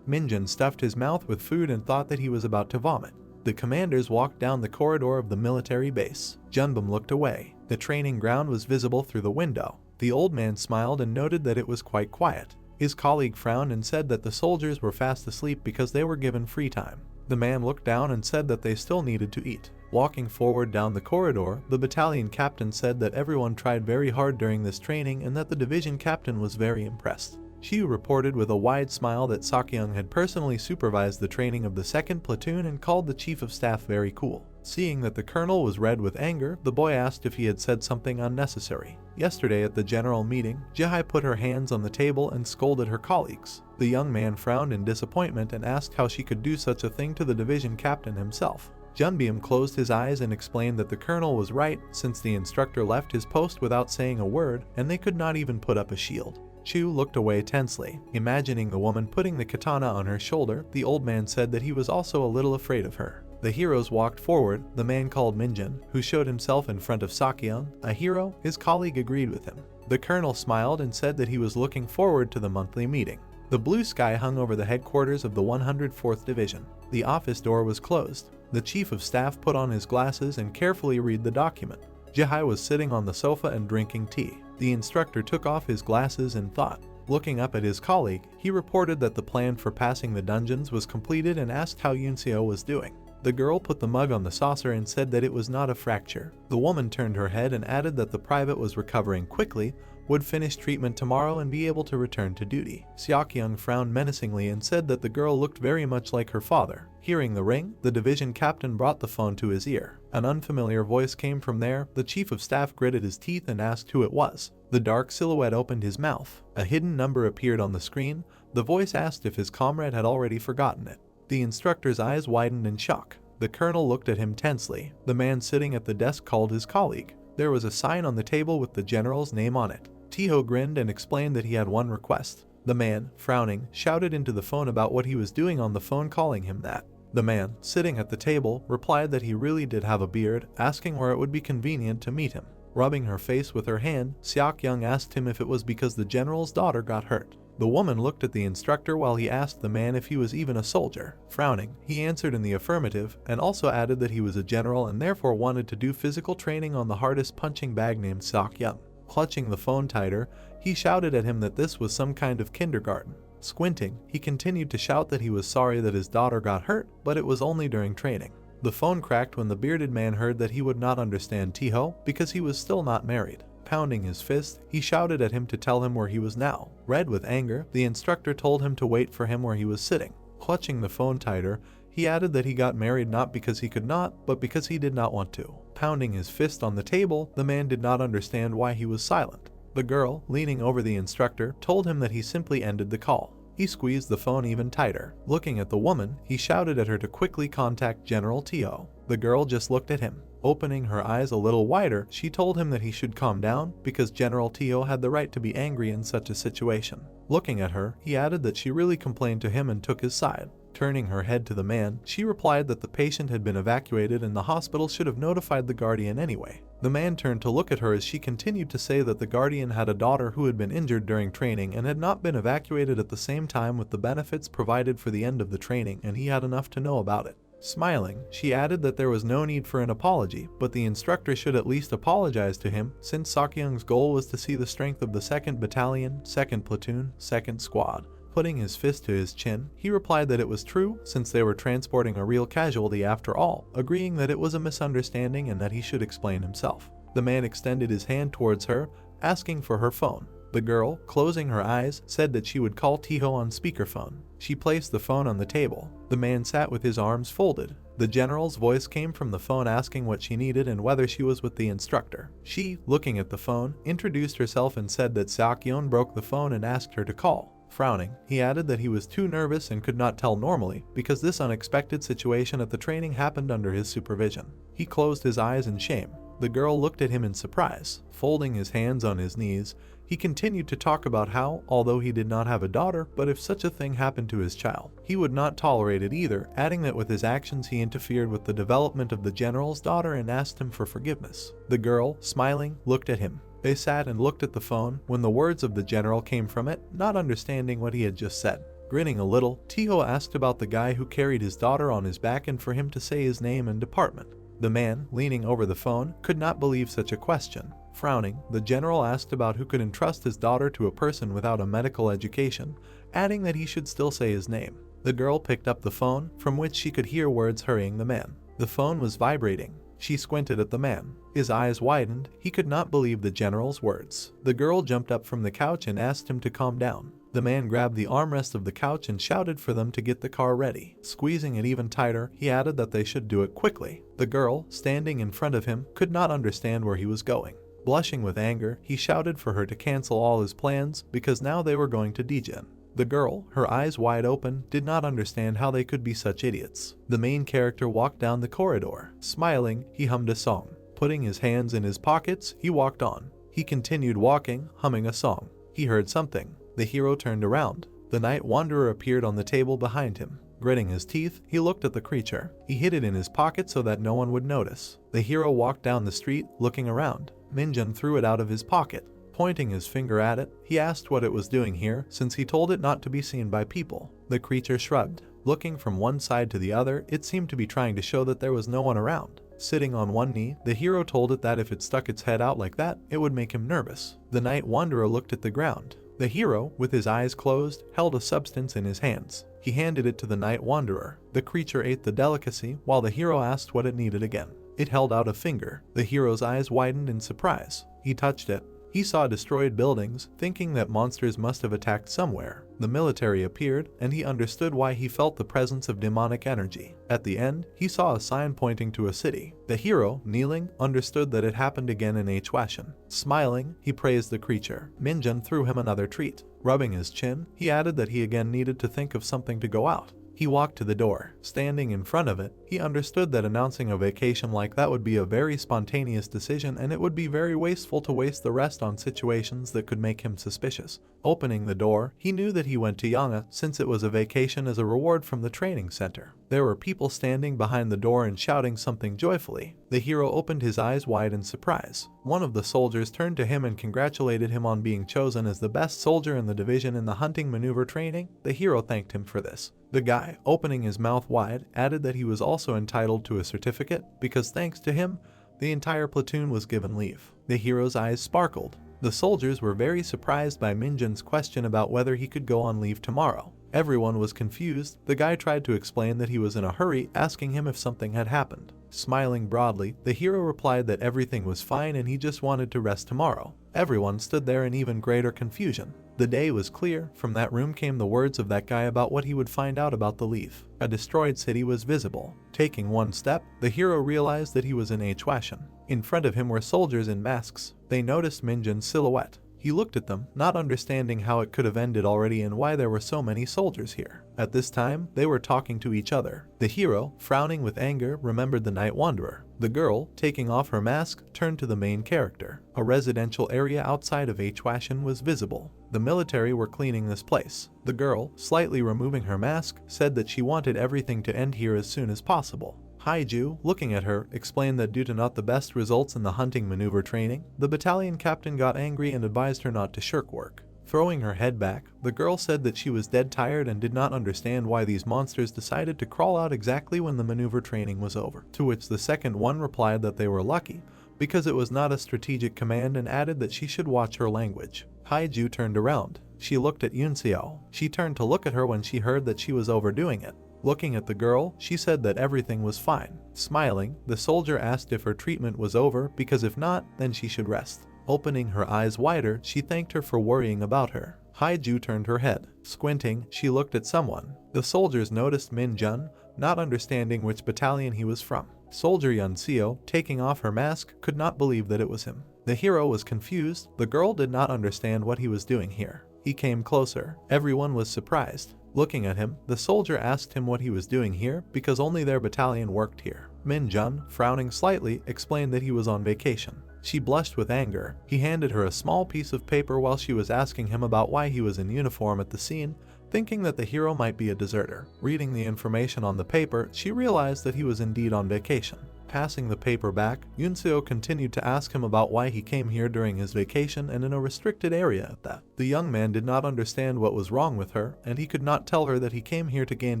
[SPEAKER 1] Minjin stuffed his mouth with food and thought that he was about to vomit. The commanders walked down the corridor of the military base. Junbum looked away. The training ground was visible through the window. The old man smiled and noted that it was quite quiet. His colleague frowned and said that the soldiers were fast asleep because they were given free time. The man looked down and said that they still needed to eat. Walking forward down the corridor, the battalion captain said that everyone tried very hard during this training and that the division captain was very impressed. Shiu reported with a wide smile that Sakyung had personally supervised the training of the 2nd platoon and called the chief of staff very cool. Seeing that the colonel was red with anger, the boy asked if he had said something unnecessary. Yesterday at the general meeting, Jihai put her hands on the table and scolded her colleagues. The young man frowned in disappointment and asked how she could do such a thing to the division captain himself. Junbium closed his eyes and explained that the colonel was right since the instructor left his post without saying a word and they could not even put up a shield. Chu looked away tensely. Imagining the woman putting the katana on her shoulder, the old man said that he was also a little afraid of her. The heroes walked forward. The man called Minjin, who showed himself in front of Sakyung, a hero, his colleague agreed with him. The colonel smiled and said that he was looking forward to the monthly meeting. The blue sky hung over the headquarters of the 104th Division. The office door was closed. The chief of staff put on his glasses and carefully read the document. Jihai was sitting on the sofa and drinking tea. The instructor took off his glasses and thought. Looking up at his colleague, he reported that the plan for passing the dungeons was completed and asked how Yunseo was doing. The girl put the mug on the saucer and said that it was not a fracture. The woman turned her head and added that the private was recovering quickly, would finish treatment tomorrow and be able to return to duty. Seok-young frowned menacingly and said that the girl looked very much like her father. Hearing the ring, the division captain brought the phone to his ear. An unfamiliar voice came from there. The chief of staff gritted his teeth and asked who it was. The dark silhouette opened his mouth. A hidden number appeared on the screen. The voice asked if his comrade had already forgotten it. The instructor's eyes widened in shock. The colonel looked at him tensely. The man sitting at the desk called his colleague. There was a sign on the table with the general's name on it. Tiho grinned and explained that he had one request. The man, frowning, shouted into the phone about what he was doing on the phone, calling him that. The man, sitting at the table, replied that he really did have a beard, asking where it would be convenient to meet him. Rubbing her face with her hand, Seok-young asked him if it was because the general's daughter got hurt. The woman looked at the instructor while he asked the man if he was even a soldier. Frowning, he answered in the affirmative, and also added that he was a general and therefore wanted to do physical training on the hardest punching bag named Seok-young. Clutching the phone tighter, he shouted at him that this was some kind of kindergarten. Squinting, he continued to shout that he was sorry that his daughter got hurt, but it was only during training. The phone cracked when the bearded man heard that he would not understand Tiho because he was still not married. Pounding his fist, he shouted at him to tell him where he was now. Red with anger, the instructor told him to wait for him where he was sitting. Clutching the phone tighter, he added that he got married not because he could not, but because he did not want to. Pounding his fist on the table, the man did not understand why he was silent. The girl, leaning over the instructor, told him that he simply ended the call. He squeezed the phone even tighter. Looking at the woman, he shouted at her to quickly contact General Tiho. The girl just looked at him. Opening her eyes a little wider, she told him that he should calm down because General Tiho had the right to be angry in such a situation. Looking at her, he added that she really complained to him and took his side. Turning her head to the man, she replied that the patient had been evacuated and the hospital should have notified the guardian anyway. The man turned to look at her as she continued to say that the guardian had a daughter who had been injured during training and had not been evacuated at the same time with the benefits provided for the end of the training, and he had enough to know about it. Smiling, she added that there was no need for an apology, but the instructor should at least apologize to him, since Seok-young's goal was to see the strength of the 2nd Battalion, 2nd Platoon, 2nd Squad. Putting his fist to his chin, he replied that it was true, since they were transporting a real casualty after all, agreeing that it was a misunderstanding and that he should explain himself. The man extended his hand towards her, asking for her phone. The girl, closing her eyes, said that she would call Tiho on speakerphone. She placed the phone on the table. The man sat with his arms folded. The general's voice came from the phone asking what she needed and whether she was with the instructor. She, looking at the phone, introduced herself and said that Seok-young broke the phone and asked her to call. Frowning, he added that he was too nervous and could not tell normally because this unexpected situation at the training happened under his supervision. He closed his eyes in shame. The girl looked at him in surprise. Folding his hands on his knees, he continued to talk about how, although he did not have a daughter, but if such a thing happened to his child, he would not tolerate it either, adding that with his actions he interfered with the development of the general's daughter and asked him for forgiveness. The girl, smiling, looked at him. They sat and looked at the phone when the words of the general came from it, not understanding what he had just said. Grinning a little, Tiho asked about the guy who carried his daughter on his back and for him to say his name and department. The man, leaning over the phone, could not believe such a question. Frowning, the general asked about who could entrust his daughter to a person without a medical education, adding that he should still say his name. The girl picked up the phone, from which she could hear words hurrying the man. The phone was vibrating. She squinted at the man. His eyes widened. He could not believe the general's words. The girl jumped up from the couch and asked him to calm down. The man grabbed the armrest of the couch and shouted for them to get the car ready. Squeezing it even tighter, he added that they should do it quickly. The girl, standing in front of him, could not understand where he was going. Blushing with anger, he shouted for her to cancel all his plans because now they were going to Dijin. The girl, her eyes wide open, did not understand how they could be such idiots. The main character walked down the corridor. Smiling, he hummed a song. Putting his hands in his pockets, he walked on. He continued walking, humming a song. He heard something. The hero turned around. The night wanderer appeared on the table behind him. Gritting his teeth, he looked at the creature. He hid it in his pocket so that no one would notice. The hero walked down the street, looking around. Minjun threw it out of his pocket. Pointing his finger at it, he asked what it was doing here since he told it not to be seen by people. The creature shrugged. Looking from one side to the other, it seemed to be trying to show that there was no one around. Sitting on one knee, the hero told it that if it stuck its head out like that, it would make him nervous. The Night Wanderer looked at the ground. The hero, with his eyes closed, held a substance in his hands. He handed it to the Night Wanderer. The creature ate the delicacy while the hero asked what it needed again. It held out a finger. The hero's eyes widened in surprise. He touched it. He saw destroyed buildings, thinking that monsters must have attacked somewhere. The military appeared, and he understood why he felt the presence of demonic energy. At the end, he saw a sign pointing to a city. The hero, kneeling, understood that it happened again in Hwashin. Smiling, he praised the creature. Minjun threw him another treat. Rubbing his chin, he added that he again needed to think of something to go out. He walked to the door. Standing in front of it, he understood that announcing a vacation like that would be a very spontaneous decision, and it would be very wasteful to waste the rest on situations that could make him suspicious. Opening the door, he knew that he went to Yanga since it was a vacation as a reward from the training center. There were people standing behind the door and shouting something joyfully. The hero opened his eyes wide in surprise. One of the soldiers turned to him and congratulated him on being chosen as the best soldier in the division in the hunting maneuver training. The hero thanked him for this. The guy, opening his mouth wide, added that he was also entitled to a certificate because thanks to him, the entire platoon was given leave. The hero's eyes sparkled. The soldiers were very surprised by Minjun's question about whether he could go on leave tomorrow. Everyone was confused. The guy tried to explain that he was in a hurry, asking him if something had happened. Smiling broadly, the hero replied that everything was fine and he just wanted to rest tomorrow. Everyone stood there in even greater confusion. The day was clear. From that room came the words of that guy about what he would find out about the leaf. A destroyed city was visible. Taking one step, the hero realized that he was in Hwashin. In front of him were soldiers in masks. They noticed Minjun's silhouette. He looked at them, not understanding how it could have ended already and why there were so many soldiers here. At this time, they were talking to each other. The hero, frowning with anger, remembered the Night Wanderer. The girl, taking off her mask, turned to the main character. A residential area outside of Hwashin was visible. The military were cleaning this place. The girl, slightly removing her mask, said that she wanted everything to end here as soon as possible. Haiju, looking at her, explained that due to not the best results in the hunting maneuver training, the battalion captain got angry and advised her not to shirk work. Throwing her head back, the girl said that she was dead tired and did not understand why these monsters decided to crawl out exactly when the maneuver training was over. To which the second one replied that they were lucky, because it was not a strategic command, and added that she should watch her language. Haiju turned around. She looked at Yunseo. She turned to look at her when she heard that she was overdoing it. Looking at the girl, she said that everything was fine. Smiling, the soldier asked if her treatment was over, because if not, then she should rest. Opening her eyes wider, she thanked her for worrying about her. Haiju turned her head. Squinting, she looked at someone. The soldiers noticed Minjun, not understanding which battalion he was from. Soldier Yunseo, taking off her mask, could not believe that it was him. The hero was confused. The girl did not understand what he was doing here. He came closer. Everyone was surprised. Looking at him, the soldier asked him what he was doing here because only their battalion worked here. Minjun, frowning slightly, explained that he was on vacation. She blushed with anger. He handed her a small piece of paper while she was asking him about why he was in uniform at the scene, thinking that the hero might be a deserter. Reading the information on the paper, she realized that he was indeed on vacation. Passing the paper back, Yunseo continued to ask him about why he came here during his vacation and in a restricted area at that. The young man did not understand what was wrong with her, and he could not tell her that he came here to gain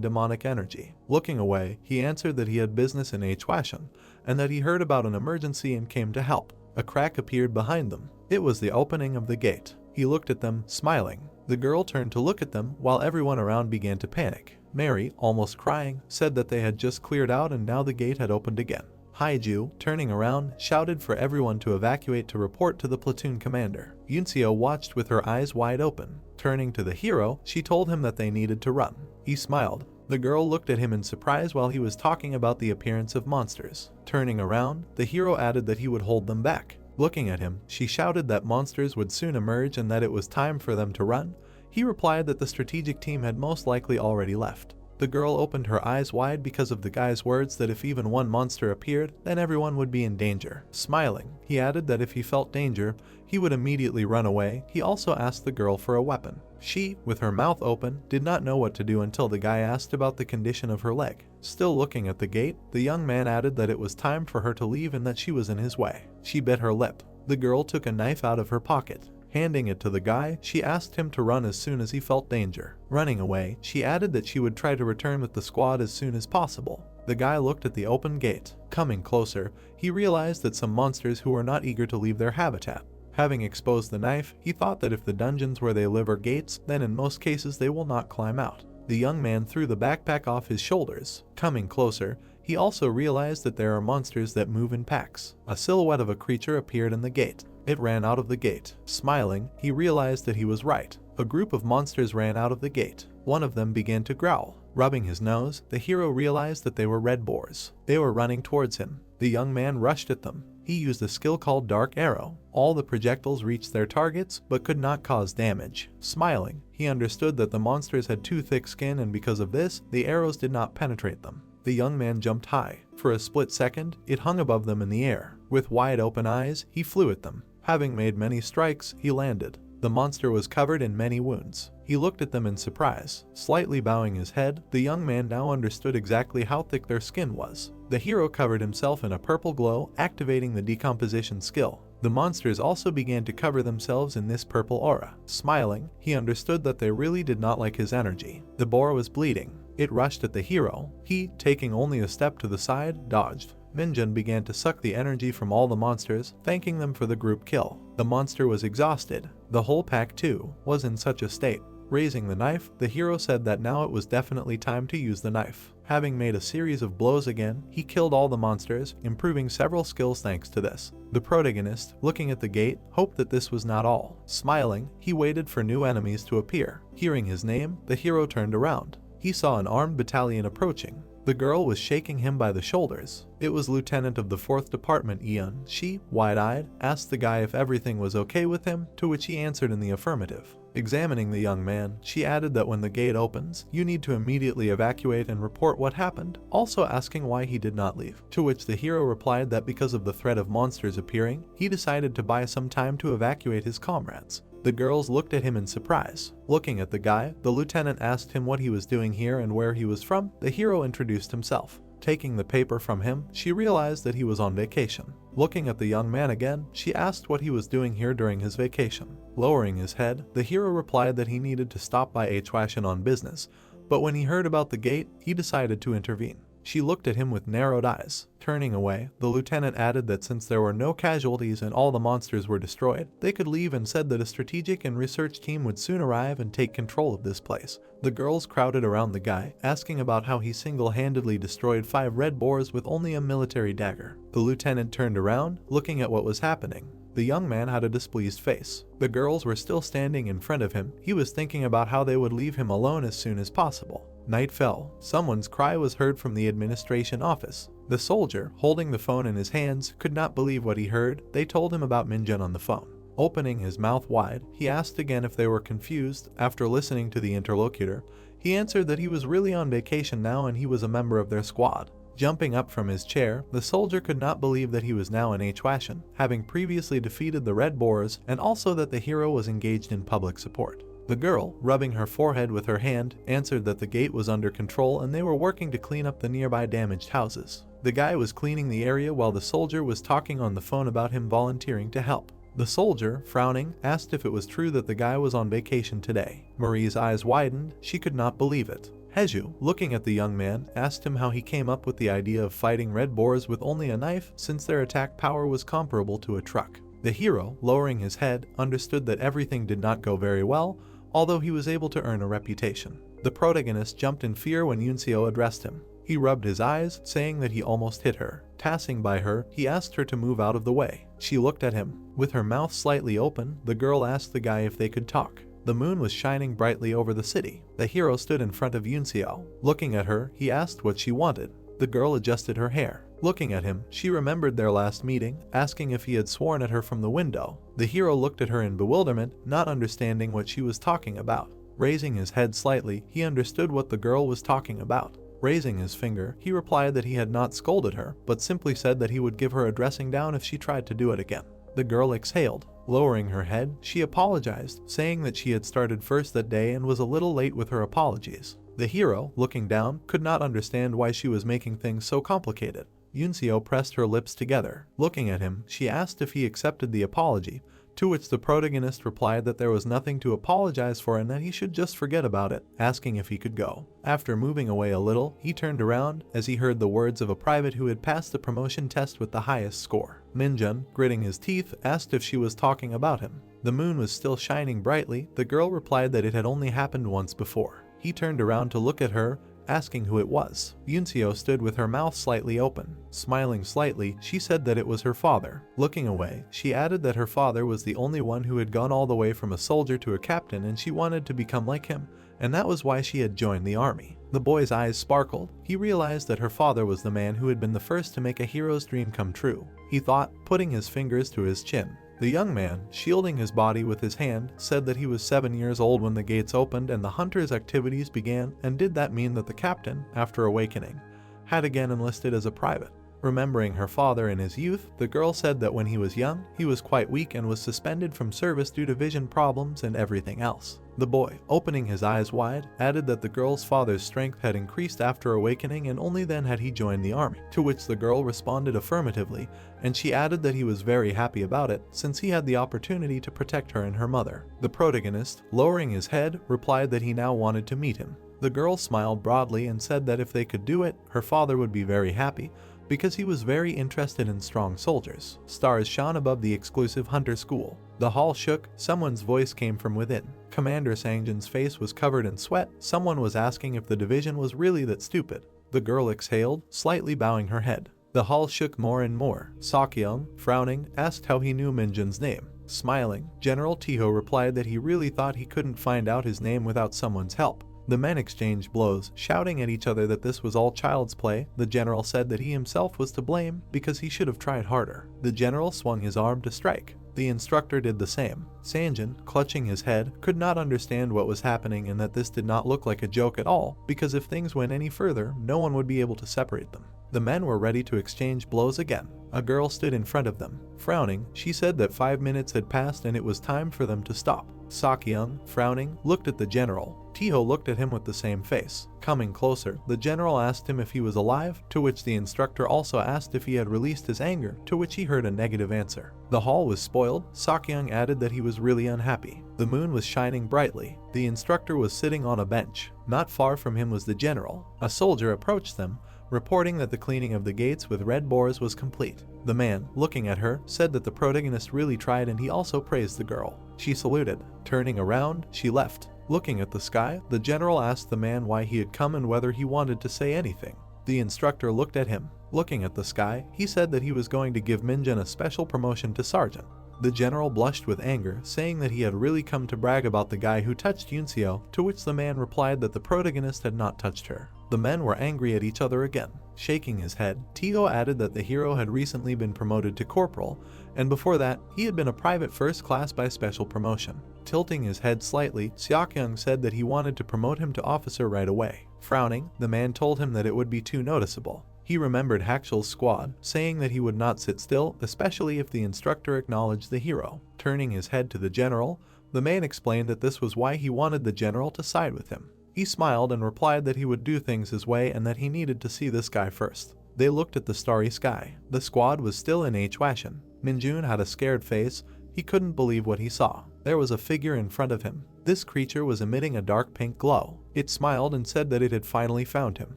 [SPEAKER 1] demonic energy. Looking away, he answered that he had business in Hwashin, and that he heard about an emergency and came to help. A crack appeared behind them. It was the opening of the gate. He looked at them, smiling. The girl turned to look at them while everyone around began to panic. Mary, almost crying, said that they had just cleared out and now the gate had opened again. Haiju, turning around, shouted for everyone to evacuate to report to the platoon commander. Yunseo watched with her eyes wide open. Turning to the hero, she told him that they needed to run. He smiled. The girl looked at him in surprise while he was talking about the appearance of monsters. Turning around, the hero added that he would hold them back. Looking at him, she shouted that monsters would soon emerge and that it was time for them to run. He replied that the strategic team had most likely already left. The girl opened her eyes wide because of the guy's words that if even one monster appeared, then everyone would be in danger. Smiling, he added that if he felt danger, he would immediately run away. He also asked the girl for a weapon. She, with her mouth open, did not know what to do until the guy asked about the condition of her leg. Still looking at the gate, the young man added that it was time for her to leave and that she was in his way. She bit her lip. The girl took a knife out of her pocket. Handing it to the guy, she asked him to run as soon as he felt danger. Running away, she added that she would try to return with the squad as soon as possible. The guy looked at the open gate. Coming closer, he realized that some monsters who were not eager to leave their habitat. Having exposed the knife, he thought that if the dungeons where they live are gates, then in most cases they will not climb out. The young man threw the backpack off his shoulders. Coming closer, he also realized that there are monsters that move in packs. A silhouette of a creature appeared in the gate. It ran out of the gate. Smiling, he realized that he was right. A group of monsters ran out of the gate. One of them began to growl. Rubbing his nose, the hero realized that they were red boars. They were running towards him. The young man rushed at them. He used a skill called Dark Arrow. All the projectiles reached their targets, but could not cause damage. Smiling, he understood that the monsters had too thick skin, and because of this, the arrows did not penetrate them. The young man jumped high. For a split second, it hung above them in the air. With wide open eyes, he flew at them. Having made many strikes, he landed. The monster was covered in many wounds. He looked at them in surprise. Slightly bowing his head, the young man now understood exactly how thick their skin was. The hero covered himself in a purple glow, activating the decomposition skill. The monsters also began to cover themselves in this purple aura. Smiling, he understood that they really did not like his energy. The boar was bleeding. It rushed at the hero. He, taking only a step to the side, dodged. Minjun began to suck the energy from all the monsters, thanking them for the group kill. The monster was exhausted. The whole pack too was in such a state. Raising the knife, the hero said that now it was definitely time to use the knife. Having made a series of blows again, he killed all the monsters, improving several skills thanks to this. The protagonist, looking at the gate, hoped that this was not all. Smiling, he waited for new enemies to appear. Hearing his name, the hero turned around. He saw an armed battalion approaching. The girl was shaking him by the shoulders. It was Lieutenant of the 4th Department Eun. She, wide-eyed, asked the guy if everything was okay with him, to which he answered in the affirmative. Examining the young man, she added that when the gate opens, you need to immediately evacuate and report what happened, also asking why he did not leave. To which the hero replied that because of the threat of monsters appearing, he decided to buy some time to evacuate his comrades. The girls looked at him in surprise. Looking at the guy, the lieutenant asked him what he was doing here and where he was from. The hero introduced himself. Taking the paper from him, she realized that he was on vacation. Looking at the young man again, she asked what he was doing here during his vacation. Lowering his head, the hero replied that he needed to stop by Hwashin on business, but when he heard about the gate, he decided to intervene. She looked at him with narrowed eyes. Turning away, the lieutenant added that since there were no casualties and all the monsters were destroyed, they could leave, and said that a strategic and research team would soon arrive and take control of this place. The girls crowded around the guy, asking about how he single-handedly destroyed 5 red boars with only a military dagger. The lieutenant turned around, looking at what was happening. The young man had a displeased face. The girls were still standing in front of him. He was thinking about how they would leave him alone as soon as possible. Night fell. Someone's cry was heard from the administration office. The soldier, holding the phone in his hands, could not believe what he heard. They told him about Minjun on the phone. Opening his mouth wide, he asked again if they were confused. After listening to the interlocutor, he answered that he was really on vacation now and he was a member of their squad. Jumping up from his chair, the soldier could not believe that he was now in Hwashin, having previously defeated the Red Boars, and also that the hero was engaged in public support. The girl, rubbing her forehead with her hand, answered that the gate was under control and they were working to clean up the nearby damaged houses. The guy was cleaning the area while the soldier was talking on the phone about him volunteering to help. The soldier, frowning, asked if it was true that the guy was on vacation today. Marie's eyes widened. She could not believe it. Heju, looking at the young man, asked him how he came up with the idea of fighting red boars with only a knife, since their attack power was comparable to a truck. The hero, lowering his head, understood that everything did not go very well, although he was able to earn a reputation. The protagonist jumped in fear when Yunseo addressed him. He rubbed his eyes, saying that he almost hit her. Passing by her, he asked her to move out of the way. She looked at him. With her mouth slightly open, the girl asked the guy if they could talk. The moon was shining brightly over the city. The hero stood in front of Yunseo. Looking at her, he asked what she wanted. The girl adjusted her hair. Looking at him, she remembered their last meeting, asking if he had sworn at her from the window. The hero looked at her in bewilderment, not understanding what she was talking about. Raising his head slightly, he understood what the girl was talking about. Raising his finger, he replied that he had not scolded her, but simply said that he would give her a dressing down if she tried to do it again. The girl exhaled. Lowering her head, she apologized, saying that she had started first that day and was a little late with her apologies. The hero, looking down, could not understand why she was making things so complicated. Yunseo pressed her lips together. Looking at him, she asked if he accepted the apology, To which the protagonist replied that there was nothing to apologize for and that he should just forget about it, asking if he could go. After moving away a little, he turned around as he heard the words of a private who had passed the promotion test with the highest score. Minjun, gritting his teeth, asked if she was talking about him. The moon was still shining brightly. The girl replied that it had only happened once before. He turned around to look at her, asking who it was. Yunseo stood with her mouth slightly open. Smiling slightly, she said that it was her father. Looking away, she added that her father was the only one who had gone all the way from a soldier to a captain and she wanted to become like him, and that was why she had joined the army. The boy's eyes sparkled. He realized that her father was the man who had been the first to make a hero's dream come true. He thought, putting his fingers to his chin. The young man, shielding his body with his hand, said that he was 7 years old when the gates opened and the hunter's activities began, and did that mean that the captain, after awakening, had again enlisted as a private? Remembering her father in his youth, the girl said that when he was young, he was quite weak and was suspended from service due to vision problems and everything else. The boy, opening his eyes wide, added that the girl's father's strength had increased after awakening and only then had he joined the army, to which the girl responded affirmatively, and she added that he was very happy about it since he had the opportunity to protect her and her mother. The protagonist, lowering his head, replied that he now wanted to meet him. The girl smiled broadly and said that if they could do it, her father would be very happy, because he was very interested in strong soldiers. Stars shone above the exclusive hunter school. The hall shook. Someone's voice came from within. Commander Sangjin's face was covered in sweat. Someone was asking if the division was really that stupid. The girl exhaled, slightly bowing her head. The hall shook more and more. Sakyung, frowning, asked how he knew Minjun's name. Smiling, General Tiho replied that he really thought he couldn't find out his name without someone's help. The men exchanged blows, shouting at each other that this was all child's play. The general said that he himself was to blame because he should have tried harder. The general swung his arm to strike. The instructor did the same. Sanjin, clutching his head, could not understand what was happening and that this did not look like a joke at all, because if things went any further, no one would be able to separate them. The men were ready to exchange blows again. A girl stood in front of them. Frowning, she said that 5 minutes had passed and it was time for them to stop. Sakyung, frowning, looked at the general. Tiho looked at him with the same face. Coming closer, the general asked him if he was alive, to which the instructor also asked if he had released his anger, to which he heard a negative answer. The hall was spoiled. Sakyung added that he was really unhappy. The moon was shining brightly. The instructor was sitting on a bench. Not far from him was the general. A soldier approached them, reporting that the cleaning of the gates with red boars was complete. The man, looking at her, said that the protagonist really tried and he also praised the girl. She saluted. Turning around, she left. Looking at the sky, the general asked the man why he had come and whether he wanted to say anything. The instructor looked at him. Looking at the sky, he said that he was going to give Minjun a special promotion to sergeant. The general blushed with anger, saying that he had really come to brag about the guy who touched Yunseo, to which the man replied that the protagonist had not touched her. The men were angry at each other again. Shaking his head, Tiho added that the hero had recently been promoted to corporal, and before that, he had been a private first class by special promotion. Tilting his head slightly, Sakyung said that he wanted to promote him to officer right away. Frowning, the man told him that it would be too noticeable. He remembered Hakshul's squad, saying that he would not sit still, especially if the instructor acknowledged the hero. Turning his head to the general, the man explained that this was why he wanted the general to side with him. He smiled and replied that he would do things his way and that he needed to see this guy first. They looked at the starry sky. The squad was still in Hwashin. Minjun had a scared face. He couldn't believe what he saw. There was a figure in front of him. This creature was emitting a dark pink glow. It smiled and said that it had finally found him.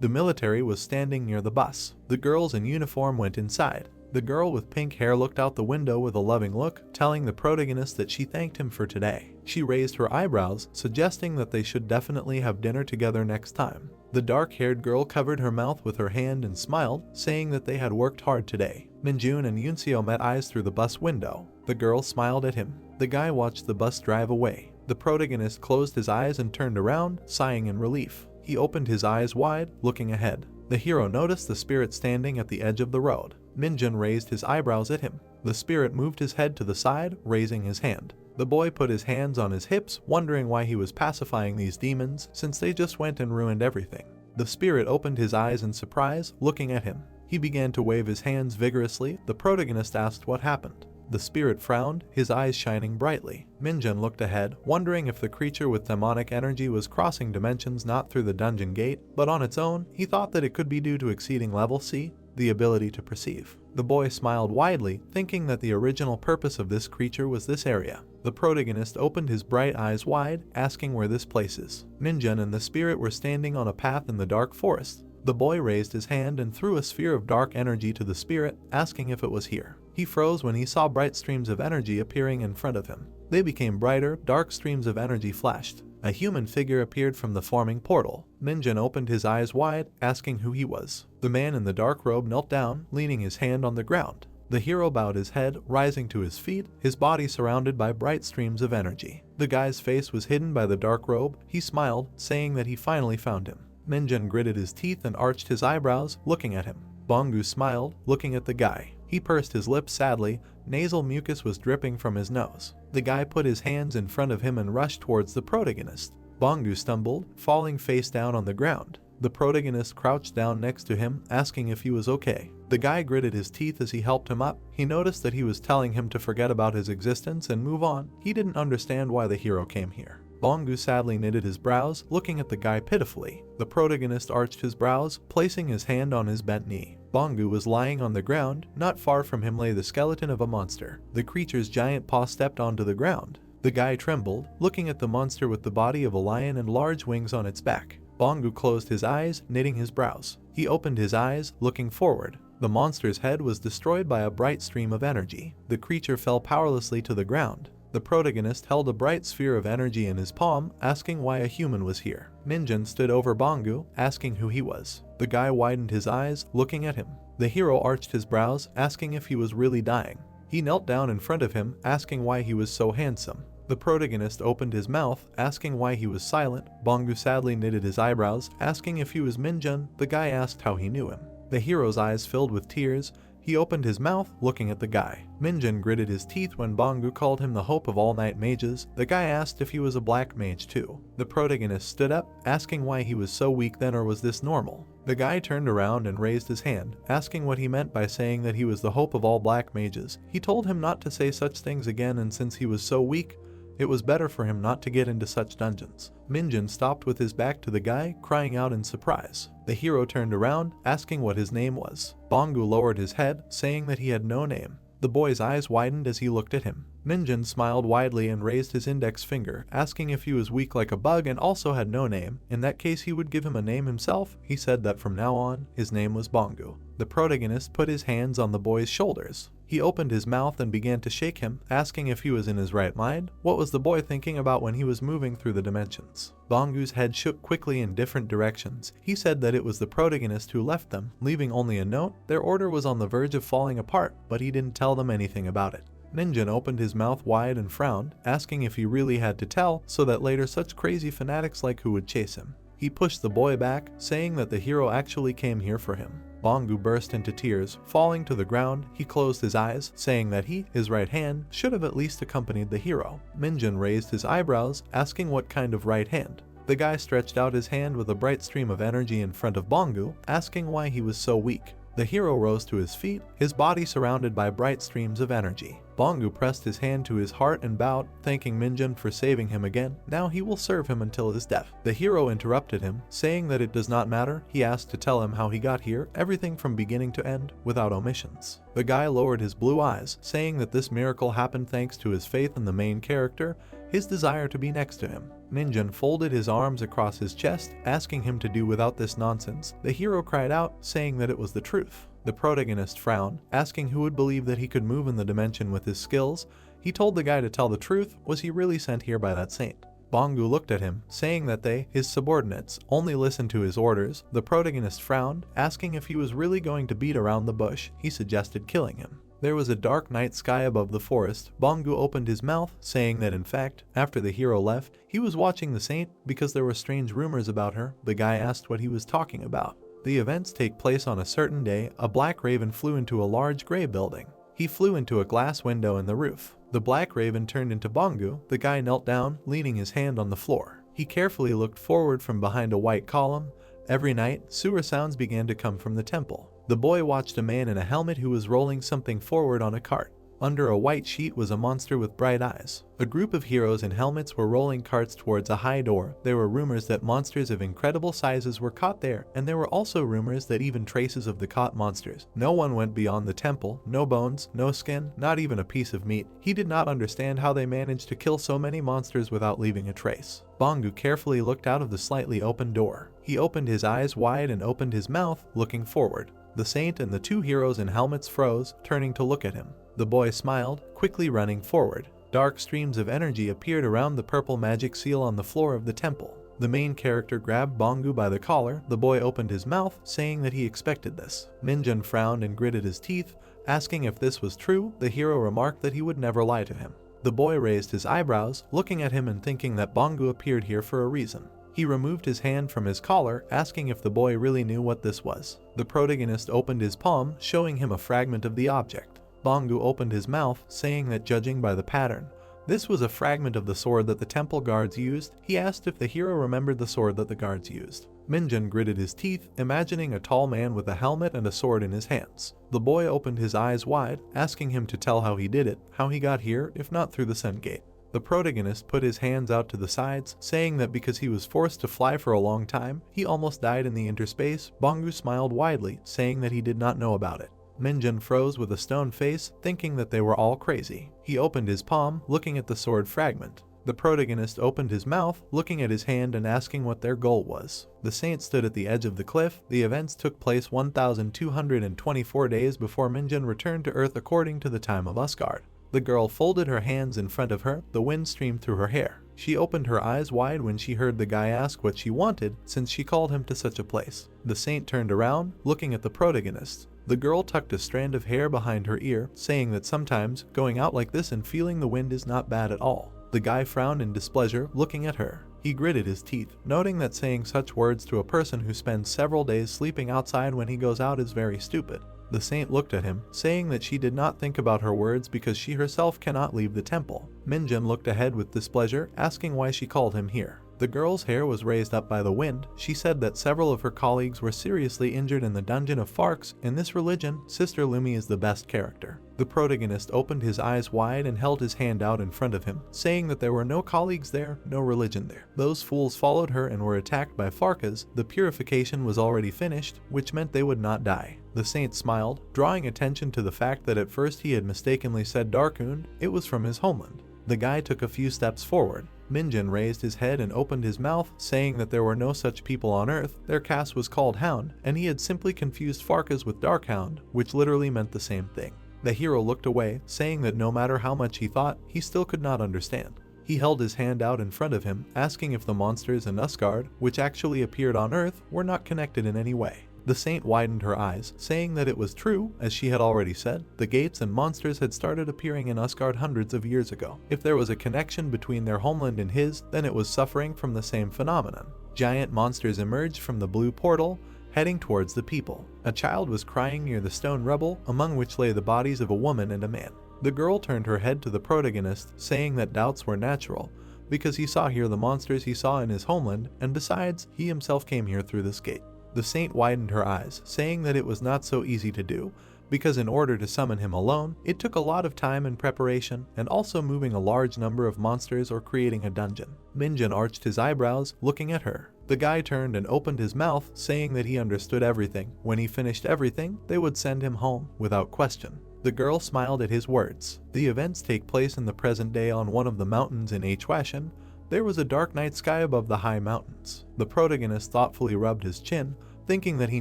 [SPEAKER 1] The military was standing near the bus. The girls in uniform went inside. The girl with pink hair looked out the window with a loving look, telling the protagonist that she thanked him for today. She raised her eyebrows, suggesting that they should definitely have dinner together next time. The dark-haired girl covered her mouth with her hand and smiled, saying that they had worked hard today. Minjun and Yunseo met eyes through the bus window. The girl smiled at him. The guy watched the bus drive away. The protagonist closed his eyes and turned around, sighing in relief. He opened his eyes wide, looking ahead. The hero noticed the spirit standing at the edge of the road. Minjun raised his eyebrows at him. The spirit moved his head to the side, raising his hand. The boy put his hands on his hips, wondering why he was pacifying these demons, since they just went and ruined everything. The spirit opened his eyes in surprise, looking at him. He began to wave his hands vigorously. The protagonist asked what happened. The spirit frowned, his eyes shining brightly. Minjun looked ahead, wondering if the creature with demonic energy was crossing dimensions not through the dungeon gate, but on its own. He thought that it could be due to exceeding level C. the ability to perceive. The boy smiled widely, thinking that the original purpose of this creature was this area. The protagonist opened his bright eyes wide, asking where this place is. Ninjun and the spirit were standing on a path in the dark forest. The boy raised his hand and threw a sphere of dark energy to the spirit, asking if it was here. He froze when he saw bright streams of energy appearing in front of him. They became brighter, dark streams of energy flashed. A human figure appeared from the forming portal. Ninjun opened his eyes wide, asking who he was. The man in the dark robe knelt down, leaning his hand on the ground. The hero bowed his head, rising to his feet, his body surrounded by bright streams of energy. The guy's face was hidden by the dark robe. He smiled, saying that he finally found him. Ninjun gritted his teeth and arched his eyebrows, looking at him. Bangu smiled, looking at the guy. He pursed his lips sadly. Nasal mucus was dripping from his nose. The guy put his hands in front of him and rushed towards the protagonist. Bangu stumbled, falling face down on the ground. The protagonist crouched down next to him, asking if he was okay. The guy gritted his teeth as he helped him up. He noticed that he was telling him to forget about his existence and move on. He didn't understand why the hero came here. Bangu sadly knitted his brows, looking at the guy pitifully. The protagonist arched his brows, placing his hand on his bent knee. Bangu was lying on the ground. Not far from him lay the skeleton of a monster. The creature's giant paw stepped onto the ground. The guy trembled, looking at the monster with the body of a lion and large wings on its back. Bangu closed his eyes, knitting his brows. He opened his eyes, looking forward. The monster's head was destroyed by a bright stream of energy. The creature fell powerlessly to the ground. The protagonist held a bright sphere of energy in his palm, asking why a human was here. Ninjun stood over Bangu, asking who he was. The guy widened his eyes, looking at him. The hero arched his brows, asking if he was really dying. He knelt down in front of him, asking why he was so handsome. The protagonist opened his mouth, asking why he was silent. Bangu sadly knitted his eyebrows, asking if he was Minjun. The guy asked how he knew him. The hero's eyes filled with tears. He opened his mouth, looking at the guy. Minjun gritted his teeth when Bangu called him the hope of all night mages. The guy asked if he was a black mage too. The protagonist stood up, asking why he was so weak then, or was this normal? The guy turned around and raised his hand, asking what he meant by saying that he was the hope of all black mages. He told him not to say such things again, and since he was so weak, it was better for him not to get into such dungeons. Minjun stopped with his back to the guy, crying out in surprise. The hero turned around, asking what his name was. Bangu lowered his head, saying that he had no name. The boy's eyes widened as he looked at him. Minjun smiled widely and raised his index finger, asking if he was weak like a bug and also had no name. In that case, he would give him a name himself. He said that from now on, his name was Bangu. The protagonist put his hands on the boy's shoulders. He opened his mouth and began to shake him, asking if he was in his right mind. What was the boy thinking about when he was moving through the dimensions? Bangu's head shook quickly in different directions. He said that it was the protagonist who left them, leaving only a note. Their order was on the verge of falling apart, but he didn't tell them anything about it. Ninjun opened his mouth wide and frowned, asking if he really had to tell, so that later such crazy fanatics like who would chase him. He pushed the boy back, saying that the hero actually came here for him. Bangu burst into tears. Falling to the ground, he closed his eyes, saying that his right hand, should have at least accompanied the hero. Minjun raised his eyebrows, asking what kind of right hand. The guy stretched out his hand with a bright stream of energy in front of Bangu, asking why he was so weak. The hero rose to his feet, his body surrounded by bright streams of energy. Bangu pressed his hand to his heart and bowed, thanking Minjun for saving him again. Now he will serve him until his death. The hero interrupted him, saying that it does not matter. He asked to tell him how he got here, everything from beginning to end, without omissions. The guy lowered his blue eyes, saying that this miracle happened thanks to his faith in the main character, his desire to be next to him. Minjun folded his arms across his chest, asking him to do without this nonsense. The hero cried out, saying that it was the truth. The protagonist frowned, asking who would believe that he could move in the dimension with his skills. He told the guy to tell the truth. Was he really sent here by that saint? Bangu looked at him, saying that they, his subordinates, only listened to his orders. The protagonist frowned, asking if he was really going to beat around the bush. He suggested killing him. There was a dark night sky above the forest. Bangu opened his mouth, saying that in fact, after the hero left, he was watching the saint because there were strange rumors about her. The guy asked what he was talking about. The events take place on a certain day. A black raven flew into a large gray building. He flew into a glass window in the roof. The black raven turned into Bangu. The guy knelt down, leaning his hand on the floor. He carefully looked forward from behind a white column. Every night, sewer sounds began to come from the temple. The boy watched a man in a helmet who was rolling something forward on a cart. Under a white sheet was a monster with bright eyes. A group of heroes in helmets were rolling carts towards a high door. There were rumors that monsters of incredible sizes were caught there, and there were also rumors that even traces of the caught monsters. No one went beyond the temple. No bones, no skin, not even a piece of meat. He did not understand how they managed to kill so many monsters without leaving a trace. Bangu carefully looked out of the slightly open door. He opened his eyes wide and opened his mouth, looking forward. The saint and the two heroes in helmets froze, turning to look at him. The boy smiled, quickly running forward. Dark streams of energy appeared around the purple magic seal on the floor of the temple. The main character grabbed Bangu by the collar. The boy opened his mouth, saying that he expected this. Minjun frowned and gritted his teeth, asking if this was true. The hero remarked that he would never lie to him. The boy raised his eyebrows, looking at him and thinking that Bangu appeared here for a reason. He removed his hand from his collar, asking if the boy really knew what this was. The protagonist opened his palm, showing him a fragment of the object. Bangu opened his mouth, saying that judging by the pattern, this was a fragment of the sword that the temple guards used. He asked if the hero remembered the sword that the guards used. Minjun gritted his teeth, imagining a tall man with a helmet and a sword in his hands. The boy opened his eyes wide, asking him to tell how he did it, how he got here, if not through the sun gate. The protagonist put his hands out to the sides, saying that because he was forced to fly for a long time, he almost died in the interspace. Bangu smiled widely, saying that he did not know about it. Minjun froze with a stone face, thinking that they were all crazy. He opened his palm, looking at the sword fragment. The protagonist opened his mouth, looking at his hand and asking what their goal was. The saint stood at the edge of the cliff. The events took place 1,224 days before Minjun returned to Earth according to the time of Asgard. The girl folded her hands in front of her. The wind streamed through her hair. She opened her eyes wide when she heard the guy ask what she wanted, since she called him to such a place. The saint turned around, looking at the protagonist. The girl tucked a strand of hair behind her ear, saying that sometimes going out like this and feeling the wind is not bad at all. The guy frowned in displeasure, looking at her. He gritted his teeth, noting that saying such words to a person who spends several days sleeping outside when he goes out is very stupid. The saint looked at him, saying that she did not think about her words because she herself cannot leave the temple. Minjun looked ahead with displeasure, asking why she called him here. The girl's hair was raised up by the wind. She said that several of her colleagues were seriously injured in the dungeon of Farks. In this religion, Sister Lumi is the best character. The protagonist opened his eyes wide and held his hand out in front of him, saying that there were no colleagues there, no religion there. Those fools followed her and were attacked by Farkas. The purification was already finished, which meant they would not die. The saint smiled, drawing attention to the fact that at first he had mistakenly said Darkund. It was from his homeland. The guy took a few steps forward. Minjun raised his head and opened his mouth, saying that there were no such people on Earth. Their caste was called Hound, and he had simply confused Farkas with Darkhound, which literally meant the same thing. The hero looked away, saying that no matter how much he thought, he still could not understand. He held his hand out in front of him, asking if the monsters in Asgard, which actually appeared on Earth, were not connected in any way. The saint widened her eyes, saying that it was true. As she had already said, the gates and monsters had started appearing in Asgard hundreds of years ago. If there was a connection between their homeland and his, then it was suffering from the same phenomenon. Giant monsters emerged from the blue portal, heading towards the people. A child was crying near the stone rubble, among which lay the bodies of a woman and a man. The girl turned her head to the protagonist, saying that doubts were natural, because he saw here the monsters he saw in his homeland, and besides, he himself came here through this gate. The saint widened her eyes, saying that it was not so easy to do, because in order to summon him alone, it took a lot of time and preparation, and also moving a large number of monsters or creating a dungeon. Minjun arched his eyebrows, looking at her. The guy turned and opened his mouth, saying that he understood everything. When he finished everything, they would send him home, without question. The girl smiled at his words. The events take place in the present day on one of the mountains in Hwashin. There was a dark night sky above the high mountains. The protagonist thoughtfully rubbed his chin, thinking that he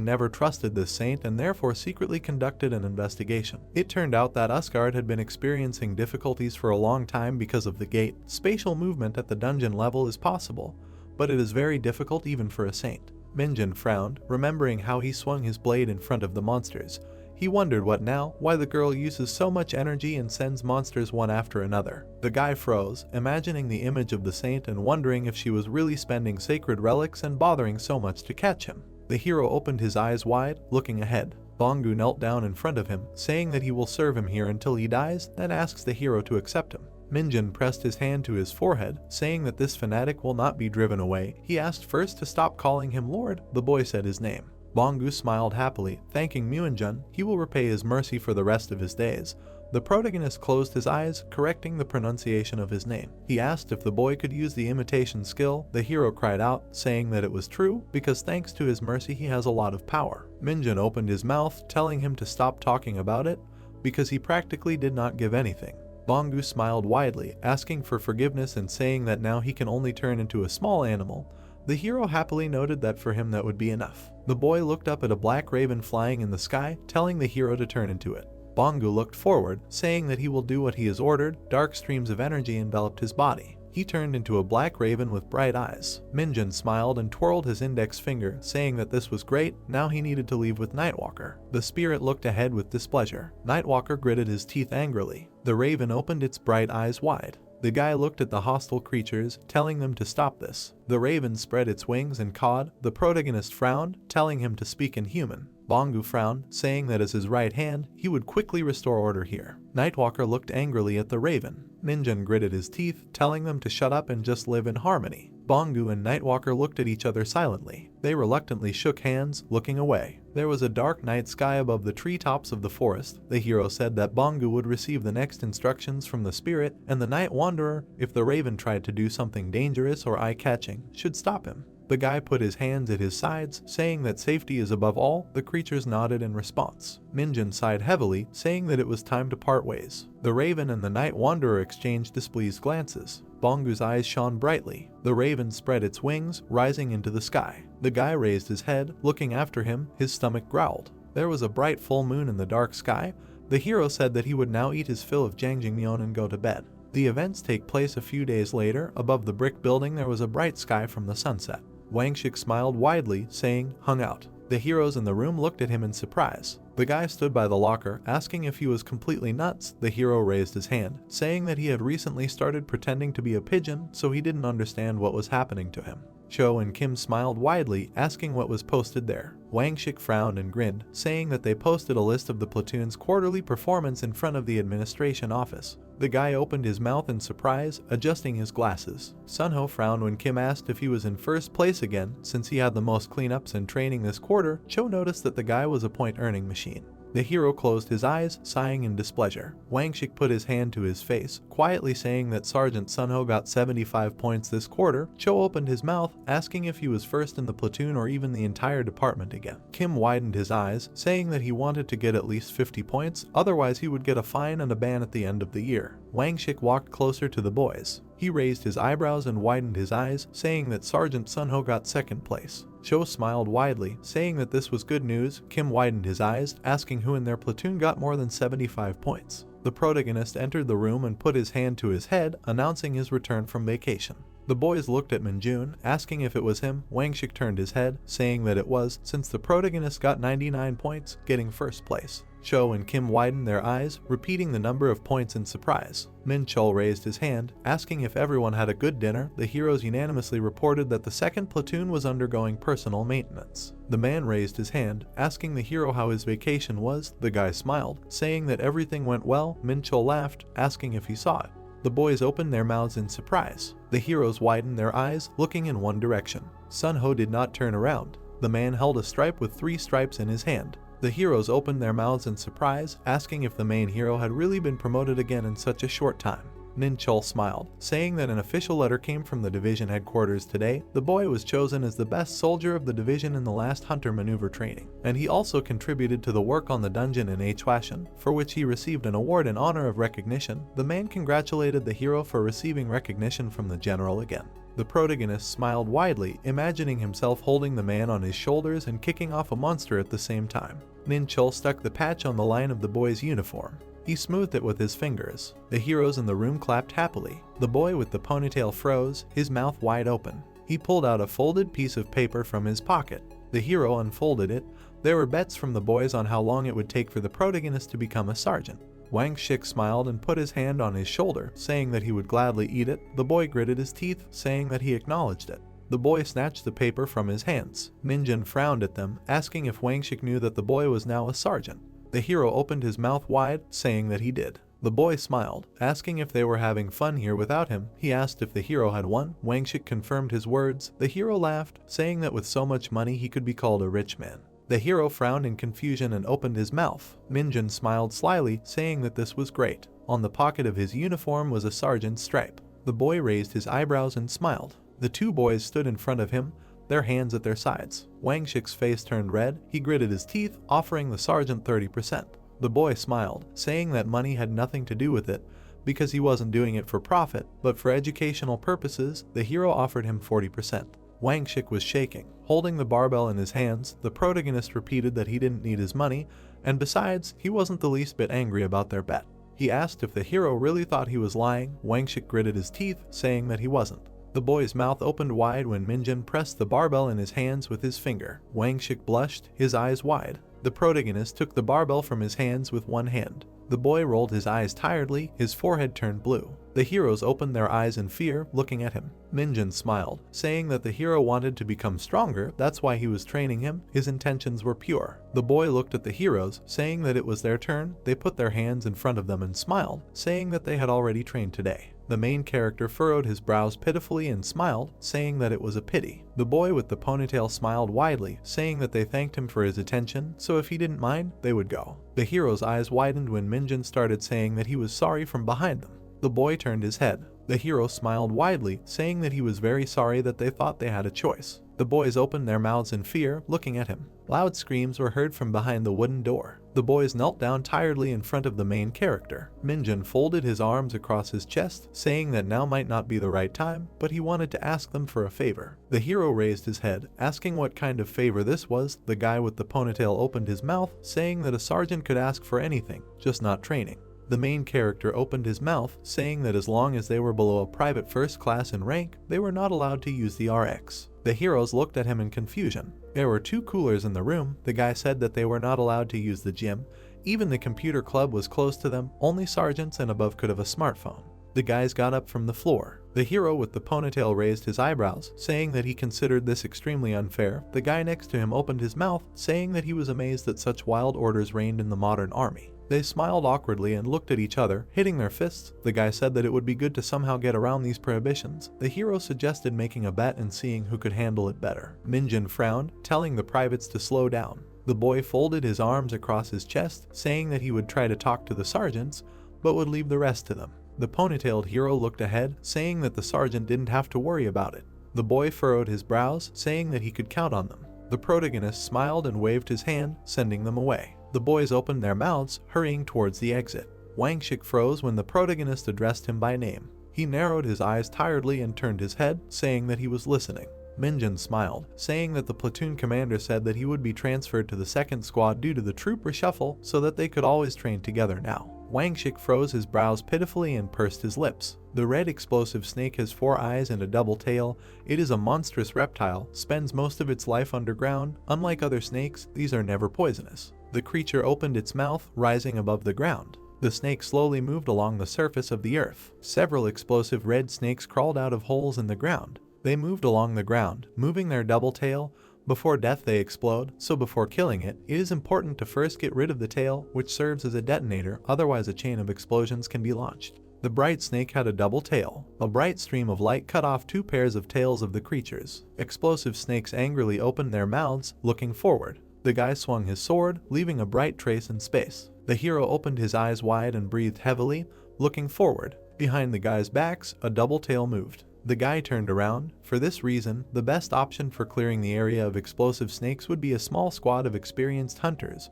[SPEAKER 1] never trusted this saint and therefore secretly conducted an investigation. It turned out that Asgard had been experiencing difficulties for a long time because of the gate. Spatial movement at the dungeon level is possible, but it is very difficult even for a saint. Minjun frowned, remembering how he swung his blade in front of the monsters. He wondered what now, why the girl uses so much energy and sends monsters one after another. The guy froze, imagining the image of the saint and wondering if she was really spending sacred relics and bothering so much to catch him. The hero opened his eyes wide, looking ahead. Bangu knelt down in front of him, saying that he will serve him here until he dies, then asks the hero to accept him. Minjun pressed his hand to his forehead, saying that this fanatic will not be driven away. He asked first to stop calling him Lord. The boy said his name. Bonggu smiled happily, thanking Myunjun. He will repay his mercy for the rest of his days. The protagonist closed his eyes, correcting the pronunciation of his name. He asked if the boy could use the imitation skill. The hero cried out, saying that it was true, because thanks to his mercy he has a lot of power. Minjun opened his mouth, telling him to stop talking about it, because he practically did not give anything. Bonggu smiled widely, asking for forgiveness and saying that now he can only turn into a small animal. The hero happily noted that for him that would be enough. The boy looked up at a black raven flying in the sky, telling the hero to turn into it. Bonggu looked forward, saying that he will do what he is ordered. Dark streams of energy enveloped his body. He turned into a black raven with bright eyes. Minjun smiled and twirled his index finger, saying that this was great. Now he needed to leave with Nightwalker. The spirit looked ahead with displeasure. Nightwalker gritted his teeth angrily. The raven opened its bright eyes wide. The guy looked at the hostile creatures, telling them to stop this. The raven spread its wings and cawed. The protagonist frowned, telling him to speak in human. Bonggu frowned, saying that as his right hand, he would quickly restore order here. Nightwalker looked angrily at the raven. Minjun gritted his teeth, telling them to shut up and just live in harmony. Bonggu and Nightwalker looked at each other silently. They reluctantly shook hands, looking away. There was a dark night sky above the treetops of the forest. The hero said that Bonggu would receive the next instructions from the spirit, and the night wanderer, if the raven tried to do something dangerous or eye-catching, should stop him. The guy put his hands at his sides, saying that safety is above all. The creatures nodded in response. Minjun sighed heavily, saying that it was time to part ways. The raven and the night wanderer exchanged displeased glances. Bonggu's eyes shone brightly. The raven spread its wings, rising into the sky. The guy raised his head, looking after him. His stomach growled. There was a bright full moon in the dark sky. The hero said that he would now eat his fill of jjangjeongmyeon and go to bed. The events take place a few days later. Above the brick building there was a bright sky from the sunset. Wangshik smiled widely, saying, "Hung out." The heroes in the room looked at him in surprise. The guy stood by the locker, asking if he was completely nuts. The hero raised his hand, saying that he had recently started pretending to be a pigeon, so he didn't understand what was happening to him. Cho and Kim smiled widely, asking what was posted there. Wangshik frowned and grinned, saying that they posted a list of the platoon's quarterly performance in front of the administration office. The guy opened his mouth in surprise, adjusting his glasses. Sunho frowned when Kim asked if he was in first place again, since he had the most cleanups and training this quarter. Cho noticed that the guy was a point-earning machine. The hero closed his eyes, sighing in displeasure. Wangshik put his hand to his face, quietly saying that Sergeant Sunho got 75 points this quarter. Cho opened his mouth, asking if he was first in the platoon or even the entire department again. Kim widened his eyes, saying that he wanted to get at least 50 points, otherwise he would get a fine and a ban at the end of the year. Wangshik walked closer to the boys. He raised his eyebrows and widened his eyes, saying that Sergeant Sunho got second place. Cho smiled widely, saying that this was good news. Kim widened his eyes, asking who in their platoon got more than 75 points. The protagonist entered the room and put his hand to his head, announcing his return from vacation. The boys looked at Minjun, asking if it was him. Wangshik turned his head, saying that it was, since the protagonist got 99 points, getting first place. Cho and Kim widened their eyes, repeating the number of points in surprise. Min Chol raised his hand, asking if everyone had a good dinner. The heroes unanimously reported that the second platoon was undergoing personal maintenance. The man raised his hand, asking the hero how his vacation was. The guy smiled, saying that everything went well. Min Chol laughed, asking if he saw it. The boys opened their mouths in surprise. The heroes widened their eyes, looking in one direction. Sunho did not turn around. The man held a stripe with 3 stripes in his hand. The heroes opened their mouths in surprise, asking if the main hero had really been promoted again in such a short time. Min Chol smiled, saying that an official letter came from the division headquarters today. The boy was chosen as the best soldier of the division in the last hunter maneuver training, and he also contributed to the work on the dungeon in Hwashin, for which he received an award in honor of recognition. The man congratulated the hero for receiving recognition from the general again. The protagonist smiled widely, imagining himself holding the man on his shoulders and kicking off a monster at the same time. Min Chol stuck the patch on the line of the boy's uniform. He smoothed it with his fingers. The heroes in the room clapped happily. The boy with the ponytail froze, his mouth wide open. He pulled out a folded piece of paper from his pocket. The hero unfolded it. There were bets from the boys on how long it would take for the protagonist to become a sergeant. Wangshik smiled and put his hand on his shoulder, saying that he would gladly eat it. The boy gritted his teeth, saying that he acknowledged it. The boy snatched the paper from his hands. Minjun frowned at them, asking if Wangshik knew that the boy was now a sergeant. The hero opened his mouth wide, saying that he did. The boy smiled, asking if they were having fun here without him. He asked if the hero had won. Wangshik confirmed his words. The hero laughed, saying that with so much money he could be called a rich man. The hero frowned in confusion and opened his mouth. Minjin smiled slyly, saying that this was great. On the pocket of his uniform was a sergeant's stripe. The boy raised his eyebrows and smiled. The two boys stood in front of him, their hands at their sides. Wang Shik's face turned red. He gritted his teeth, offering the sergeant 30%. The boy smiled, saying that money had nothing to do with it, because he wasn't doing it for profit, but for educational purposes. The hero offered him 40%. Wang Shik was shaking. Holding the barbell in his hands, the protagonist repeated that he didn't need his money, and besides, he wasn't the least bit angry about their bet. He asked if the hero really thought he was lying. Wang Shik gritted his teeth, saying that he wasn't. The boy's mouth opened wide when Minjin pressed the barbell in his hands with his finger. Wang Shik blushed, his eyes wide. The protagonist took the barbell from his hands with one hand. The boy rolled his eyes tiredly, his forehead turned blue. The heroes opened their eyes in fear, looking at him. Minjin smiled, saying that the hero wanted to become stronger, that's why he was training him. His intentions were pure. The boy looked at the heroes, saying that it was their turn. They put their hands in front of them and smiled, saying that they had already trained today. The main character furrowed his brows pitifully and smiled, saying that it was a pity. The boy with the ponytail smiled widely, saying that they thanked him for his attention, so if he didn't mind, they would go. The hero's eyes widened when Minjin started saying that he was sorry from behind them. The boy turned his head. The hero smiled widely, saying that he was very sorry that they thought they had a choice. The boys opened their mouths in fear, looking at him. Loud screams were heard from behind the wooden door. The boys knelt down tiredly in front of the main character. Minjin folded his arms across his chest, saying that now might not be the right time, but he wanted to ask them for a favor. The hero raised his head, asking what kind of favor this was. The guy with the ponytail opened his mouth, saying that a sergeant could ask for anything, just not training. The main character opened his mouth, saying that as long as they were below a private first class in rank, they were not allowed to use the RX. The heroes looked at him in confusion. There were 2 coolers in the room. The guy said that they were not allowed to use the gym. Even the computer club was close to them. Only sergeants and above could have a smartphone. The guys got up from the floor. The hero with the ponytail raised his eyebrows, saying that he considered this extremely unfair. The guy next to him opened his mouth, saying that he was amazed that such wild orders reigned in the modern army. They smiled awkwardly and looked at each other, hitting their fists. The guy said that it would be good to somehow get around these prohibitions. The hero suggested making a bet and seeing who could handle it better. Minjin frowned, telling the privates to slow down. The boy folded his arms across his chest, saying that he would try to talk to the sergeants, but would leave the rest to them. The ponytailed hero looked ahead, saying that the sergeant didn't have to worry about it. The boy furrowed his brows, saying that he could count on them. The protagonist smiled and waved his hand, sending them away. The boys opened their mouths, hurrying towards the exit. Wang Shik froze when the protagonist addressed him by name. He narrowed his eyes tiredly and turned his head, saying that he was listening. Minjin smiled, saying that the platoon commander said that he would be transferred to the 2nd squad due to the troop reshuffle so that they could always train together now. Wang Shik froze his brows pitifully and pursed his lips. The red explosive snake has 4 eyes and a double tail. It is a monstrous reptile, spends most of its life underground. Unlike other snakes, these are never poisonous. The creature opened its mouth, rising above the ground. The snake slowly moved along the surface of the earth. Several explosive red snakes crawled out of holes in the ground. They moved along the ground, moving their double tail. Before death they explode, so before killing it, it is important to first get rid of the tail, which serves as a detonator, otherwise a chain of explosions can be launched. The bright snake had a double tail. A bright stream of light cut off 2 pairs of tails of the creatures. Explosive snakes angrily opened their mouths, looking forward. The guy swung his sword, leaving a bright trace in space. The hero opened his eyes wide and breathed heavily, looking forward. Behind the guy's backs, a double tail moved. The guy turned around. For this reason, the best option for clearing the area of explosive snakes would be a small squad of experienced hunters.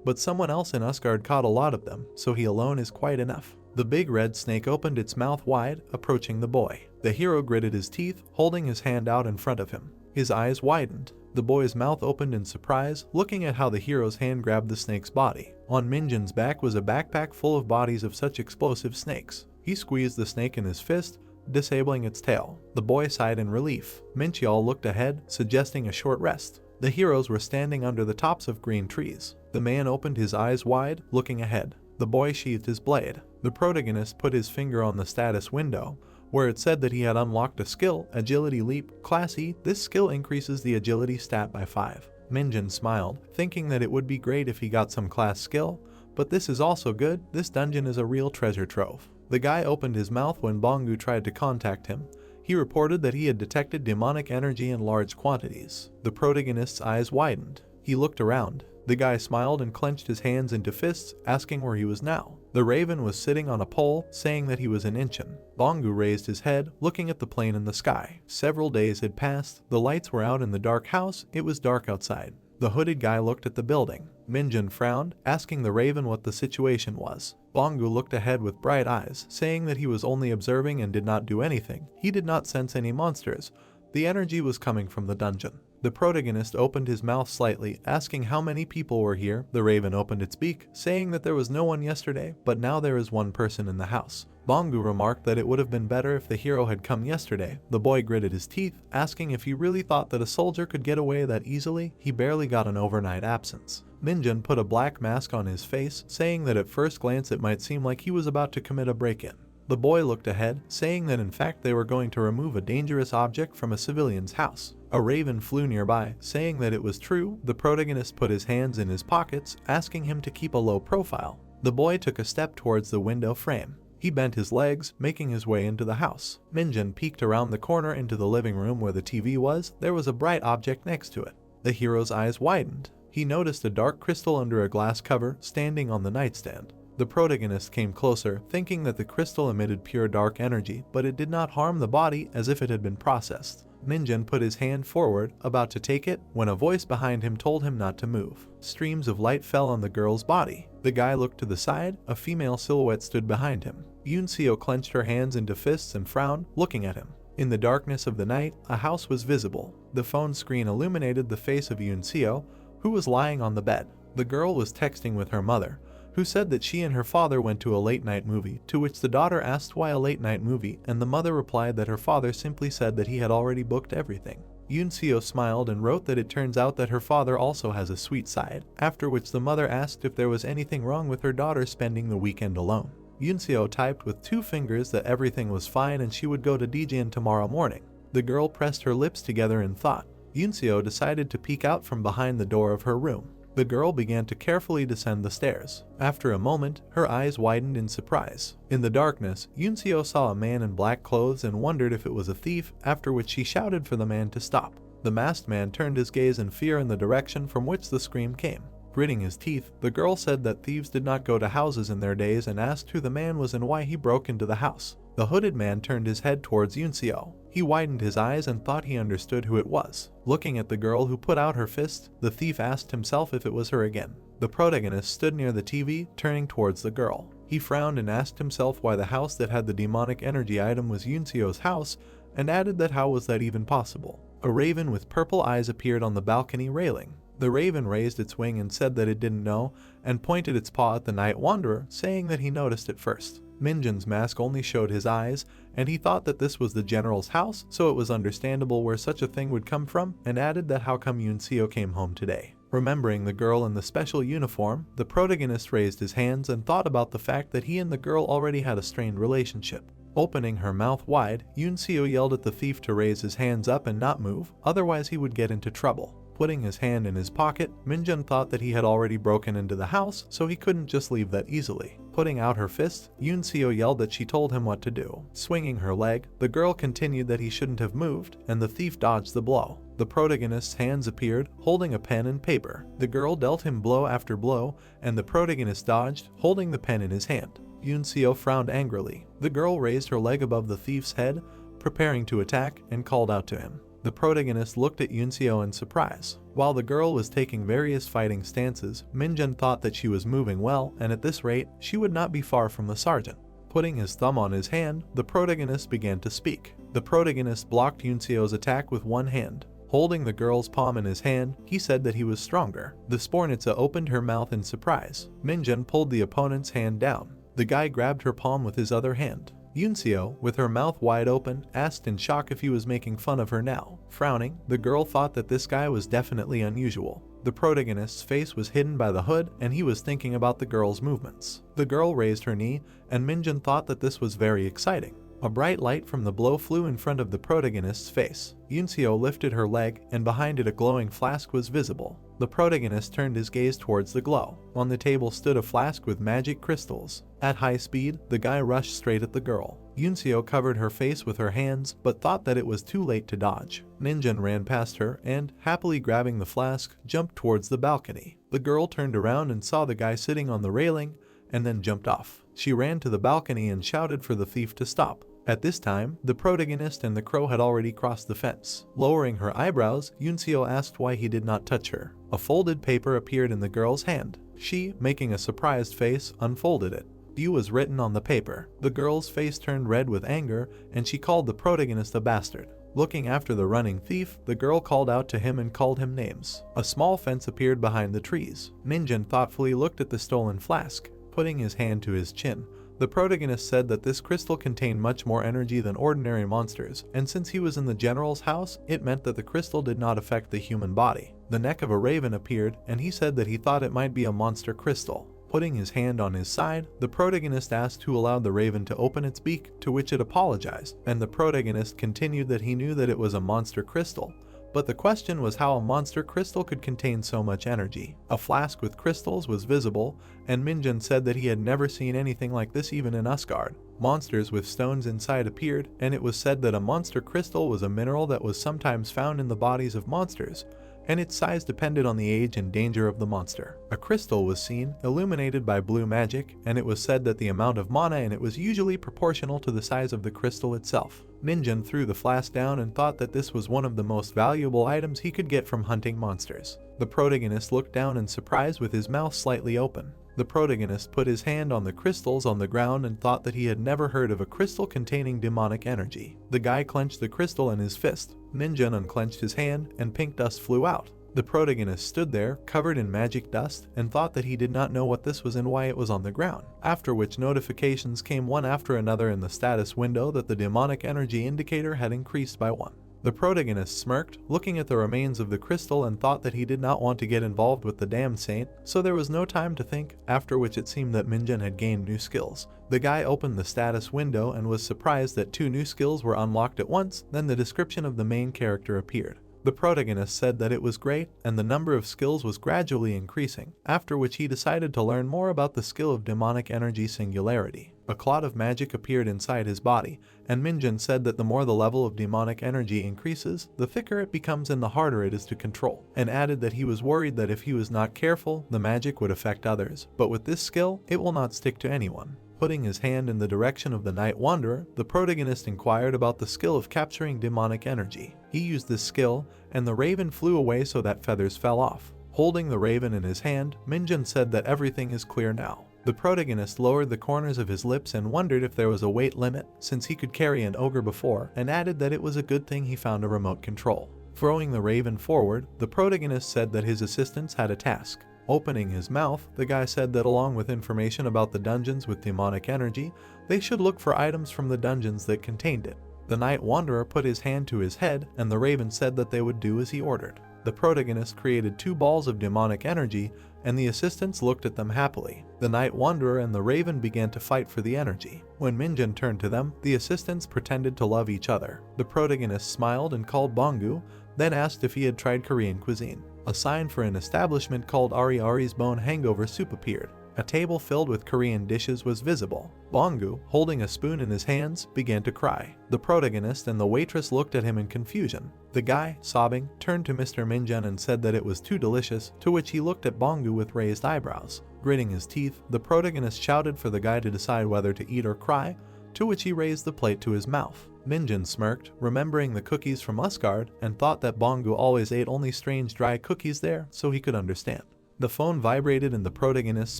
[SPEAKER 1] But someone else in Usgard caught a lot of them, so he alone is quite enough. The big red snake opened its mouth wide, approaching the boy. The hero gritted his teeth, holding his hand out in front of him. His eyes widened. The boy's mouth opened in surprise, looking at how the hero's hand grabbed the snake's body. On Minjin's back was a backpack full of bodies of such explosive snakes. He squeezed the snake in his fist, disabling its tail. The boy sighed in relief. Minchial looked ahead, suggesting a short rest. The heroes were standing under the tops of green trees. The man opened his eyes wide, looking ahead. The boy sheathed his blade. The protagonist put his finger on the status window, where it said that he had unlocked a skill, Agility Leap, Class E. This skill increases the agility stat by 5. Minjin smiled, thinking that it would be great if he got some class skill, but this is also good. This dungeon is a real treasure trove. The guy opened his mouth when Bongu tried to contact him. He reported that he had detected demonic energy in large quantities. The protagonist's eyes widened. He looked around. The guy smiled and clenched his hands into fists, asking where he was now. The raven was sitting on a pole, saying that he was in Incheon. Bongu raised his head, looking at the plane in the sky. Several days had passed. The lights were out in the dark house. It was dark outside. The hooded guy looked at the building. Minjun frowned, asking the raven what the situation was. Bongu looked ahead with bright eyes, saying that he was only observing and did not do anything. He did not sense any monsters. The energy was coming from the dungeon. The protagonist opened his mouth slightly, asking how many people were here. The raven opened its beak, saying that there was no one yesterday, but now there is one person in the house. Bongu remarked that it would have been better if the hero had come yesterday. The boy gritted his teeth, asking if he really thought that a soldier could get away that easily. He barely got an overnight absence. Minjun put a black mask on his face, saying that at first glance it might seem like he was about to commit a break-in. The boy looked ahead, saying that in fact they were going to remove a dangerous object from a civilian's house. A raven flew nearby, saying that it was true. The protagonist put his hands in his pockets, asking him to keep a low profile. The boy took a step towards the window frame. He bent his legs, making his way into the house. Minjun peeked around the corner into the living room where the TV was. There was a bright object next to it. The hero's eyes widened. He noticed a dark crystal under a glass cover, standing on the nightstand. The protagonist came closer, thinking that the crystal emitted pure dark energy, but it did not harm the body as if it had been processed. Minjun put his hand forward, about to take it, when a voice behind him told him not to move. Streams of light fell on the girl's body. The guy looked to the side. A female silhouette stood behind him. Yunseo clenched her hands into fists and frowned, looking at him. In the darkness of the night, a house was visible. The phone screen illuminated the face of Yunseo, who was lying on the bed. The girl was texting with her mother, who said that she and her father went to a late-night movie, to which the daughter asked why a late-night movie, and the mother replied that her father simply said that he had already booked everything. Yunseo smiled and wrote that it turns out that her father also has a sweet side, after which the mother asked if there was anything wrong with her daughter spending the weekend alone. Yunseo typed with 2 fingers that everything was fine and she would go to Dijin tomorrow morning. The girl pressed her lips together in thought. Yunseo decided to peek out from behind the door of her room. The girl began to carefully descend the stairs. After a moment, her eyes widened in surprise. In the darkness, Yunseo saw a man in black clothes and wondered if it was a thief, after which she shouted for the man to stop. The masked man turned his gaze in fear in the direction from which the scream came. Gritting his teeth, the girl said that thieves did not go to houses in their days and asked who the man was and why he broke into the house. The hooded man turned his head towards Yunseo. He widened his eyes and thought he understood who it was. Looking at the girl who put out her fist, the thief asked himself if it was her again. The protagonist stood near the TV, turning towards the girl. He frowned and asked himself why the house that had the demonic energy item was Yunseo's house, and added that how was that even possible. A raven with purple eyes appeared on the balcony railing. The raven raised its wing and said that it didn't know, and pointed its paw at the night wanderer, saying that he noticed it first. Minjun's mask only showed his eyes, and he thought that this was the general's house, so it was understandable where such a thing would come from, and added that how come Yunseo came home today. Remembering the girl in the special uniform, the protagonist raised his hands and thought about the fact that he and the girl already had a strained relationship. Opening her mouth wide, Yunseo yelled at the thief to raise his hands up and not move, otherwise he would get into trouble. Putting his hand in his pocket, Minjun thought that he had already broken into the house, so he couldn't just leave that easily. Putting out her fist, Yunseo yelled that she told him what to do. Swinging her leg, the girl continued that he shouldn't have moved, and the thief dodged the blow. The protagonist's hands appeared, holding a pen and paper. The girl dealt him blow after blow, and the protagonist dodged, holding the pen in his hand. Yunseo frowned angrily. The girl raised her leg above the thief's head, preparing to attack, and called out to him. The protagonist looked at Yunseo in surprise. While the girl was taking various fighting stances, Minjun thought that she was moving well, and at this rate, she would not be far from the sergeant. Putting his thumb on his hand, the protagonist began to speak. The protagonist blocked Yunseo's attack with one hand. Holding the girl's palm in his hand, he said that he was stronger. The Spornitsa opened her mouth in surprise. Minjun pulled the opponent's hand down. The guy grabbed her palm with his other hand. Yunseo, with her mouth wide open, asked in shock if he was making fun of her now. Frowning, the girl thought that this guy was definitely unusual. The protagonist's face was hidden by the hood, and he was thinking about the girl's movements. The girl raised her knee, and Minjun thought that this was very exciting. A bright light from the blow flew in front of the protagonist's face. Yunseo lifted her leg, and behind it a glowing flask was visible. The protagonist turned his gaze towards the glow. On the table stood a flask with magic crystals. At high speed, the guy rushed straight at the girl. Yunseo covered her face with her hands, but thought that it was too late to dodge. Ninjun ran past her and, happily grabbing the flask, jumped towards the balcony. The girl turned around and saw the guy sitting on the railing, and then jumped off. She ran to the balcony and shouted for the thief to stop. At this time, the protagonist and the crow had already crossed the fence. Lowering her eyebrows, Yunseo asked why he did not touch her. A folded paper appeared in the girl's hand. She, making a surprised face, unfolded it. "You" was written on the paper. The girl's face turned red with anger, and she called the protagonist a bastard. Looking after the running thief, the girl called out to him and called him names. A small fence appeared behind the trees. Ninjun thoughtfully looked at the stolen flask. Putting his hand to his chin, the protagonist said that this crystal contained much more energy than ordinary monsters, and since he was in the general's house, it meant that the crystal did not affect the human body. The neck of a raven appeared, and he said that he thought it might be a monster crystal. Putting his hand on his side, the protagonist asked who allowed the raven to open its beak, to which it apologized, and the protagonist continued that he knew that it was a monster crystal. But the question was how a monster crystal could contain so much energy. A flask with crystals was visible, and Minjun said that he had never seen anything like this even in Asgard. Monsters with stones inside appeared, and it was said that a monster crystal was a mineral that was sometimes found in the bodies of monsters, and its size depended on the age and danger of the monster. A crystal was seen, illuminated by blue magic, and it was said that the amount of mana in it was usually proportional to the size of the crystal itself. Ninjun threw the flask down and thought that this was one of the most valuable items he could get from hunting monsters. The protagonist looked down in surprise with his mouth slightly open. The protagonist put his hand on the crystals on the ground and thought that he had never heard of a crystal containing demonic energy. The guy clenched the crystal in his fist. Ninjun unclenched his hand, and pink dust flew out. The protagonist stood there, covered in magic dust, and thought that he did not know what this was and why it was on the ground. After which notifications came one after another in the status window that the demonic energy indicator had increased by 1. The protagonist smirked, looking at the remains of the crystal, and thought that he did not want to get involved with the damned saint, so there was no time to think, after which it seemed that Minjun had gained new skills. The guy opened the status window and was surprised that 2 new skills were unlocked at once. Then the description of the main character appeared. The protagonist said that it was great, and the number of skills was gradually increasing, after which he decided to learn more about the skill of demonic energy singularity. A cloud of magic appeared inside his body, and Minjun said that the more the level of demonic energy increases, the thicker it becomes and the harder it is to control, and added that he was worried that if he was not careful, the magic would affect others, but with this skill, it will not stick to anyone. Putting his hand in the direction of the Night Wanderer, the protagonist inquired about the skill of capturing demonic energy. He used this skill, and the raven flew away so that feathers fell off. Holding the raven in his hand, Minjun said that everything is clear now. The protagonist lowered the corners of his lips and wondered if there was a weight limit, since he could carry an ogre before, and added that it was a good thing he found a remote control. Throwing the raven forward, the protagonist said that his assistants had a task. Opening his mouth, the guy said that along with information about the dungeons with demonic energy, they should look for items from the dungeons that contained it. The Night Wanderer put his hand to his head, and the raven said that they would do as he ordered. The protagonist created 2 balls of demonic energy, and the assistants looked at them happily. The Night Wanderer and the raven began to fight for the energy. When Minjun turned to them, the assistants pretended to love each other. The protagonist smiled and called Bongu, then asked if he had tried Korean cuisine. A sign for an establishment called Ari Ari's Bone Hangover Soup appeared. A table filled with Korean dishes was visible. Bongu, holding a spoon in his hands, began to cry. The protagonist and the waitress looked at him in confusion. The guy, sobbing, turned to Mr. Minjun and said that it was too delicious, to which he looked at Bongu with raised eyebrows. Gritting his teeth, the protagonist shouted for the guy to decide whether to eat or cry, to which he raised the plate to his mouth. Minjun smirked, remembering the cookies from Asgard, and thought that Bongu always ate only strange dry cookies there, so he could understand. The phone vibrated in the protagonist's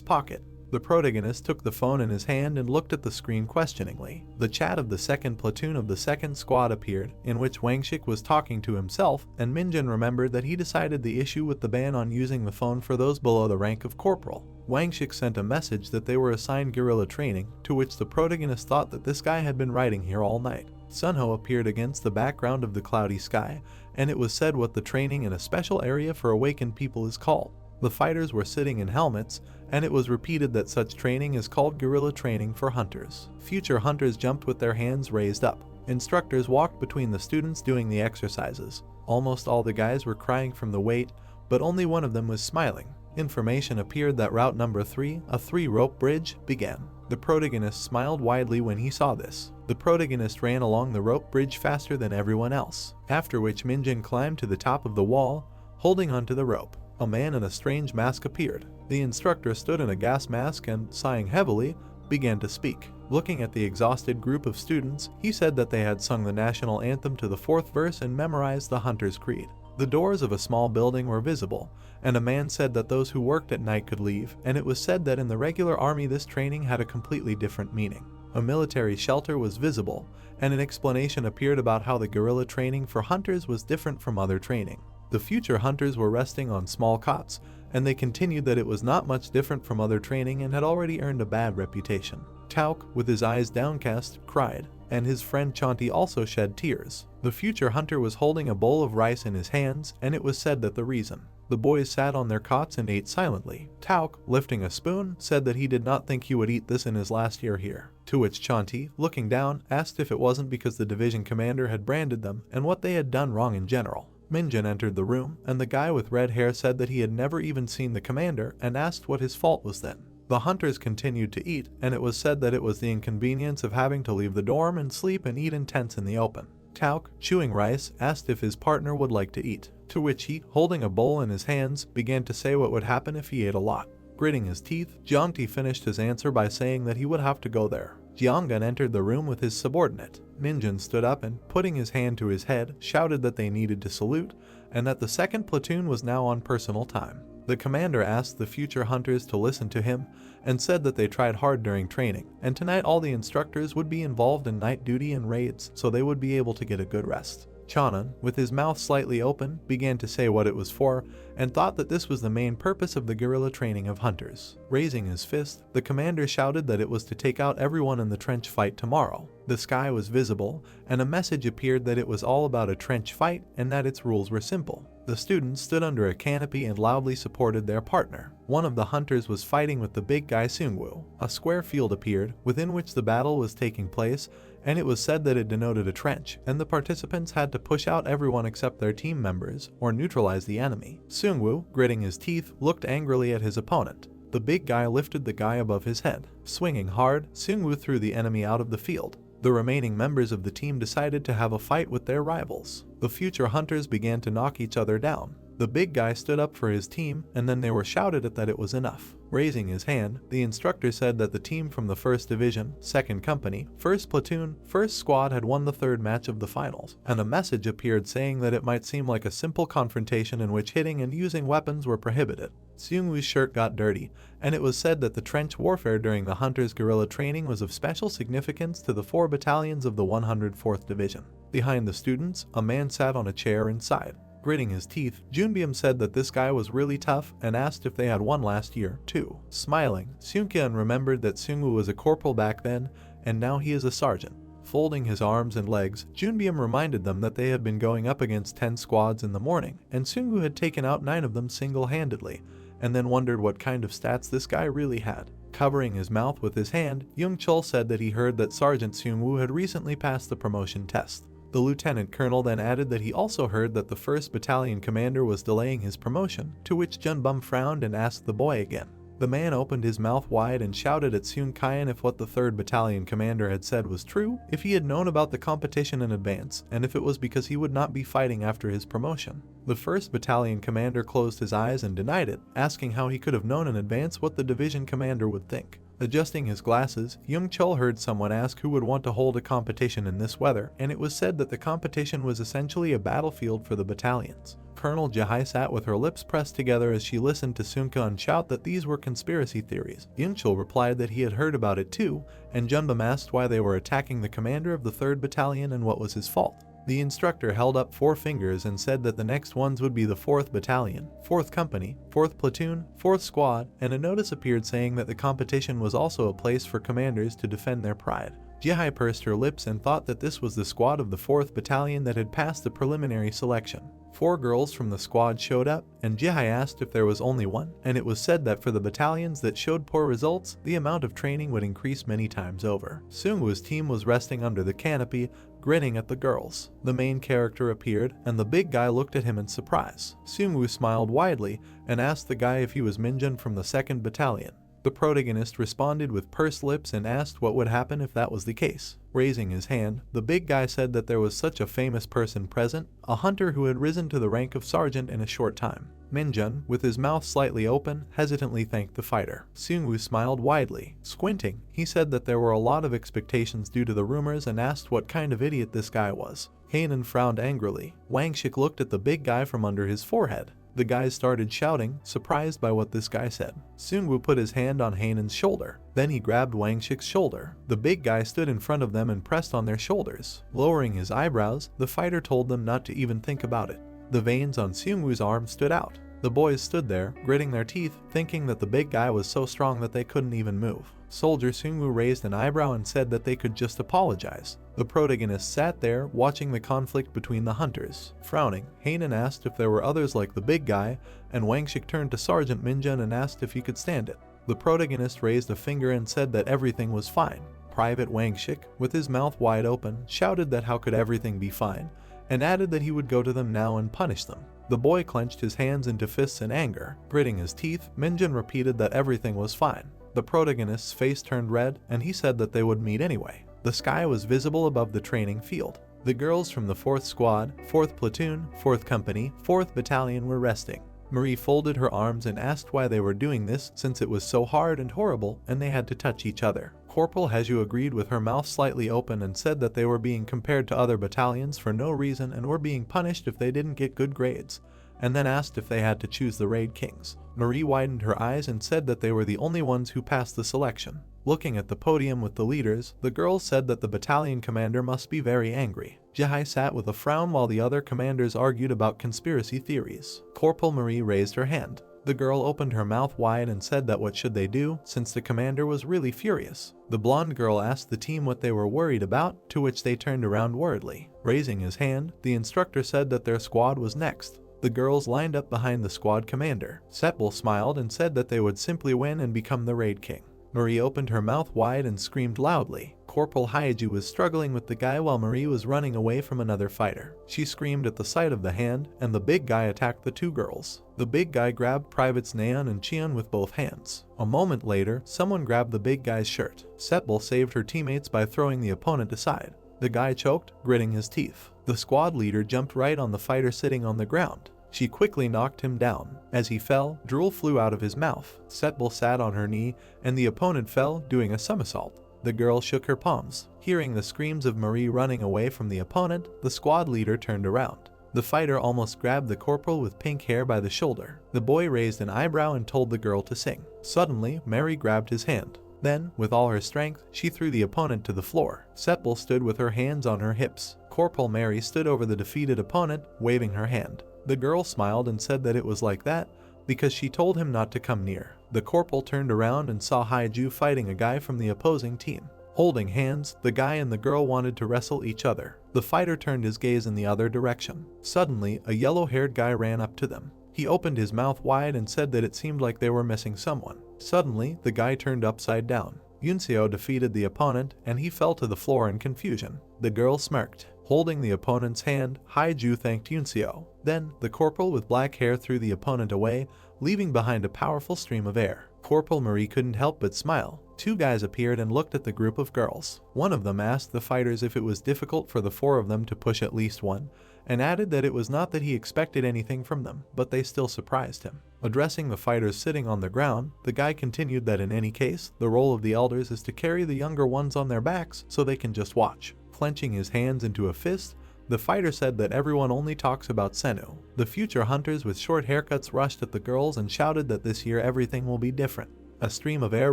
[SPEAKER 1] pocket. The protagonist took the phone in his hand and looked at the screen questioningly. The chat of the 2nd platoon of the 2nd squad appeared, in which Wangshik was talking to himself, and Minjun remembered that he decided the issue with the ban on using the phone for those below the rank of corporal. Wangshik sent a message that they were assigned guerrilla training, to which the protagonist thought that this guy had been writing here all night. Sunho appeared against the background of the cloudy sky, and it was said what the training in a special area for awakened people is called. The fighters were sitting in helmets, and it was repeated that such training is called guerrilla training for hunters. Future hunters jumped with their hands raised up. Instructors walked between the students doing the exercises. Almost all the guys were crying from the weight, but only one of them was smiling. Information appeared that route number 3, a 3-rope bridge, began. The protagonist smiled widely when he saw this. The protagonist ran along the rope bridge faster than everyone else, after which Minjin climbed to the top of the wall, holding onto the rope. A man in a strange mask appeared. The instructor stood in a gas mask and, sighing heavily, began to speak. Looking at the exhausted group of students, he said that they had sung the national anthem to the 4th verse and memorized the Hunter's Creed. The doors of a small building were visible, and a man said that those who worked at night could leave, and it was said that in the regular army this training had a completely different meaning. A military shelter was visible, and an explanation appeared about how the guerrilla training for hunters was different from other training. The future hunters were resting on small cots, and they continued that it was not much different from other training and had already earned a bad reputation. Tauk, with his eyes downcast, cried, and his friend Chanti also shed tears. The future hunter was holding a bowl of rice in his hands, and it was said that the reason. The boys sat on their cots and ate silently. Tauk, lifting a spoon, said that he did not think he would eat this in his last year here. To which Chanti, looking down, asked if it wasn't because the division commander had branded them and what they had done wrong in general. Minjin entered the room, and the guy with red hair said that he had never even seen the commander and asked what his fault was then. The hunters continued to eat, and it was said that it was the inconvenience of having to leave the dorm and sleep and eat in tents in the open. Tauk, chewing rice, asked if his partner would like to eat, to which he, holding a bowl in his hands, began to say what would happen if he ate a lot. Gritting his teeth, Jiangti finished his answer by saying that he would have to go there. Jianggan entered the room with his subordinate. Minjin stood up and, putting his hand to his head, shouted that they needed to salute, and that the 2nd platoon was now on personal time. The commander asked the future hunters to listen to him, and said that they tried hard during training, and tonight all the instructors would be involved in night duty and raids, so they would be able to get a good rest. Chanan, with his mouth slightly open, began to say what it was for, and thought that this was the main purpose of the guerrilla training of hunters. Raising his fist, the commander shouted that it was to take out everyone in the trench fight tomorrow. The sky was visible, and a message appeared that it was all about a trench fight and that its rules were simple. The students stood under a canopy and loudly supported their partner. One of the hunters was fighting with the big guy Seungwoo. A square field appeared, within which the battle was taking place, and it was said that it denoted a trench, and the participants had to push out everyone except their team members, or neutralize the enemy. Seungwoo, gritting his teeth, looked angrily at his opponent. The big guy lifted the guy above his head. Swinging hard, Seungwoo threw the enemy out of the field. The remaining members of the team decided to have a fight with their rivals. The future hunters began to knock each other down. The big guy stood up for his team, and then they were shouted at that it was enough. Raising his hand, the instructor said that the team from the 1st Division, 2nd Company, 1st Platoon, 1st Squad had won the 3rd match of the finals, and a message appeared saying that it might seem like a simple confrontation in which hitting and using weapons were prohibited. Seungwoo's shirt got dirty, and it was said that the trench warfare during the hunters' guerrilla training was of special significance to the 4 battalions of the 104th Division. Behind the students, a man sat on a chair inside. Gritting his teeth, Junbyeom said that this guy was really tough and asked if they had won last year, too. Smiling, Seungkyeon remembered that Seungwoo was a corporal back then, and now he is a sergeant. Folding his arms and legs, Junbyeom reminded them that they had been going up against 10 squads in the morning, and Seungwoo had taken out 9 of them single-handedly, and then wondered what kind of stats this guy really had. Covering his mouth with his hand, Young-chul said that he heard that Sergeant Seungwoo had recently passed the promotion test. The lieutenant colonel then added that he also heard that the 1st battalion commander was delaying his promotion, to which Junbum frowned and asked the boy again. The man opened his mouth wide and shouted at Seung-kyeon if what the 3rd battalion commander had said was true, if he had known about the competition in advance, and if it was because he would not be fighting after his promotion. The 1st battalion commander closed his eyes and denied it, asking how he could have known in advance what the division commander would think. Adjusting his glasses, Young-chul heard someone ask who would want to hold a competition in this weather, and it was said that the competition was essentially a battlefield for the battalions. Colonel Jahai sat with her lips pressed together as she listened to Seung-kyeon shout that these were conspiracy theories. Young-chul replied that he had heard about it too, and Junbum asked why they were attacking the commander of the 3rd battalion and what was his fault. The instructor held up 4 fingers and said that the next ones would be the 4th Battalion, 4th Company, 4th Platoon, 4th Squad, and a notice appeared saying that the competition was also a place for commanders to defend their pride. Jihai pursed her lips and thought that this was the squad of the 4th Battalion that had passed the preliminary selection. 4 girls from the squad showed up, and Jihai asked if there was only one, and it was said that for the battalions that showed poor results, the amount of training would increase many times over. Seungwoo's team was resting under the canopy, grinning at the girls. The main character appeared, and the big guy looked at him in surprise. Seungwoo smiled widely and asked the guy if he was Minjun from the 2nd Battalion. The protagonist responded with pursed lips and asked what would happen if that was the case. Raising his hand, the big guy said that there was such a famous person present, a hunter who had risen to the rank of sergeant in a short time. Minjun, with his mouth slightly open, hesitantly thanked the fighter. Seungwoo smiled widely. Squinting, he said that there were a lot of expectations due to the rumors and asked what kind of idiot this guy was. Hanan frowned angrily. Wang Shik looked at the big guy from under his forehead. The guys started shouting, surprised by what this guy said. Seungwoo put his hand on Hanan's shoulder. Then he grabbed Wang Shik's shoulder. The big guy stood in front of them and pressed on their shoulders. Lowering his eyebrows, the fighter told them not to even think about it. The veins on Seungwoo's arm stood out. The boys stood there, gritting their teeth, thinking that the big guy was so strong that they couldn't even move. Soldier Seungwoo raised an eyebrow and said that they could just apologize. The protagonist sat there, watching the conflict between the hunters. Frowning, Hanan asked if there were others like the big guy, and Wang Shik turned to Sergeant Minjun and asked if he could stand it. The protagonist raised a finger and said that everything was fine. Private Wang Shik, with his mouth wide open, shouted that how could everything be fine, and added that he would go to them now and punish them. The boy clenched his hands into fists in anger. Gritting his teeth, Minjun repeated that everything was fine. The protagonist's face turned red, and he said that they would meet anyway. The sky was visible above the training field. The girls from the 4th Squad, 4th Platoon, 4th Company, 4th Battalion were resting. Marie folded her arms and asked why they were doing this since it was so hard and horrible and they had to touch each other. Corporal Haju agreed with her mouth slightly open and said that they were being compared to other battalions for no reason and were being punished if they didn't get good grades, and then asked if they had to choose the raid kings. Marie widened her eyes and said that they were the only ones who passed the selection. Looking at the podium with the leaders, the girls said that the battalion commander must be very angry. Jihai sat with a frown while the other commanders argued about conspiracy theories. Corporal Marie raised her hand. The girl opened her mouth wide and said that what should they do, since the commander was really furious. The blonde girl asked the team what they were worried about, to which they turned around worriedly. Raising his hand, the instructor said that their squad was next. The girls lined up behind the squad commander. Setbal smiled and said that they would simply win and become the raid king. Marie opened her mouth wide and screamed loudly. Corporal Haiju was struggling with the guy while Marie was running away from another fighter. She screamed at the sight of the hand, and the big guy attacked the two girls. The big guy grabbed Privates Naeun and Cheon with both hands. A moment later, someone grabbed the big guy's shirt. Setbal saved her teammates by throwing the opponent aside. The guy choked, gritting his teeth. The squad leader jumped right on the fighter sitting on the ground. She quickly knocked him down. As he fell, drool flew out of his mouth. Setbal sat on her knee, and the opponent fell, doing a somersault. The girl shook her palms. Hearing the screams of Marie running away from the opponent, the squad leader turned around. The fighter almost grabbed the corporal with pink hair by the shoulder. The boy raised an eyebrow and told the girl to sing. Suddenly, Mary grabbed his hand. Then, with all her strength, she threw the opponent to the floor. Setbal stood with her hands on her hips. Corporal Mary stood over the defeated opponent, waving her hand. The girl smiled and said that it was like that because she told him not to come near. The corporal turned around and saw Haiju fighting a guy from the opposing team. Holding hands, the guy and the girl wanted to wrestle each other. The fighter turned his gaze in the other direction. Suddenly, a yellow-haired guy ran up to them. He opened his mouth wide and said that it seemed like they were missing someone. Suddenly, the guy turned upside down. Yunseo defeated the opponent, and he fell to the floor in confusion. The girl smirked. Holding the opponent's hand, Haiju thanked Yunseo. Then, the corporal with black hair threw the opponent away, leaving behind a powerful stream of air. Corporal Marie couldn't help but smile. Two guys appeared and looked at the group of girls. One of them asked the fighters if it was difficult for the four of them to push at least one, and added that it was not that he expected anything from them, but they still surprised him. Addressing the fighters sitting on the ground, the guy continued that in any case, the role of the elders is to carry the younger ones on their backs so they can just watch. Clenching his hands into a fist, the fighter said that everyone only talks about Senu. The future hunters with short haircuts rushed at the girls and shouted that this year everything will be different. A stream of air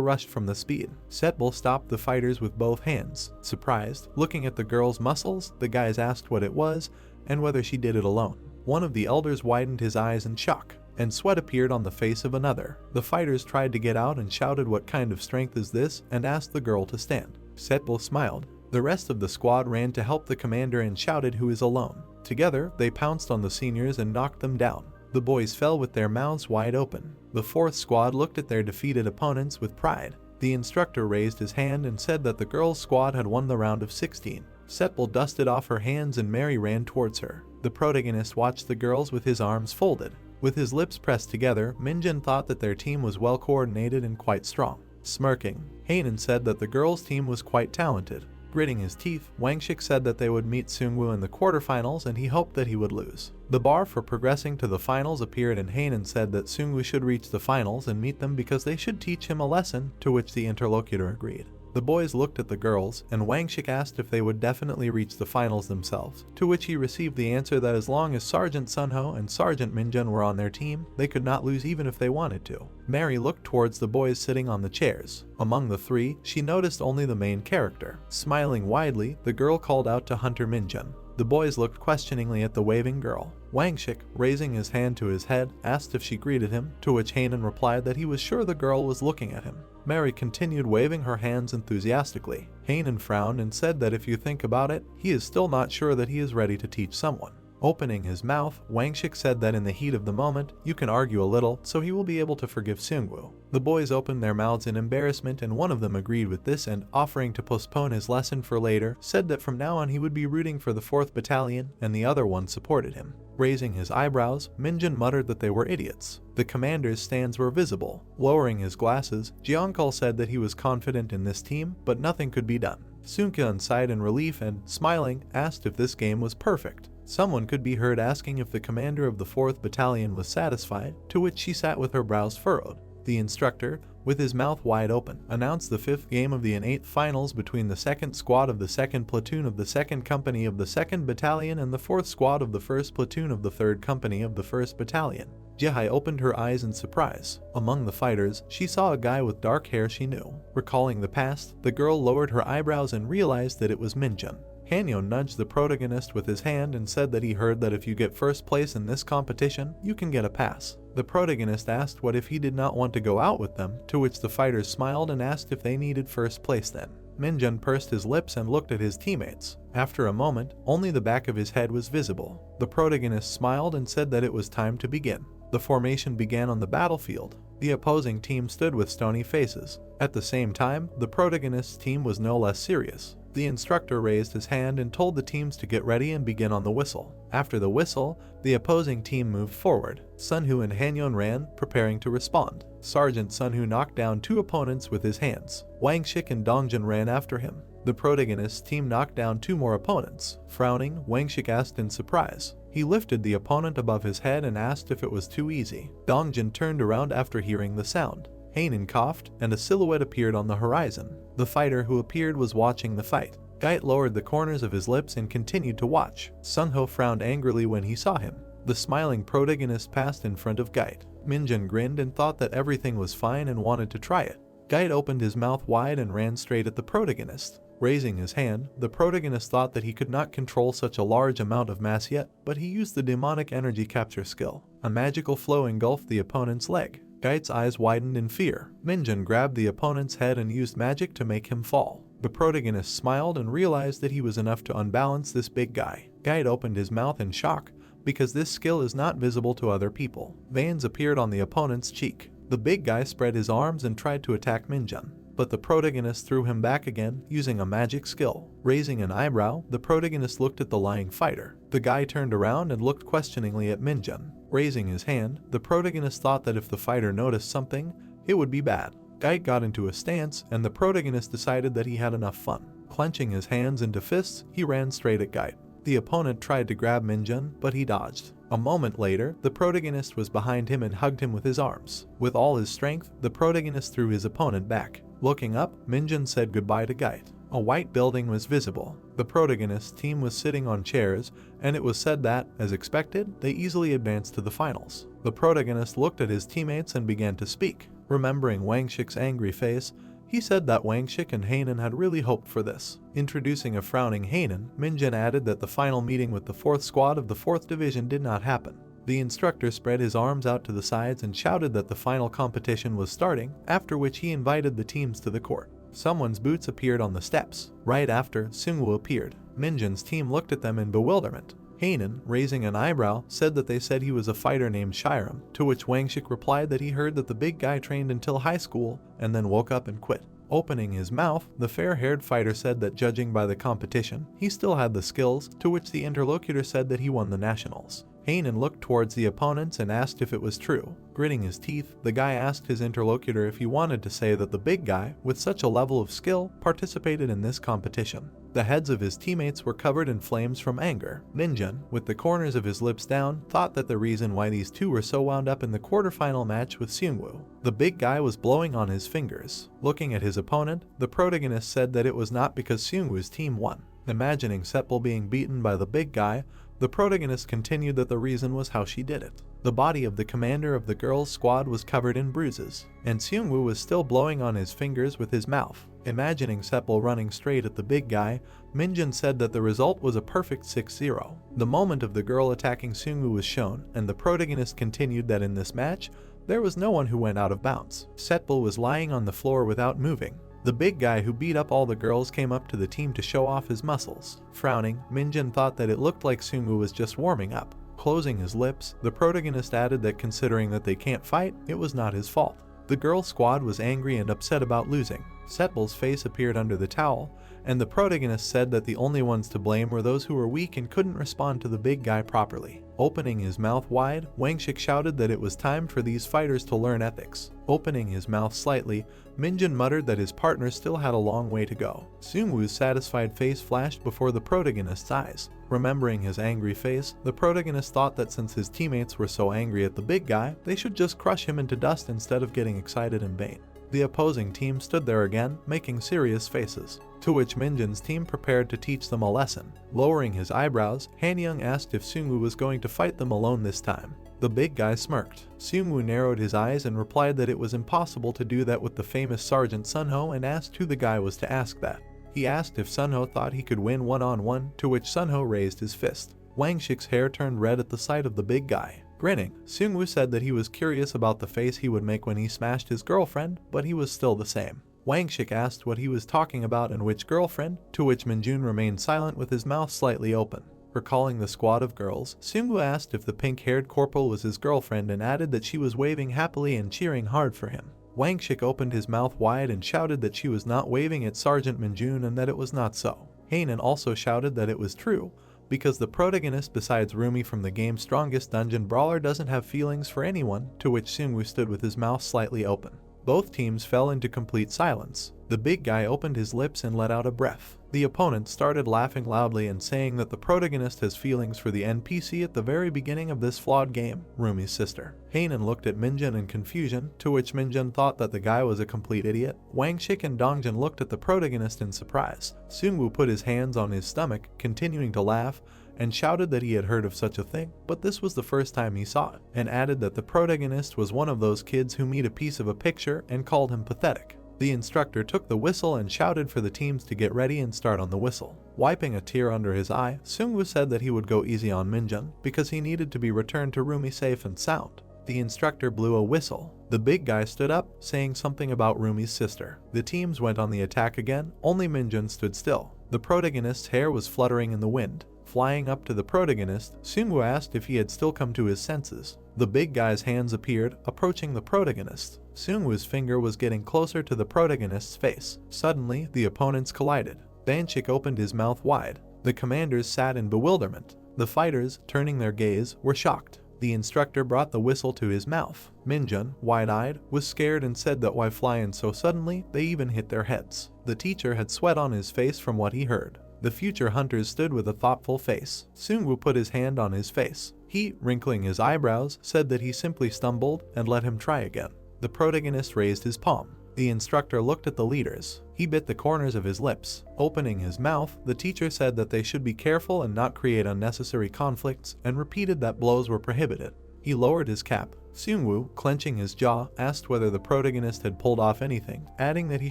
[SPEAKER 1] rushed from the speed. Setbal stopped the fighters with both hands. Surprised, looking at the girl's muscles, the guys asked what it was and whether she did it alone. One of the elders widened his eyes in shock, and sweat appeared on the face of another. The fighters tried to get out and shouted what kind of strength is this and asked the girl to stand. Setbal smiled. The rest of the squad ran to help the commander and shouted who is alone. Together, they pounced on the seniors and knocked them down. The boys fell with their mouths wide open. The 4th squad looked at their defeated opponents with pride. The instructor raised his hand and said that the girls' squad had won the round of 16. Setbal dusted off her hands and Mary ran towards her. The protagonist watched the girls with his arms folded. With his lips pressed together, Minjun thought that their team was well coordinated and quite strong. Smirking, Hanan said that the girls' team was quite talented. Gritting his teeth, Wangshik said that they would meet Seungwoo in the quarterfinals and he hoped that he would lose. The bar for progressing to the finals appeared and Hanan said that Seungwoo should reach the finals and meet them because they should teach him a lesson, to which the interlocutor agreed. The boys looked at the girls, and Wangshik asked if they would definitely reach the finals themselves, to which he received the answer that as long as Sergeant Sunho and Sergeant Minjun were on their team, they could not lose even if they wanted to. Mary looked towards the boys sitting on the chairs. Among the three, she noticed only the main character. Smiling widely, the girl called out to Hunter Minjun. The boys looked questioningly at the waving girl. Wangshik, raising his hand to his head, asked if she greeted him, to which Hanan replied that he was sure the girl was looking at him. Mary continued waving her hands enthusiastically. Hanan frowned and said that if you think about it, he is still not sure that he is ready to teach someone. Opening his mouth, Wangshik said that in the heat of the moment, you can argue a little, so he will be able to forgive Seungwoo. The boys opened their mouths in embarrassment and one of them agreed with this and, offering to postpone his lesson for later, said that from now on he would be rooting for the 4th Battalion, and the other one supported him. Raising his eyebrows, Minjun muttered that they were idiots. The commander's stands were visible. Lowering his glasses, Jeongkul said that he was confident in this team, but nothing could be done. Seungkyun sighed in relief and, smiling, asked if this game was perfect. Someone could be heard asking if the commander of the 4th Battalion was satisfied, to which she sat with her brows furrowed. The instructor, with his mouth wide open, announced the 5th game of the N8 finals between the 2nd Squad of the 2nd Platoon of the 2nd Company of the 2nd Battalion and the 4th Squad of the 1st Platoon of the 3rd Company of the 1st Battalion. Jihai opened her eyes in surprise. Among the fighters, she saw a guy with dark hair she knew. Recalling the past, the girl lowered her eyebrows and realized that it was Minjun. Hanyo nudged the protagonist with his hand and said that he heard that if you get first place in this competition, you can get a pass. The protagonist asked what if he did not want to go out with them, to which the fighters smiled and asked if they needed first place then. Minjun pursed his lips and looked at his teammates. After a moment, only the back of his head was visible. The protagonist smiled and said that it was time to begin. The formation began on the battlefield. The opposing team stood with stony faces. At the same time, the protagonist's team was no less serious. The instructor raised his hand and told the teams to get ready and begin on the whistle. After the whistle, the opposing team moved forward. Sunho and Hanyeon ran, preparing to respond. Sergeant Sunho knocked down 2 opponents with his hands. Wangshik and Dongjin ran after him. The protagonist's team knocked down 2 more opponents. Frowning, Wangshik asked in surprise. He lifted the opponent above his head and asked if it was too easy. Dongjin turned around after hearing the sound. Hanan coughed, and a silhouette appeared on the horizon. The fighter who appeared was watching the fight. Gait lowered the corners of his lips and continued to watch. Sunho frowned angrily when he saw him. The smiling protagonist passed in front of Gait. Minjun grinned and thought that everything was fine and wanted to try it. Gait opened his mouth wide and ran straight at the protagonist. Raising his hand, the protagonist thought that he could not control such a large amount of mass yet, but he used the demonic energy capture skill. A magical flow engulfed the opponent's leg. Gait's eyes widened in fear. Minjun grabbed the opponent's head and used magic to make him fall. The protagonist smiled and realized that he was enough to unbalance this big guy. Gait opened his mouth in shock, because this skill is not visible to other people. Veins appeared on the opponent's cheek. The big guy spread his arms and tried to attack Minjun, but the protagonist threw him back again using a magic skill. Raising an eyebrow, the protagonist looked at the lying fighter. The guy turned around and looked questioningly at Minjun. Raising his hand, the protagonist thought that if the fighter noticed something, it would be bad. Gait got into a stance, and the protagonist decided that he had enough fun. Clenching his hands into fists, he ran straight at Gait. The opponent tried to grab Minjun, but he dodged. A moment later, the protagonist was behind him and hugged him with his arms. With all his strength, the protagonist threw his opponent back. Looking up, Minjun said goodbye to Gait. A white building was visible. The protagonist's team was sitting on chairs, and it was said that, as expected, they easily advanced to the finals. The protagonist looked at his teammates and began to speak. Remembering Wangshik's angry face, he said that Wangshik and Hanan had really hoped for this. Introducing a frowning Hanan, Minjun added that the final meeting with the 4th Squad of the 4th Division did not happen. The instructor spread his arms out to the sides and shouted that the final competition was starting, after which he invited the teams to the court. Someone's boots appeared on the steps. Right after, Seungwoo appeared. Minjun's team looked at them in bewilderment. Hanan, raising an eyebrow, said that they said he was a fighter named Shiram, to which Wangshik replied that he heard that the big guy trained until high school and then woke up and quit. Opening his mouth, the fair-haired fighter said that judging by the competition, he still had the skills, to which the interlocutor said that he won the nationals. Hanan looked towards the opponents and asked if it was true. Gritting his teeth, the guy asked his interlocutor if he wanted to say that the big guy, with such a level of skill, participated in this competition. The heads of his teammates were covered in flames from anger. Minjun, with the corners of his lips down, thought that the reason why these two were so wound up in the quarterfinal match with Seungwoo. The big guy was blowing on his fingers. Looking at his opponent, the protagonist said that it was not because Seungwoo's team won. Imagining Sepul being beaten by the big guy, the protagonist continued that the reason was how she did it. The body of the commander of the girls' squad was covered in bruises, and Seungwoo was still blowing on his fingers with his mouth. Imagining Sepul running straight at the big guy, Minjun said that the result was a perfect 6-0. The moment of the girl attacking Seungwoo was shown, and the protagonist continued that in this match, there was no one who went out of bounds. Sepul was lying on the floor without moving. The big guy who beat up all the girls came up to the team to show off his muscles. Frowning, Minjun thought that it looked like Seungwoo was just warming up. Closing his lips, the protagonist added that considering that they can't fight, it was not his fault. The girl squad was angry and upset about losing. Sepul's face appeared under the towel, and the protagonist said that the only ones to blame were those who were weak and couldn't respond to the big guy properly. Opening his mouth wide, Wangshik shouted that it was time for these fighters to learn ethics. Opening his mouth slightly, Minjun muttered that his partner still had a long way to go. Seungwoo's satisfied face flashed before the protagonist's eyes. Remembering his angry face, the protagonist thought that since his teammates were so angry at the big guy, they should just crush him into dust instead of getting excited in vain. The opposing team stood there again, making serious faces, to which Minjun's team prepared to teach them a lesson. Lowering his eyebrows, Hanyang asked if Seungwoo was going to fight them alone this time. The big guy smirked. Seungwoo narrowed his eyes and replied that it was impossible to do that with the famous Sergeant Sunho and asked who the guy was to ask that. He asked if Sunho thought he could win one-on-one, to which Sunho raised his fist. Wangshik's hair turned red at the sight of the big guy. Grinning, Seungwoo said that he was curious about the face he would make when he smashed his girlfriend, but he was still the same. Wangshik asked what he was talking about and which girlfriend, to which Minjun remained silent with his mouth slightly open. Recalling the squad of girls, Seungwoo asked if the pink-haired corporal was his girlfriend and added that she was waving happily and cheering hard for him. Wangshik opened his mouth wide and shouted that she was not waving at Sergeant Minjun and that it was not so. Hanan also shouted that it was true, because the protagonist besides Rumi from the game's strongest dungeon brawler doesn't have feelings for anyone, to which Seungwoo stood with his mouth slightly open. Both teams fell into complete silence. The big guy opened his lips and let out a breath. The opponent started laughing loudly and saying that the protagonist has feelings for the NPC at the very beginning of this flawed game, Rumi's sister. Hanan looked at Minjun in confusion, to which Minjun thought that the guy was a complete idiot. Wangshik and Dongjun looked at the protagonist in surprise. Seungwoo put his hands on his stomach, continuing to laugh, and shouted that he had heard of such a thing, but this was the first time he saw it, and added that the protagonist was one of those kids who meet a piece of a picture and called him pathetic. The instructor took the whistle and shouted for the teams to get ready and start on the whistle. Wiping a tear under his eye, Seungwoo said that he would go easy on Minjun because he needed to be returned to Rumi safe and sound. The instructor blew a whistle. The big guy stood up, saying something about Rumi's sister. The teams went on the attack again, only Minjun stood still. The protagonist's hair was fluttering in the wind. Flying up to the protagonist, Seungwoo asked if he had still come to his senses. The big guy's hands appeared, approaching the protagonist. Seungwoo's finger was getting closer to the protagonist's face. Suddenly, the opponents collided. Banshik opened his mouth wide. The commanders sat in bewilderment. The fighters, turning their gaze, were shocked. The instructor brought the whistle to his mouth. Minjun, wide-eyed, was scared and said that why fly in so suddenly, they even hit their heads. The teacher had sweat on his face from what he heard. The future hunters stood with a thoughtful face. Seungwoo put his hand on his face. He, wrinkling his eyebrows, said that he simply stumbled and let him try again. The protagonist raised his palm. The instructor looked at the leaders. He bit the corners of his lips. Opening his mouth, the teacher said that they should be careful and not create unnecessary conflicts, and repeated that blows were prohibited. He lowered his cap. Seungwoo, clenching his jaw, asked whether the protagonist had pulled off anything, adding that he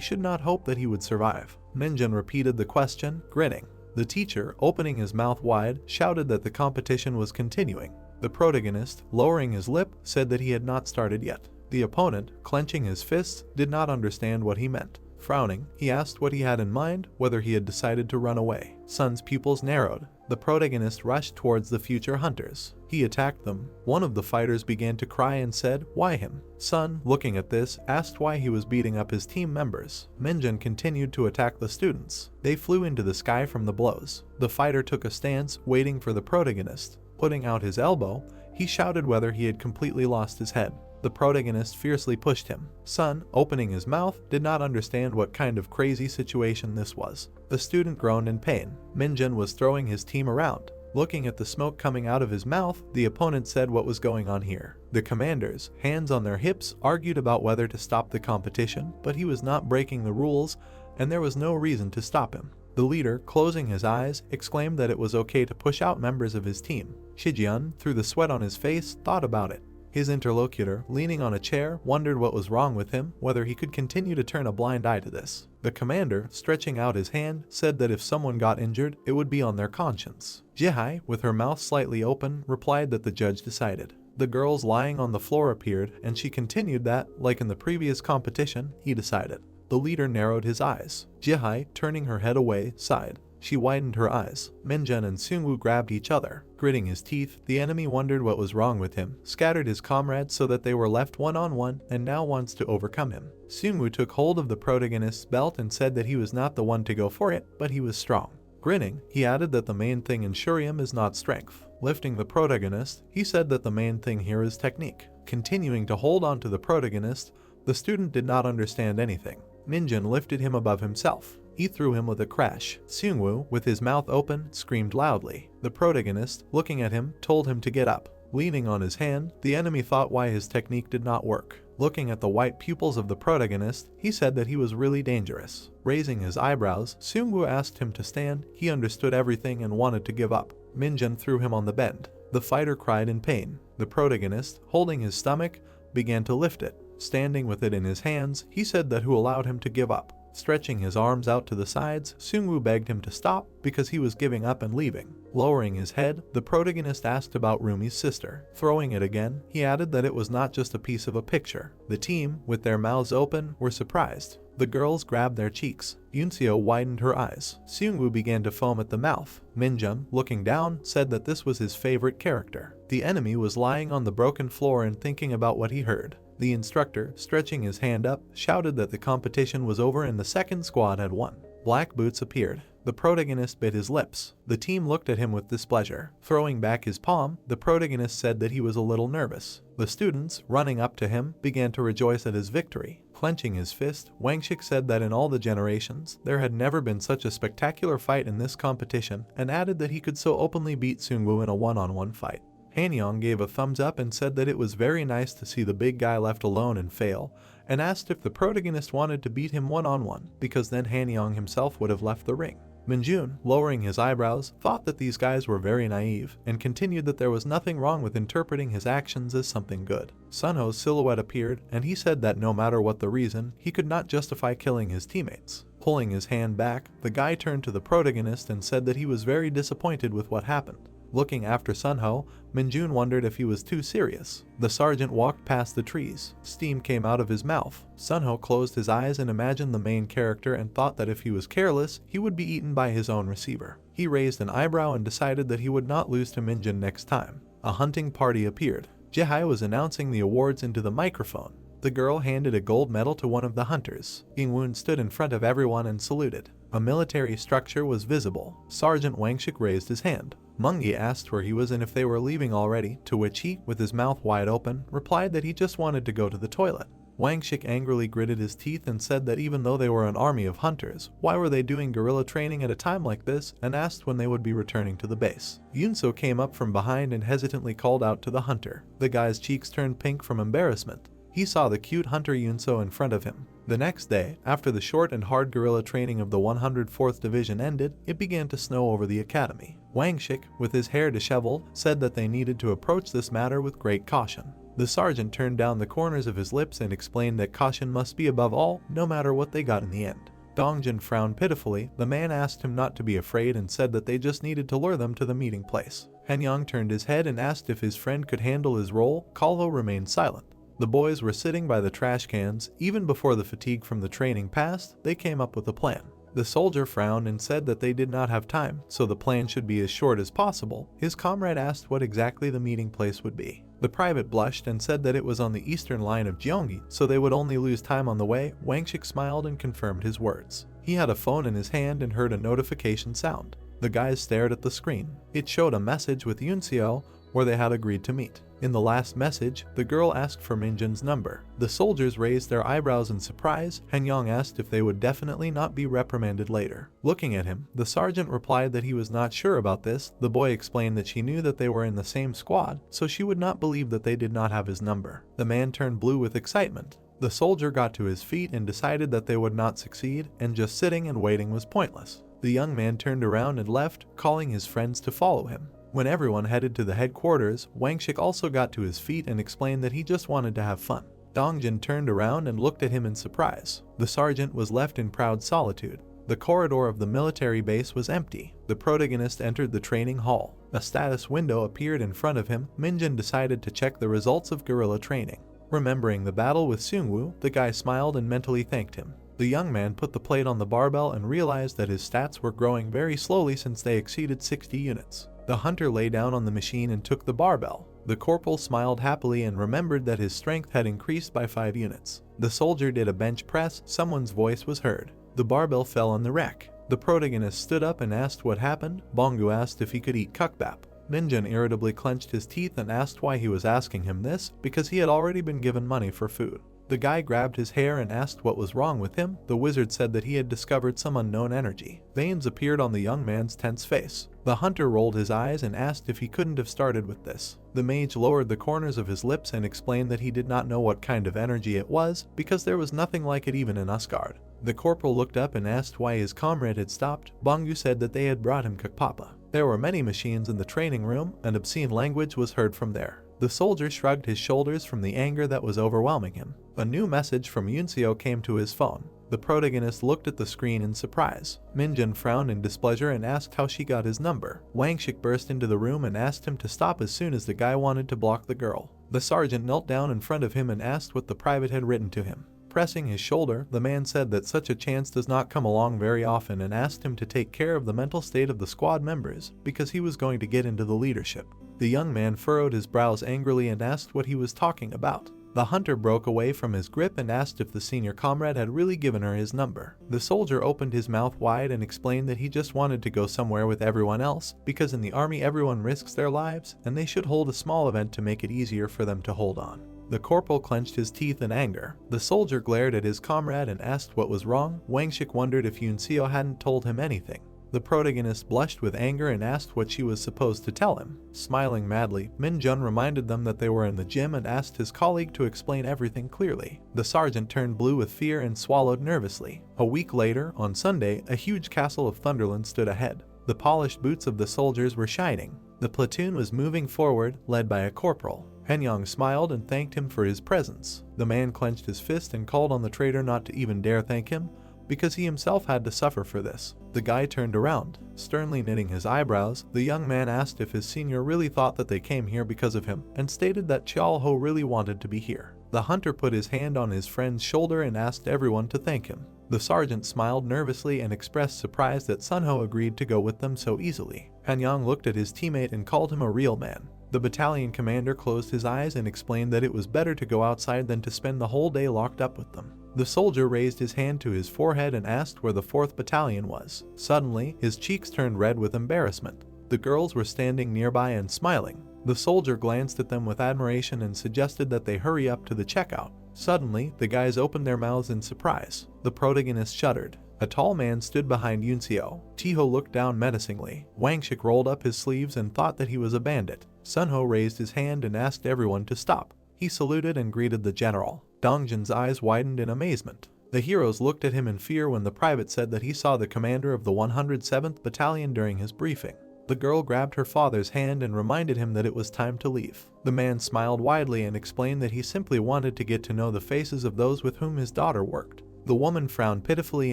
[SPEAKER 1] should not hope that he would survive. Minjun repeated the question, grinning. The teacher, opening his mouth wide, shouted that the competition was continuing. The protagonist, lowering his lip, said that he had not started yet. The opponent, clenching his fists, did not understand what he meant. Frowning, he asked what he had in mind, whether he had decided to run away. Sun's pupils narrowed. The protagonist rushed towards the future hunters. He attacked them. One of the fighters began to cry and said, "Why him?" Sun, looking at this, asked why he was beating up his team members. Minjun continued to attack the students. They flew into the sky from the blows. The fighter took a stance, waiting for the protagonist. Putting out his elbow, he shouted whether he had completely lost his head. The protagonist fiercely pushed him. Sun, opening his mouth, did not understand what kind of crazy situation this was. The student groaned in pain. Minjun was throwing his team around. Looking at the smoke coming out of his mouth, the opponent said what was going on here. The commanders, hands on their hips, argued about whether to stop the competition, but he was not breaking the rules, and there was no reason to stop him. The leader, closing his eyes, exclaimed that it was okay to push out members of his team. Shijian, through the sweat on his face, thought about it. His interlocutor, leaning on a chair, wondered what was wrong with him, whether he could continue to turn a blind eye to this. The commander, stretching out his hand, said that if someone got injured, it would be on their conscience. Jihai, with her mouth slightly open, replied that the judge decided. The girls lying on the floor appeared, and she continued that, like in the previous competition, he decided. The leader narrowed his eyes. Jihai, turning her head away, sighed. She widened her eyes. Minjun and Seungwoo grabbed each other. Gritting his teeth, the enemy wondered what was wrong with him, scattered his comrades so that they were left one-on-one, and now wants to overcome him. Seungwoo took hold of the protagonist's belt and said that he was not the one to go for it, but he was strong. Grinning, he added that the main thing in Shuriam is not strength. Lifting the protagonist, he said that the main thing here is technique. Continuing to hold on to the protagonist, the student did not understand anything. Minjun lifted him above himself. He threw him with a crash. Seungwoo, with his mouth open, screamed loudly. The protagonist, looking at him, told him to get up. Leaning on his hand, the enemy thought why his technique did not work. Looking at the white pupils of the protagonist, he said that he was really dangerous. Raising his eyebrows, Seungwoo asked him to stand. He understood everything and wanted to give up. Minjun threw him on the bend. The fighter cried in pain. The protagonist, holding his stomach, began to lift it. Standing with it in his hands, he said that who allowed him to give up. Stretching his arms out to the sides, Seungwoo begged him to stop because he was giving up and leaving. Lowering his head, the protagonist asked about Rumi's sister. Throwing it again, he added that it was not just a piece of a picture. The team, with their mouths open, were surprised. The girls grabbed their cheeks. Yunseo widened her eyes. Seungwoo began to foam at the mouth. Minjun, looking down, said that this was his favorite character. The enemy was lying on the broken floor and thinking about what he heard. The instructor, stretching his hand up, shouted that the competition was over and the second squad had won. Black boots appeared. The protagonist bit his lips. The team looked at him with displeasure. Throwing back his palm, the protagonist said that he was a little nervous. The students, running up to him, began to rejoice at his victory. Clenching his fist, Wangshik said that in all the generations, there had never been such a spectacular fight in this competition, and added that he could so openly beat Seungwoo in a one-on-one fight. Hanyang gave a thumbs up and said that it was very nice to see the big guy left alone and fail, and asked if the protagonist wanted to beat him one-on-one, because then Hanyang himself would have left the ring. Minjun, lowering his eyebrows, thought that these guys were very naive, and continued that there was nothing wrong with interpreting his actions as something good. Sunho's silhouette appeared, and he said that no matter what the reason, he could not justify killing his teammates. Pulling his hand back, the guy turned to the protagonist and said that he was very disappointed with what happened. Looking after Sunho, Minjun wondered if he was too serious. The sergeant walked past the trees. Steam came out of his mouth. Sunho closed his eyes and imagined the main character and thought that if he was careless, he would be eaten by his own receiver. He raised an eyebrow and decided that he would not lose to Minjun next time. A hunting party appeared. Jihai was announcing the awards into the microphone. The girl handed a gold medal to one of the hunters. Ingwoon stood in front of everyone and saluted. A military structure was visible. Sergeant Wangshik raised his hand. Mungi asked where he was and if they were leaving already, to which he, with his mouth wide open, replied that he just wanted to go to the toilet. Wangshik angrily gritted his teeth and said that even though they were an army of hunters, why were they doing guerrilla training at a time like this, and asked when they would be returning to the base. Yunso came up from behind and hesitantly called out to the hunter. The guy's cheeks turned pink from embarrassment. He saw the cute hunter Yunso in front of him. The next day, after the short and hard guerrilla training of the 104th Division ended, it began to snow over the academy. Wangshik, with his hair disheveled, said that they needed to approach this matter with great caution. The sergeant turned down the corners of his lips and explained that caution must be above all, no matter what they got in the end. Dongjin frowned pitifully. The man asked him not to be afraid and said that they just needed to lure them to the meeting place. Hanyang turned his head and asked if his friend could handle his role. Kalho remained silent. The boys were sitting by the trash cans. Even before the fatigue from the training passed, they came up with a plan. The soldier frowned and said that they did not have time, so the plan should be as short as possible. His comrade asked what exactly the meeting place would be. The private blushed and said that it was on the eastern line of Gyeonggi, so they would only lose time on the way. Wangshik smiled and confirmed his words. He had a phone in his hand and heard a notification sound. The guys stared at the screen. It showed a message with Yunseo where they had agreed to meet. In the last message, the girl asked for Minjun's number. The soldiers raised their eyebrows in surprise. Han-young asked if they would definitely not be reprimanded later. Looking at him, the sergeant replied that he was not sure about this. The boy explained that she knew that they were in the same squad, so she would not believe that they did not have his number. The man turned blue with excitement. The soldier got to his feet and decided that they would not succeed, and just sitting and waiting was pointless. The young man turned around and left, calling his friends to follow him. When everyone headed to the headquarters, Wangshik also got to his feet and explained that he just wanted to have fun. Dongjin turned around and looked at him in surprise. The sergeant was left in proud solitude. The corridor of the military base was empty. The protagonist entered the training hall. A status window appeared in front of him. Minjun decided to check the results of guerrilla training. Remembering the battle with Seungwoo, the guy smiled and mentally thanked him. The young man put the plate on the barbell and realized that his stats were growing very slowly since they exceeded 60 units. The hunter lay down on the machine and took the barbell. The corporal smiled happily and remembered that his strength had increased by 5 units. The soldier did a bench press. Someone's voice was heard. The barbell fell on the rack. The protagonist stood up and asked what happened. Bonggu asked if he could eat kukbap. Minjun irritably clenched his teeth and asked why he was asking him this, because he had already been given money for food. The guy grabbed his hair and asked what was wrong with him. The wizard said that he had discovered some unknown energy. Veins appeared on the young man's tense face. The hunter rolled his eyes and asked if he couldn't have started with this. The mage lowered the corners of his lips and explained that he did not know what kind of energy it was, because there was nothing like it even in Asgard. The corporal looked up and asked why his comrade had stopped. Bonggu said that they had brought him kukpapa. There were many machines in the training room, and obscene language was heard from there. The soldier shrugged his shoulders from the anger that was overwhelming him. A new message from Yunseo came to his phone. The protagonist looked at the screen in surprise. Minjun frowned in displeasure and asked how she got his number. Wangshik burst into the room and asked him to stop as soon as the guy wanted to block the girl. The sergeant knelt down in front of him and asked what the private had written to him. Pressing his shoulder, the man said that such a chance does not come along very often and asked him to take care of the mental state of the squad members because he was going to get into the leadership. The young man furrowed his brows angrily and asked what he was talking about. The hunter broke away from his grip and asked if the senior comrade had really given her his number. The soldier opened his mouth wide and explained that he just wanted to go somewhere with everyone else, because in the army everyone risks their lives, and they should hold a small event to make it easier for them to hold on. The corporal clenched his teeth in anger. The soldier glared at his comrade and asked what was wrong. Wangshik wondered if Yunseo hadn't told him anything. The protagonist blushed with anger and asked what she was supposed to tell him. Smiling madly, Minjun reminded them that they were in the gym and asked his colleague to explain everything clearly. The sergeant turned blue with fear and swallowed nervously. A week later, on Sunday, a huge castle of Thunderland stood ahead. The polished boots of the soldiers were shining. The platoon was moving forward, led by a corporal. Henyang smiled and thanked him for his presence. The man clenched his fist and called on the traitor not to even dare thank him, because he himself had to suffer for this. The guy turned around, sternly knitting his eyebrows. The young man asked if his senior really thought that they came here because of him, and stated that Cheol-ho really wanted to be here. The hunter put his hand on his friend's shoulder and asked everyone to thank him. The sergeant smiled nervously and expressed surprise that Sunho agreed to go with them so easily. Hanyang looked at his teammate and called him a real man. The battalion commander closed his eyes and explained that it was better to go outside than to spend the whole day locked up with them. The soldier raised his hand to his forehead and asked where the 4th Battalion was. Suddenly, his cheeks turned red with embarrassment. The girls were standing nearby and smiling. The soldier glanced at them with admiration and suggested that they hurry up to the checkout. Suddenly, the guys opened their mouths in surprise. The protagonist shuddered. A tall man stood behind Yunseo. Chiho looked down menacingly. Wangshik rolled up his sleeves and thought that he was a bandit. Sunho raised his hand and asked everyone to stop. He saluted and greeted the general. Dongjin's eyes widened in amazement. The heroes looked at him in fear when the private said that he saw the commander of the 107th Battalion during his briefing. The girl grabbed her father's hand and reminded him that it was time to leave. The man smiled widely and explained that he simply wanted to get to know the faces of those with whom his daughter worked. The woman frowned pitifully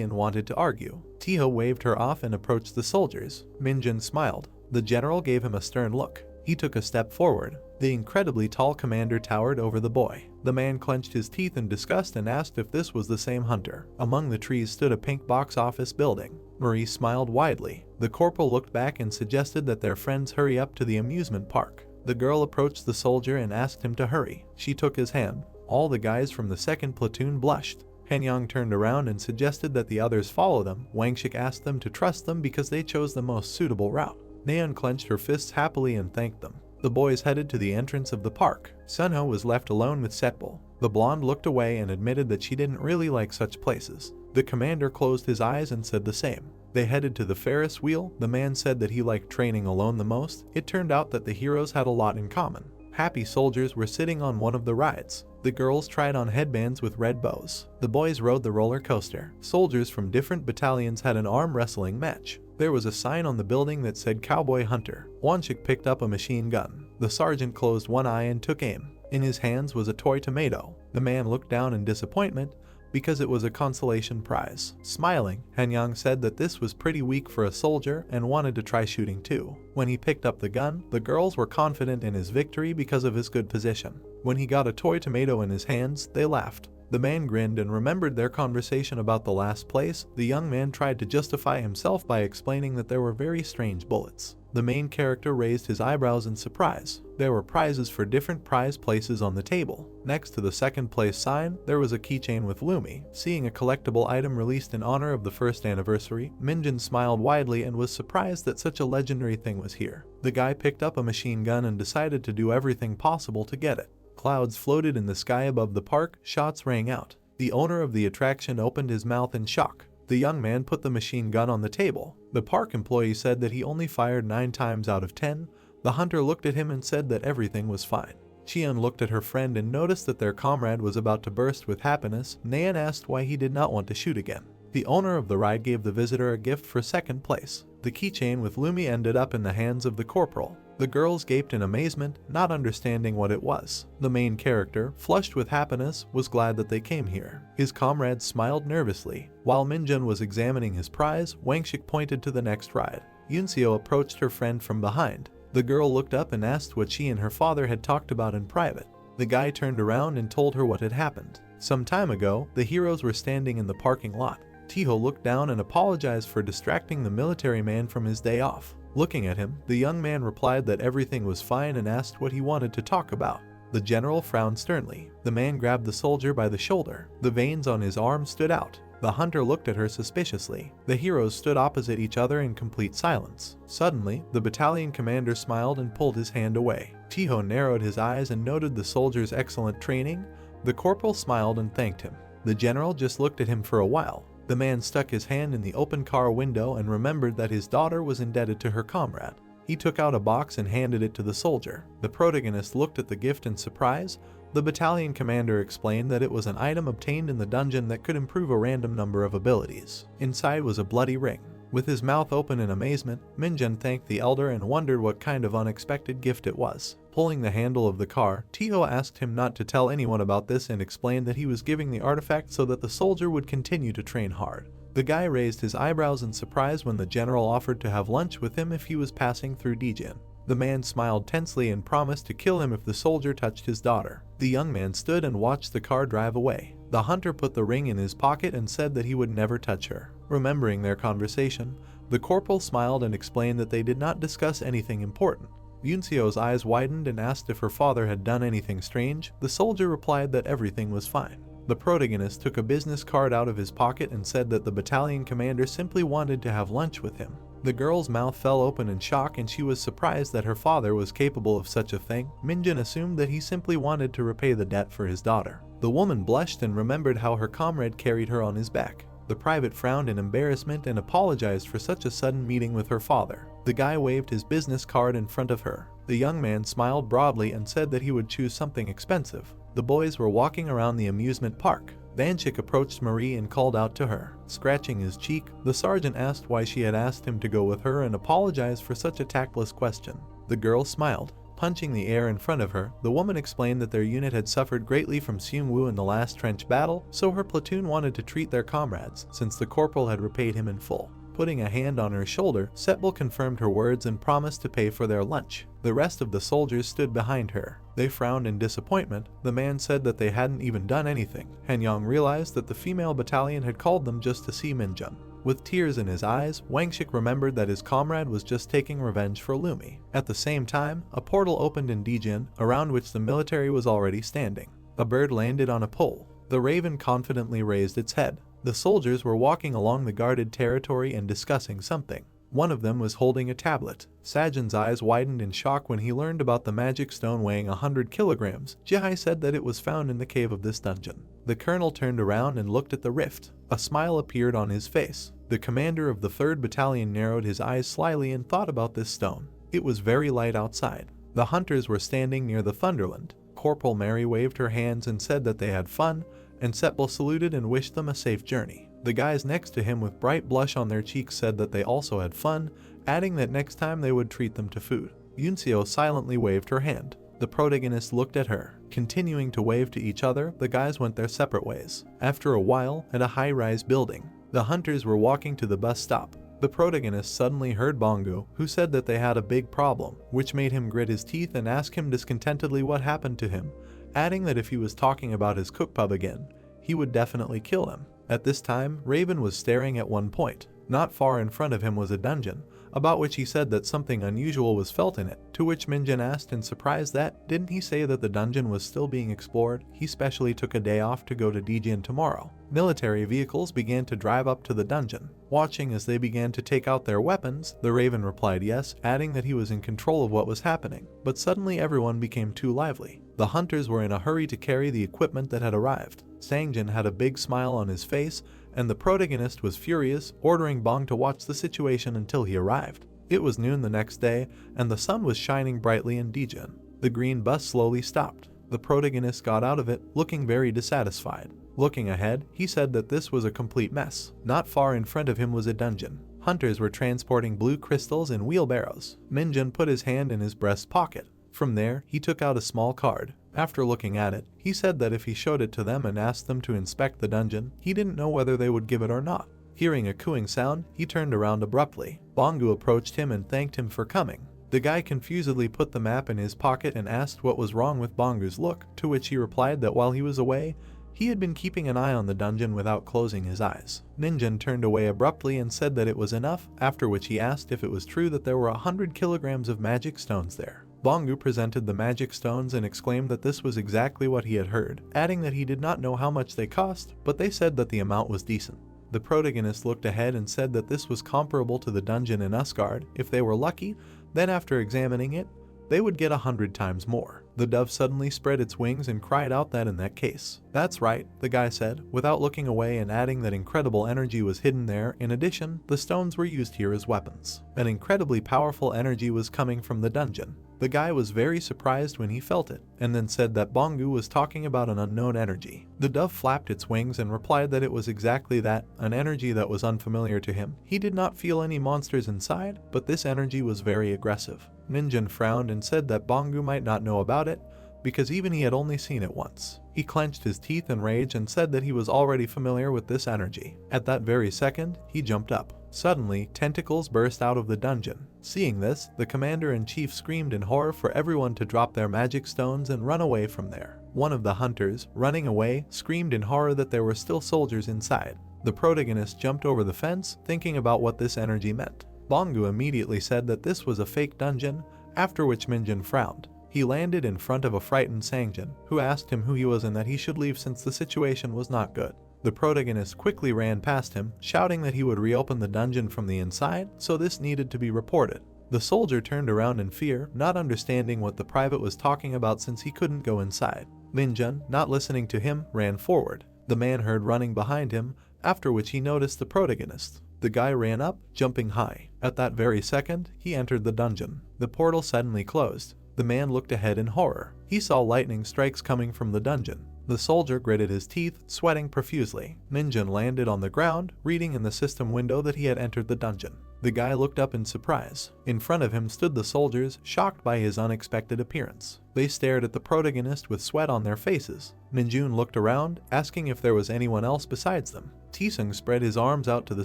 [SPEAKER 1] and wanted to argue. Chiho waved her off and approached the soldiers. Minjun smiled. The general gave him a stern look. He took a step forward. The incredibly tall commander towered over the boy. The man clenched his teeth in disgust and asked if this was the same hunter. Among the trees stood a pink box office building. Marie smiled widely. The corporal looked back and suggested that their friends hurry up to the amusement park. The girl approached the soldier and asked him to hurry. She took his hand. All the guys from the second platoon blushed. Hanyang turned around and suggested that the others follow them. Wangshik asked them to trust them because they chose the most suitable route. Nayeon clenched her fists happily and thanked them. The boys headed to the entrance of the park. Sunho was left alone with Setbul. The blonde looked away and admitted that she didn't really like such places. The commander closed his eyes and said the same. They headed to the Ferris wheel. The man said that he liked training alone the most. It turned out that the heroes had a lot in common. Happy soldiers were sitting on one of the rides. The girls tried on headbands with red bows. The boys rode the roller coaster. Soldiers from different battalions had an arm wrestling match. There was a sign on the building that said Cowboy Hunter. Wangshik picked up a machine gun. The sergeant closed one eye and took aim. In his hands was a toy tomato. The man looked down in disappointment because it was a consolation prize. Smiling, Hanyang said that this was pretty weak for a soldier and wanted to try shooting too. When he picked up the gun, the girls were confident in his victory because of his good position. When he got a toy tomato in his hands, they laughed. The man grinned and remembered their conversation about the last place. The young man tried to justify himself by explaining that there were very strange bullets. The main character raised his eyebrows in surprise. There were prizes for different prize places on the table. Next to the second place sign, there was a keychain with Lumi. Seeing a collectible item released in honor of the first anniversary, Minjin smiled widely and was surprised that such a legendary thing was here. The guy picked up a machine gun and decided to do everything possible to get it. Clouds floated in the sky above the park, shots rang out. The owner of the attraction opened his mouth in shock. The young man put the machine gun on the table. The park employee said that he only fired 9 times out of 10. The hunter looked at him and said that everything was fine. Chian looked at her friend and noticed that their comrade was about to burst with happiness. Nayeon asked why he did not want to shoot again. The owner of the ride gave the visitor a gift for second place. The keychain with Lumi ended up in the hands of the corporal. The girls gaped in amazement, not understanding what it was. The main character, flushed with happiness, was glad that they came here. His comrades smiled nervously. While Minjun was examining his prize, Wangshik pointed to the next ride. Yunseo approached her friend from behind. The girl looked up and asked what she and her father had talked about in private. The guy turned around and told her what had happened. Some time ago, the heroes were standing in the parking lot. Tiho looked down and apologized for distracting the military man from his day off. Looking at him, the young man replied that everything was fine and asked what he wanted to talk about. The general frowned sternly. The man grabbed the soldier by the shoulder. The veins on his arm stood out. The hunter looked at her suspiciously. The heroes stood opposite each other in complete silence. Suddenly, the battalion commander smiled and pulled his hand away. Tiho narrowed his eyes and noted the soldier's excellent training. The corporal smiled and thanked him. The general just looked at him for a while. The man stuck his hand in the open car window and remembered that his daughter was indebted to her comrade. He took out a box and handed it to the soldier. The protagonist looked at the gift in surprise. The battalion commander explained that it was an item obtained in the dungeon that could improve a random number of abilities. Inside was a bloody ring. With his mouth open in amazement, Minjun thanked the elder and wondered what kind of unexpected gift it was. Pulling the handle of the car, Tiho asked him not to tell anyone about this and explained that he was giving the artifact so that the soldier would continue to train hard. The guy raised his eyebrows in surprise when the general offered to have lunch with him if he was passing through Dijin. The man smiled tensely and promised to kill him if the soldier touched his daughter. The young man stood and watched the car drive away. The hunter put the ring in his pocket and said that he would never touch her. Remembering their conversation, the corporal smiled and explained that they did not discuss anything important. Yunseo's eyes widened and asked if her father had done anything strange. The soldier replied that everything was fine. The protagonist took a business card out of his pocket and said that the battalion commander simply wanted to have lunch with him. The girl's mouth fell open in shock and she was surprised that her father was capable of such a thing. Minjun assumed that he simply wanted to repay the debt for his daughter. The woman blushed and remembered how her comrade carried her on his back. The private frowned in embarrassment and apologized for such a sudden meeting with her father. The guy waved his business card in front of her. The young man smiled broadly and said that he would choose something expensive. The boys were walking around the amusement park. Vanchik approached Marie and called out to her. Scratching his cheek, the sergeant asked why she had asked him to go with her and apologized for such a tactless question. The girl smiled. Punching the air in front of her, the woman explained that their unit had suffered greatly from Seungwoo in the last trench battle, so her platoon wanted to treat their comrades, since the corporal had repaid him in full. Putting a hand on her shoulder, Setbal confirmed her words and promised to pay for their lunch. The rest of the soldiers stood behind her. They frowned in disappointment. The man said that they hadn't even done anything. Hanyang realized that the female battalion had called them just to see Minjun. With tears in his eyes, Wangshik remembered that his comrade was just taking revenge for Lumi. At the same time, a portal opened in Dijin, around which the military was already standing. A bird landed on a pole. The raven confidently raised its head. The soldiers were walking along the guarded territory and discussing something. One of them was holding a tablet. Sajin's eyes widened in shock when he learned about the magic stone weighing 100 kilograms. Jihai said that it was found in the cave of this dungeon. The colonel turned around and looked at the rift. A smile appeared on his face. The commander of the 3rd Battalion narrowed his eyes slyly and thought about this stone. It was very light outside. The hunters were standing near the Thunderland. Corporal Mary waved her hands and said that they had fun, and Setbal saluted and wished them a safe journey. The guys next to him with bright blush on their cheeks said that they also had fun, adding that next time they would treat them to food. Yunseo silently waved her hand. The protagonist looked at her. Continuing to wave to each other, the guys went their separate ways. After a while, at a high-rise building, the hunters were walking to the bus stop. The protagonist suddenly heard Bongo, who said that they had a big problem, which made him grit his teeth and ask him discontentedly what happened to him, adding that if he was talking about his cookpub again, he would definitely kill him. At this time, Raven was staring at one point. Not far in front of him was a dungeon, about which he said that something unusual was felt in it, to which Minjun asked in surprise that, didn't he say that the dungeon was still being explored? He specially took a day off to go to Dijin tomorrow. Military vehicles began to drive up to the dungeon. Watching as they began to take out their weapons, the Raven replied yes, adding that he was in control of what was happening. But suddenly everyone became too lively. The hunters were in a hurry to carry the equipment that had arrived. Sangjin had a big smile on his face, and the protagonist was furious, ordering Bong to watch the situation until he arrived. It was noon the next day, and the sun was shining brightly in Dijin. The green bus slowly stopped. The protagonist got out of it, looking very dissatisfied. Looking ahead, he said that this was a complete mess. Not far in front of him was a dungeon. Hunters were transporting blue crystals in wheelbarrows. Minjun put his hand in his breast pocket. From there, he took out a small card. After looking at it, he said that if he showed it to them and asked them to inspect the dungeon, he didn't know whether they would give it or not. Hearing a cooing sound, he turned around abruptly. Bongu approached him and thanked him for coming. The guy confusedly put the map in his pocket and asked what was wrong with Bongu's look, to which he replied that while he was away, he had been keeping an eye on the dungeon without closing his eyes. Minjun turned away abruptly and said that it was enough, after which he asked if it was true that there were 100 kilograms of magic stones there. Bongu presented the magic stones and exclaimed that this was exactly what he had heard, adding that he did not know how much they cost, but they said that the amount was decent. The protagonist looked ahead and said that this was comparable to the dungeon in Usgard. If they were lucky, then after examining it, they would get 100 times more. The dove suddenly spread its wings and cried out that in that case. That's right, the guy said, without looking away and adding that incredible energy was hidden there. In addition, the stones were used here as weapons. An incredibly powerful energy was coming from the dungeon. The guy was very surprised when he felt it, and then said that Bongu was talking about an unknown energy. The dove flapped its wings and replied that it was exactly that, an energy that was unfamiliar to him. He did not feel any monsters inside, but this energy was very aggressive. Minjun frowned and said that Bongu might not know about it, because even he had only seen it once. He clenched his teeth in rage and said that he was already familiar with this energy. At that very second, he jumped up. Suddenly, tentacles burst out of the dungeon. Seeing this, the commander-in-chief screamed in horror for everyone to drop their magic stones and run away from there. One of the hunters, running away, screamed in horror that there were still soldiers inside. The protagonist jumped over the fence, thinking about what this energy meant. Bongu immediately said that this was a fake dungeon, after which Minjun frowned. He landed in front of a frightened Sangjin, who asked him who he was and that he should leave since the situation was not good. The protagonist quickly ran past him, shouting that he would reopen the dungeon from the inside, so this needed to be reported. The soldier turned around in fear, not understanding what the private was talking about since he couldn't go inside. Minjun, not listening to him, ran forward. The man heard running behind him, after which he noticed the protagonist. The guy ran up, jumping high. At that very second, he entered the dungeon. The portal suddenly closed. The man looked ahead in horror. He saw lightning strikes coming from the dungeon. The soldier gritted his teeth, sweating profusely. Minjun landed on the ground, reading in the system window that he had entered the dungeon. The guy looked up in surprise. In front of him stood the soldiers, shocked by his unexpected appearance. They stared at the protagonist with sweat on their faces. Minjun looked around, asking if there was anyone else besides them. Tisung spread his arms out to the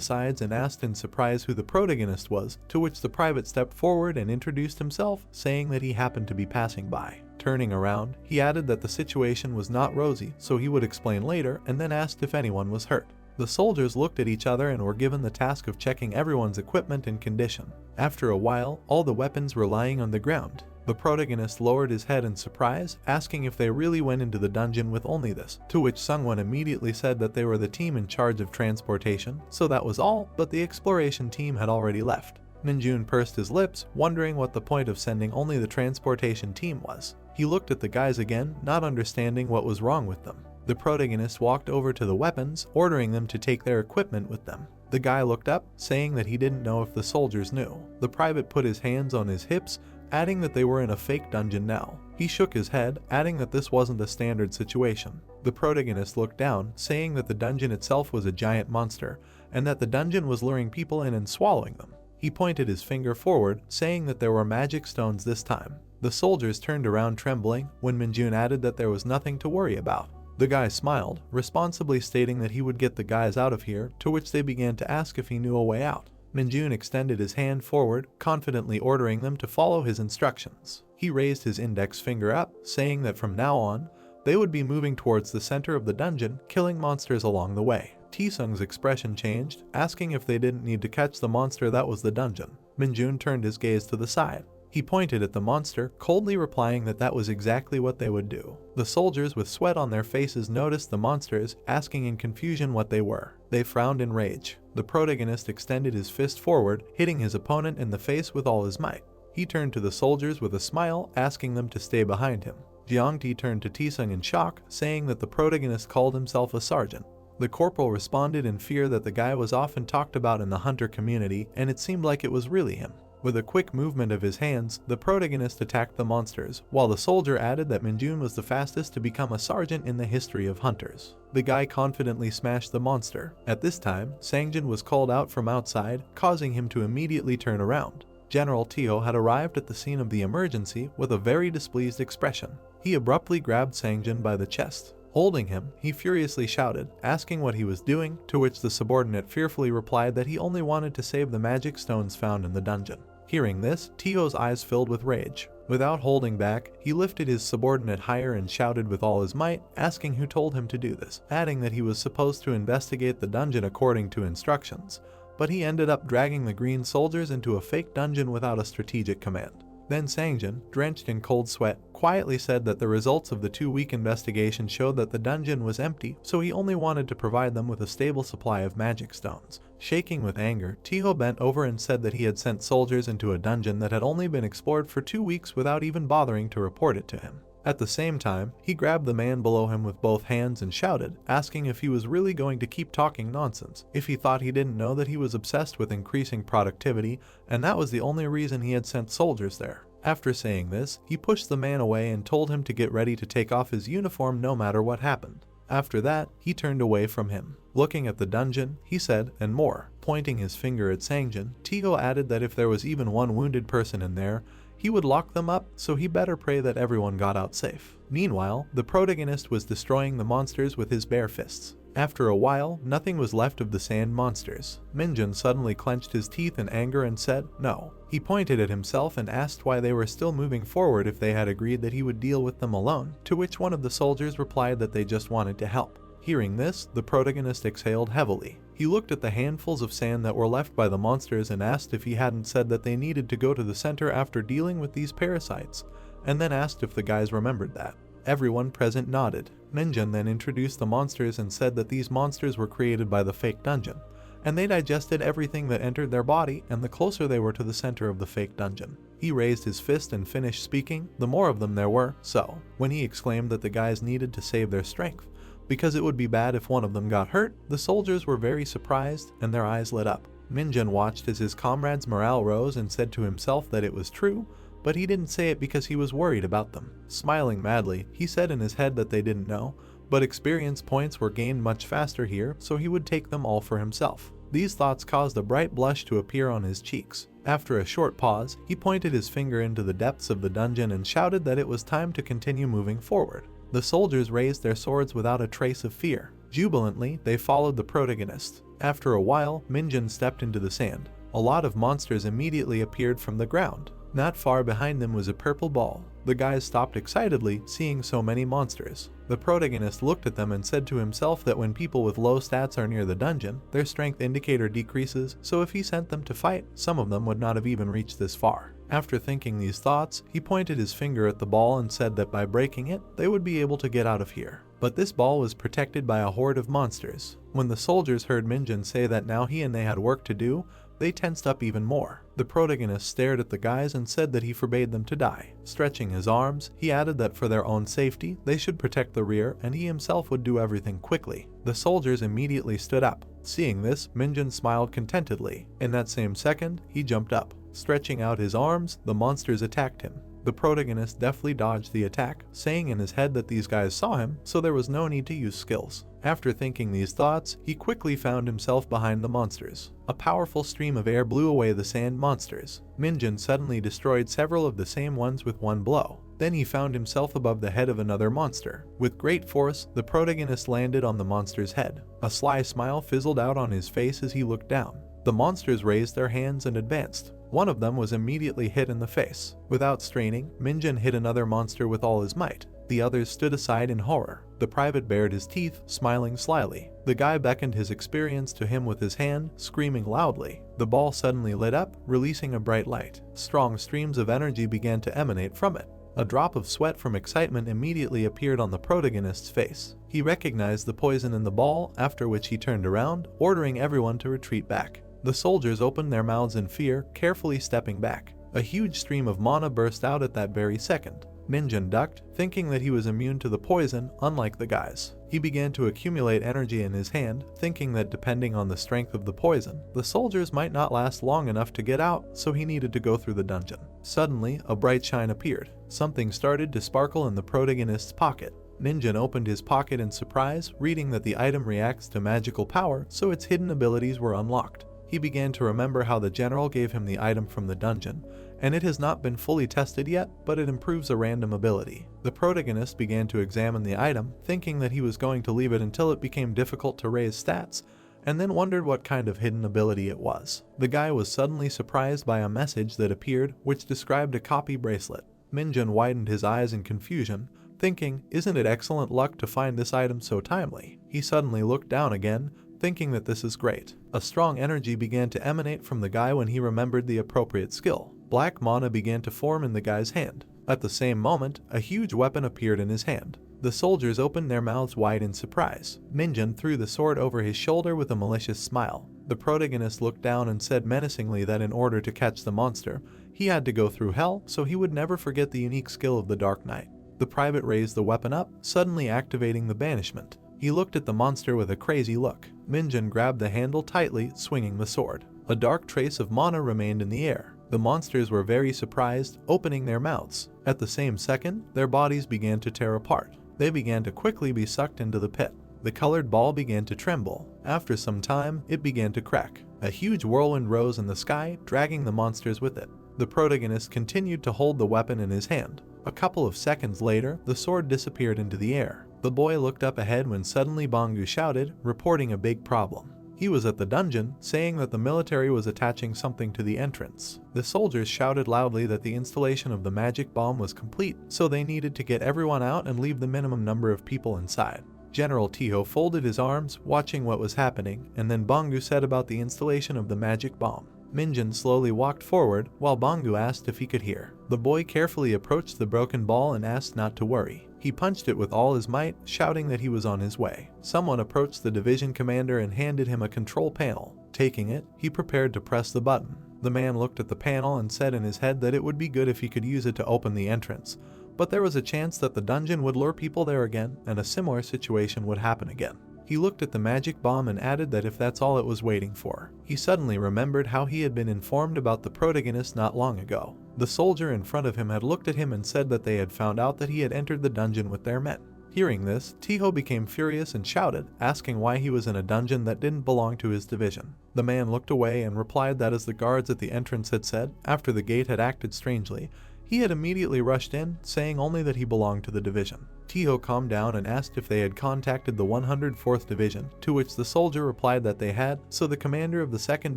[SPEAKER 1] sides and asked in surprise who the protagonist was, to which the private stepped forward and introduced himself, saying that he happened to be passing by. Turning around, he added that the situation was not rosy, so he would explain later, and then asked if anyone was hurt. The soldiers looked at each other and were given the task of checking everyone's equipment and condition. After a while, all the weapons were lying on the ground. The protagonist lowered his head in surprise, asking if they really went into the dungeon with only this, to which Sungwon immediately said that they were the team in charge of transportation, so that was all, but the exploration team had already left. Minjun pursed his lips, wondering what the point of sending only the transportation team was. He looked at the guys again, not understanding what was wrong with them. The protagonist walked over to the weapons, ordering them to take their equipment with them. The guy looked up, saying that he didn't know if the soldiers knew. The private put his hands on his hips, adding that they were in a fake dungeon now. He shook his head, adding that this wasn't a standard situation. The protagonist looked down, saying that the dungeon itself was a giant monster, and that the dungeon was luring people in and swallowing them. He pointed his finger forward, saying that there were magic stones this time. The soldiers turned around trembling, when Minjun added that there was nothing to worry about. The guy smiled, responsibly stating that he would get the guys out of here, to which they began to ask if he knew a way out. Minjun extended his hand forward, confidently ordering them to follow his instructions. He raised his index finger up, saying that from now on, they would be moving towards the center of the dungeon, killing monsters along the way. Tisung's expression changed, asking if they didn't need to catch the monster that was the dungeon. Minjun turned his gaze to the side. He pointed at the monster, coldly replying that that was exactly what they would do. The soldiers with sweat on their faces noticed the monsters, asking in confusion what they were. They frowned in rage. The protagonist extended his fist forward, hitting his opponent in the face with all his might. He turned to the soldiers with a smile, asking them to stay behind him. Jiangti turned to Tisung in shock, saying that the protagonist called himself a sergeant. The corporal responded in fear that the guy was often talked about in the hunter community, and it seemed like it was really him. With a quick movement of his hands, the protagonist attacked the monsters, while the soldier added that Minjun was the fastest to become a sergeant in the history of hunters. The guy confidently smashed the monster. At this time, Sangjin was called out from outside, causing him to immediately turn around. General Tio had arrived at the scene of the emergency with a very displeased expression. He abruptly grabbed Sangjin by the chest. Holding him, he furiously shouted, asking what he was doing, to which the subordinate fearfully replied that he only wanted to save the magic stones found in the dungeon. Hearing this, Tio's eyes filled with rage. Without holding back, he lifted his subordinate higher and shouted with all his might, asking who told him to do this, adding that he was supposed to investigate the dungeon according to instructions, but he ended up dragging the green soldiers into a fake dungeon without a strategic command. Then Sangjin, drenched in cold sweat, quietly said that the results of the 2-week investigation showed that the dungeon was empty, so he only wanted to provide them with a stable supply of magic stones. Shaking with anger, Tiho bent over and said that he had sent soldiers into a dungeon that had only been explored for 2 weeks without even bothering to report it to him. At the same time, he grabbed the man below him with both hands and shouted, asking if he was really going to keep talking nonsense, if he thought he didn't know that he was obsessed with increasing productivity, and that was the only reason he had sent soldiers there. After saying this, he pushed the man away and told him to get ready to take off his uniform no matter what happened. After that, he turned away from him. Looking at the dungeon, he said, and more. Pointing his finger at Sangjin, Tiho added that if there was even one wounded person in there, he would lock them up, so he better pray that everyone got out safe. Meanwhile, the protagonist was destroying the monsters with his bare fists. After a while, nothing was left of the sand monsters. Minjun suddenly clenched his teeth in anger and said, no. He pointed at himself and asked why they were still moving forward if they had agreed that he would deal with them alone, to which one of the soldiers replied that they just wanted to help. Hearing this, the protagonist exhaled heavily. He looked at the handfuls of sand that were left by the monsters and asked if he hadn't said that they needed to go to the center after dealing with these parasites, and then asked if the guys remembered that. Everyone present nodded. Minjun then introduced the monsters and said that these monsters were created by the fake dungeon, and they digested everything that entered their body, and the closer they were to the center of the fake dungeon. He raised his fist and finished speaking, the more of them there were, so, when he exclaimed that the guys needed to save their strength, because it would be bad if one of them got hurt, the soldiers were very surprised, and their eyes lit up. Minjun watched as his comrades' morale rose and said to himself that it was true, but he didn't say it because he was worried about them. Smiling madly, he said in his head that they didn't know, but experience points were gained much faster here, so he would take them all for himself. These thoughts caused a bright blush to appear on his cheeks. After a short pause, he pointed his finger into the depths of the dungeon and shouted that it was time to continue moving forward. The soldiers raised their swords without a trace of fear. Jubilantly, they followed the protagonist. After a while, Minjin stepped into the sand. A lot of monsters immediately appeared from the ground. Not far behind them was a purple ball. The guys stopped excitedly, seeing so many monsters. The protagonist looked at them and said to himself that when people with low stats are near the dungeon, their strength indicator decreases, so if he sent them to fight, some of them would not have even reached this far. After thinking these thoughts, he pointed his finger at the ball and said that by breaking it, they would be able to get out of here. But this ball was protected by a horde of monsters. When the soldiers heard Minjin say that now he and they had work to do, they tensed up even more. The protagonist stared at the guys and said that he forbade them to die. Stretching his arms, he added that for their own safety, they should protect the rear and he himself would do everything quickly. The soldiers immediately stood up. Seeing this, Minjin smiled contentedly. In that same second, he jumped up. Stretching out his arms, the monsters attacked him. The protagonist deftly dodged the attack, saying in his head that these guys saw him, so there was no need to use skills. After thinking these thoughts, he quickly found himself behind the monsters. A powerful stream of air blew away the sand monsters. Minjin suddenly destroyed several of the same ones with one blow. Then he found himself above the head of another monster. With great force, the protagonist landed on the monster's head. A sly smile fizzled out on his face as he looked down. The monsters raised their hands and advanced. One of them was immediately hit in the face. Without straining, Minjin hit another monster with all his might. The others stood aside in horror. The private bared his teeth, smiling slyly. The guy beckoned his experience to him with his hand, screaming loudly. The ball suddenly lit up, releasing a bright light. Strong streams of energy began to emanate from it. A drop of sweat from excitement immediately appeared on the protagonist's face. He recognized the poison in the ball, after which he turned around, ordering everyone to retreat back. The soldiers opened their mouths in fear, carefully stepping back. A huge stream of mana burst out at that very second. Minjin ducked, thinking that he was immune to the poison, unlike the guys. He began to accumulate energy in his hand, thinking that depending on the strength of the poison, the soldiers might not last long enough to get out, so he needed to go through the dungeon. Suddenly, a bright shine appeared. Something started to sparkle in the protagonist's pocket. Minjin opened his pocket in surprise, reading that the item reacts to magical power, so its hidden abilities were unlocked. He began to remember how the general gave him the item from the dungeon, and it has not been fully tested yet, but it improves a random ability. The protagonist began to examine the item, thinking that he was going to leave it until it became difficult to raise stats, and then wondered what kind of hidden ability it was. The guy was suddenly surprised by a message that appeared, which described a copy bracelet. Minjin widened his eyes in confusion, thinking, isn't it excellent luck to find this item so timely? He suddenly looked down again, thinking that this is great. A strong energy began to emanate from the guy when he remembered the appropriate skill. Black mana began to form in the guy's hand. At the same moment, a huge weapon appeared in his hand. The soldiers opened their mouths wide in surprise. Minjin threw the sword over his shoulder with a malicious smile. The protagonist looked down and said menacingly that in order to catch the monster, he had to go through hell, so he would never forget the unique skill of the Dark Knight. The private raised the weapon up, suddenly activating the banishment. He looked at the monster with a crazy look. Minjin grabbed the handle tightly, swinging the sword. A dark trace of mana remained in the air. The monsters were very surprised, opening their mouths. At the same second, their bodies began to tear apart. They began to quickly be sucked into the pit. The colored ball began to tremble. After some time, it began to crack. A huge whirlwind rose in the sky, dragging the monsters with it. The protagonist continued to hold the weapon in his hand. A couple of seconds later, the sword disappeared into the air. The boy looked up ahead when suddenly Bangu shouted, reporting a big problem. He was at the dungeon, saying that the military was attaching something to the entrance. The soldiers shouted loudly that the installation of the magic bomb was complete, so they needed to get everyone out and leave the minimum number of people inside. General Tiho folded his arms, watching what was happening, and then Bangu said about the installation of the magic bomb. Minjin slowly walked forward, while Bangu asked if he could hear. The boy carefully approached the broken ball and asked not to worry. He punched it with all his might, shouting that he was on his way. Someone approached the division commander and handed him a control panel. Taking it, he prepared to press the button. The man looked at the panel and said in his head that it would be good if he could use it to open the entrance, but there was a chance that the dungeon would lure people there again, and a similar situation would happen again. He looked at the magic bomb and added that if that's all it was waiting for. He suddenly remembered how he had been informed about the protagonist not long ago. The soldier in front of him had looked at him and said that they had found out that he had entered the dungeon with their men. Hearing this, Tiho became furious and shouted, asking why he was in a dungeon that didn't belong to his division. The man looked away and replied that as the guards at the entrance had said, after the gate had acted strangely, He had immediately rushed in, saying only that he belonged to the division. Tiho calmed down and asked if they had contacted the 104th Division, to which the soldier replied that they had, so the commander of the 2nd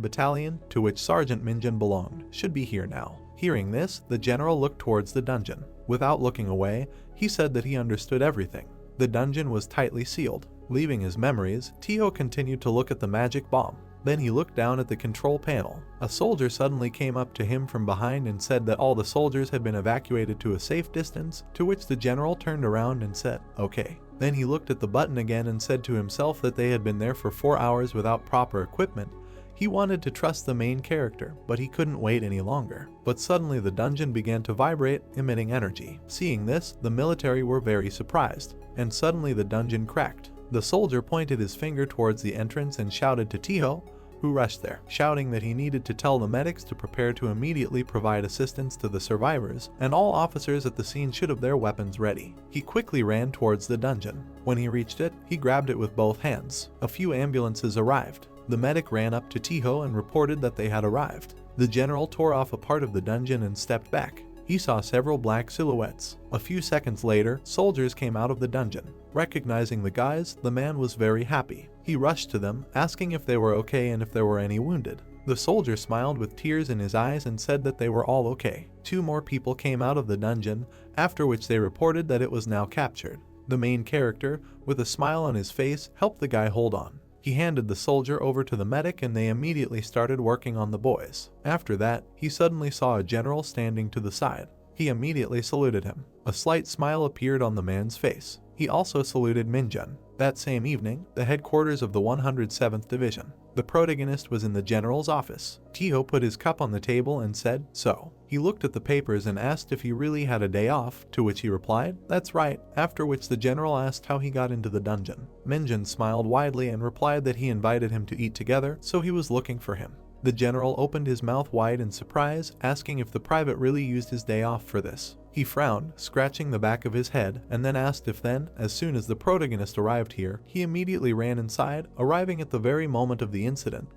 [SPEAKER 1] Battalion, to which Sergeant Minjun belonged, should be here now. Hearing this, the general looked towards the dungeon. Without looking away, he said that he understood everything. The dungeon was tightly sealed. Leaving his memories, Tiho continued to look at the magic bomb. Then he looked down at the control panel. A soldier suddenly came up to him from behind and said that all the soldiers had been evacuated to a safe distance, to which the general turned around and said, "Okay." Then he looked at the button again and said to himself that they had been there for 4 hours without proper equipment. He wanted to trust the main character, but he couldn't wait any longer. But suddenly the dungeon began to vibrate, emitting energy. Seeing this, the military were very surprised, and suddenly the dungeon cracked. The soldier pointed his finger towards the entrance and shouted to Tiho, who rushed there, shouting that he needed to tell the medics to prepare to immediately provide assistance to the survivors, and all officers at the scene should have their weapons ready. He quickly ran towards the dungeon. When he reached it, he grabbed it with both hands. A few ambulances arrived. The medic ran up to Tiho and reported that they had arrived. The general tore off a part of the dungeon and stepped back. He saw several black silhouettes. A few seconds later, soldiers came out of the dungeon. Recognizing the guys, the man was very happy. He rushed to them, asking if they were okay and if there were any wounded. The soldier smiled with tears in his eyes and said that they were all okay. 2 more people came out of the dungeon, after which they reported that it was now captured. The main character, with a smile on his face, helped the guy hold on. He handed the soldier over to the medic and they immediately started working on the boys. After that, he suddenly saw a general standing to the side. He immediately saluted him. A slight smile appeared on the man's face. He also saluted Minjun. That same evening, the headquarters of the 107th Division. The protagonist was in the general's office. Tiho put his cup on the table and said, "So." He looked at the papers and asked if he really had a day off, to which he replied, "That's right," after which the general asked how he got into the dungeon. Minjun smiled widely and replied that he invited him to eat together, so he was looking for him. The general opened his mouth wide in surprise, asking if the private really used his day off for this. He frowned, scratching the back of his head, and then asked if then, as soon as the protagonist arrived here, he immediately ran inside, arriving at the very moment of the incident,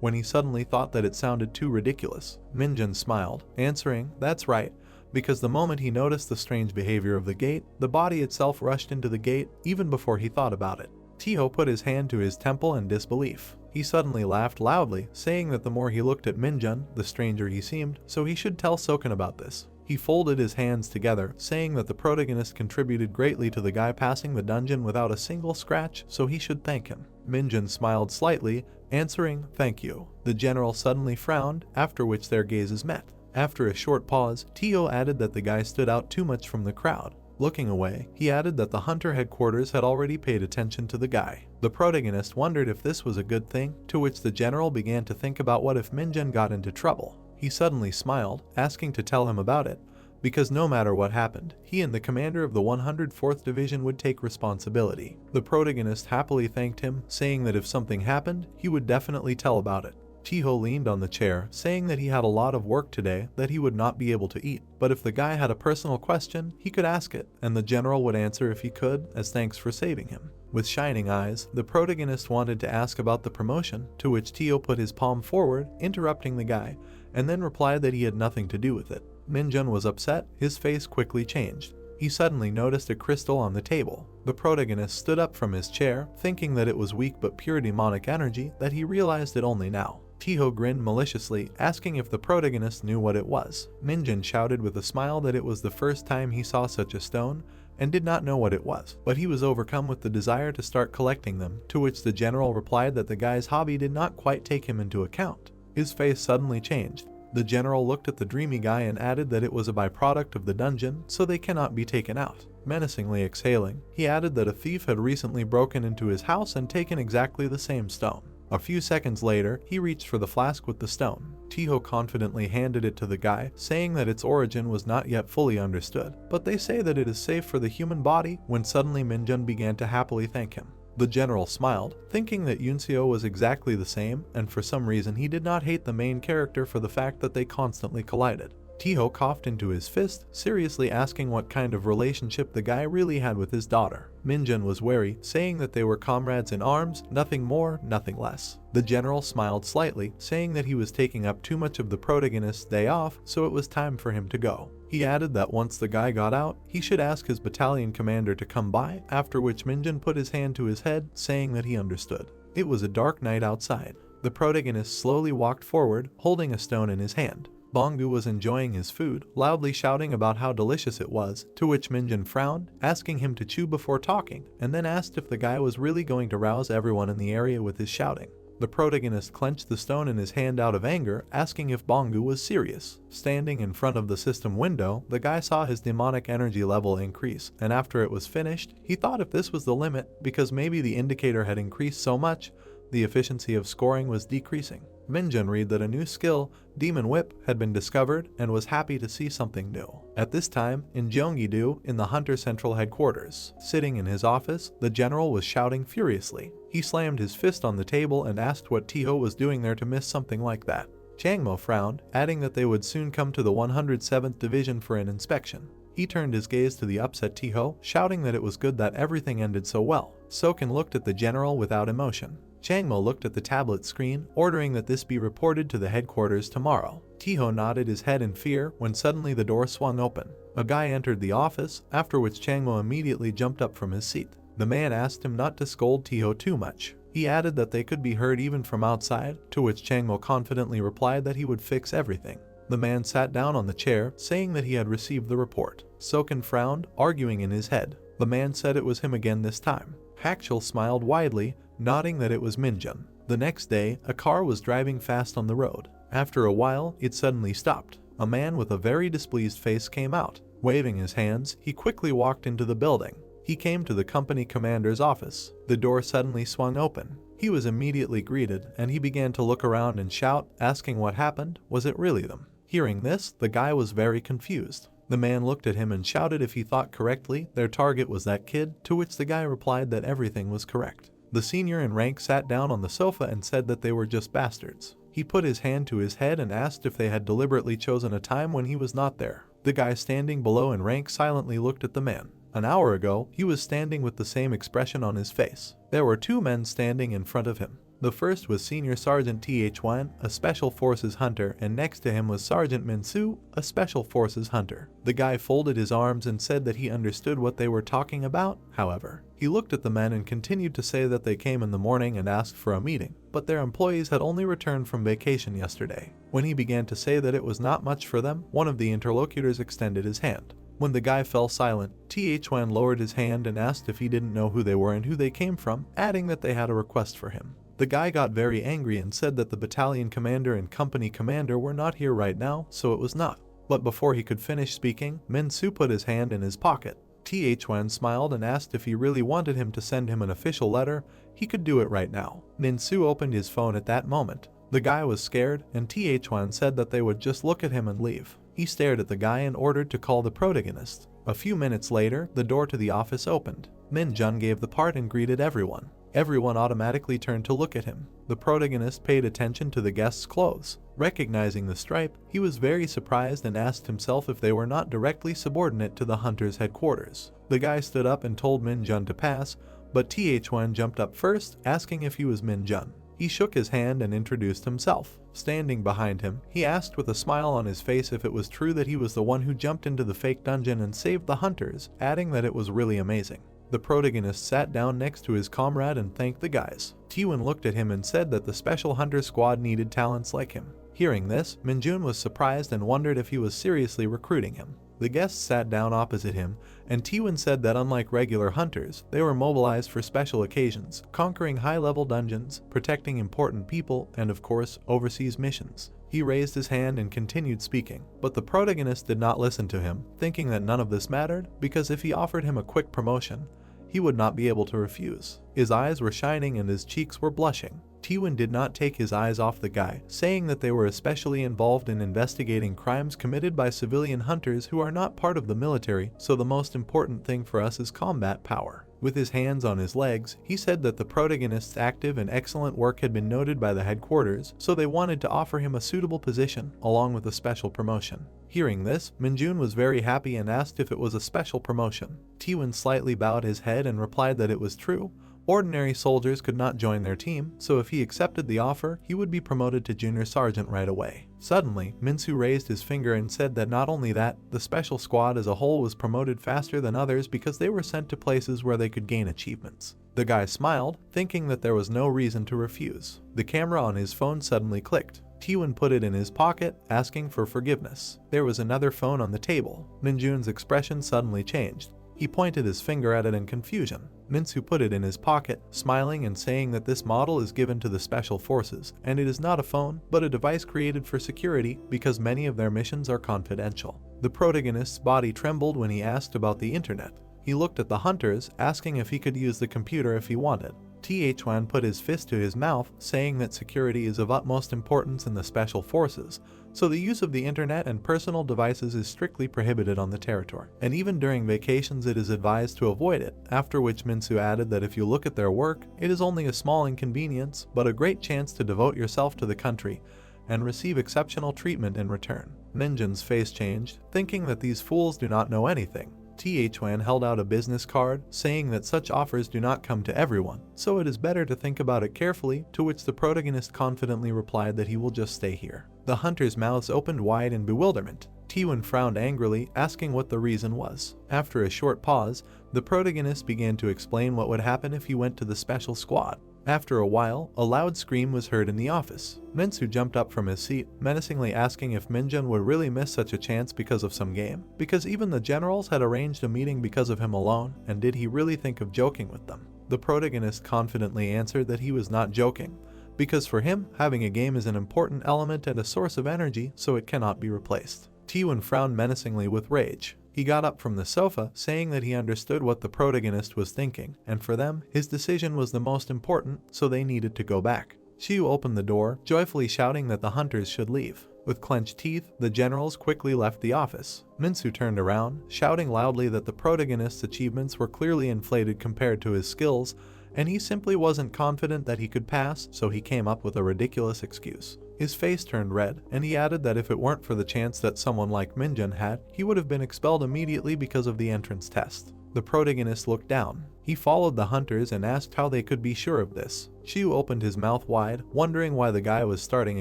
[SPEAKER 1] when he suddenly thought that it sounded too ridiculous. Minjun smiled, answering, "That's right," because the moment he noticed the strange behavior of the gate, the body itself rushed into the gate, even before he thought about it. Tiho put his hand to his temple in disbelief. He suddenly laughed loudly, saying that the more he looked at Minjun, the stranger he seemed, so he should tell Soken about this. He folded his hands together, saying that the protagonist contributed greatly to the guy passing the dungeon without a single scratch, so he should thank him. Minjun smiled slightly, answering, "Thank you." The general suddenly frowned, after which their gazes met. After a short pause, Tiho added that the guy stood out too much from the crowd. Looking away, he added that the hunter headquarters had already paid attention to the guy. The protagonist wondered if this was a good thing, to which the general began to think about what if Minjun got into trouble. He suddenly smiled, asking to tell him about it, because no matter what happened, he and the commander of the 104th Division would take responsibility. The protagonist happily thanked him, saying that if something happened, he would definitely tell about it. Tiho leaned on the chair, saying that he had a lot of work today that he would not be able to eat, but if the guy had a personal question, he could ask it, and the general would answer if he could, as thanks for saving him. With shining eyes, the protagonist wanted to ask about the promotion, to which Tiho put his palm forward, interrupting the guy, and then replied that he had nothing to do with it. Minjun was upset, his face quickly changed. He suddenly noticed a crystal on the table. The protagonist stood up from his chair, thinking that it was weak but pure demonic energy, that he realized it only now. Tiho grinned maliciously, asking if the protagonist knew what it was. Minjun shouted with a smile that it was the first time he saw such a stone, and did not know what it was, but he was overcome with the desire to start collecting them, to which the general replied that the guy's hobby did not quite take him into account. His face suddenly changed. The general looked at the dreamy guy and added that it was a byproduct of the dungeon, so they cannot be taken out. Menacingly exhaling, he added that a thief had recently broken into his house and taken exactly the same stone. A few seconds later, he reached for the flask with the stone. Tiho confidently handed it to the guy, saying that its origin was not yet fully understood, but they say that it is safe for the human body, when suddenly Minjun began to happily thank him. The general smiled, thinking that Yunseo was exactly the same, and for some reason he did not hate the main character for the fact that they constantly collided. Tiho coughed into his fist, seriously asking what kind of relationship the guy really had with his daughter. Minjun was wary, saying that they were comrades in arms, nothing more, nothing less. The general smiled slightly, saying that he was taking up too much of the protagonist's day off, so it was time for him to go. He added that once the guy got out, he should ask his battalion commander to come by, after which Minjun put his hand to his head, saying that he understood. It was a dark night outside. The protagonist slowly walked forward, holding a stone in his hand. Bongu was enjoying his food, loudly shouting about how delicious it was, to which Minjun frowned, asking him to chew before talking, and then asked if the guy was really going to rouse everyone in the area with his shouting. The protagonist clenched the stone in his hand out of anger, asking if Bongu was serious. Standing in front of the system window, the guy saw his demonic energy level increase, and after it was finished, he thought if this was the limit, because maybe the indicator had increased so much, the efficiency of scoring was decreasing. Minjun read that a new skill, Demon Whip, had been discovered and was happy to see something new. At this time, in Gyeonggi-do, in the Hunter Central Headquarters, sitting in his office, the general was shouting furiously. He slammed his fist on the table and asked what Tiho was doing there to miss something like that. Changmo frowned, adding that they would soon come to the 107th Division for an inspection. He turned his gaze to the upset Tiho, shouting that it was good that everything ended so well. Soken looked at the general without emotion. Changmo looked at the tablet screen, ordering that this be reported to the headquarters tomorrow. Tiho nodded his head in fear when suddenly the door swung open. A guy entered the office, after which Changmo immediately jumped up from his seat. The man asked him not to scold Tiho too much. He added that they could be heard even from outside, to which Changmo confidently replied that he would fix everything. The man sat down on the chair, saying that he had received the report. Soken frowned, arguing in his head. The man said it was him again this time. Hakchul smiled widely, nodding that it was Minjun. The next day, a car was driving fast on the road. After a while, it suddenly stopped. A man with a very displeased face came out. Waving his hands, he quickly walked into the building. He came to the company commander's office. The door suddenly swung open. He was immediately greeted, and he began to look around and shout, asking what happened. Was it really them? Hearing this, the guy was very confused. The man looked at him and shouted if he thought correctly their target was that kid, to which the guy replied that everything was correct. The senior in rank sat down on the sofa and said that they were just bastards. He put his hand to his head and asked if they had deliberately chosen a time when he was not there. The guy standing below in rank silently looked at the man. An hour ago, he was standing with the same expression on his face. There were two men standing in front of him. The first was Senior Sergeant Th1, a Special Forces hunter, and next to him was Sergeant Min-soo, a Special Forces hunter. The guy folded his arms and said that he understood what they were talking about. However, he looked at the men and continued to say that they came in the morning and asked for a meeting, but their employees had only returned from vacation yesterday. When he began to say that it was not much for them, one of the interlocutors extended his hand. When the guy fell silent, Th1 lowered his hand and asked if he didn't know who they were and who they came from, adding that they had a request for him. The guy got very angry and said that the battalion commander and company commander were not here right now, so it was not. But before he could finish speaking, Min-soo put his hand in his pocket. Th1 smiled and asked if he really wanted him to send him an official letter. He could do it right now. Min-soo opened his phone at that moment. The guy was scared, and Th1 said that they would just look at him and leave. He stared at the guy and ordered to call the protagonist. A few minutes later, the door to the office opened. Minjun gave the part and greeted everyone. Everyone automatically turned to look at him. The protagonist paid attention to the guest's clothes. Recognizing the stripe, he was very surprised and asked himself if they were not directly subordinate to the hunter's headquarters. The guy stood up and told Minjun to pass, but Th1 jumped up first, asking if he was Minjun. He shook his hand and introduced himself. Standing behind him, he asked with a smile on his face if it was true that he was the one who jumped into the fake dungeon and saved the hunters, adding that it was really amazing. The protagonist sat down next to his comrade and thanked the guys. Tiwon looked at him and said that the special hunter squad needed talents like him. Hearing this, Minjun was surprised and wondered if he was seriously recruiting him. The guests sat down opposite him, and Tiwon said that unlike regular hunters, they were mobilized for special occasions, conquering high-level dungeons, protecting important people, and of course, overseas missions. He raised his hand and continued speaking, but the protagonist did not listen to him, thinking that none of this mattered, because if he offered him a quick promotion, he would not be able to refuse. His eyes were shining and his cheeks were blushing. Tiwon did not take his eyes off the guy, saying that they were especially involved in investigating crimes committed by civilian hunters who are not part of the military, so the most important thing for us is combat power. With his hands on his legs, he said that the protagonist's active and excellent work had been noted by the headquarters, so they wanted to offer him a suitable position, along with a special promotion. Hearing this, Minjun was very happy and asked if it was a special promotion. Taewon slightly bowed his head and replied that it was true. Ordinary soldiers could not join their team, so if he accepted the offer, he would be promoted to junior sergeant right away. Suddenly, Minsu raised his finger and said that not only that, the special squad as a whole was promoted faster than others because they were sent to places where they could gain achievements. The guy smiled, thinking that there was no reason to refuse. The camera on his phone suddenly clicked. Taewon put it in his pocket, asking for forgiveness. There was another phone on the table. Minjun's expression suddenly changed. He pointed his finger at it in confusion. Minsu put it in his pocket, smiling and saying that this model is given to the special forces, and it is not a phone, but a device created for security because many of their missions are confidential. The protagonist's body trembled when he asked about the internet. He looked at the hunters, asking if he could use the computer if he wanted. Taewon put his fist to his mouth, saying that security is of utmost importance in the special forces, so the use of the internet and personal devices is strictly prohibited on the territory, and even during vacations it is advised to avoid it, after which Minsu added that if you look at their work, it is only a small inconvenience, but a great chance to devote yourself to the country and receive exceptional treatment in return. Minjun's face changed, thinking that these fools do not know anything. Taewon held out a business card, saying that such offers do not come to everyone, so it is better to think about it carefully, to which the protagonist confidently replied that he will just stay here. The hunters' mouths opened wide in bewilderment. Taewon frowned angrily, asking what the reason was. After a short pause, the protagonist began to explain what would happen if he went to the special squad. After a while, a loud scream was heard in the office. Minsu jumped up from his seat, menacingly asking if Minjun would really miss such a chance because of some game, because even the generals had arranged a meeting because of him alone, and did he really think of joking with them? The protagonist confidently answered that he was not joking, because for him, having a game is an important element and a source of energy, so it cannot be replaced. Taewon frowned menacingly with rage. He got up from the sofa, saying that he understood what the protagonist was thinking, and for them, his decision was the most important, so they needed to go back. Xiu opened the door, joyfully shouting that the hunters should leave. With clenched teeth, the generals quickly left the office. Minsu turned around, shouting loudly that the protagonist's achievements were clearly inflated compared to his skills, and he simply wasn't confident that he could pass, so he came up with a ridiculous excuse. His face turned red, and he added that if it weren't for the chance that someone like Minjun had, he would have been expelled immediately because of the entrance test. The protagonist looked down. He followed the hunters and asked how they could be sure of this. Xiu opened his mouth wide, wondering why the guy was starting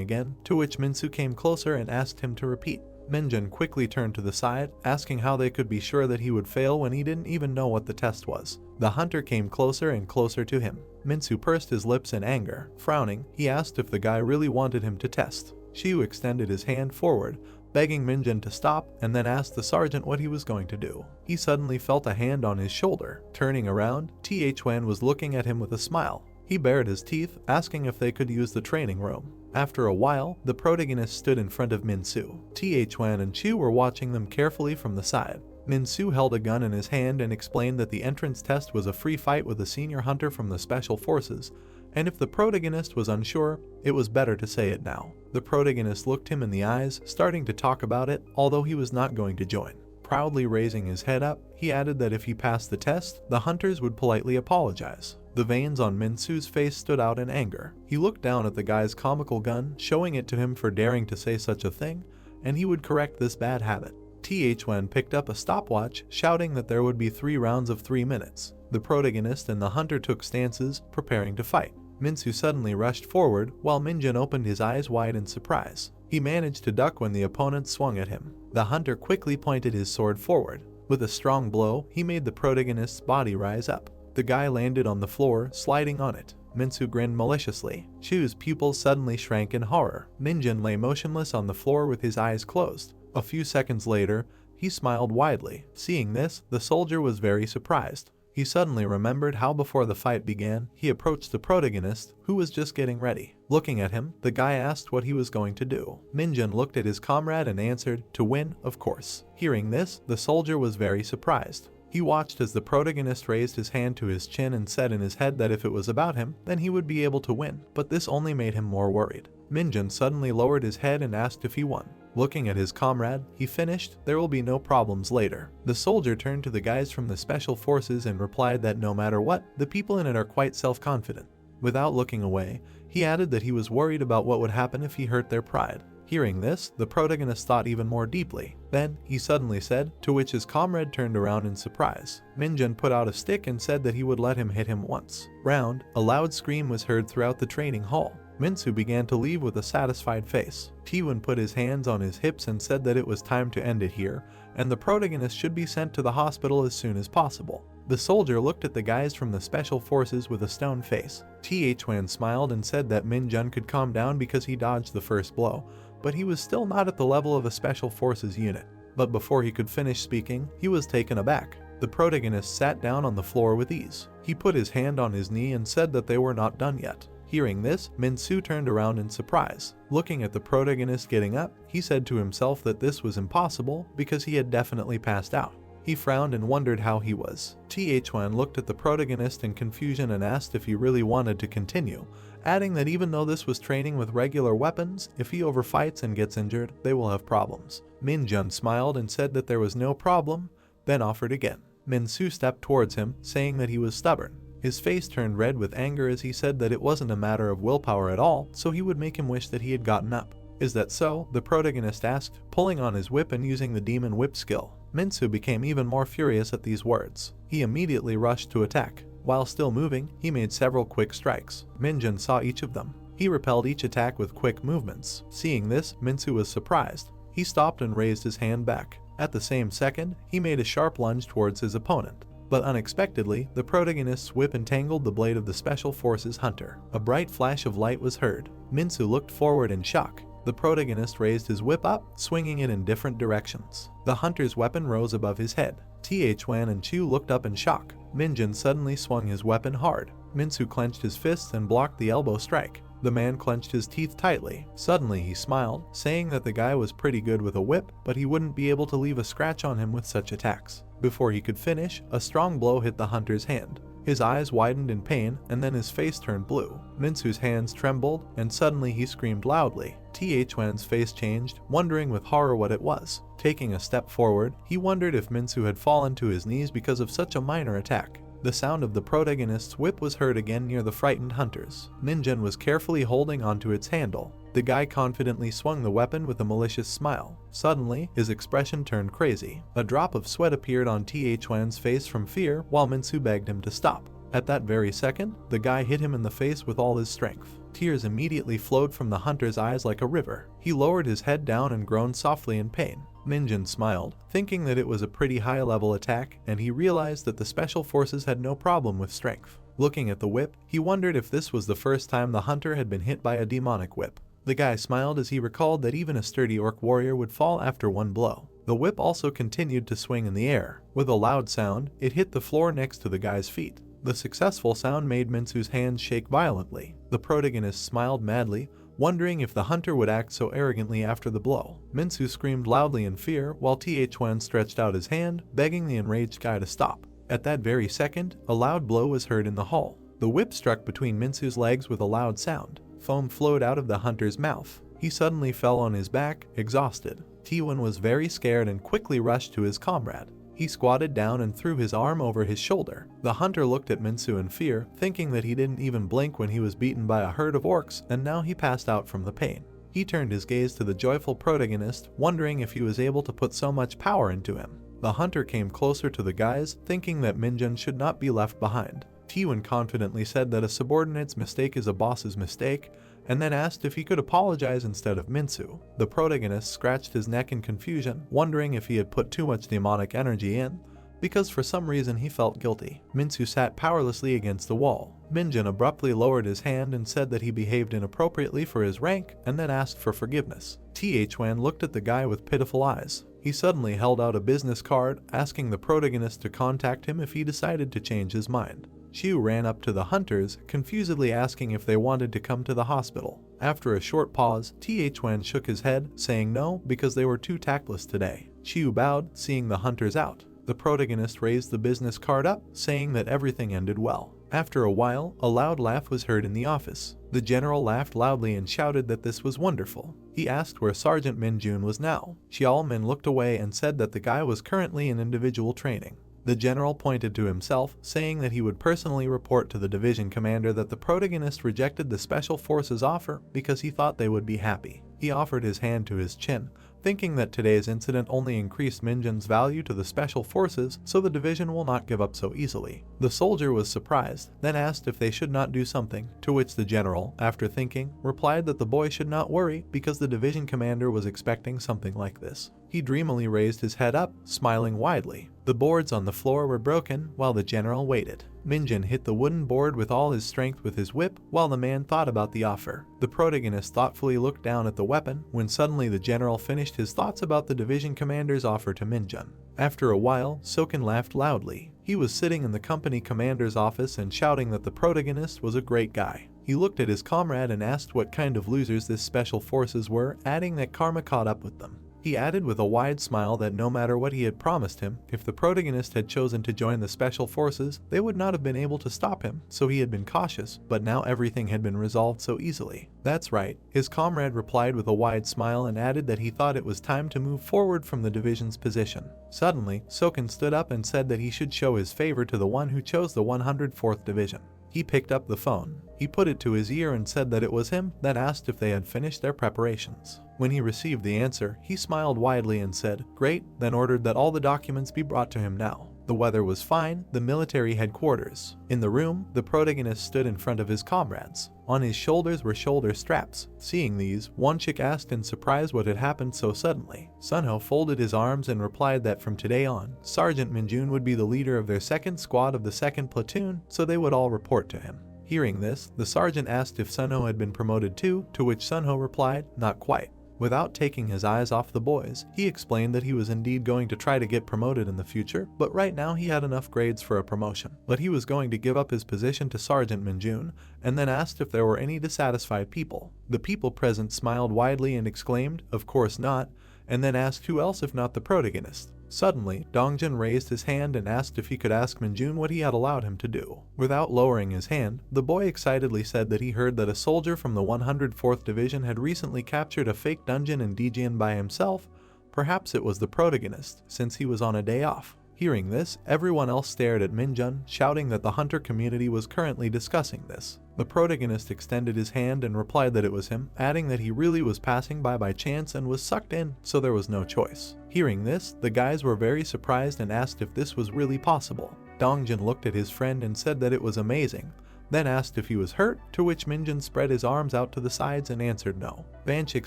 [SPEAKER 1] again, to which Minsu came closer and asked him to repeat. Minjun quickly turned to the side, asking how they could be sure that he would fail when he didn't even know what the test was. The hunter came closer and closer to him. Minsu pursed his lips in anger. Frowning, he asked if the guy really wanted him to test. Xiu extended his hand forward, begging Minjun to stop, and then asked the sergeant what he was going to do. He suddenly felt a hand on his shoulder. Turning around, Taewon was looking at him with a smile. He bared his teeth, asking if they could use the training room. After a while, the protagonist stood in front of Minsu. Taewon and Xiu were watching them carefully from the side. Minsu held a gun in his hand and explained that the entrance test was a free fight with a senior hunter from the special forces, and if the protagonist was unsure, it was better to say it now. The protagonist looked him in the eyes, starting to talk about it, although he was not going to join. Proudly raising his head up, he added that if he passed the test, the hunters would politely apologize. The veins on Minsu's face stood out in anger. He looked down at the guy's comical gun, showing it to him for daring to say such a thing, and he would correct this bad habit. Taewon picked up a stopwatch, shouting that there would be 3 rounds of 3 minutes. The protagonist and the hunter took stances, preparing to fight. Minsu suddenly rushed forward, while Minjun opened his eyes wide in surprise. He managed to duck when the opponent swung at him. The hunter quickly pointed his sword forward. With a strong blow, he made the protagonist's body rise up. The guy landed on the floor, sliding on it. Minsu grinned maliciously. Xiu's pupils suddenly shrank in horror. Minjun lay motionless on the floor with his eyes closed. A few seconds later, he smiled widely. Seeing this, the soldier was very surprised. He suddenly remembered how before the fight began, he approached the protagonist, who was just getting ready. Looking at him, the guy asked what he was going to do. Minjun looked at his comrade and answered, "To win, of course." Hearing this, the soldier was very surprised. He watched as the protagonist raised his hand to his chin and said in his head that if it was about him, then he would be able to win, but this only made him more worried. Minjun suddenly lowered his head and asked if he won. Looking at his comrade, he finished, "There will be no problems later." The soldier turned to the guys from the special forces and replied that no matter what, the people in it are quite self-confident. Without looking away, he added that he was worried about what would happen if he hurt their pride. Hearing this, the protagonist thought even more deeply. Then, he suddenly said, to which his comrade turned around in surprise. Minjun put out a stick and said that he would let him hit him once. Round, a loud scream was heard throughout the training hall. Minsu began to leave with a satisfied face. Taewon put his hands on his hips and said that it was time to end it here, and the protagonist should be sent to the hospital as soon as possible. The soldier looked at the guys from the special forces with a stone face. Taewon smiled and said that Minjun could calm down because he dodged the first blow, but he was still not at the level of a special forces unit. But before he could finish speaking, he was taken aback. The protagonist sat down on the floor with ease. He put his hand on his knee and said that they were not done yet. Hearing this, Minsu turned around in surprise. Looking at the protagonist getting up, he said to himself that this was impossible because he had definitely passed out. He frowned and wondered how he was. Taewon looked at the protagonist in confusion and asked if he really wanted to continue, adding that even though this was training with regular weapons, if he overfights and gets injured, they will have problems. Minjun smiled and said that there was no problem, then offered again. Minsu stepped towards him, saying that he was stubborn. His face turned red with anger as he said that it wasn't a matter of willpower at all, so he would make him wish that he had gotten up. "Is that so?" the protagonist asked, pulling on his whip and using the demon whip skill. Minsu became even more furious at these words. He immediately rushed to attack. While still moving, he made several quick strikes. Minjun saw each of them. He repelled each attack with quick movements. Seeing this, Minsu was surprised. He stopped and raised his hand back. At the same second, he made a sharp lunge towards his opponent. But unexpectedly, the protagonist's whip entangled the blade of the Special Forces hunter. A bright flash of light was heard. Minsu looked forward in shock. The protagonist raised his whip up, swinging it in different directions. The hunter's weapon rose above his head. Taewon and Chu looked up in shock. Minjun suddenly swung his weapon hard. Minsu clenched his fists and blocked the elbow strike. The man clenched his teeth tightly. Suddenly he smiled, saying that the guy was pretty good with a whip, but he wouldn't be able to leave a scratch on him with such attacks. Before he could finish, a strong blow hit the hunter's hand. His eyes widened in pain, and then his face turned blue. Minsu's hands trembled, and suddenly he screamed loudly. Taewon's face changed, wondering with horror what it was. Taking a step forward, he wondered if Minsu had fallen to his knees because of such a minor attack. The sound of the protagonist's whip was heard again near the frightened hunters. Minjun was carefully holding onto its handle. The guy confidently swung the weapon with a malicious smile. Suddenly, his expression turned crazy. A drop of sweat appeared on Taewon's face from fear while Minsu begged him to stop. At that very second, the guy hit him in the face with all his strength. Tears immediately flowed from the hunter's eyes like a river. He lowered his head down and groaned softly in pain. Minjun smiled, thinking that it was a pretty high-level attack, and he realized that the special forces had no problem with strength. Looking at the whip, he wondered if this was the first time the hunter had been hit by a demonic whip. The guy smiled as he recalled that even a sturdy orc warrior would fall after one blow. The whip also continued to swing in the air. With a loud sound, it hit the floor next to the guy's feet. The successful sound made Minsu's hands shake violently. The protagonist smiled madly, wondering if the hunter would act so arrogantly after the blow. Minsu screamed loudly in fear while Taewon stretched out his hand, begging the enraged guy to stop. At that very second, a loud blow was heard in the hall. The whip struck between Minsu's legs with a loud sound. Foam flowed out of the hunter's mouth. He suddenly fell on his back, exhausted. Taewon was very scared and quickly rushed to his comrade. He squatted down and threw his arm over his shoulder. The hunter looked at Minsu in fear, thinking that he didn't even blink when he was beaten by a herd of orcs, and now he passed out from the pain. He turned his gaze to the joyful protagonist, wondering if he was able to put so much power into him. The hunter came closer to the guys, thinking that Minjun should not be left behind. Taewon confidently said that a subordinate's mistake is a boss's mistake, and then asked if he could apologize instead of Minsu. The protagonist scratched his neck in confusion, wondering if he had put too much demonic energy in, because for some reason he felt guilty. Minsu sat powerlessly against the wall. Minjun abruptly lowered his hand and said that he behaved inappropriately for his rank, and then asked for forgiveness. Taewon looked at the guy with pitiful eyes. He suddenly held out a business card, asking the protagonist to contact him if he decided to change his mind. Xiu ran up to the hunters, confusedly asking if they wanted to come to the hospital. After a short pause, Taewon shook his head, saying no because they were too tactless today. Xiu bowed, seeing the hunters out. The protagonist raised the business card up, saying that everything ended well. After a while, a loud laugh was heard in the office. The general laughed loudly and shouted that this was wonderful. He asked where Sergeant Min-jun was now. Xiaomin looked away and said that the guy was currently in individual training. The general pointed to himself, saying that he would personally report to the division commander that the protagonist rejected the special forces offer because he thought they would be happy. He offered his hand to his chin, thinking that today's incident only increased Min-jun's value to the special forces, so the division will not give up so easily. The soldier was surprised, then asked if they should not do something, to which the general, after thinking, replied that the boy should not worry because the division commander was expecting something like this. He dreamily raised his head up, smiling widely. The boards on the floor were broken while the general waited. Min-jun hit the wooden board with all his strength with his whip while the man thought about the offer. The protagonist thoughtfully looked down at the weapon when suddenly the general finished his thoughts about the division commander's offer to Min-jun. After a while, Soken laughed loudly. He was sitting in the company commander's office and shouting that the protagonist was a great guy. He looked at his comrade and asked what kind of losers this special forces were, adding that karma caught up with them. He added with a wide smile that no matter what he had promised him, if the protagonist had chosen to join the special forces, they would not have been able to stop him, so he had been cautious, but now everything had been resolved so easily. That's right, his comrade replied with a wide smile and added that he thought it was time to move forward from the division's position. Suddenly, Soken stood up and said that he should show his favor to the one who chose the 104th Division. He picked up the phone. He put it to his ear and said that it was him, then asked if they had finished their preparations. When he received the answer, he smiled widely and said, "Great," then ordered that all the documents be brought to him now. The weather was fine, the military headquarters. In the room, the protagonist stood in front of his comrades. On his shoulders were shoulder straps. Seeing these, one chick asked in surprise what had happened so suddenly. Sunho folded his arms and replied that from today on, Sergeant Min-jun would be the leader of their second squad of the second platoon, so they would all report to him. Hearing this, the sergeant asked if Sunho had been promoted too, to which Sunho replied, "Not quite." Without taking his eyes off the boys, he explained that he was indeed going to try to get promoted in the future, but right now he had enough grades for a promotion. But he was going to give up his position to Sergeant Min-jun, and then asked if there were any dissatisfied people. The people present smiled widely and exclaimed, "Of course not," and then asked who else if not the protagonist. Suddenly, Dongjun raised his hand and asked if he could ask Min-jun what he had allowed him to do. Without lowering his hand, the boy excitedly said that he heard that a soldier from the 104th Division had recently captured a fake dungeon in Dijian by himself. Perhaps it was the protagonist, since he was on a day off. Hearing this, everyone else stared at Min-jun, shouting that the hunter community was currently discussing this. The protagonist extended his hand and replied that it was him, adding that he really was passing by chance and was sucked in, so there was no choice. Hearing this, the guys were very surprised and asked if this was really possible. Dongjun looked at his friend and said that it was amazing, then asked if he was hurt, to which Min-jun spread his arms out to the sides and answered no. Banchik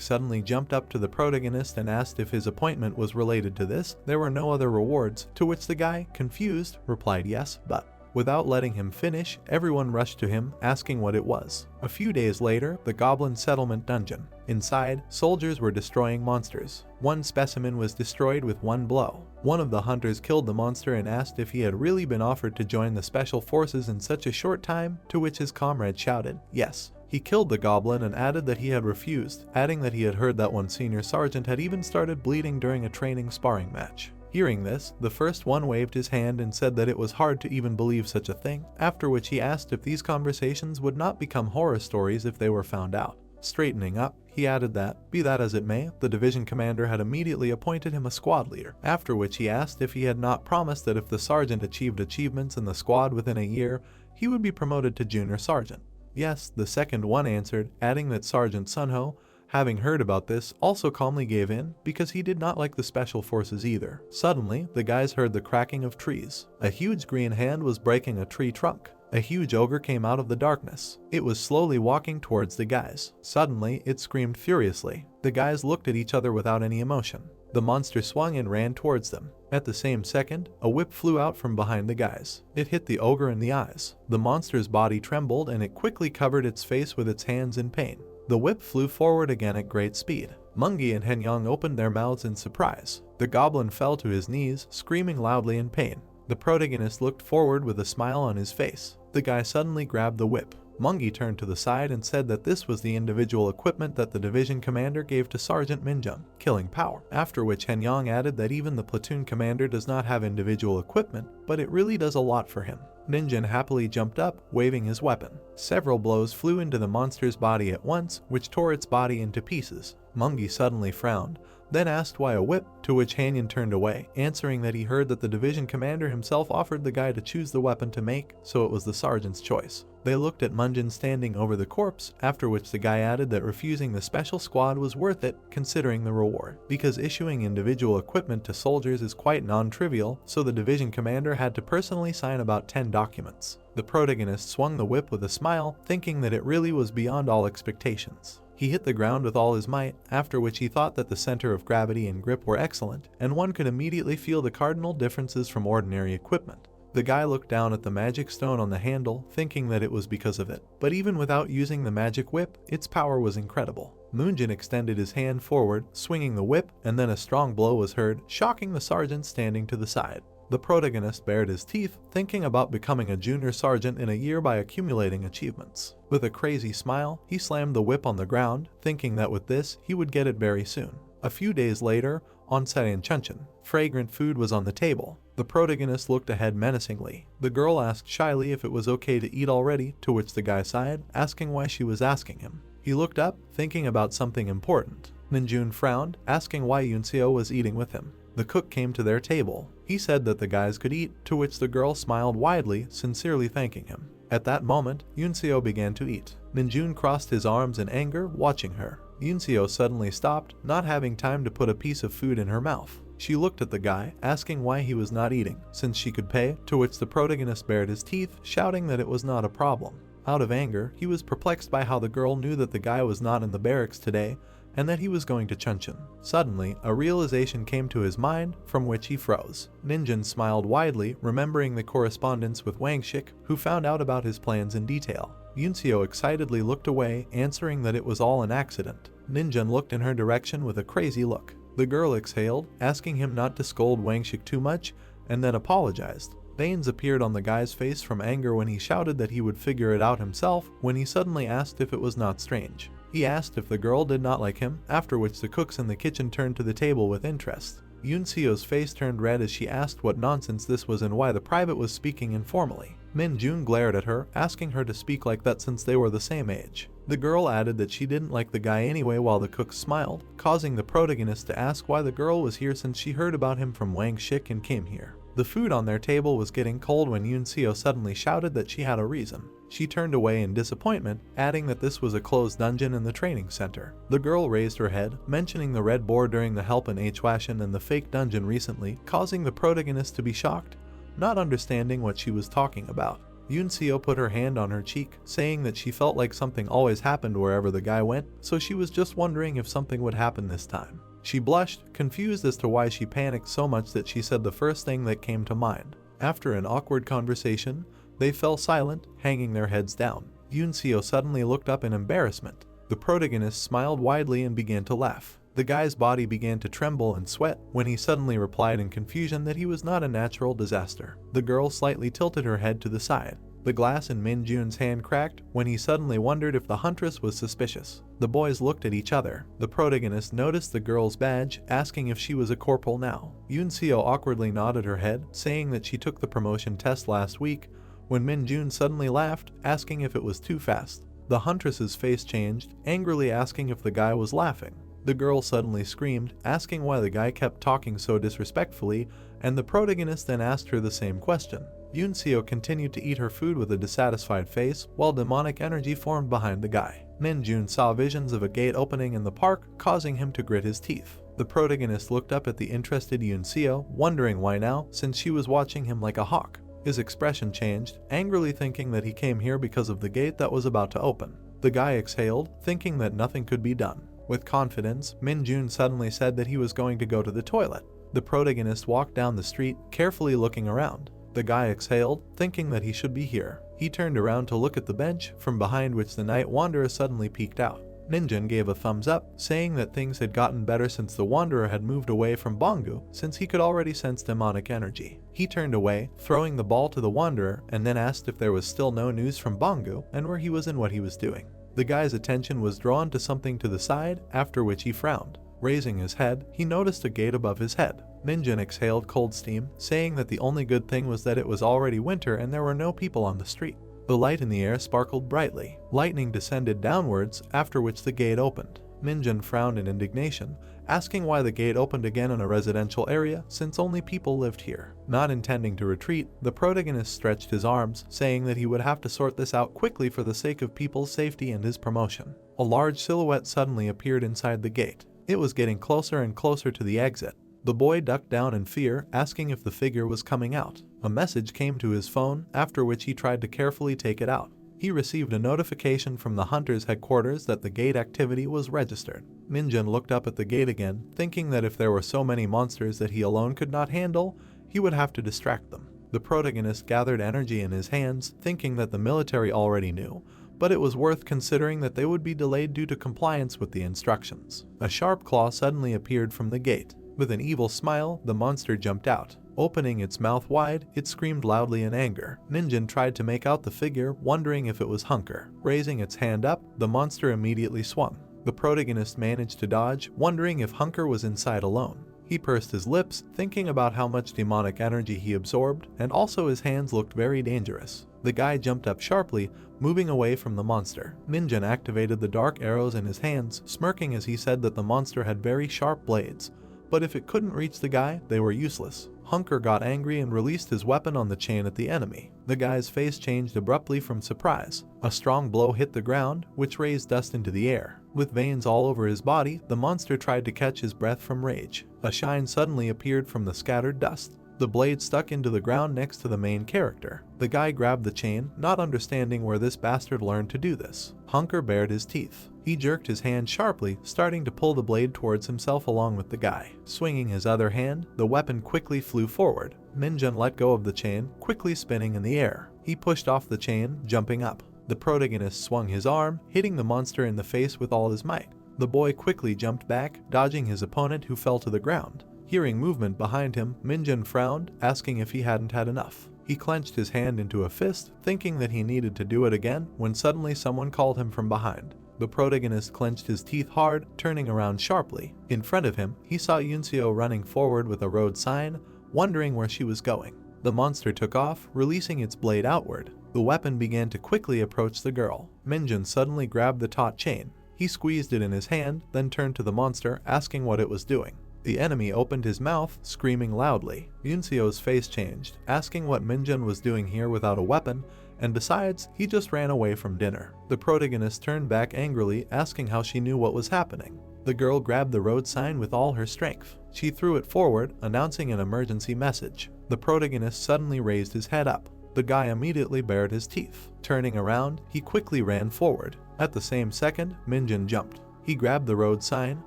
[SPEAKER 1] suddenly jumped up to the protagonist and asked if his appointment was related to this. There were no other rewards, to which the guy, confused, replied yes, but without letting him finish, everyone rushed to him, asking what it was. A few days later, the Goblin Settlement Dungeon. Inside, soldiers were destroying monsters. One specimen was destroyed with one blow. One of the hunters killed the monster and asked if he had really been offered to join the special forces in such a short time, to which his comrade shouted, yes. He killed the goblin and added that he had refused, adding that he had heard that one senior sergeant had even started bleeding during a training sparring match. Hearing this, the first one waved his hand and said that it was hard to even believe such a thing, after which he asked if these conversations would not become horror stories if they were found out. Straightening up, he added that, be that as it may, the division commander had immediately appointed him a squad leader, after which he asked if he had not promised that if the sergeant achieved achievements in the squad within a year, he would be promoted to junior sergeant. Yes, the second one answered, adding that Sergeant Sunho, having heard about this, also calmly gave in, because he did not like the special forces either. Suddenly, the guys heard the cracking of trees. A huge green hand was breaking a tree trunk. A huge ogre came out of the darkness. It was slowly walking towards the guys. Suddenly, it screamed furiously. The guys looked at each other without any emotion. The monster swung and ran towards them. At the same second, a whip flew out from behind the guys. It hit the ogre in the eyes. The monster's body trembled and it quickly covered its face with its hands in pain. The whip flew forward again at great speed. Mungi and Henyang opened their mouths in surprise. The goblin fell to his knees, screaming loudly in pain. The protagonist looked forward with a smile on his face. The guy suddenly grabbed the whip. Mungi turned to the side and said that this was the individual equipment that the division commander gave to Sergeant Min-jun, killing power. After which Henyang added that even the platoon commander does not have individual equipment, but it really does a lot for him. Ninjin happily jumped up, waving his weapon. Several blows flew into the monster's body at once, which tore its body into pieces. Mungi suddenly frowned, then asked why a whip, to which Hanyan turned away, answering that he heard that the division commander himself offered the guy to choose the weapon to make, so it was the sergeant's choice. They looked at Munjin standing over the corpse, after which the guy added that refusing the special squad was worth it, considering the reward, because issuing individual equipment to soldiers is quite non-trivial, so the division commander had to personally sign about 10 documents. The protagonist swung the whip with a smile, thinking that it really was beyond all expectations. He hit the ground with all his might, after which he thought that the center of gravity and grip were excellent, and one could immediately feel the cardinal differences from ordinary equipment. The guy looked down at the magic stone on the handle, thinking that it was because of it. But even without using the magic whip, its power was incredible. Moonjin extended his hand forward, swinging the whip, and then a strong blow was heard, shocking the sergeant standing to the side. The protagonist bared his teeth, thinking about becoming a junior sergeant in a year by accumulating achievements. With a crazy smile, he slammed the whip on the ground, thinking that with this, he would get it very soon. A few days later, on Saiyan Chuncheon, fragrant food was on the table. The protagonist looked ahead menacingly. The girl asked shyly if it was okay to eat already, to which the guy sighed, asking why she was asking him. He looked up, thinking about something important. Ninjun frowned, asking why Yunseo was eating with him. The cook came to their table. He said that the guys could eat, to which the girl smiled widely, sincerely thanking him. At that moment, Yunseo began to eat. Ninjun crossed his arms in anger, watching her. Yunseo suddenly stopped, not having time to put a piece of food in her mouth. She looked at the guy, asking why he was not eating, since she could pay, to which the protagonist bared his teeth, shouting that it was not a problem. Out of anger, he was perplexed by how the girl knew that the guy was not in the barracks today, and that he was going to Chuncheon. Suddenly, a realization came to his mind, from which he froze. Ninjin smiled widely, remembering the correspondence with Wangshik, who found out about his plans in detail. Yunseo excitedly looked away, answering that it was all an accident. Ninjin looked in her direction with a crazy look. The girl exhaled, asking him not to scold Wangshik too much, and then apologized. Veins appeared on the guy's face from anger when he shouted that he would figure it out himself, when he suddenly asked if it was not strange. He asked if the girl did not like him, after which the cooks in the kitchen turned to the table with interest. Yunseo's face turned red as she asked what nonsense this was and why the private was speaking informally. Min Jun glared at her, asking her to speak like that since they were the same age. The girl added that she didn't like the guy anyway while the cooks smiled, causing the protagonist to ask why the girl was here since she heard about him from Wang Shik and came here. The food on their table was getting cold when Yunseo suddenly shouted that she had a reason. She turned away in disappointment, adding that this was a closed dungeon in the training center. The girl raised her head, mentioning the red boar during the help in Hwashin and the fake dungeon recently, causing the protagonist to be shocked, not understanding what she was talking about. Yunseo put her hand on her cheek, saying that she felt like something always happened wherever the guy went, so she was just wondering if something would happen this time. She blushed, confused as to why she panicked so much that she said the first thing that came to mind. After an awkward conversation, they fell silent, hanging their heads down. Yunseo suddenly looked up in embarrassment. The protagonist smiled widely and began to laugh. The guy's body began to tremble and sweat when he suddenly replied in confusion that he was not a natural disaster. The girl slightly tilted her head to the side. The glass in Min Jun's hand cracked when he suddenly wondered if the huntress was suspicious. The boys looked at each other. The protagonist noticed the girl's badge, asking if she was a corporal now. Yunseo awkwardly nodded her head, saying that she took the promotion test last week, when Min Jun suddenly laughed, asking if it was too fast. The huntress's face changed, angrily asking if the guy was laughing. The girl suddenly screamed, asking why the guy kept talking so disrespectfully, and the protagonist then asked her the same question. Yunseo continued to eat her food with a dissatisfied face, while demonic energy formed behind the guy. Min Jun saw visions of a gate opening in the park, causing him to grit his teeth. The protagonist looked up at the interested Yunseo, wondering why now, since she was watching him like a hawk. His expression changed, angrily thinking that he came here because of the gate that was about to open. The guy exhaled, thinking that nothing could be done. With confidence, Min Jun suddenly said that he was going to go to the toilet. The protagonist walked down the street, carefully looking around. The guy exhaled, thinking that he should be here. He turned around to look at the bench, from behind which the night wanderer suddenly peeked out. Ninjin gave a thumbs up, saying that things had gotten better since the wanderer had moved away from Bongu, since he could already sense demonic energy. He turned away, throwing the ball to the wanderer, and then asked if there was still no news from Bongu, and where he was and what he was doing. The guy's attention was drawn to something to the side, after which he frowned. Raising his head, he noticed a gate above his head. Minjin exhaled cold steam, saying that the only good thing was that it was already winter and there were no people on the street. The light in the air sparkled brightly. Lightning descended downwards, after which the gate opened. Minjin frowned in indignation, asking why the gate opened again in a residential area since only people lived here. Not intending to retreat, the protagonist stretched his arms, saying that he would have to sort this out quickly for the sake of people's safety and his promotion. A large silhouette suddenly appeared inside the gate. It was getting closer and closer to the exit. The boy ducked down in fear, asking if the figure was coming out. A message came to his phone, after which he tried to carefully take it out. He received a notification from the hunter's headquarters that the gate activity was registered. Minjin looked up at the gate again, thinking that if there were so many monsters that he alone could not handle, he would have to distract them. The protagonist gathered energy in his hands, thinking that the military already knew, but it was worth considering that they would be delayed due to compliance with the instructions. A sharp claw suddenly appeared from the gate. With an evil smile, the monster jumped out. Opening its mouth wide, it screamed loudly in anger. Minjin tried to make out the figure, wondering if it was Hunker. Raising its hand up, the monster immediately swung. The protagonist managed to dodge, wondering if Hunker was inside alone. He pursed his lips, thinking about how much demonic energy he absorbed, and also his hands looked very dangerous. The guy jumped up sharply, moving away from the monster. Minjin activated the dark arrows in his hands, smirking as he said that the monster had very sharp blades, but if it couldn't reach the guy, they were useless. Hunker got angry and released his weapon on the chain at the enemy. The guy's face changed abruptly from surprise. A strong blow hit the ground, which raised dust into the air. With veins all over his body, the monster tried to catch his breath from rage. A shine suddenly appeared from the scattered dust. The blade stuck into the ground next to the main character. The guy grabbed the chain, not understanding where this bastard learned to do this. Hunker bared his teeth. He jerked his hand sharply, starting to pull the blade towards himself along with the guy. Swinging his other hand, the weapon quickly flew forward. Minjin let go of the chain, quickly spinning in the air. He pushed off the chain, jumping up. The protagonist swung his arm, hitting the monster in the face with all his might. The boy quickly jumped back, dodging his opponent who fell to the ground. Hearing movement behind him, Minjin frowned, asking if he hadn't had enough. He clenched his hand into a fist, thinking that he needed to do it again, when suddenly someone called him from behind. The protagonist clenched his teeth hard, turning around sharply. In front of him, he saw Yunseo running forward with a road sign, wondering where she was going. The monster took off, releasing its blade outward. The weapon began to quickly approach the girl. Minjin suddenly grabbed the taut chain. He squeezed it in his hand, then turned to the monster, asking what it was doing. The enemy opened his mouth, screaming loudly. Yunseo's face changed, asking what Minjin was doing here without a weapon, and besides, he just ran away from dinner. The protagonist turned back angrily, asking how she knew what was happening. The girl grabbed the road sign with all her strength. She threw it forward, announcing an emergency message. The protagonist suddenly raised his head up. The guy immediately bared his teeth. Turning around, he quickly ran forward. At the same second, Minjin jumped. He grabbed the road sign,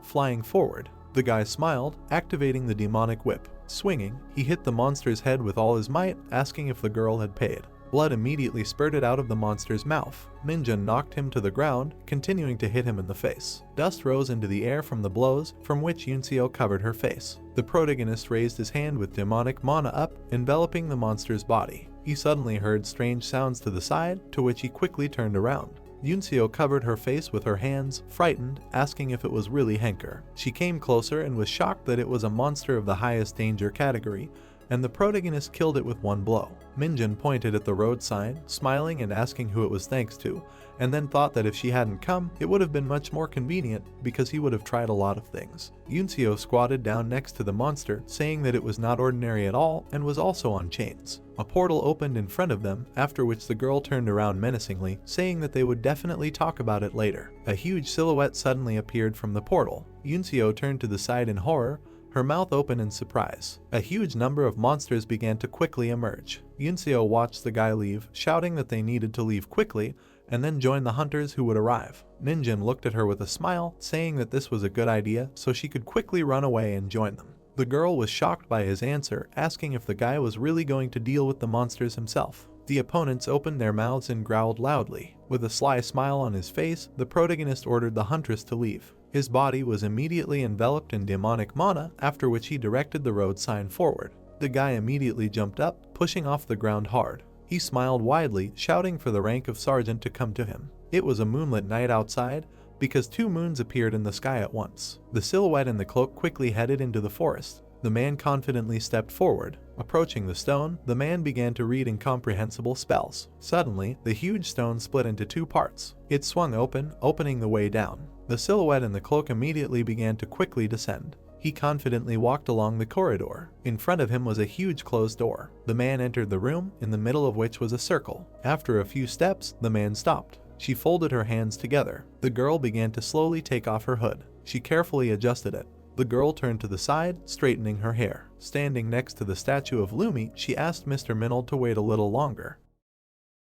[SPEAKER 1] flying forward. The guy smiled, activating the demonic whip. Swinging, he hit the monster's head with all his might, asking if the girl had paid. Blood immediately spurted out of the monster's mouth. Minjin knocked him to the ground, continuing to hit him in the face. Dust rose into the air from the blows, from which Yunseo covered her face. The protagonist raised his hand with demonic mana up, enveloping the monster's body. He suddenly heard strange sounds to the side, to which he quickly turned around. Yunseo covered her face with her hands, frightened, asking if it was really Henker. She came closer and was shocked that it was a monster of the highest danger category, and the protagonist killed it with one blow. Minjin pointed at the road sign, smiling and asking who it was thanks to, and then thought that if she hadn't come, it would have been much more convenient because he would have tried a lot of things. Yunseo squatted down next to the monster, saying that it was not ordinary at all and was also on chains. A portal opened in front of them, after which the girl turned around menacingly, saying that they would definitely talk about it later. A huge silhouette suddenly appeared from the portal. Yunseo turned to the side in horror, her mouth open in surprise. A huge number of monsters began to quickly emerge. Yunseo watched the guy leave, shouting that they needed to leave quickly, and then join the hunters who would arrive. Minjin looked at her with a smile, saying that this was a good idea so she could quickly run away and join them. The girl was shocked by his answer, asking if the guy was really going to deal with the monsters himself. The opponents opened their mouths and growled loudly. With a sly smile on his face, the protagonist ordered the huntress to leave. His body was immediately enveloped in demonic mana, after which he directed the road sign forward. The guy immediately jumped up, pushing off the ground hard. He smiled widely, shouting for the rank of sergeant to come to him. It was a moonlit night outside, because two moons appeared in the sky at once. The silhouette in the cloak quickly headed into the forest. The man confidently stepped forward. Approaching the stone, the man began to read incomprehensible spells. Suddenly, the huge stone split into two parts. It swung open, opening the way down. The silhouette in the cloak immediately began to quickly descend. He confidently walked along the corridor. In front of him was a huge closed door. The man entered the room, in the middle of which was a circle. After a few steps, the man stopped. She folded her hands together. The girl began to slowly take off her hood. She carefully adjusted it. The girl turned to the side, straightening her hair. Standing next to the statue of Lumi, she asked Mr. Minold to wait a little longer.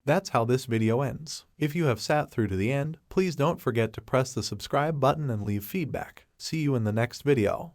[SPEAKER 1] That's how this video ends. If you have sat through to the end, please don't forget to press the subscribe button and leave feedback. See you in the next video.